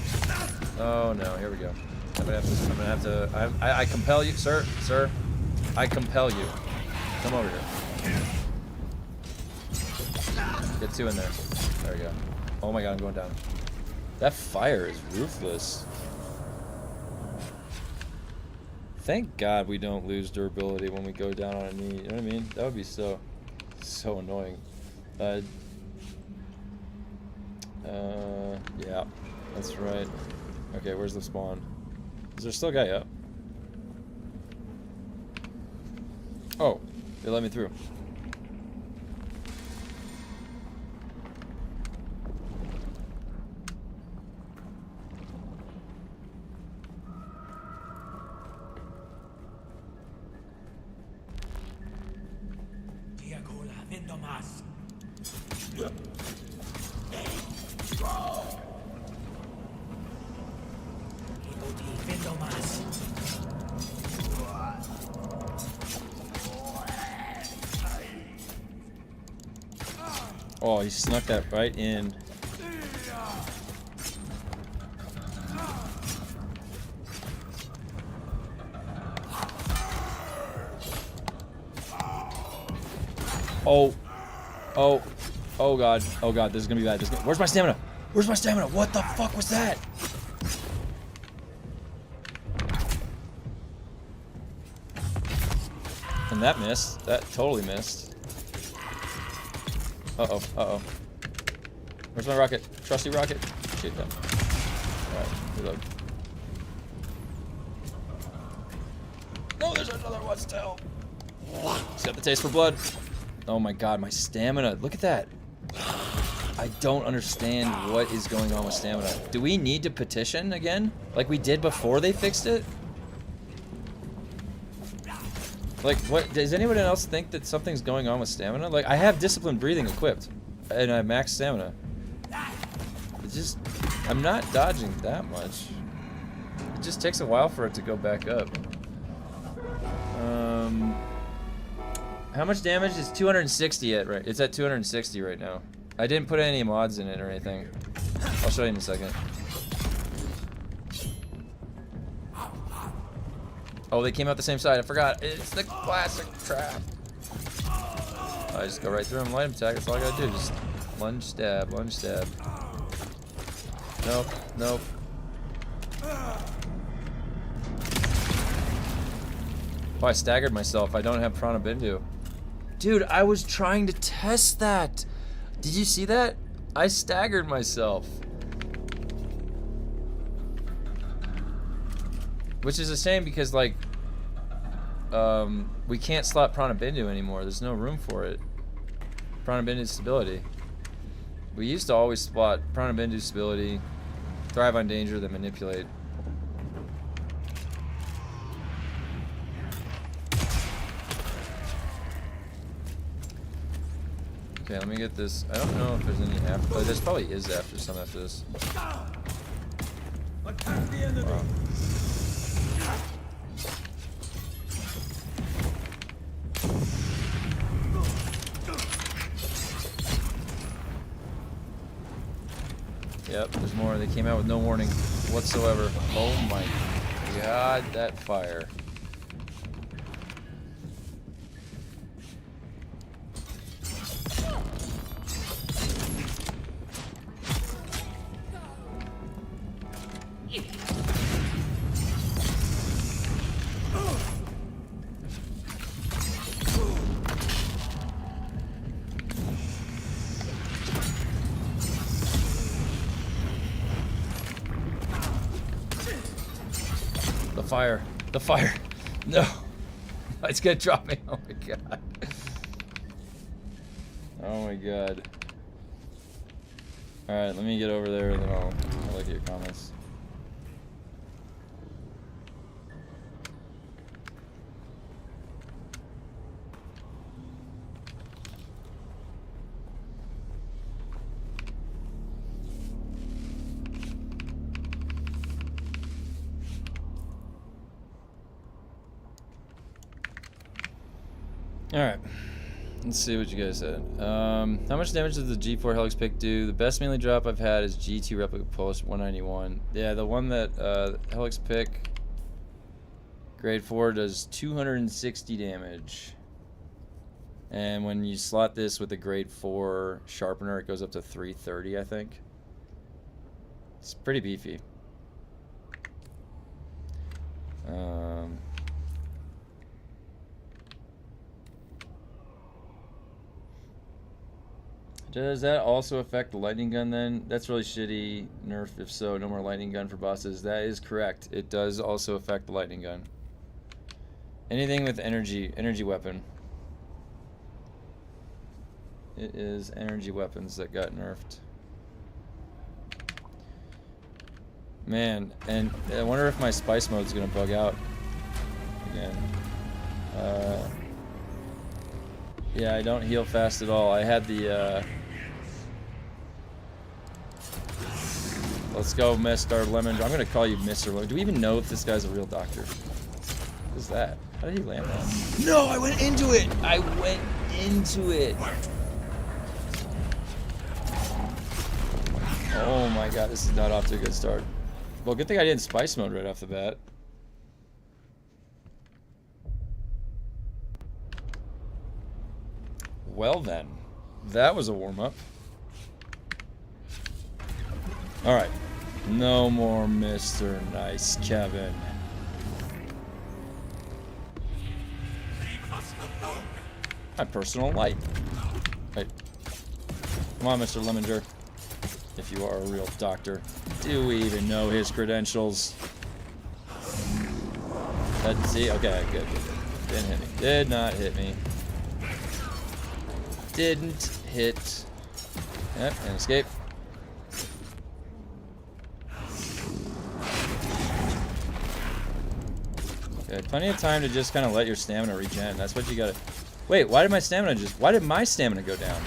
Oh no, here we go. I'm gonna have to, I compel you, sir, I compel you. Come over here. Get 2 in there. There we go. Oh my god, I'm going down. That fire is ruthless. Thank God we don't lose durability when we go down on a knee. You know what I mean? That would be so annoying. Yeah, that's right. Okay, where's the spawn? Is there still a guy up? Oh, they let me through. Oh, he snuck that right in. Oh. Oh. Oh god. Oh god, this is gonna be bad. Where's my stamina? Where's my stamina? What the fuck was that? And that missed. That totally missed. Uh-oh. Uh-oh. Where's my rocket? Trusty rocket? Shoot them. Alright, reload. No, there's another one still. He's got the taste for blood. Oh my god, my stamina. Look at that. I don't understand what is going on with stamina. Do we need to petition again? Like we did before they fixed it? Like, what? Does anyone else think that something's going on with stamina? Like, I have disciplined breathing equipped. And I have max stamina. It's just... I'm not dodging that much. It just takes a while for it to go back up. How much damage is 260 at right? It's at 260 right now. I didn't put any mods in it or anything. I'll show you in a second. Oh, they came out the same side. I forgot. It's the classic trap. I just go right through them, light them attack. That's all I gotta do. Just lunge, stab, lunge, stab. Nope, nope. Oh, I staggered myself. I don't have Prana Bindu. Dude, I was trying to test that. Did you see that? I staggered myself. Which is a shame because, like, we can't slot Prana Bindu anymore. There's no room for it. Prana Bindu stability. We used to always spot Prana Bindu stability, thrive on danger, then manipulate. Okay, let me get this. I don't know if there's any after. Oh, there probably is after some after this. Attack the enemy. Wow. Yep, there's more. They came out with no warning whatsoever. Oh my god, that fire. Fire. The fire. No. It's gonna drop me. Oh my god. Oh my god. Alright, let me get over there and then I'll look at your comments. Alright, let's see what you guys said. How much damage does the G4 Helix pick do? The best melee drop I've had is G2 Replica Pulse 191. Yeah, the one that Helix pick, grade 4, does 260 damage. And when you slot this with a grade 4 sharpener, it goes up to 330, I think. It's pretty beefy. Does that also affect the lightning gun then? That's really shitty. Nerf, if so, no more lightning gun for bosses. That is correct. It does also affect the lightning gun. Anything with energy weapon. It is energy weapons that got nerfed. Man, and I wonder if my spice mode is gonna bug out again. Yeah, I don't heal fast at all. I had the let's go, Mr. Lemon. I'm gonna call you Mr. Lemon. Do we even know if this guy's a real doctor? What is that? How did he land that? No, I went into it! I went into it! Oh my god, this is not off to a good start. Well, good thing I didn't spice mode right off the bat. Well then, that was a warm-up. Alright. No more Mr. Nice Kevin. My personal light. Right. Come on, Mr. Lemminger. If you are a real doctor. Do we even know his credentials? Let's see. Okay, good. Didn't hit me. Did not hit me. Didn't hit. Yep, and escape. Okay, plenty of time to just kind of let your stamina regen. That's what you gotta... Wait, why did my stamina go down?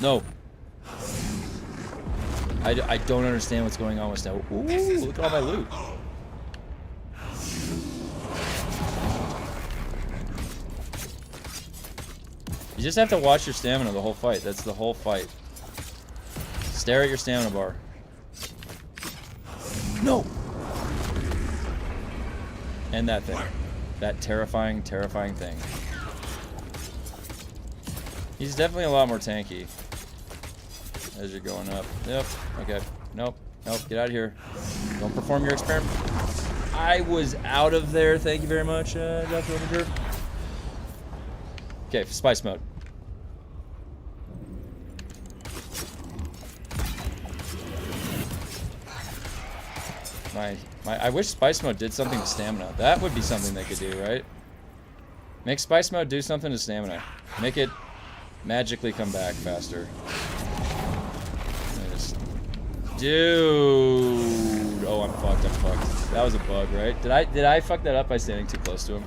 No. I don't understand what's going on with stamina. Ooh, look at all my loot. You just have to watch your stamina the whole fight. That's the whole fight. Stare at your stamina bar. No! And that thing. That terrifying, terrifying thing. He's definitely a lot more tanky as you're going up. Yep. Okay. Nope. Nope. Get out of here. Don't perform your experiment. I was out of there. Thank you very much, Dr. Overture. Okay, spice mode. I wish spice mode did something to stamina. That would be something they could do, right? Make spice mode do something to stamina. Make it magically come back faster. Dude. Oh, I'm fucked. I'm fucked. That was a bug, right? Did I fuck that up by standing too close to him?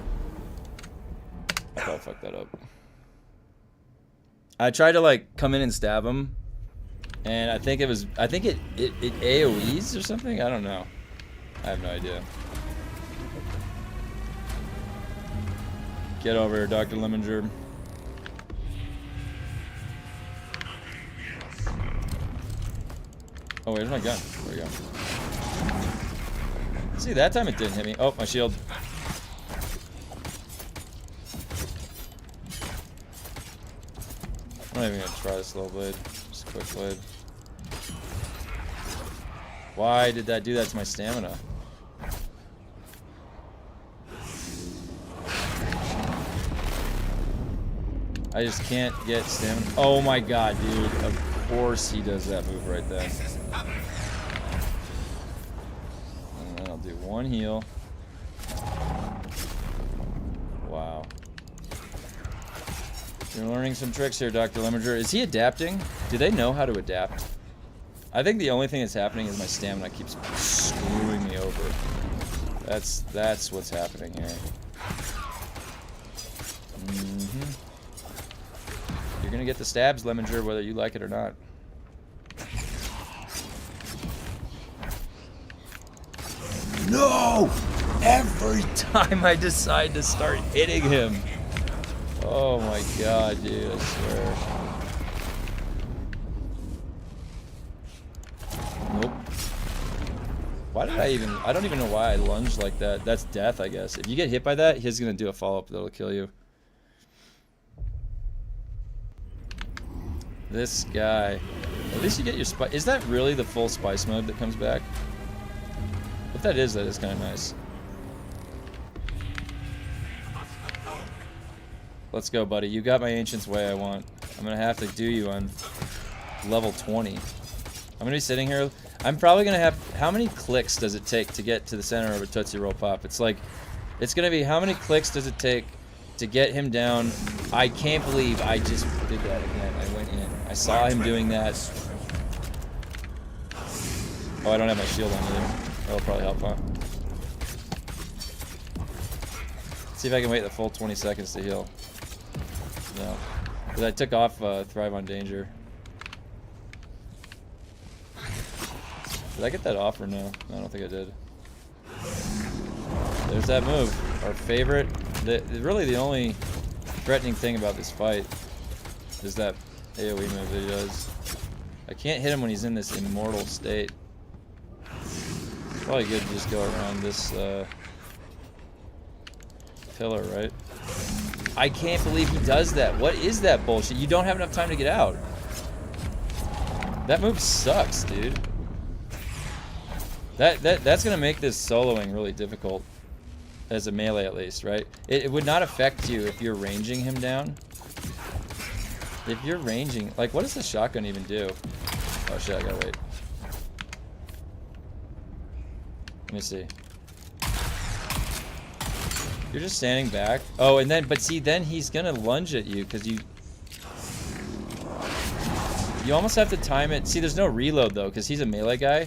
I thought I fucked that up. I tried to like come in and stab him, and I think it AoEs or something. I don't know. I have no idea. Get over here, Dr. Lemminger. Oh, where's my gun? There we go. See, that time it didn't hit me. Oh, my shield. I'm not even gonna try the slow blade. Just a quick blade. Why did that do that to my stamina? I just can't get stamina. Oh my god, dude. Of course he does that move right there. And then I'll do one heal. Wow. You're learning some tricks here, Dr. Lemminger. Is he adapting? Do they know how to adapt? I think the only thing that's happening is my stamina keeps screwing me over. That's what's happening here. You're gonna get the stabs, Lemminger, whether you like it or not. No! Every time I decide to start hitting him. Oh my god, dude, I swear. Nope. Why did I don't even know why I lunged like that. That's death, I guess. If you get hit by that, he's gonna do a follow-up that'll kill you. This guy. At least you get your spice. Is that really the full spice mode that comes back? If that is kind of nice. Let's go, buddy. You got my Ancient's Way I want. I'm gonna have to do you on level 20. I'm gonna be sitting here. I'm probably gonna have... How many clicks does it take to get to the center of a Tootsie Roll Pop? It's like... It's gonna be how many clicks does it take to get him down? I can't believe I just did that again. I went in. I saw him doing that. Oh, I don't have my shield on either. That'll probably help, huh? Let's see if I can wait the full 20 seconds to heal. No. Because I took off Thrive on Danger. Did I get that off or no? No, I don't think I did. There's that move. Our favorite. Really the only threatening thing about this fight is that AoE move that he does. I can't hit him when he's in this immortal state. Probably good to just go around this pillar, right? I can't believe he does that. What is that bullshit? You don't have enough time to get out. That move sucks, dude. That's gonna make this soloing really difficult. As a melee, at least, right? It would not affect you if you're ranging him down. If you're ranging... Like, what does the shotgun even do? Oh, shit, I gotta wait. Let me see. You're just standing back. Oh, and then... But see, then he's gonna lunge at you, because you... You almost have to time it. See, there's no reload, though, because he's a melee guy.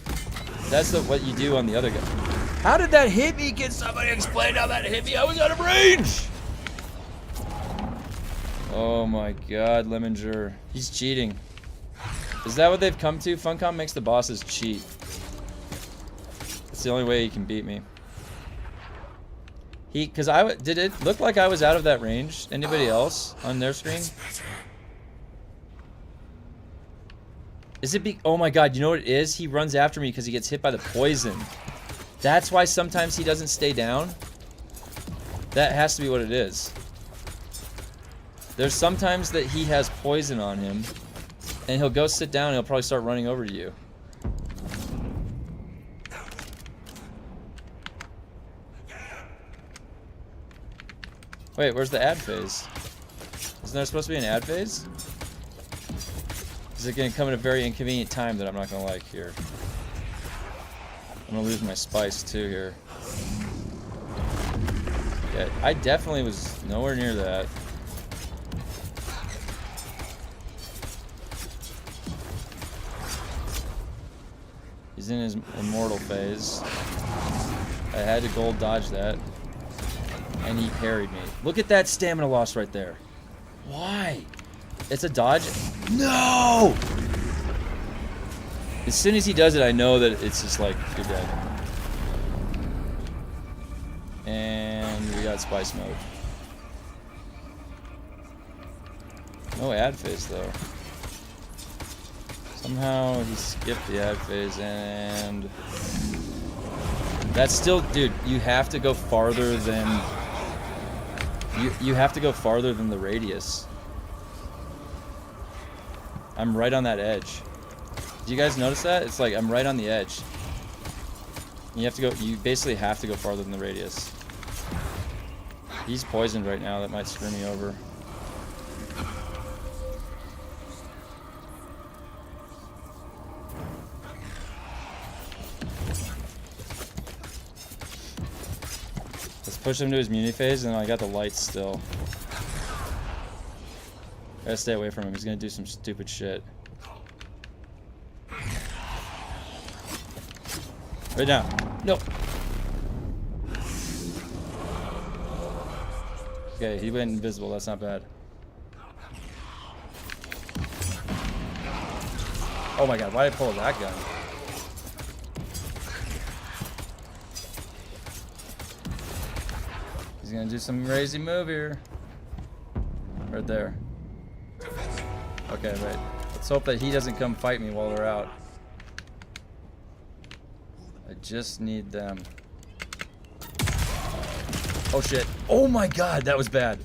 That's what you do on the other guy. How did that hit me? Can somebody explain how that hit me? I was out of range! Oh my god, Lemminger. He's cheating. Is that what they've come to? Funcom makes the bosses cheat. That's the only way he can beat me. Did it look like I was out of that range? Anybody else on their screen? Is it oh my god, you know what it is? He runs after me because he gets hit by the poison. That's why sometimes he doesn't stay down. That has to be what it is. There's sometimes that he has poison on him, and he'll go sit down and he'll probably start running over to you. Wait, where's the ad phase? Isn't there supposed to be an ad phase? Is it going to come at a very inconvenient time that I'm not going to like here? I'm gonna lose my spice too here. Yeah, I definitely was nowhere near that. He's in his immortal phase. I had to gold dodge that. And he parried me. Look at that stamina loss right there. Why? It's a dodge? No! As soon as he does it, I know that it's just like, you're dead. And we got spice mode. No ad phase, though. Somehow he skipped the ad phase, and... That's still... Dude, you have to go farther than... You have to go farther than the radius. I'm right on that edge. Do you guys notice that? It's like I'm right on the edge. You have to go. You basically have to go farther than the radius. He's poisoned right now. That might screw me over. Let's push him to his muni phase, and I got the lights still. Gotta stay away from him. He's gonna do some stupid shit. Right now. Nope. Okay, he went invisible. That's not bad. Oh my god, why did I pull that gun? He's gonna do some crazy move here. Right there. Okay, wait. Let's hope that he doesn't come fight me while they're out. I just need them. Oh shit. Oh my god, that was bad.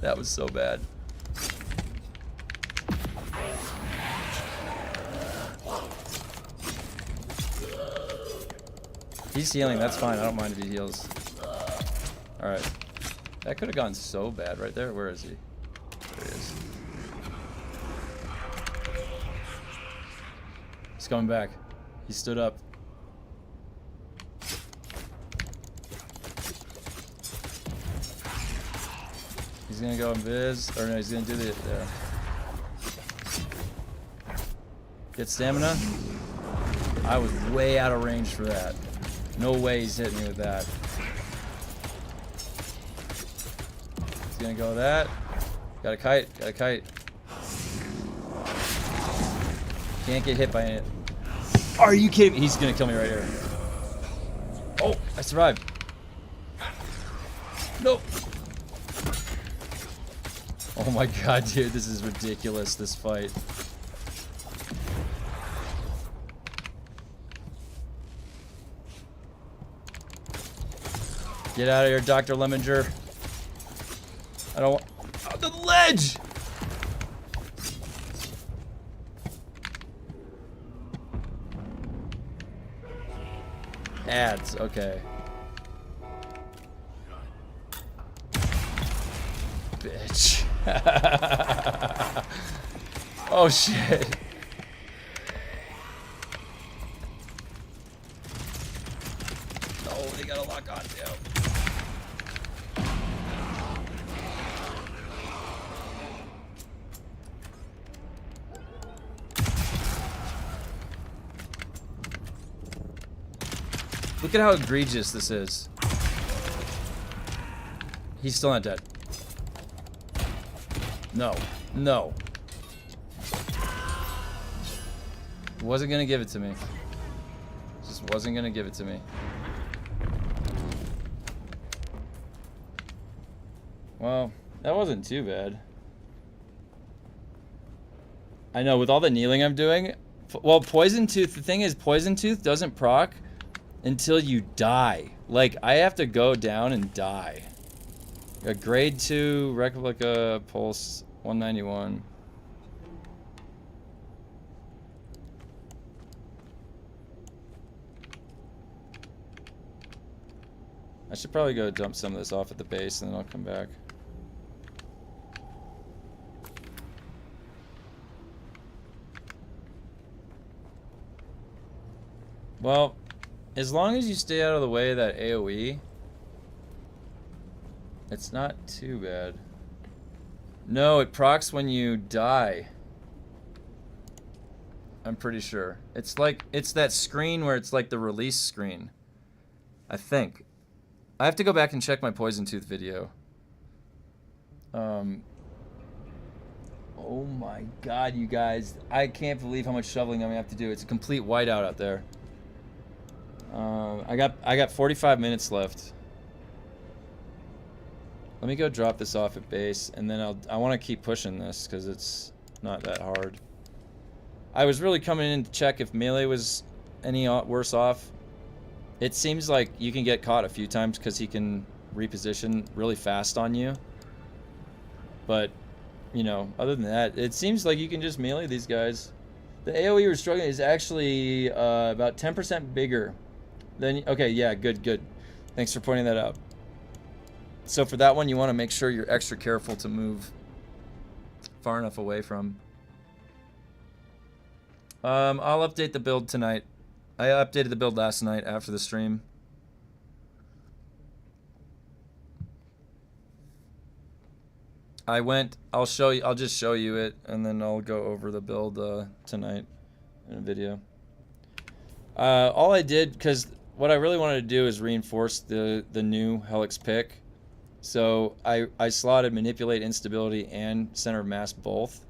That was so bad. He's healing, that's fine. I don't mind if he heals. Alright. That could have gone so bad right there. Where is he? There he is. He's coming back. He stood up. He's gonna go invis, or no, he's gonna do the there. Get stamina. I was way out of range for that. No way he's hitting me with that. He's gonna go with that. Got a kite, got a kite. Can't get hit by it. Are you kidding me? He's gonna kill me right here. Oh, I survived. Nope. Oh my god, dude, this is ridiculous, this fight. Get out of here, Dr. Lemminger. I don't want... Oh, the ledge! Ads, okay. Bitch. Oh, shit. Oh, they gotta lock on, too. Look at how egregious this is. He's still not dead. No. No. Wasn't gonna give it to me. Just wasn't gonna give it to me. Well, that wasn't too bad. I know, with all the kneeling I'm doing. Well, Poison Tooth, the thing is, Poison Tooth doesn't proc until you die. Like, I have to go down and die. A grade 2 Replica Pulse 191. I should probably go dump some of this off at the base and then I'll come back. Well, as long as you stay out of the way of that AoE, it's not too bad. No, it procs when you die. I'm pretty sure. It's like, it's that screen where it's like the release screen. I think. I have to go back and check my Poison Tooth video. Oh my god, you guys. I can't believe how much shoveling I'm gonna have to do. It's a complete whiteout out there. I got 45 minutes left. Let me go drop this off at base, and then I want to keep pushing this because it's not that hard. I was really coming in to check if Melee was any worse off. It seems like you can get caught a few times because he can reposition really fast on you. But, you know, other than that, it seems like you can just melee these guys. The AoE we're struggling is actually about 10% bigger. Then, okay, yeah, good. Thanks for pointing that out. So for that one, you want to make sure you're extra careful to move far enough away from. I'll update the build tonight. I updated the build last night after the stream. I'll show you, I'll just show you it, and then I'll go over the build tonight in a video. All I did, because what I really wanted to do is reinforce the new Helix pick. So I slotted Manipulate, Instability, and Center of Mass both.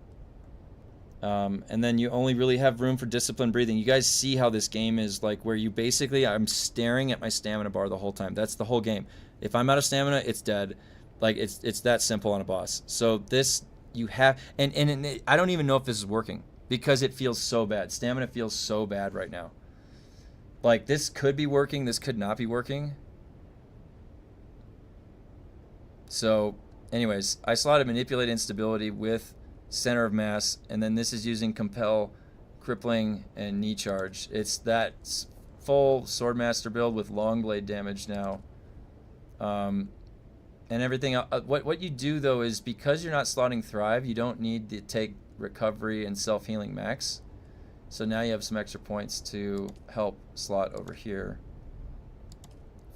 And then you only really have room for Disciplined Breathing. You guys see how this game is, like, where you basically, I'm staring at my stamina bar the whole time. That's the whole game. If I'm out of stamina, it's dead. Like, it's that simple on a boss. So this, you have, and I don't even know if this is working because it feels so bad. Stamina feels so bad right now. Like, this could be working, this could not be working. So, anyways, I slotted Manipulate, Instability with Center of Mass, and then this is using Compel, Crippling, and Knee Charge. It's that full Swordmaster build with long blade damage now. And everything else. What you do, though, is because you're not slotting Thrive, you don't need to take Recovery and Self-Healing Max. So now you have some extra points to help slot over here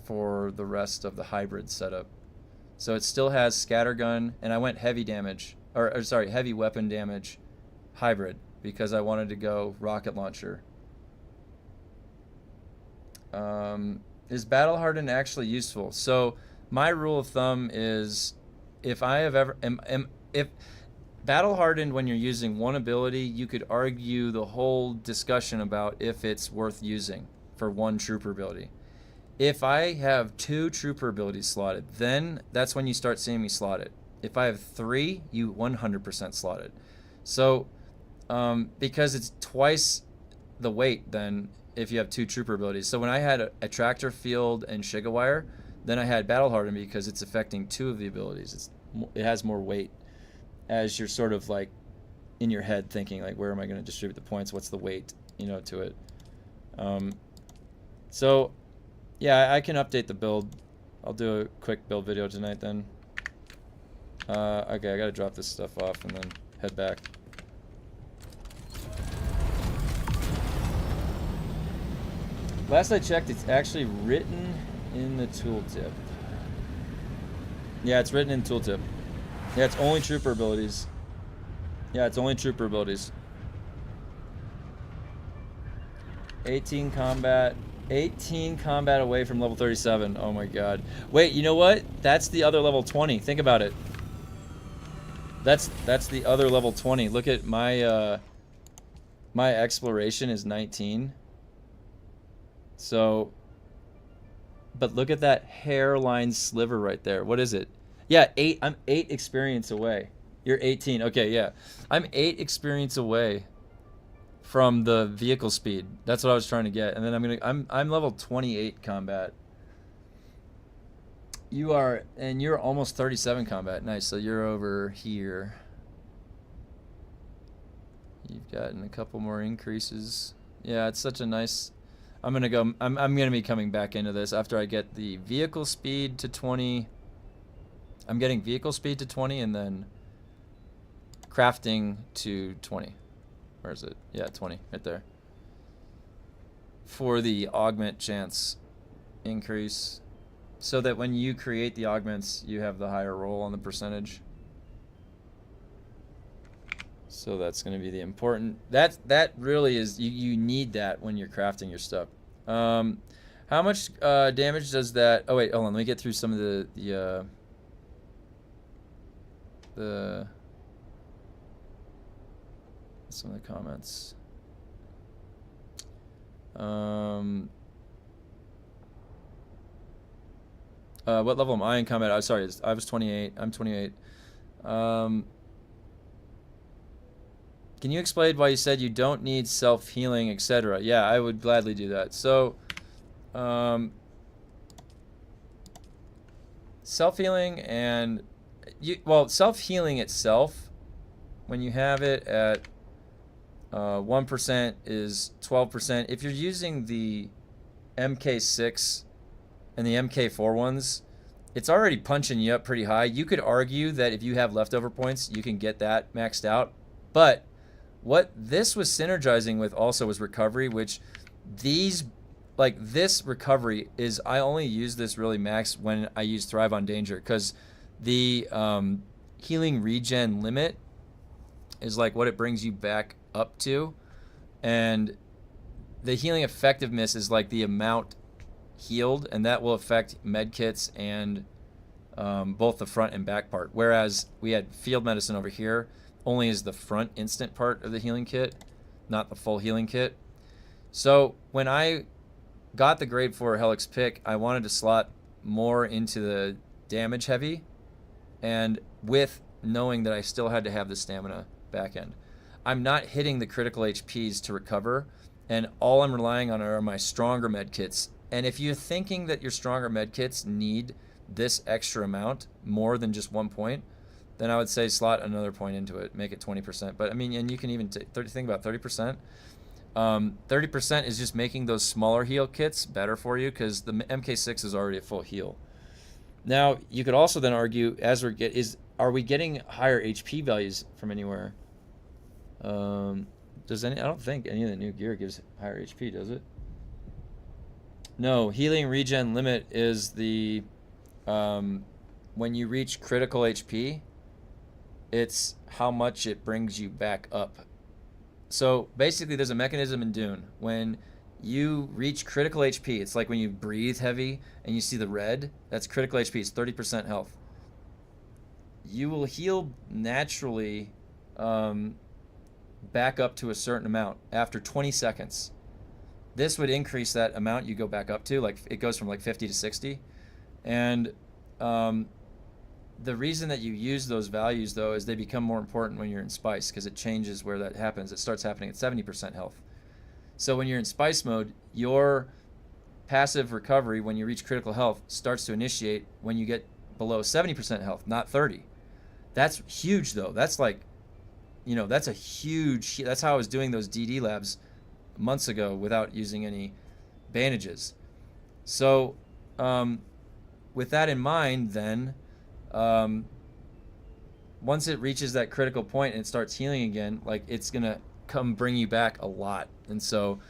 for the rest of the hybrid setup. So it still has Scattergun, and I went heavy damage, or sorry, heavy weapon damage hybrid because I wanted to go rocket launcher. Is Battle Hardened actually useful? So my rule of thumb is if I have ever if Battle Hardened, when you're using one ability, you could argue the whole discussion about if it's worth using for one trooper ability. If I have 2 trooper abilities slotted, then that's when you start seeing me slot it. If I have 3, you 100% slot it. So, because it's twice the weight then if you have 2 trooper abilities. So when I had a Attractor Field and Shigawire, Then I had battle hardened because it's affecting 2 of the abilities. It has more weight as you're sort of like in your head thinking like, where am I going to distribute the points? What's the weight, you know, to it? So yeah, I can update the build. I'll do a quick build video tonight then. Okay, I gotta drop this stuff off and then head back. Last I checked, it's actually written in the tooltip. Yeah, it's written in tooltip. Yeah, it's only trooper abilities. Yeah, it's only trooper abilities. 18 combat away from level 37. Oh my god. Wait, you know what? That's the other level 20. Think about it. That's the other level 20. Look at my my exploration is 19. So, but look at that hairline sliver right there. What is it? Yeah, 8. I'm 8 experience away. You're 18. Okay, yeah. I'm 8 experience away from the vehicle speed. That's what I was trying to get. And then I'm level 28 combat. You are, and you're almost 37 combat. Nice. So you're over here. You've gotten a couple more increases. Yeah, it's such a nice. I'm gonna be coming back into this after I get the vehicle speed to 20. I'm getting vehicle speed to 20 and then crafting to 20. Where is it? Yeah, 20 right there. For the augment chance increase. So that when you create the augments, you have the higher roll on the percentage. So that's going to be the important. That really is, you need that when you're crafting your stuff. How much damage does that? Oh wait, hold on. Let me get through some of the some of the comments. What level am I in combat? I'm sorry, I was 28. I'm 28. Can you explain why you said you don't need self-healing, etc.? Yeah, I would gladly do that. So, self-healing and self-healing itself, when you have it at 1% is 12%. If you're using the MK6 and the MK4 ones, it's already punching you up pretty high. You could argue that if you have leftover points, you can get that maxed out. But what this was synergizing with also was recovery, which this recovery is, I only use this really max when I use Thrive on Danger, because the healing regen limit is like what it brings you back up to, and the healing effectiveness is like the amount healed, and that will affect med kits and both the front and back part. Whereas we had field medicine over here only is the front instant part of the healing kit, not the full healing kit. So when I got the grade 4 Helix pick, I wanted to slot more into the damage heavy, and with knowing that I still had to have the stamina back end. I'm not hitting the critical HPs to recover, and all I'm relying on are my stronger med kits. And if you're thinking that your stronger med kits need this extra amount more than just 1 point, then I would say slot another point into it, make it 20%. But I mean, and you can even think about 30%. 30% is just making those smaller heal kits better for you, because the MK6 is already a full heal. Now you could also then argue, as are we getting higher HP values from anywhere? I don't think any of the new gear gives higher HP, does it? No, healing regen limit is the when you reach critical HP, it's how much it brings you back up. So basically there's a mechanism in DUNE. When you reach critical HP, it's like when you breathe heavy and you see the red, that's critical HP, it's 30% health. You will heal naturally back up to a certain amount after 20 seconds. This would increase that amount you go back up to, like it goes from like 50 to 60. And the reason that you use those values, though, is they become more important when you're in Spice, because it changes where that happens. It starts happening at 70% health. So when you're in Spice mode, your passive recovery when you reach critical health starts to initiate when you get below 70% health, not 30. That's huge though. That's like, you know, that's a huge, that's how I was doing those DD labs months ago without using any bandages. So with that in mind, then once it reaches that critical point and it starts healing again, like it's gonna come bring you back a lot. And so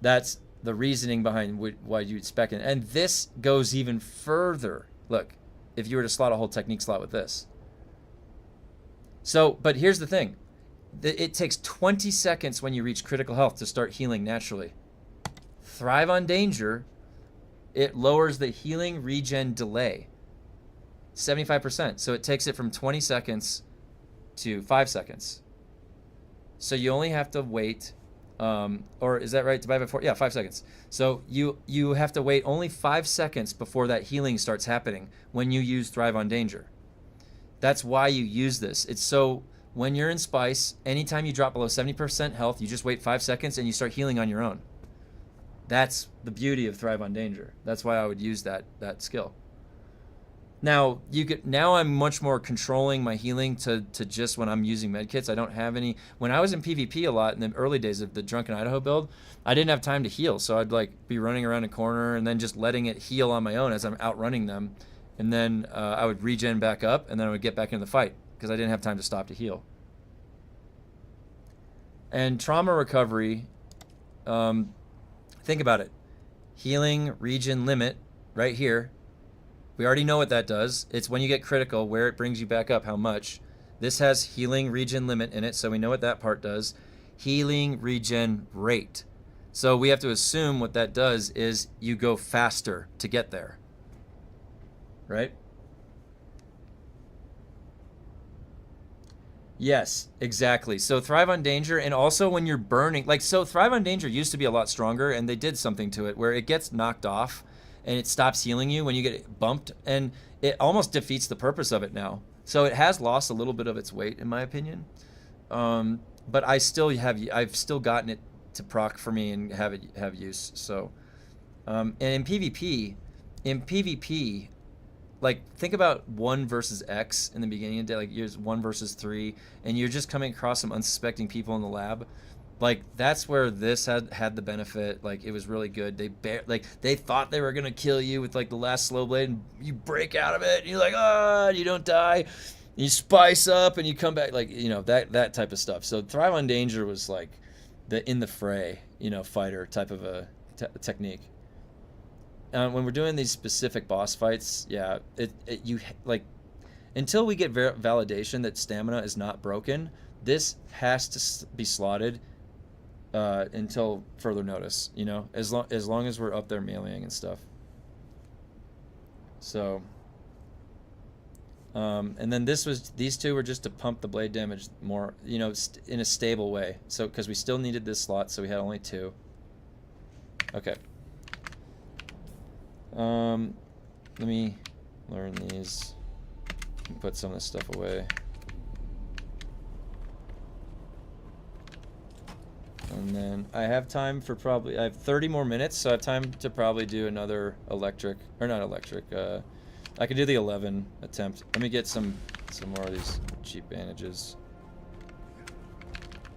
that's the reasoning behind why you'd spec it. And this goes even further. Look, if you were to slot a whole technique slot with this. So, but here's the thing. It takes 20 seconds when you reach critical health to start healing naturally. Thrive on Danger, it lowers the healing regen delay 75%. So it takes it from 20 seconds to 5 seconds. So you only have to wait, or is that right? Divided by 4? Yeah, 5 seconds. So you have to wait only 5 seconds before that healing starts happening when you use Thrive on Danger. That's why you use this. It's so when you're in Spice, anytime you drop below 70% health, you just wait 5 seconds and you start healing on your own. That's the beauty of Thrive on Danger. That's why I would use that skill. Now I'm much more controlling my healing to just when I'm using medkits. I don't have any. When I was in PvP a lot in the early days of the Drunken Idaho build, I didn't have time to heal, so I'd like be running around a corner and then just letting it heal on my own as I'm outrunning them, and then I would regen back up and then I would get back into the fight because I didn't have time to stop to heal. And trauma recovery. Think about it. Healing regen limit right here. We already know what that does. It's when you get critical, where it brings you back up, how much. This has healing regen limit in it, so we know what that part does. Healing regen rate. So we have to assume what that does is you go faster to get there. Right? Yes, exactly. So Thrive on Danger, and also when you're burning, like, so Thrive on Danger used to be a lot stronger, and they did something to it where it gets knocked off and it stops healing you when you get bumped, and it almost defeats the purpose of it now. So it has lost a little bit of its weight, in my opinion. But I've still gotten it to proc for me and have use. So, and in PvP, like, think about 1 versus X in the beginning of the day, like years 1 versus 3, and you're just coming across some unsuspecting people in the lab. Like, that's where this had the benefit. Like, it was really good. They thought they were gonna kill you with like the last slow blade, and you break out of it, and you're like, you don't die. You spice up, and you come back, like, you know, that type of stuff. So Thrive on Danger was like the in the fray, you know, fighter type of a technique. When we're doing these specific boss fights, yeah, you like, until we get validation that stamina is not broken, this has to be slotted until further notice, you know, as long as we're up there meleeing and stuff. So, and then these two were just to pump the blade damage more, you know, in a stable way. So, because we still needed this slot, so we had only 2. Okay. Let me learn these and put some of this stuff away. And then I have time for I have 30 more minutes, so I have time to probably do another electric, or not electric, I could do the 11 attempt. Let me get some more of these cheap bandages.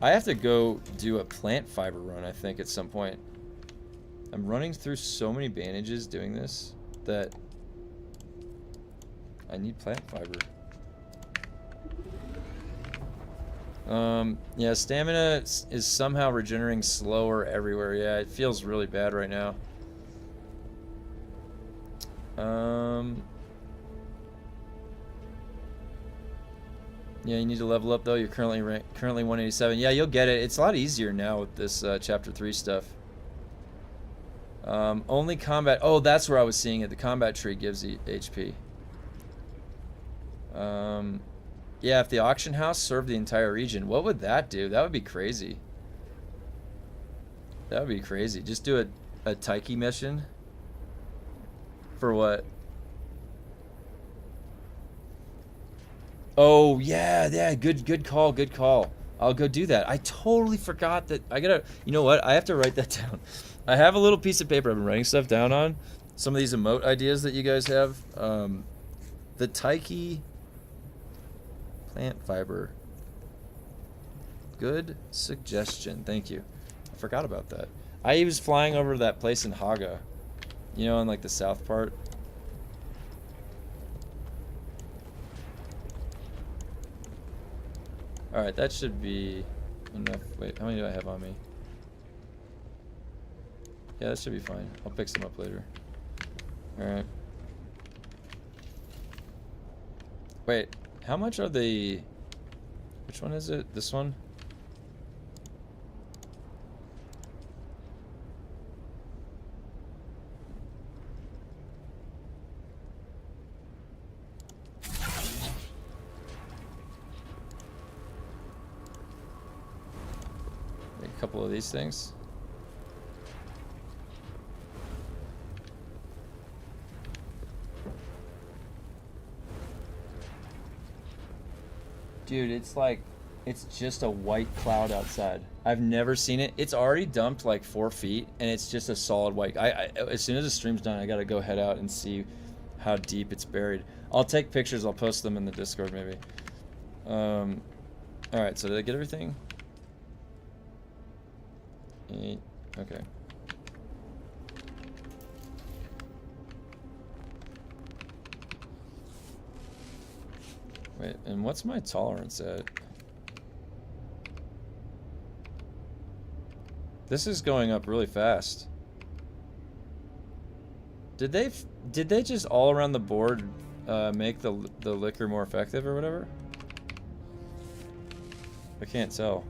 I have to go do a plant fiber run, I think, at some point. I'm running through so many bandages doing this that I need plant fiber. Yeah, stamina is somehow regenerating slower everywhere. Yeah, it feels really bad right now. Yeah, you need to level up though. You're currently 187. Yeah, you'll get it. It's a lot easier now with this chapter 3 stuff. Only combat. Oh, that's where I was seeing it. The combat tree gives the HP. Yeah, if the auction house served the entire region, what would that do? That would be crazy. That would be crazy. Just do a Taiki mission. For what? Oh, yeah, good call, good call. I'll go do that. I totally forgot that. I gotta, you know what? I have to write that down. I have a little piece of paper I've been writing stuff down on. Some of these emote ideas that you guys have. The Taiki plant fiber. Good suggestion. Thank you. I forgot about that. I was flying over that place in Haga. You know, in like the south part. Alright, that should be enough. Wait, how many do I have on me? Yeah, that should be fine. I'll pick some up later. Alright. Wait, how much are the... Which one is it? This one? A couple of these things. Dude, it's like, it's just a white cloud outside. I've never seen it. It's already dumped like 4 feet, and it's just a solid white. As soon as the stream's done, I gotta go head out and see how deep it's buried. I'll take pictures. I'll post them in the Discord maybe. All right. So did I get everything? 8. Okay. Wait, and what's my tolerance at? This is going up really fast. Did they just all around the board make the liquor more effective or whatever? I can't tell.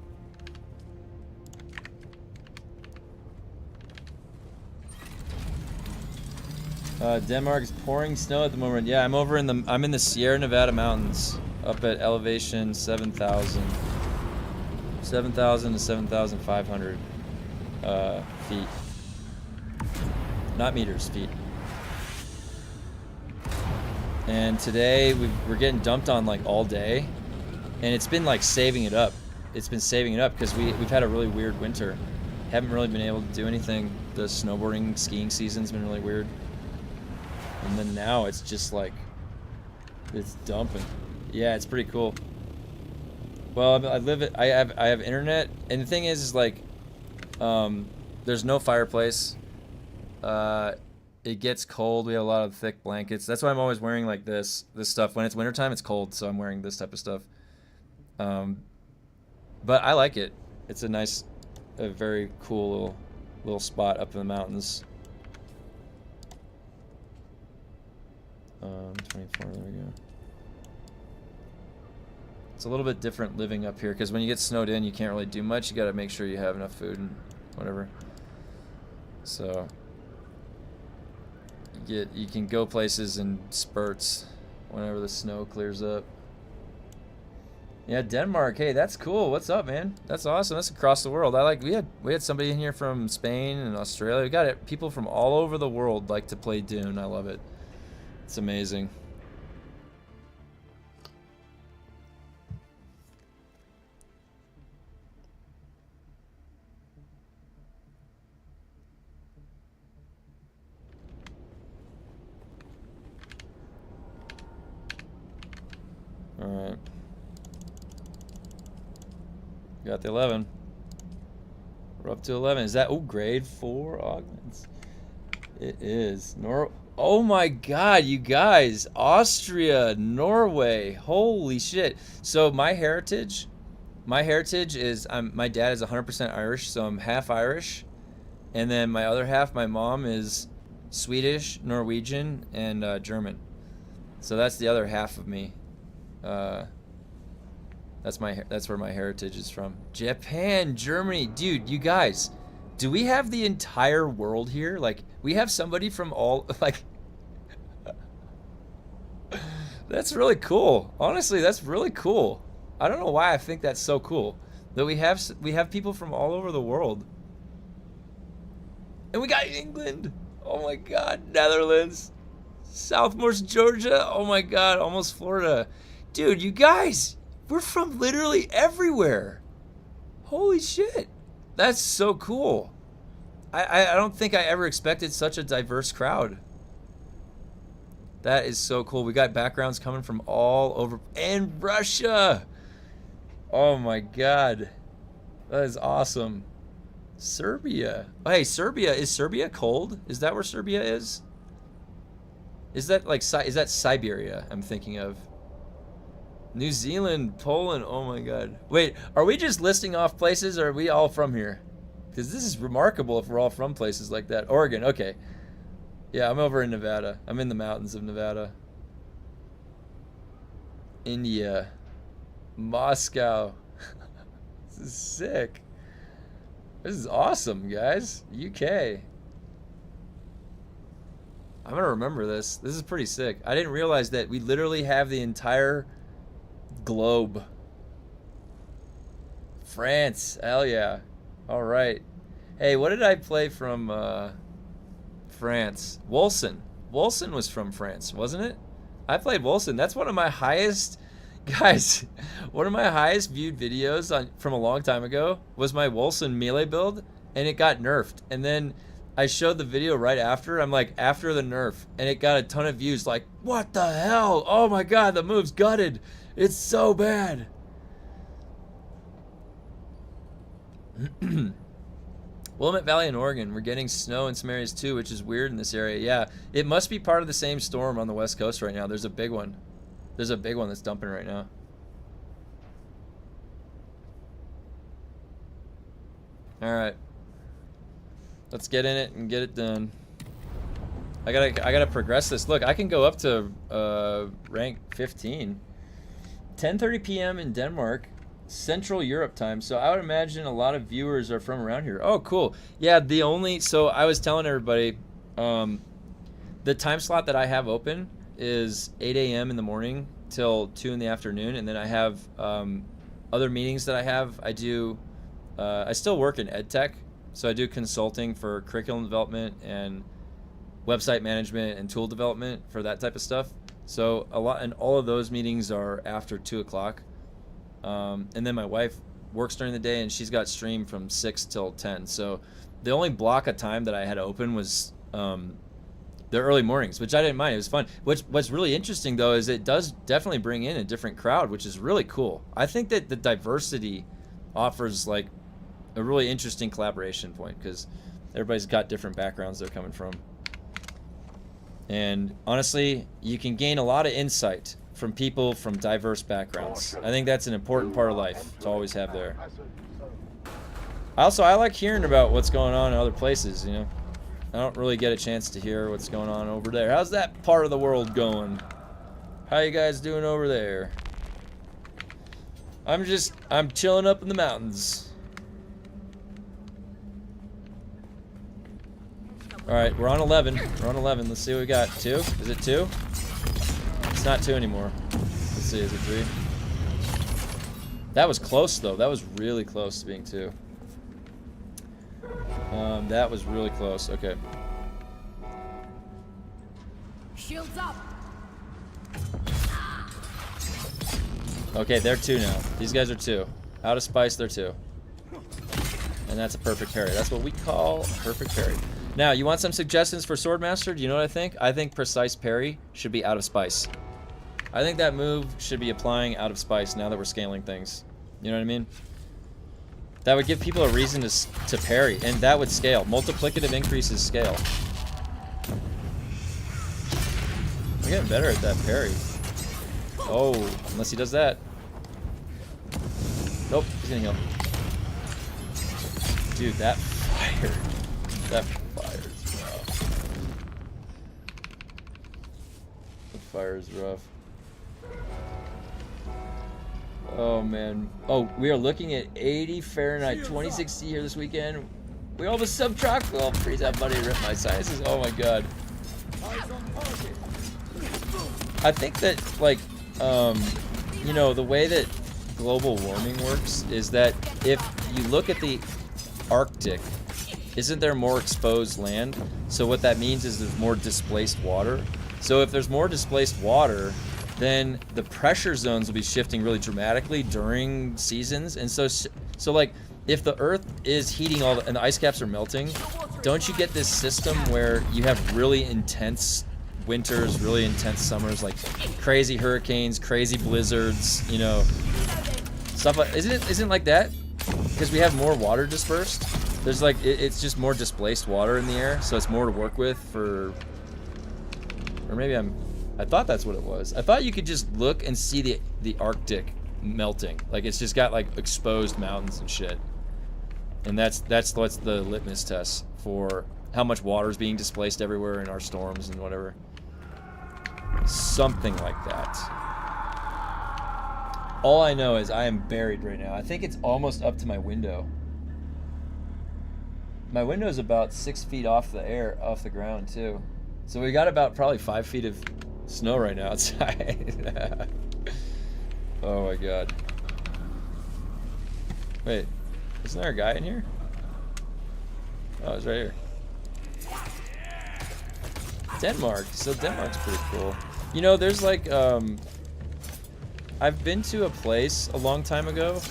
Denmark is pouring snow at the moment. Yeah, I'm in the Sierra Nevada mountains, up at elevation 7,000 to 7,500 feet. Not meters, feet. And today we're getting dumped on like all day, and it's been like saving it up. It's been saving it up because we've had a really weird winter. Haven't really been able to do anything. The snowboarding, skiing season's been really weird. And then now it's just like, it's dumping. Yeah, it's pretty cool. Well, I have internet, and the thing is like, there's no fireplace. It gets cold. We have a lot of thick blankets. That's why I'm always wearing like this stuff. When it's wintertime, it's cold, so I'm wearing this type of stuff. But I like it. It's a very cool little spot up in the mountains. 24, there we go. It's a little bit different living up here because when you get snowed in, you can't really do much. You got to make sure you have enough food and whatever. So you can go places in spurts whenever the snow clears up. Yeah, Denmark. Hey, that's cool. What's up, man? That's awesome. That's across the world. We had somebody in here from Spain and Australia. We got people from all over the world like to play Dune. I love it. It's amazing. All right. Got the 11. We're up to 11. Is that, oh, grade 4 augments? It is. Oh my god, you guys. Austria, Norway. Holy shit. So my heritage is, my dad is 100% Irish, so I'm half Irish. And then my other half, my mom is Swedish, Norwegian, and German. So that's the other half of me. That's where my heritage is from. Japan, Germany. Dude, you guys, do we have the entire world here? Like, we have somebody from all, like, that's really cool. Honestly, that's really cool. I don't know why I think that's so cool. That we have people from all over the world. And we got England. Oh my god, Netherlands. Southmost Georgia. Oh my god, almost Florida. Dude, you guys, we're from literally everywhere. Holy shit. That's so cool. I don't think I ever expected such a diverse crowd. That is so cool. We got backgrounds coming from all over. And Russia. Oh my god. That is awesome. Serbia. Oh, hey, Serbia. Is Serbia cold? Is that where Serbia is? Is that like, is that Siberia I'm thinking of? New Zealand, Poland. Oh my god. Wait, are we just listing off places, or are we all from here? Because this is remarkable if we're all from places like that. Oregon, okay. Yeah, I'm over in Nevada. I'm in the mountains of Nevada. India. Moscow. This is sick. This is awesome, guys. UK. I'm gonna remember this. This is pretty sick. I didn't realize that we literally have the entire globe. France. Hell yeah. All right. Hey, what did I play from France? Wolson. Wolson was from France, wasn't it? I played Wolson. That's one of my highest, guys, one of my highest viewed videos from a long time ago was my Wolson melee build, and it got nerfed. And then I showed the video right after. I'm like, after the nerf, and it got a ton of views. Like, what the hell? Oh my god, the move's gutted. It's so bad. Willamette Valley in Oregon. We're getting snow in some areas too, which is weird in this area. Yeah, it must be part of the same storm on the west coast right now. There's a big one. There's a big one that's dumping right now. All right. Let's get in it and get it done. I gotta progress this. Look, I can go up to rank 15. 10:30 p.m. in Denmark, Central Europe time. So I would imagine a lot of viewers are from around here. Oh, cool. Yeah, so I was telling everybody, the time slot that I have open is 8 a.m. in the morning till 2 in the afternoon, and then I have other meetings that I have. I still work in ed tech, so I do consulting for curriculum development and website management and tool development for that type of stuff. So all of those meetings are after 2 o'clock. And then my wife works during the day, and she's got stream from 6 till 10. So the only block of time that I had open was the early mornings, which I didn't mind. It was fun. What's really interesting though is it does definitely bring in a different crowd, which is really cool. I think that the diversity offers like a really interesting collaboration point, because everybody's got different backgrounds they're coming from. And honestly, you can gain a lot of insight from people from diverse backgrounds. I think that's an important part of life to always have there. I like hearing about what's going on in other places, you know. I don't really get a chance to hear what's going on over there. How's that part of the world going? How you guys doing over there? I'm chilling up in the mountains. Alright, we're on 11. We're on 11. Let's see what we got. 2? Is it 2? It's not 2 anymore. Let's see, is it 3? That was close though. That was really close to being 2. That was really close. Okay. Shields up. Okay, they're 2 now. These guys are 2. Out of spice, they're 2. And that's a perfect parry. That's what we call a perfect parry. Now, you want some suggestions for Swordmaster? Do you know what I think? I think precise parry should be out of spice. I think that move should be applying out of spice now that we're scaling things. You know what I mean? That would give people a reason to parry, and that would scale. Multiplicative increases scale. We're getting better at that parry. Oh, unless he does that. Nope, he's gonna heal. Dude, that fire. That fire is rough. The fire is rough. Oh man. Oh, we are looking at 80 Fahrenheit, 2060 here this weekend. We almost subtract. Oh, freeze that buddy, rip my sizes. Oh my god. I think that, like, you know, the way that global warming works is that if you look at the Arctic, isn't there more exposed land? So what that means is there's more displaced water. So if there's more displaced water, then the pressure zones will be shifting really dramatically during seasons. And so like if the Earth is heating and the ice caps are melting, don't you get this system where you have really intense winters, really intense summers, like crazy hurricanes, crazy blizzards, you know, stuff like, isn't it like that? Because we have more water dispersed. There's like, it's just more displaced water in the air, so it's more to work with for, or maybe I thought that's what it was. I thought you could just look and see the Arctic melting. Like it's just got like exposed mountains and shit. And that's what's the litmus test for how much water is being displaced everywhere in our storms and whatever. Something like that. All I know is I am buried right now. I think it's almost up to my window. My window is about 6 feet off the ground too. So we got about probably 5 feet of snow right now outside. Oh my god. Wait, isn't there a guy in here? Oh, he's right here. Denmark. So Denmark's pretty cool. You know, there's like, I've been to a place a long time ago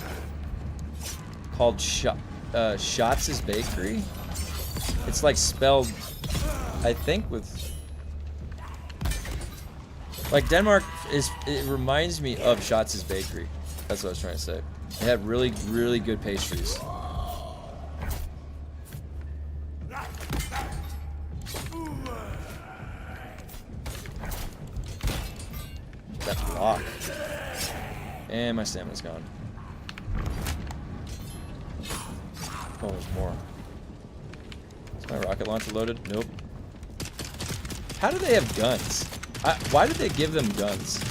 called Schatz's Bakery. It's like spelled, I think, with, like Denmark it reminds me of Schatz's Bakery. That's what I was trying to say. They have really, really good pastries. That block. And my stamina's gone. Oh, there's more. Is my rocket launcher loaded? Nope. How do they have guns? Why did they give them guns?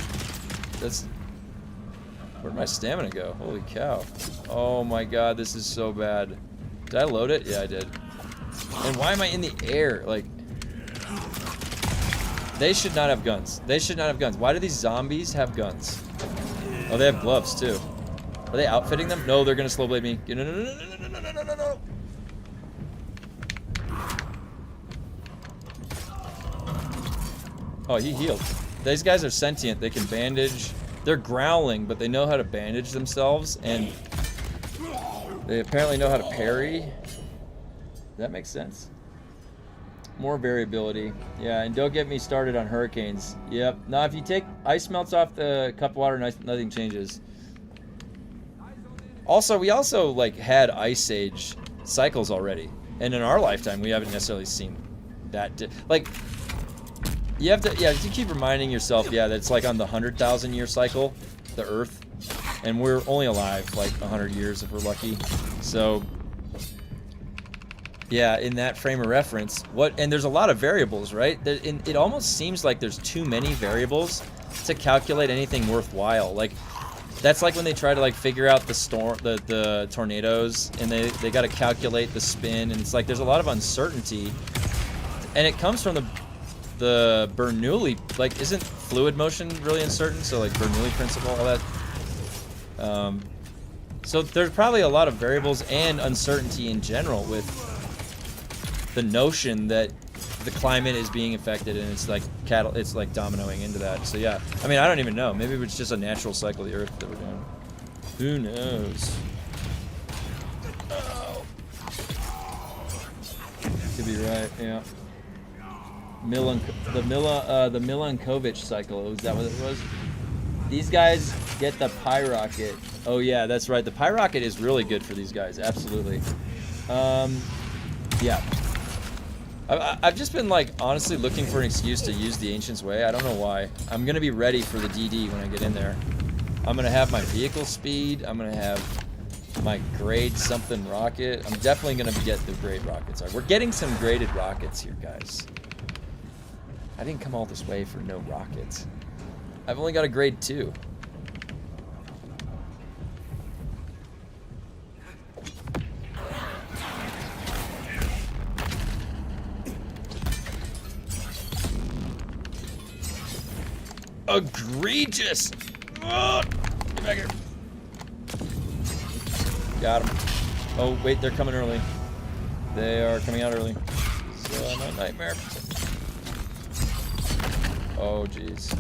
Where'd my stamina go? Holy cow. Oh my god, this is so bad. Did I load it? Yeah, I did. And why am I in the air? Like, they should not have guns. They should not have guns. Why do these zombies have guns? Oh, they have gloves too. Are they outfitting them? No, they're gonna slow blade me. No, no, no, no, no, no, no, no, no. Oh, he healed. These guys are sentient. They can bandage. They're growling, but they know how to bandage themselves, and they apparently know how to parry. That makes sense. More variability. Yeah, and don't get me started on hurricanes. Yep. Now, if you take ice melts off the cup of water, nothing changes. Also, we also like had ice age cycles already, and in our lifetime, we haven't necessarily seen that. Like, you have to keep reminding yourself, that it's like on the 100,000 year cycle, the Earth, and we're only alive like 100 years if we're lucky. So, yeah, in that frame of reference, and there's a lot of variables, right? It almost seems like there's too many variables to calculate anything worthwhile. Like, that's like when they try to like figure out the storm, the tornadoes, and they got to calculate the spin, and it's like there's a lot of uncertainty, and it comes from the Bernoulli, like, isn't fluid motion really uncertain? So like Bernoulli principle, all that. So there's probably a lot of variables and uncertainty in general with the notion that the climate is being affected, and it's like dominoing into that. So yeah, I mean, I don't even know. Maybe it's just a natural cycle of the Earth that we're doing. Who knows? Oh. Could be right. Yeah. The Milankovitch cycle. Was that what it was? These guys get the pyrocket. Oh yeah, that's right. The pyrocket is really good for these guys. Absolutely. Yeah. I've just been like honestly looking for an excuse to use the Ancient's Way. I don't know why. I'm gonna be ready for the DD when I get in there. I'm gonna have my vehicle speed. I'm gonna have my grade something rocket. I'm definitely gonna get the grade rockets. We're getting some graded rockets here, guys. I didn't come all this way for no rockets. I've only got a grade 2. Egregious! Oh, get back here. Got him. Oh, wait, they're coming early. They are coming out early. So I'm a nightmare. Oh, jeez.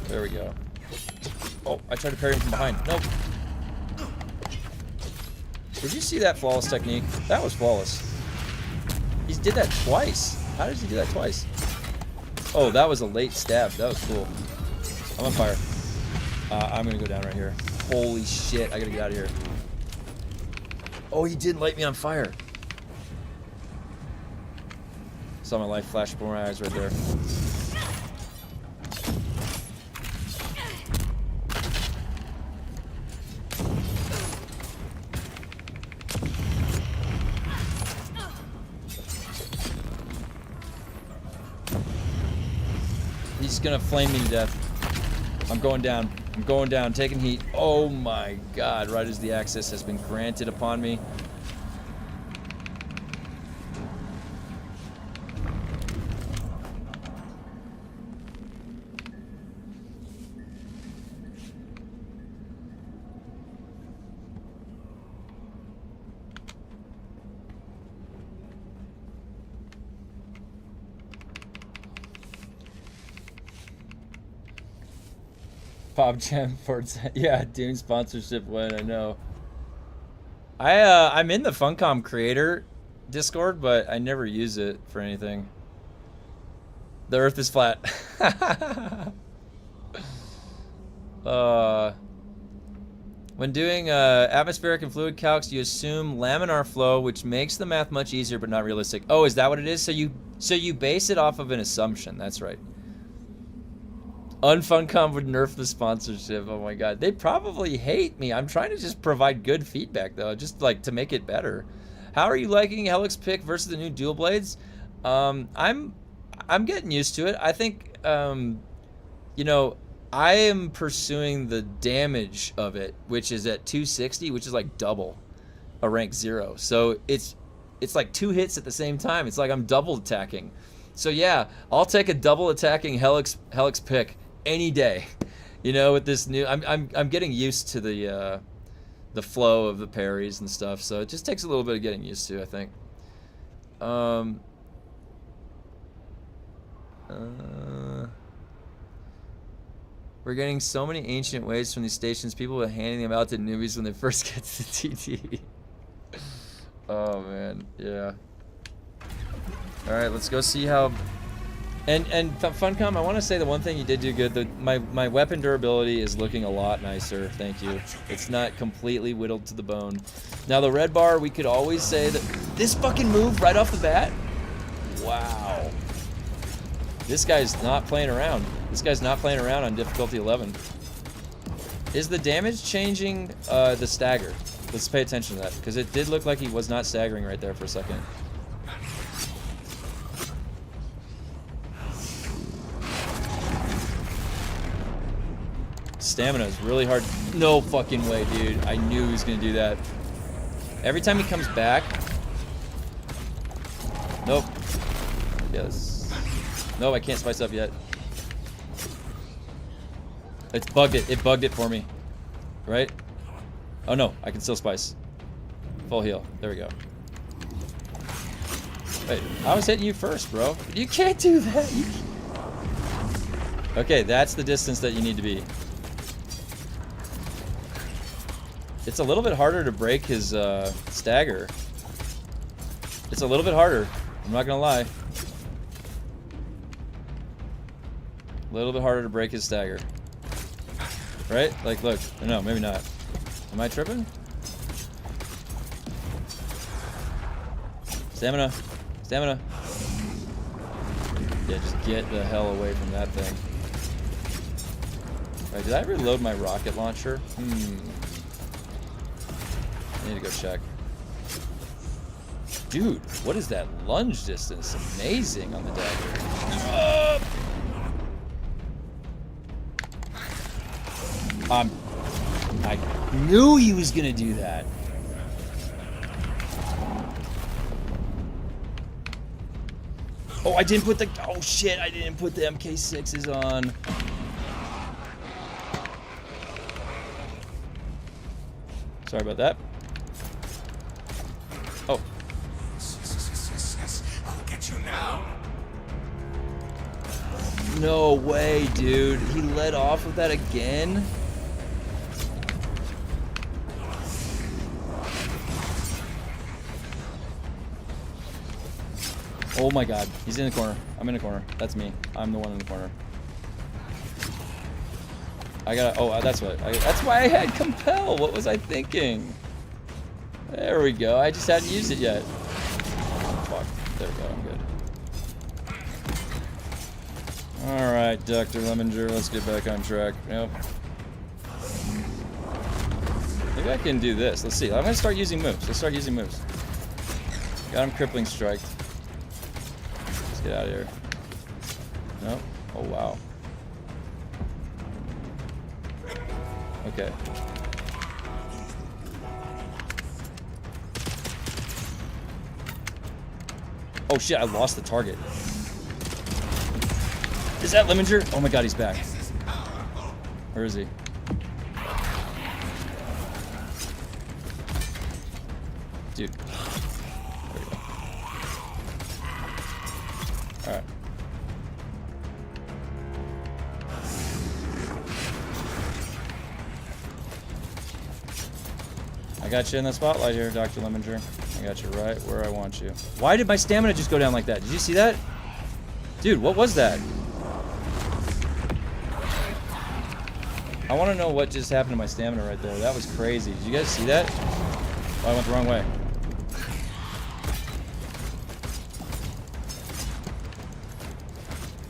There we go. Oh, I tried to parry him from behind. Nope. Did you see that flawless technique? That was flawless. He did that twice. How did he do that twice? Oh, that was a late stab. That was cool. I'm on fire. I'm gonna go down right here. Holy shit, I gotta get out of here. Oh, he didn't light me on fire. Saw my life flash before my eyes right there. He's gonna flame me to death. I'm going down. I'm going down, taking heat. Oh my god, right as the access has been granted upon me. Pop Jam for yeah, Dune sponsorship win, I know. I'm in the Funcom creator Discord, but I never use it for anything. The earth is flat. When doing atmospheric and fluid calcs, you assume laminar flow, which makes the math much easier but not realistic. Oh, is that what it is? So you base it off of an assumption. That's right. UNFUNCOM would nerf the sponsorship. Oh my god. They probably hate me. I'm trying to just provide good feedback though, just like to make it better. How are you liking Helix pick versus the new dual blades? I'm getting used to it. I think you know, I am pursuing the damage of it, which is at 260, which is like double a rank 0. So it's like 2 hits at the same time. It's like I'm double attacking. So yeah, I'll take a double attacking Helix pick any day. You know, with this new, I'm getting used to the flow of the parries and stuff. So it just takes a little bit of getting used to, I think. We're getting so many ancient ways from these stations. People are handing them out to newbies when they first get to TT. Oh man, yeah. All right, let's go see how. And Funcom, I want to say the one thing you did do good. My weapon durability is looking a lot nicer. Thank you. It's not completely whittled to the bone. Now the red bar, we could always say that this fucking move right off the bat. Wow. This guy's not playing around. This guy's not playing around on difficulty 11. Is the damage changing the stagger? Let's pay attention to that, because it did look like he was not staggering right there for a second. Stamina is really hard. No fucking way, dude. I knew he was gonna do that. Every time he comes back. Nope. Yes. No, I can't spice up yet. It's bugged it. It bugged it for me. Right? Oh no, I can still spice. Full heal. There we go. Wait, I was hitting you first, bro. You can't do that. Okay, that's the distance that you need to be. It's a little bit harder to break his stagger. It's a little bit harder. I'm not gonna lie. A little bit harder to break his stagger. Right? Like, look. No, maybe not. Am I tripping? Stamina. Stamina. Yeah, just get the hell away from that thing. Right, did I reload my rocket launcher? I need to go check. Dude, what is that lunge distance? Amazing on the dagger. I knew he was gonna do that. Oh, I didn't put the. Oh shit! I didn't put the MK6s on. Sorry about that. Oh. Yes, I'll get you now. No way, dude. He let off with that again? Oh my god. He's in the corner. I'm in the corner. That's me. I'm the one in the corner. I gotta... Oh, that's what... that's why I had compel. What was I thinking? There we go. I just hadn't used it yet. Oh, fuck. There we go. I'm good. Alright, Dr. Lemminger. Let's get back on track. Nope. Maybe I can do this. Let's see. I'm gonna start using moves. Let's start using moves. Got him crippling striked. Let's get out of here. Nope. Oh, wow. Okay. Oh shit, I lost the target. Is that Lemminger? Oh my god, he's back. Where is he? Dude. There we go. Alright. I got you in the spotlight here, Dr. Lemminger. I got you right where I want you. Why did my stamina just go down like that? Did you see that? Dude, what was that? I want to know what just happened to my stamina right there. That was crazy. Did you guys see that? Oh, I went the wrong way.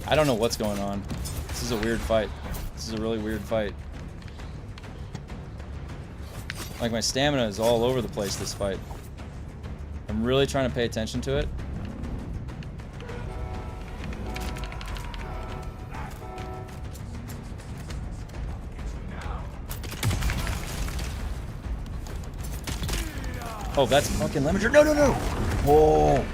I don't know what's going on. This is a weird fight. This is a really weird fight. Like, my stamina is all over the place this fight. I'm really trying to pay attention to it. Oh, that's fucking Lemminger. No, no, no! Whoa!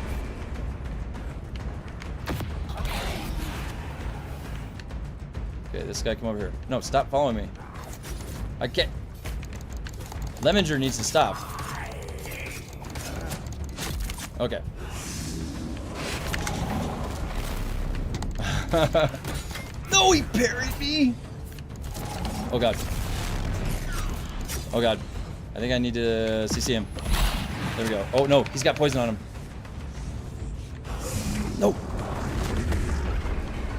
Okay, this guy come over here. No, stop following me. I can't... Lemminger needs to stop. Okay. No, he parried me! Oh god. Oh god. I think I need to CC him. There we go. Oh no, he's got poison on him. No!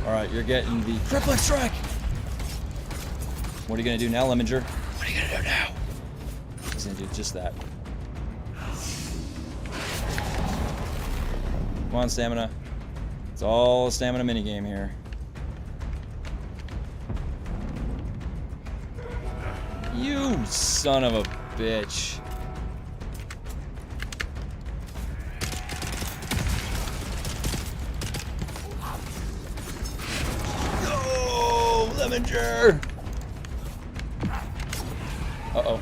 Alright, you're getting the crippling strike! What are you gonna do now, Lemminger? What are you gonna do now? He's gonna do just that. Come on, stamina. It's all a stamina minigame here. You son of a bitch. Go, Lemminger! Uh-oh.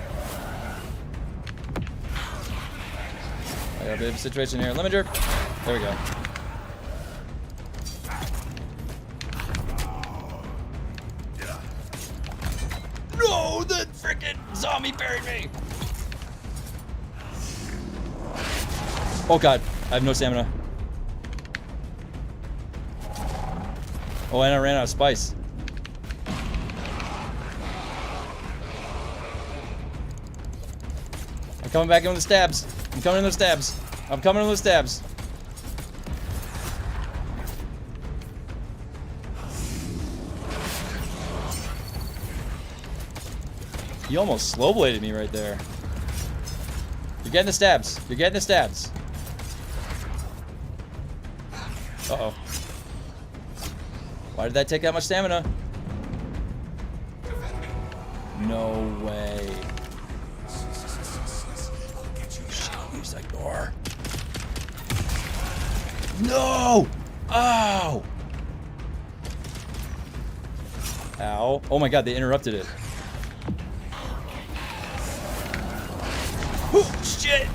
I got a bit of a situation here. Lemminger! There we go. No! The frickin' zombie buried me! Oh god, I have no stamina. Oh, and I ran out of spice. I'm coming back in with the stabs. I'm coming in with the stabs. I'm coming in with the stabs. You almost slow bladed me right there. You're getting the stabs. You're getting the stabs. Uh-oh. Why did that take that much stamina? No way. Use ignore. No! Ow! Ow. Oh my god, they interrupted it. Oh, shit!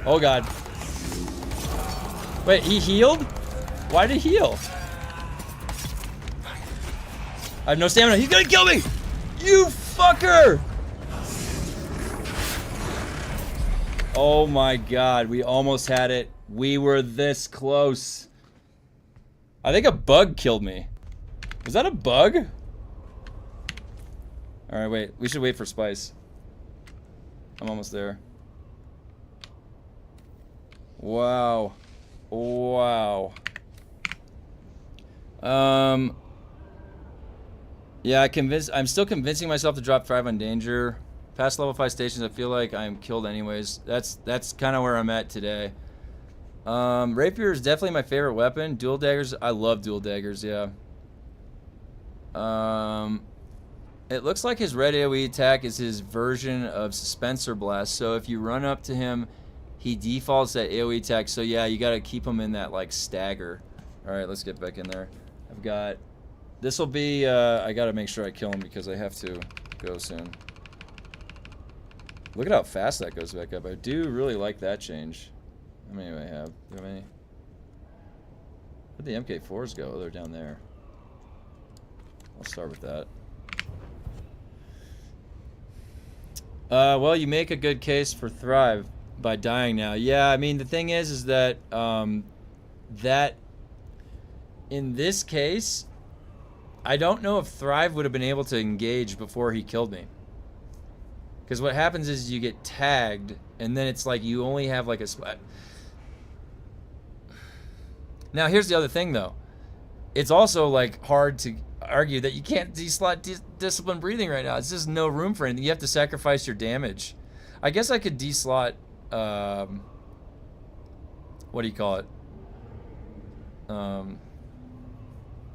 Oh god. Wait, he healed? Why did he heal? I have no stamina. He's gonna kill me! You fucker! Oh my god, we almost had it. We were this close. I think a bug killed me. Was that a bug? Alright, wait. We should wait for spice. I'm almost there. Wow. Wow. Yeah, I'm still convincing myself to drop Thrive on Danger. Past level 5 stations, I feel like I'm killed anyways. That's kind of where I'm at today. Rapier is definitely my favorite weapon. Dual daggers, I love dual daggers, yeah. It looks like his red AoE attack is his version of Suspensor Blast. So if you run up to him, he defaults that AoE attack. So yeah, you gotta keep him in that like stagger. All right, let's get back in there. I've got. This will be. I gotta make sure I kill him because I have to go soon. Look at how fast that goes back up. I do really like that change. How many do I have? Do I have any? Where'd the MK4s go? Oh, they're down there. I'll start with that. Well, you make a good case for Thrive by dying now. Yeah, I mean, the thing is that, that in this case, I don't know if Thrive would have been able to engage before he killed me. Because what happens is you get tagged, and then it's like you only have like a spot. Now, here's the other thing, though. It's also like hard to argue that you can't deslot discipline breathing right now. It's just no room for anything. You have to sacrifice your damage. I guess I could deslot. What do you call it?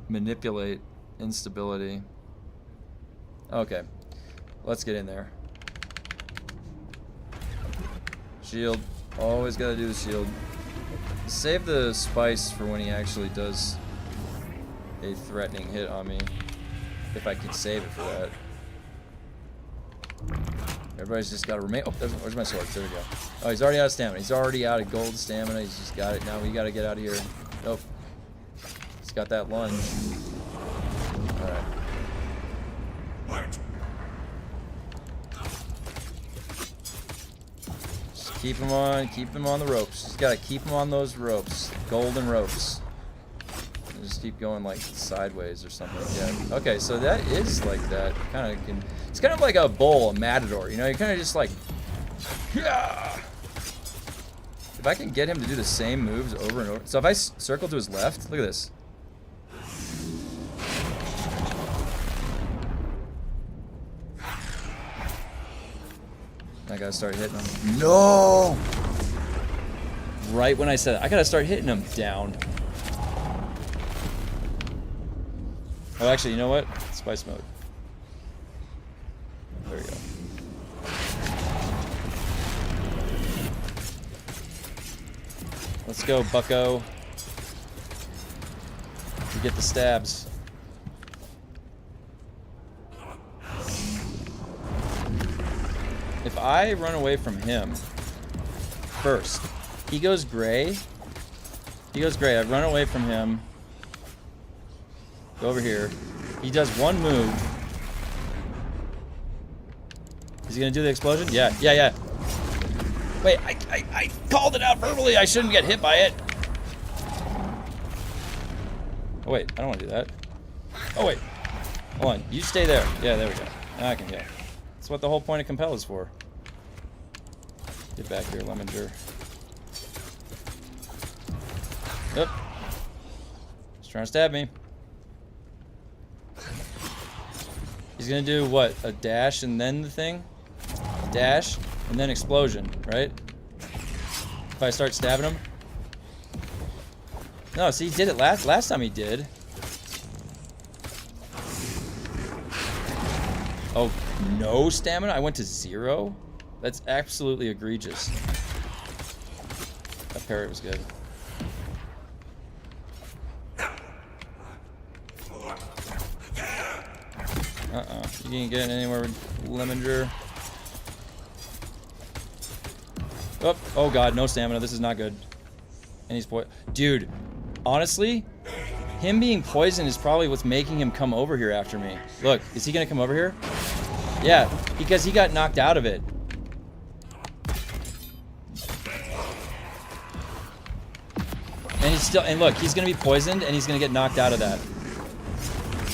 Manipulate instability. Okay, let's get in there. Shield. Always gotta do the shield. Save the spice for when he actually does a threatening hit on me. If I can save it for that. Everybody's just gotta remain. Oh, where's my sword? There we go. Oh, he's already out of stamina. He's already out of gold stamina. He's just got it. Now we gotta get out of here. Nope. He's got that lunge. Alright. Keep him on the ropes. Just gotta keep him on those ropes. Golden ropes. And just keep going like sideways or something. Yeah. Okay, so that is like that. It's kind of like a bull, a matador, you know, you're kinda just like, yeah. If I can get him to do the same moves over and over. So if I circle to his left, look at this. I gotta start hitting him. No! Right when I said I gotta start hitting him down. Oh, actually, you know what? Spice mode. There we go. Let's go, bucko. To get the stabs. If I run away from him first, he goes gray. He goes gray. I run away from him. Go over here. He does one move. Is he gonna do the explosion? Yeah, yeah, yeah. Wait, I called it out verbally. I shouldn't get hit by it. Oh wait, I don't want to do that. Oh wait, hold on. You stay there. Yeah, there we go. Now I can get. That's what the whole point of compel is for. Get back here, Lemminger. Yep. He's trying to stab me. He's gonna do what? A dash and then the thing? Dash and then explosion, right? If I start stabbing him. No, see, he did it last time he did. Oh, no stamina? I went to 0? That's absolutely egregious. That parry was good. You can't get anywhere with Lemminger. Oh god, no stamina. This is not good. And he's dude, honestly, him being poisoned is probably what's making him come over here after me. Look, is he gonna come over here? Yeah, because he got knocked out of it. And he's still, and look, he's gonna be poisoned and he's gonna get knocked out of that.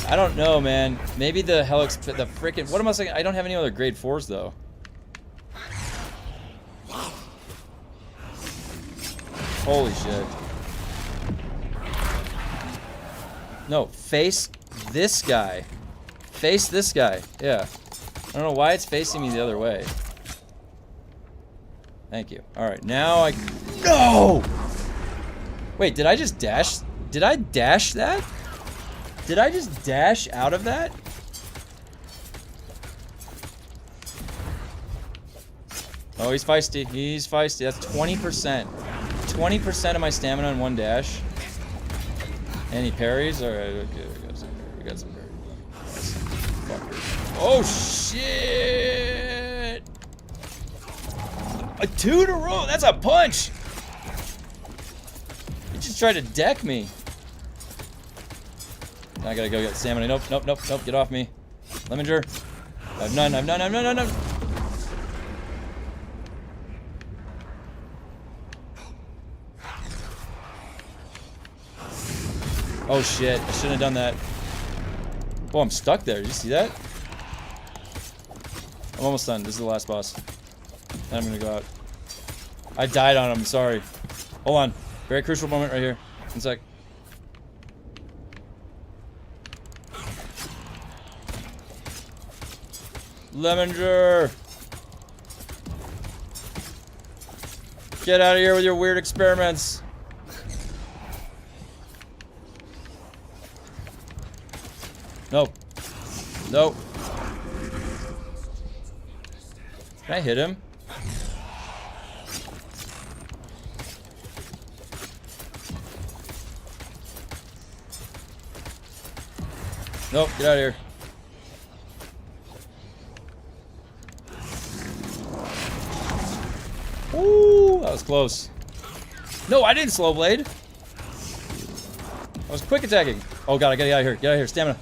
I don't know, man. Maybe the frickin', what am I saying? I don't have any other grade 4s though. Holy shit. No, face this guy. Face this guy. Yeah. I don't know why it's facing me the other way. Thank you. Alright, now I... No! Wait, did I just dash? Did I dash that? Did I just dash out of that? Oh, he's feisty. He's feisty. That's 20%. 20% of my stamina in one dash. And he parries? Alright, okay, we got some parry. Fucker. Oh, shit! A 2 in a row! That's a punch! He just tried to deck me. I gotta go get stamina. Nope, nope, nope, nope. Get off me. Lemonger. I have none, I have none, I have none, I have none. Oh shit, I shouldn't have done that. Oh, I'm stuck there. Did you see that? I'm almost done. This is the last boss. And I'm gonna go out. I died on him, sorry. Hold on. Very crucial moment right here. 1 sec. Lemonger! Get out of here with your weird experiments. Nope. Nope. Can I hit him? Nope, get out of here. Ooh, that was close. No, I didn't slow blade. I was quick attacking. Oh god, I gotta get out of here. Get out of here. Stamina.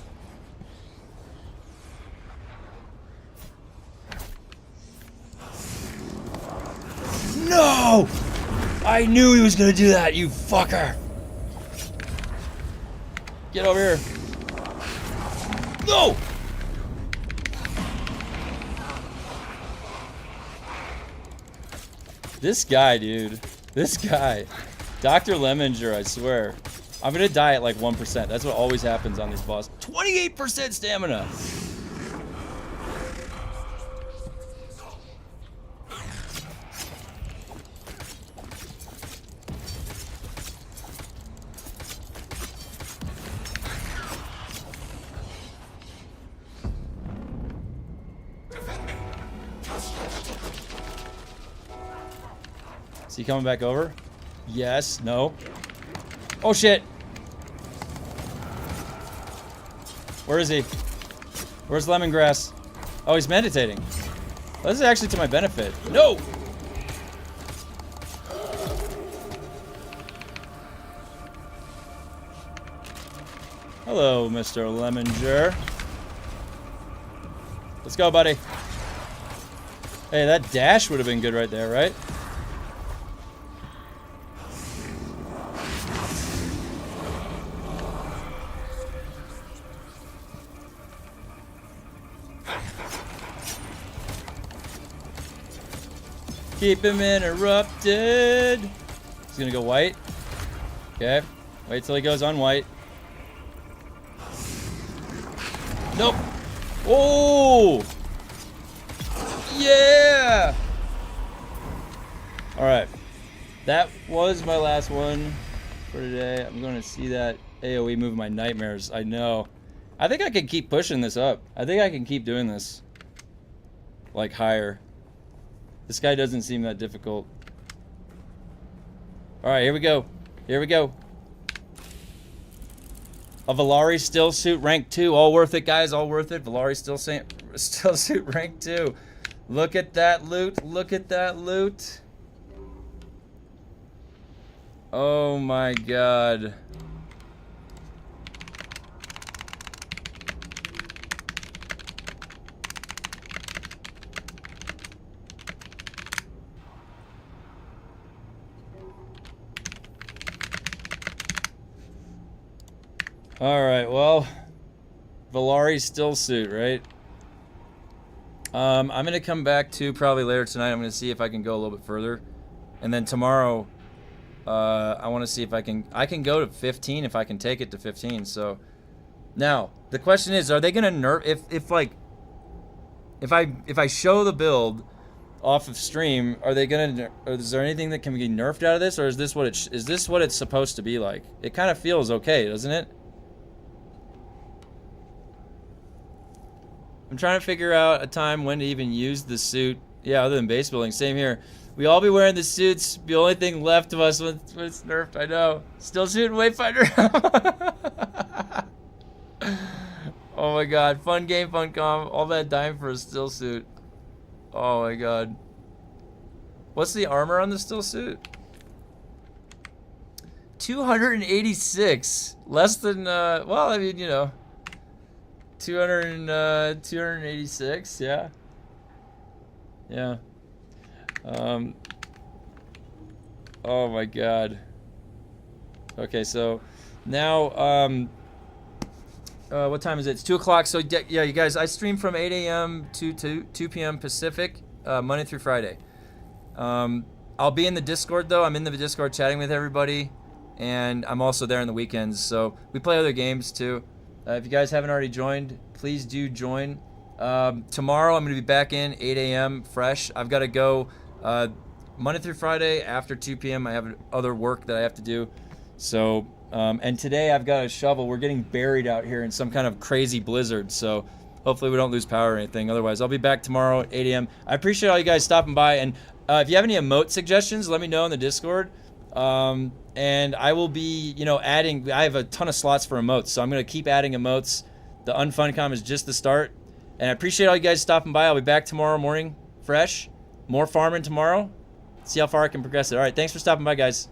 No! I knew he was gonna do that, you fucker! Get over here. No! This guy, dude. This guy. Dr. Lemonger, I swear. I'm gonna die at like 1%. That's what always happens on these bosses. 28% stamina! Is he coming back over? Yes. No. Oh shit! Where is he? Where's Lemongrass? Oh, he's meditating. Well, this is actually to my benefit. No! Hello, Mr. Lemonger. Let's go, buddy. Hey, that dash would have been good right there, right? Keep him interrupted. He's gonna go white. Okay. Wait till he goes on white. Nope. Oh! Yeah! Alright. That was my last one for today. I'm gonna see that AoE move my nightmares. I know. I think I can keep pushing this up. I think I can keep doing this. Like higher. This guy doesn't seem that difficult. Alright, here we go. Here we go. A Valari still suit rank 2. All worth it, guys. All worth it. Valari still suit rank 2. Look at that loot. Look at that loot. Oh my god. Alright, well, Valari still suit, right? I'm gonna come back to probably later tonight. I'm gonna see if I can go a little bit further. And then tomorrow, I want to see if I can go to 15 if I can take it to 15. So now the question is, are they gonna nerf if I show the build off of stream, are they gonna, or is there anything that can be nerfed out of this, or is this what it's supposed to be like? It kind of feels okay, doesn't it? I'm trying to figure out a time when to even use the suit. Yeah, other than base building. Same here. We all be wearing the suits. The only thing left of us when it's nerfed, I know. Still shooting Wayfinder. Oh my god. Fun game, FUNCOM. All that dying for a still suit. Oh my god. What's the armor on the still suit? 286. Less than, well, I mean, you know. 286, yeah. Yeah. Oh my god. Okay, so now, what time is it? It's 2 o'clock. So yeah, you guys, I stream from 8 a.m. to 2 p.m. Pacific, Monday through Friday. I'll be in the Discord though. I'm in the Discord chatting with everybody, and I'm also there on the weekends. So we play other games too. If you guys haven't already joined, please do join. Tomorrow I'm going to be back in 8 a.m. fresh. I've got to go Monday through Friday after 2 p.m. I have other work that I have to do. So, and today I've got a shovel. We're getting buried out here in some kind of crazy blizzard. So hopefully we don't lose power or anything. Otherwise, I'll be back tomorrow at 8 a.m. I appreciate all you guys stopping by. And if you have any emote suggestions, let me know in the Discord. And I will be, you know, adding. I have a ton of slots for emotes, so I'm going to keep adding emotes. The UNFUNCOM is just the start. And I appreciate all you guys stopping by. I'll be back tomorrow morning, fresh. More farming tomorrow. See how far I can progress it. All right, thanks for stopping by, guys.